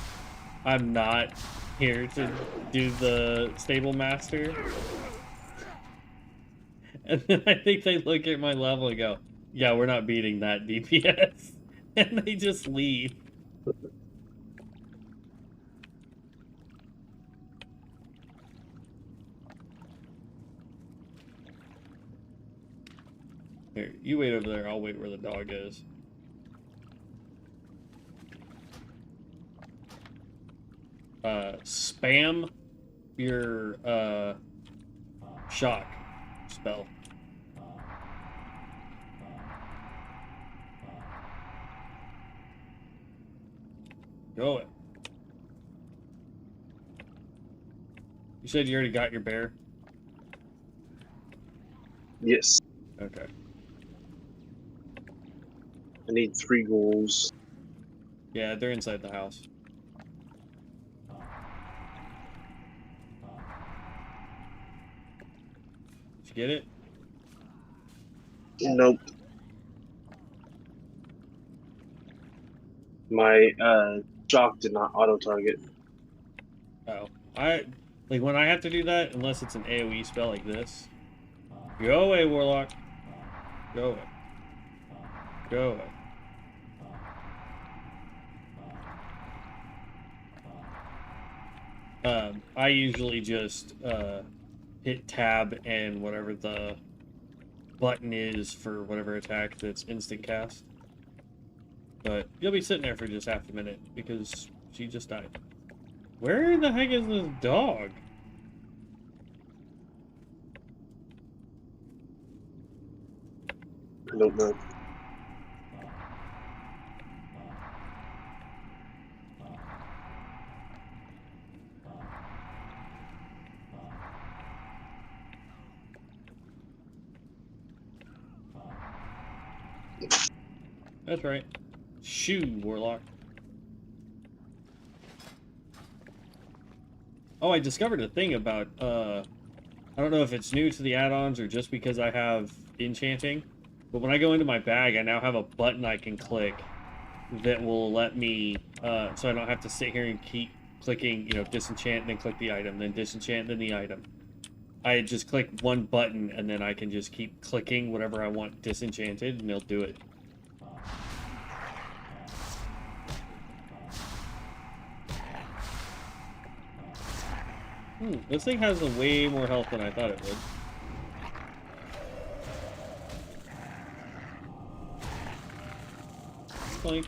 I'm not here to do the stable master. And then I think they look at my level and go, yeah, we're not beating that DPS. And they just leave. Here, you wait over there, I'll wait where the dog is. Spam your, shock spell. Go it. You said you already got your bear? Yes. Okay. I need 3 ghouls. Yeah, they're inside the house. Did you get it? Nope. My shock did not auto target. Oh. Like, when I have to do that, unless it's an AoE spell like this. Go away, Warlock. Go away. Go away. I usually just hit tab and whatever the button is for whatever attack that's instant cast. But you'll be sitting there for just half a minute because she just died. Where the heck is this dog? I don't know. That's right. Shoo, Warlock. Oh, I discovered a thing about, I don't know if it's new to the add-ons or just because I have enchanting, but when I go into my bag, I now have a button I can click that will let me, so I don't have to sit here and keep clicking, you know, disenchant, then click the item, then disenchant, then the item. I just click one button, and then I can just keep clicking whatever I want disenchanted, and it'll do it. This thing has way more health than I thought it would. Clink.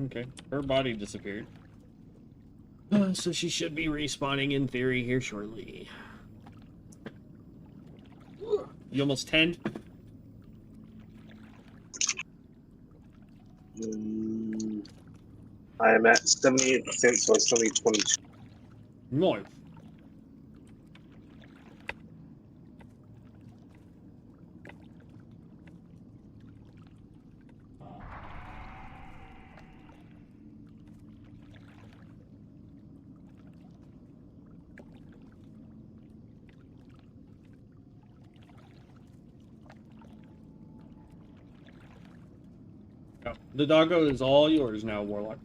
Okay, her body disappeared. So she should be respawning in theory here shortly. You almost 10? I am at 78%, so I still need 22. Nice. Oh, the doggo is all yours now, Warlock.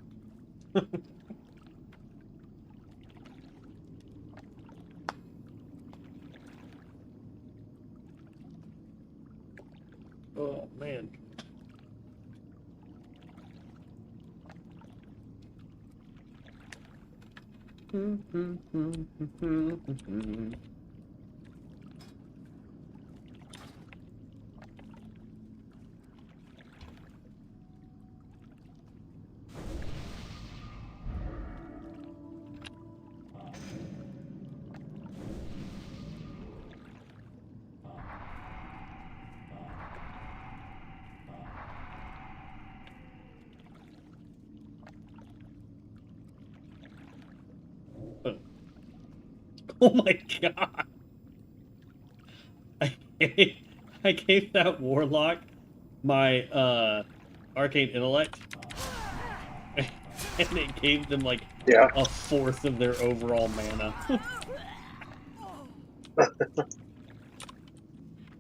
Oh, man. Oh my god! I gave that Warlock my Arcane Intellect, and it gave them like a fourth of their overall mana.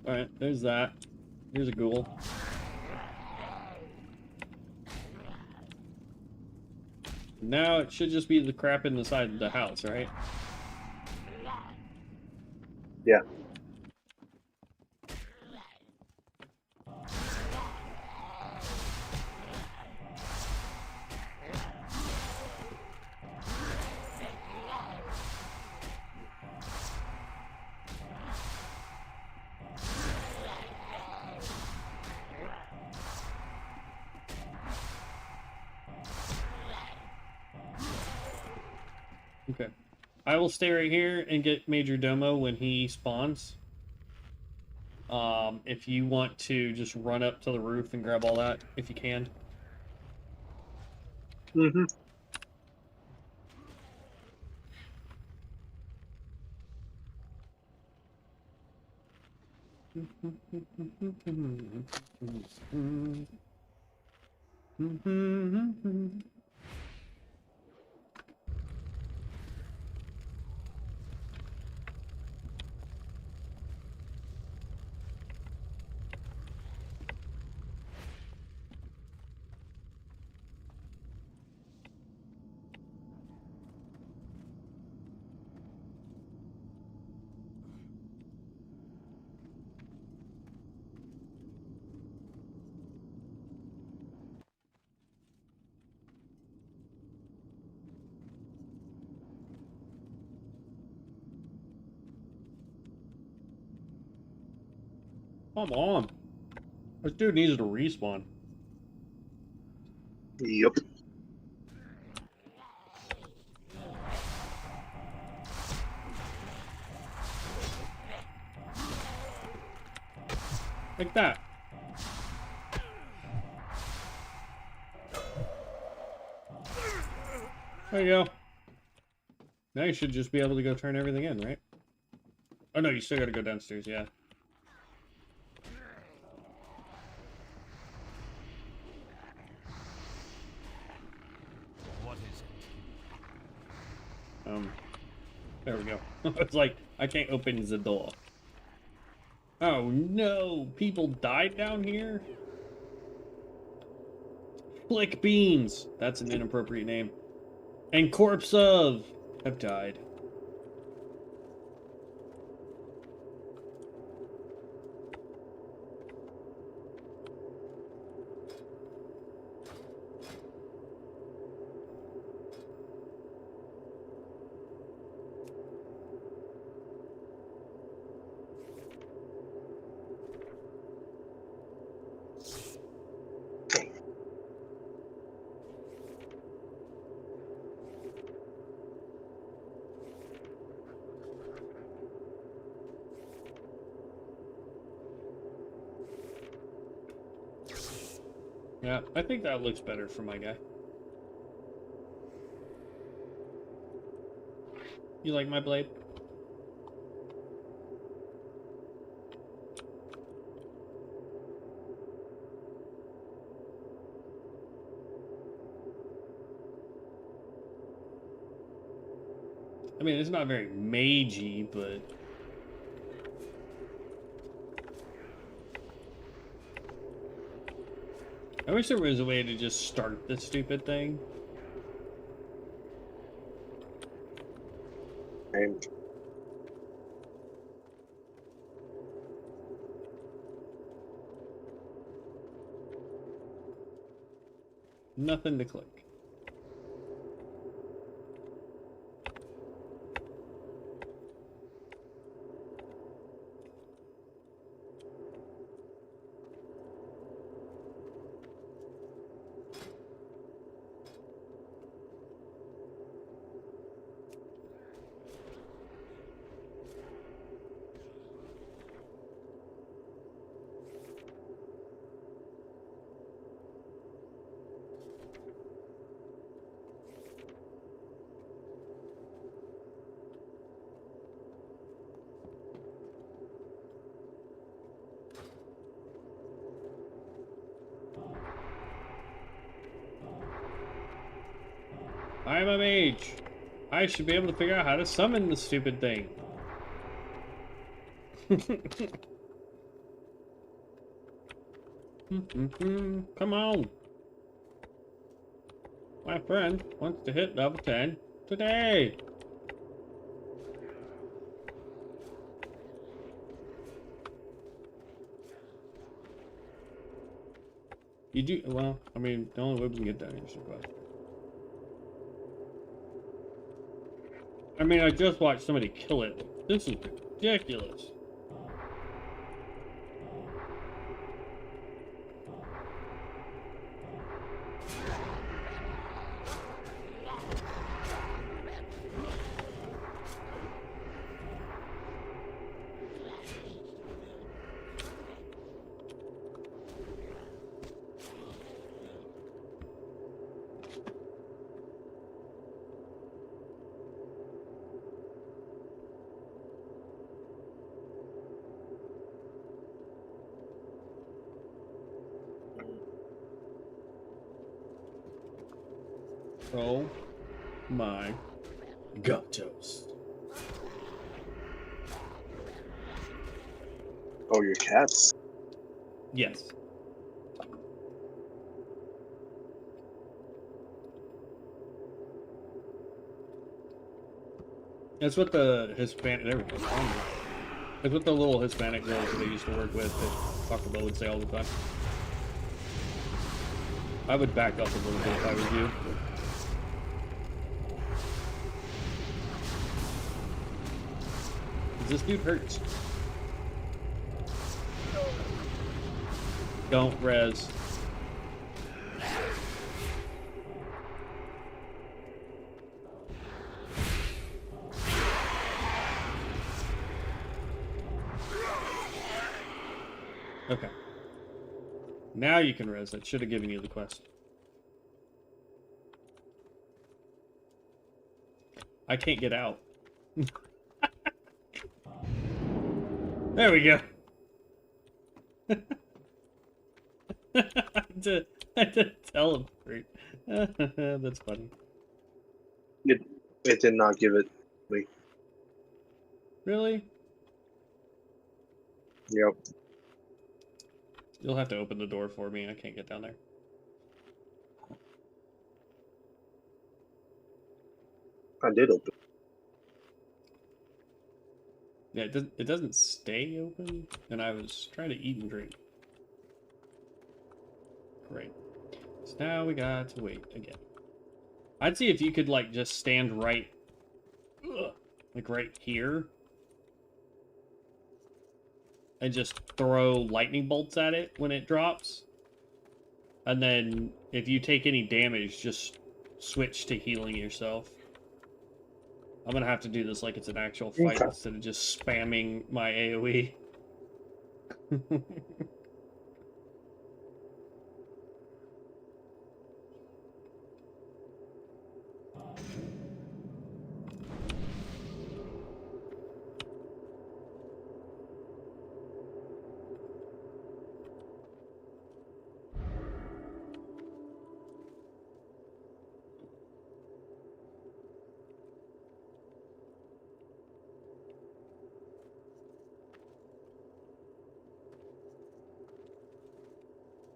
Alright, there's that. Here's a ghoul. Now it should just be the crap in the side of the house, right? Yeah. Okay. I will stay right here and get Major Domo when he spawns. If you want to just run up to the roof and grab all that, if you can. Mm-hmm. Come on. This dude needs to respawn. Yep. Like that. There you go. Now you should just be able to go turn everything in, right? Oh no, you still gotta go downstairs, yeah. What is it? There we go. It's like, I can't open the door. Oh no, people died down here? Flick Beans! That's an inappropriate name. And Corpse of have died. Yeah, I think that looks better for my guy. You like my blade? I mean, it's not very magey, but... I wish there was a way to just start this stupid thing. And Nothing to click. I'm a mage. I should be able to figure out how to summon the stupid thing. Come on. My friend wants to hit level 10 today. You do, well, I mean, the only way we can get down here is to quest. I mean, I just watched somebody kill it. This is ridiculous. Oh my god toast. oh, your cats. Yes. That's what the Hispanic, there we go. That's what the little Hispanic girls that they used to work with at Taco Bell would say all the time. I would back up a little bit if I was you. This dude hurts. Don't res. Okay. Now you can res. That should have given you the quest. I can't get out. There we go. I had to teleport. That's funny. It did not give it me. Really? Yep. You'll have to open the door for me. I can't get down there. I did open. Yeah, it doesn't stay open, and I was trying to eat and drink. Great. So now we got to wait again. I'd see if you could, like, just stand right, like, right here. And just throw lightning bolts at it when it drops. And then, if you take any damage, just switch to healing yourself. I'm gonna have to do this like it's an actual fight Okay. instead of just spamming my AoE.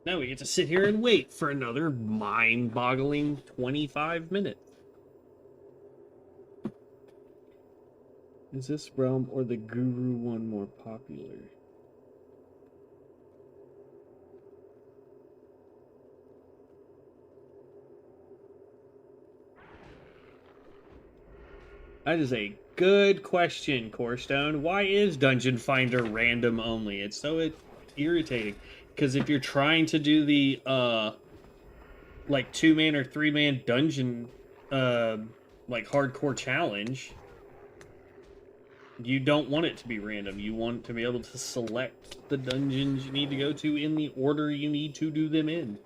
Now we get to sit here and wait for another mind-boggling 25 minutes. Is this realm or the Guru one more popular? That is a good question, Corestone. Why is Dungeon Finder random only? It's so irritating. Because if you're trying to do the, like, 2-man or 3-man dungeon, like, hardcore challenge, you don't want it to be random. You want to be able to select the dungeons you need to go to in the order you need to do them in.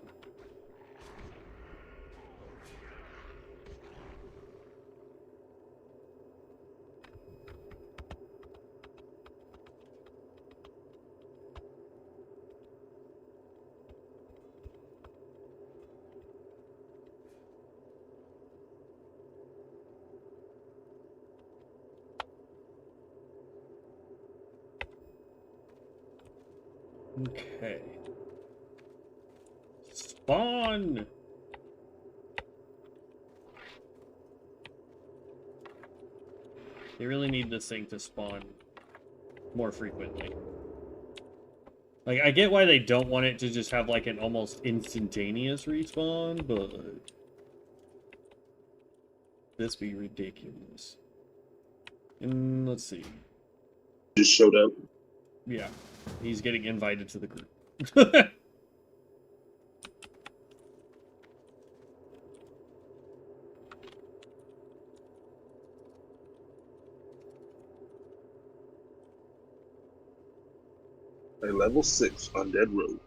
Okay. Spawn! They really need this thing to spawn more frequently. Like, I get why they don't want it to just have, like, an almost instantaneous respawn, but this be ridiculous. And let's see. Just showed up. Yeah, he's getting invited to the group. A level 6 undead rogue.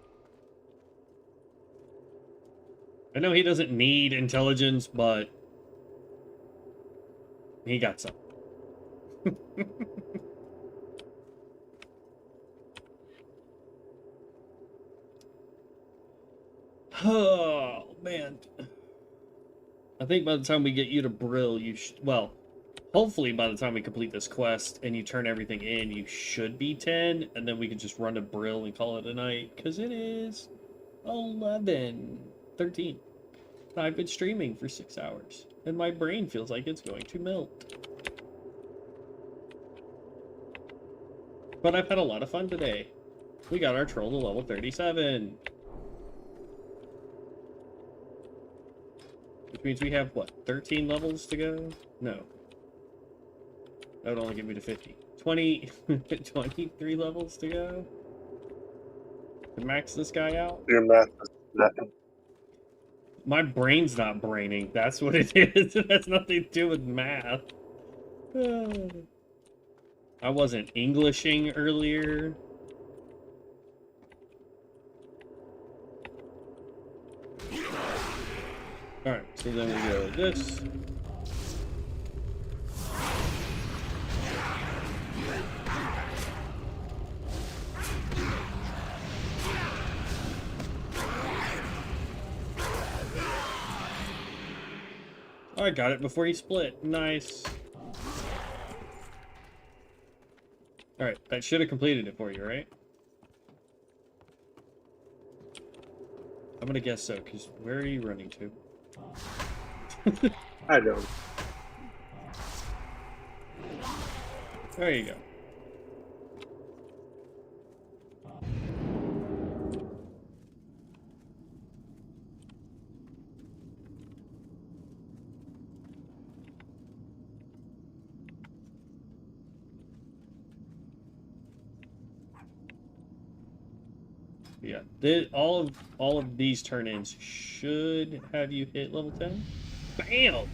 I know he doesn't need intelligence, but he got some. Oh, man. I think by the time we get you to Brill, well, hopefully by the time we complete this quest and you turn everything in, you should be 10, and then we can just run to Brill and call it a night, because it is 13. I've been streaming for 6 hours, and my brain feels like it's going to melt. But I've had a lot of fun today. We got our troll to level 37. Which means we have, what, 13 levels to go? No. That would only get me to 50. 23 levels to go? To max this guy out? Your math is nothing. My brain's not braining. That's what it is. It has nothing to do with math. I wasn't Englishing earlier. Alright, so then we go this. I got it before he split. Nice. Alright, that should have completed it for you, right? I'm gonna guess so, because where are you running to? I don't. There you go. Yeah, all of these turn-ins should have you hit level 10. Bam!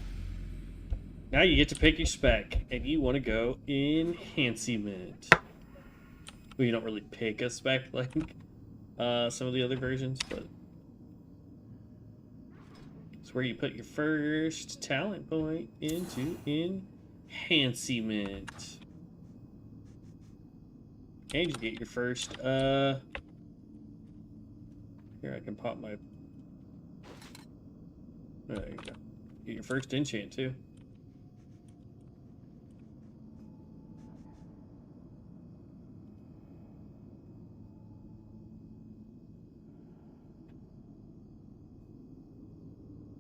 Now you get to pick your spec, and you want to go enhancement. Well, you don't really pick a spec like some of the other versions, but it's where you put your first talent point into enhancement. And you get your first, here, I can pop my... There you go. Get your first enchant, too.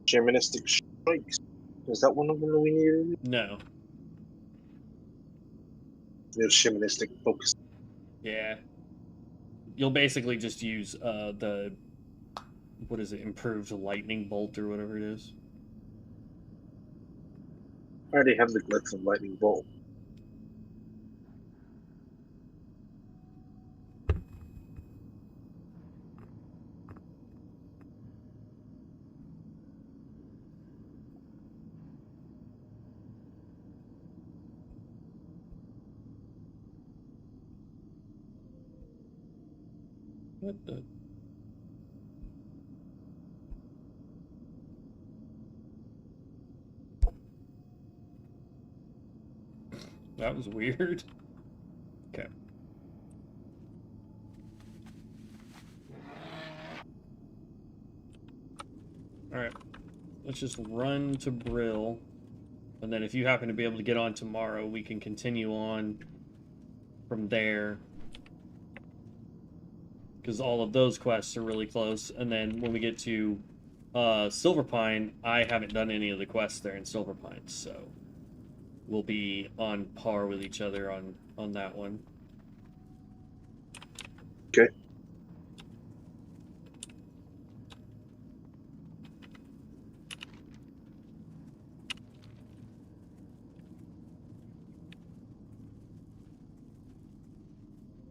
Shamanistic strikes. Is that one of them that we needed? No. There's shamanistic focus. Yeah. You'll basically just use the... What is it? Improved lightning bolt or whatever it is. I already have the glitch of lightning bolt. What the... That was weird. Okay. Alright. Let's just run to Brill. And then if you happen to be able to get on tomorrow, we can continue on from there. Because all of those quests are really close. And then when we get to Silverpine, I haven't done any of the quests there in Silverpine, so we'll be on par with each other on that one. Okay.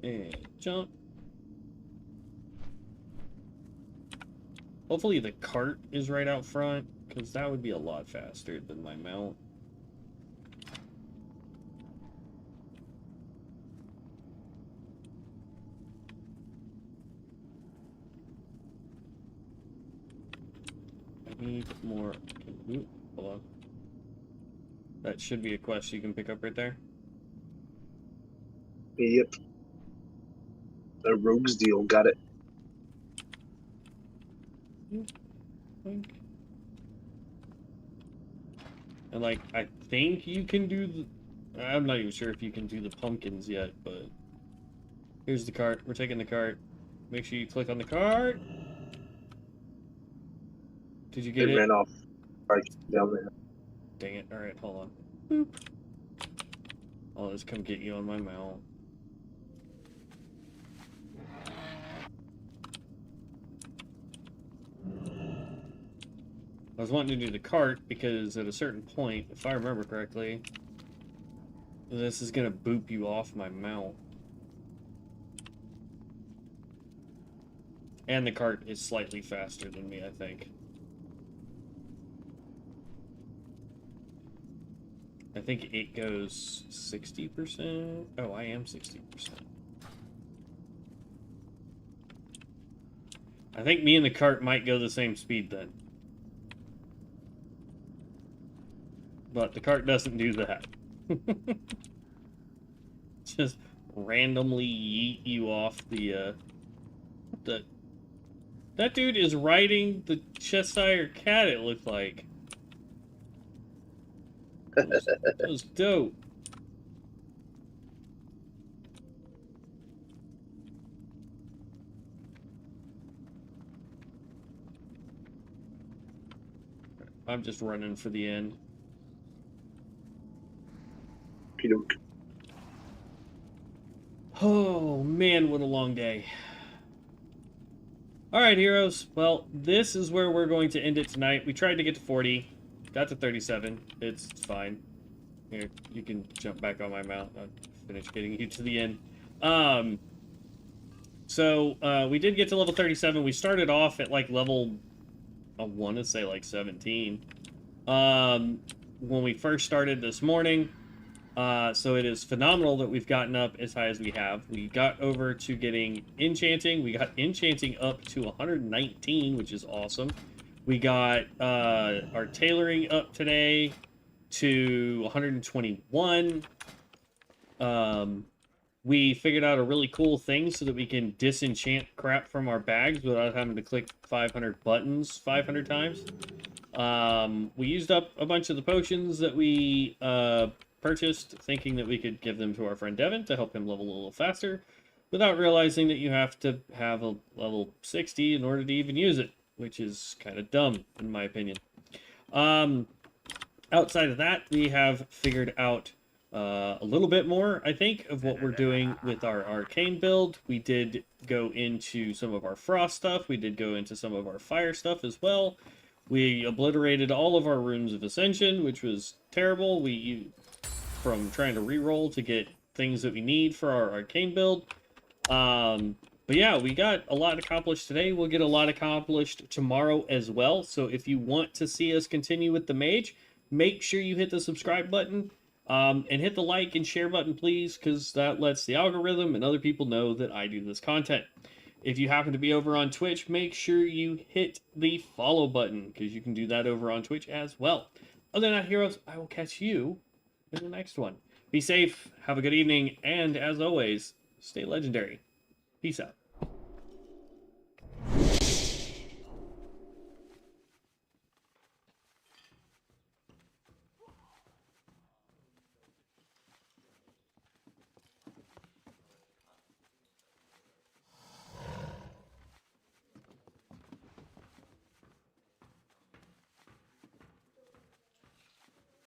And jump. Hopefully the cart is right out front, because that would be a lot faster than my mount. I need more... Ooh, hold on. That should be a quest you can pick up right there. Yep. A rogue's deal, got it. And like, I think you can do the... I'm not even sure if you can do the pumpkins yet, but... Here's the cart. We're taking the cart. Make sure you click on the cart. Did you get it? It ran off right down there. Dang it. Alright, hold on. Boop. I'll just come get you on my mount. I was wanting to do the cart because at a certain point, if I remember correctly, this is going to boop you off my mount. And the cart is slightly faster than me, I think. I think it goes 60%. Oh, I am 60%. I think me and the cart might go the same speed then. But the cart doesn't do that. Just randomly yeet you off the, That dude is riding the Cheshire cat, it looked like. That was dope. I'm just running for the end. Pidunk. Oh man, what a long day. Alright, heroes. Well, this is where we're going to end it tonight. We tried to get to 40. Got to 37. It's fine. Here, you can jump back on my mount. I'll finish getting you to the end. So we did get to level 37. We started off at like level, I want to say like 17. When we first started this morning. So it is phenomenal that we've gotten up as high as we have. We got over to getting enchanting. We got enchanting up to 119, which is awesome. We got our tailoring up today to 121. We figured out a really cool thing so that we can disenchant crap from our bags without having to click 500 buttons 500 times. We used up a bunch of the potions that we purchased, thinking that we could give them to our friend Devin to help him level a little faster, without realizing that you have to have a level 60 in order to even use it, which is kind of dumb, in my opinion. Outside of that, we have figured out a little bit more, I think, of what we're doing with our Arcane build. We did go into some of our Frost stuff. We did go into some of our Fire stuff as well. We obliterated all of our runes of Ascension, which was terrible. From trying to reroll to get things that we need for our Arcane build. But yeah, we got a lot accomplished today. We'll get a lot accomplished tomorrow as well. So if you want to see us continue with the Mage, make sure you hit the subscribe button and hit the like and share button, please, because that lets the algorithm and other people know that I do this content. If you happen to be over on Twitch, make sure you hit the follow button, because you can do that over on Twitch as well. Other than that, heroes, I will catch you in the next one. Be safe, have a good evening, and as always, stay legendary. Peace out.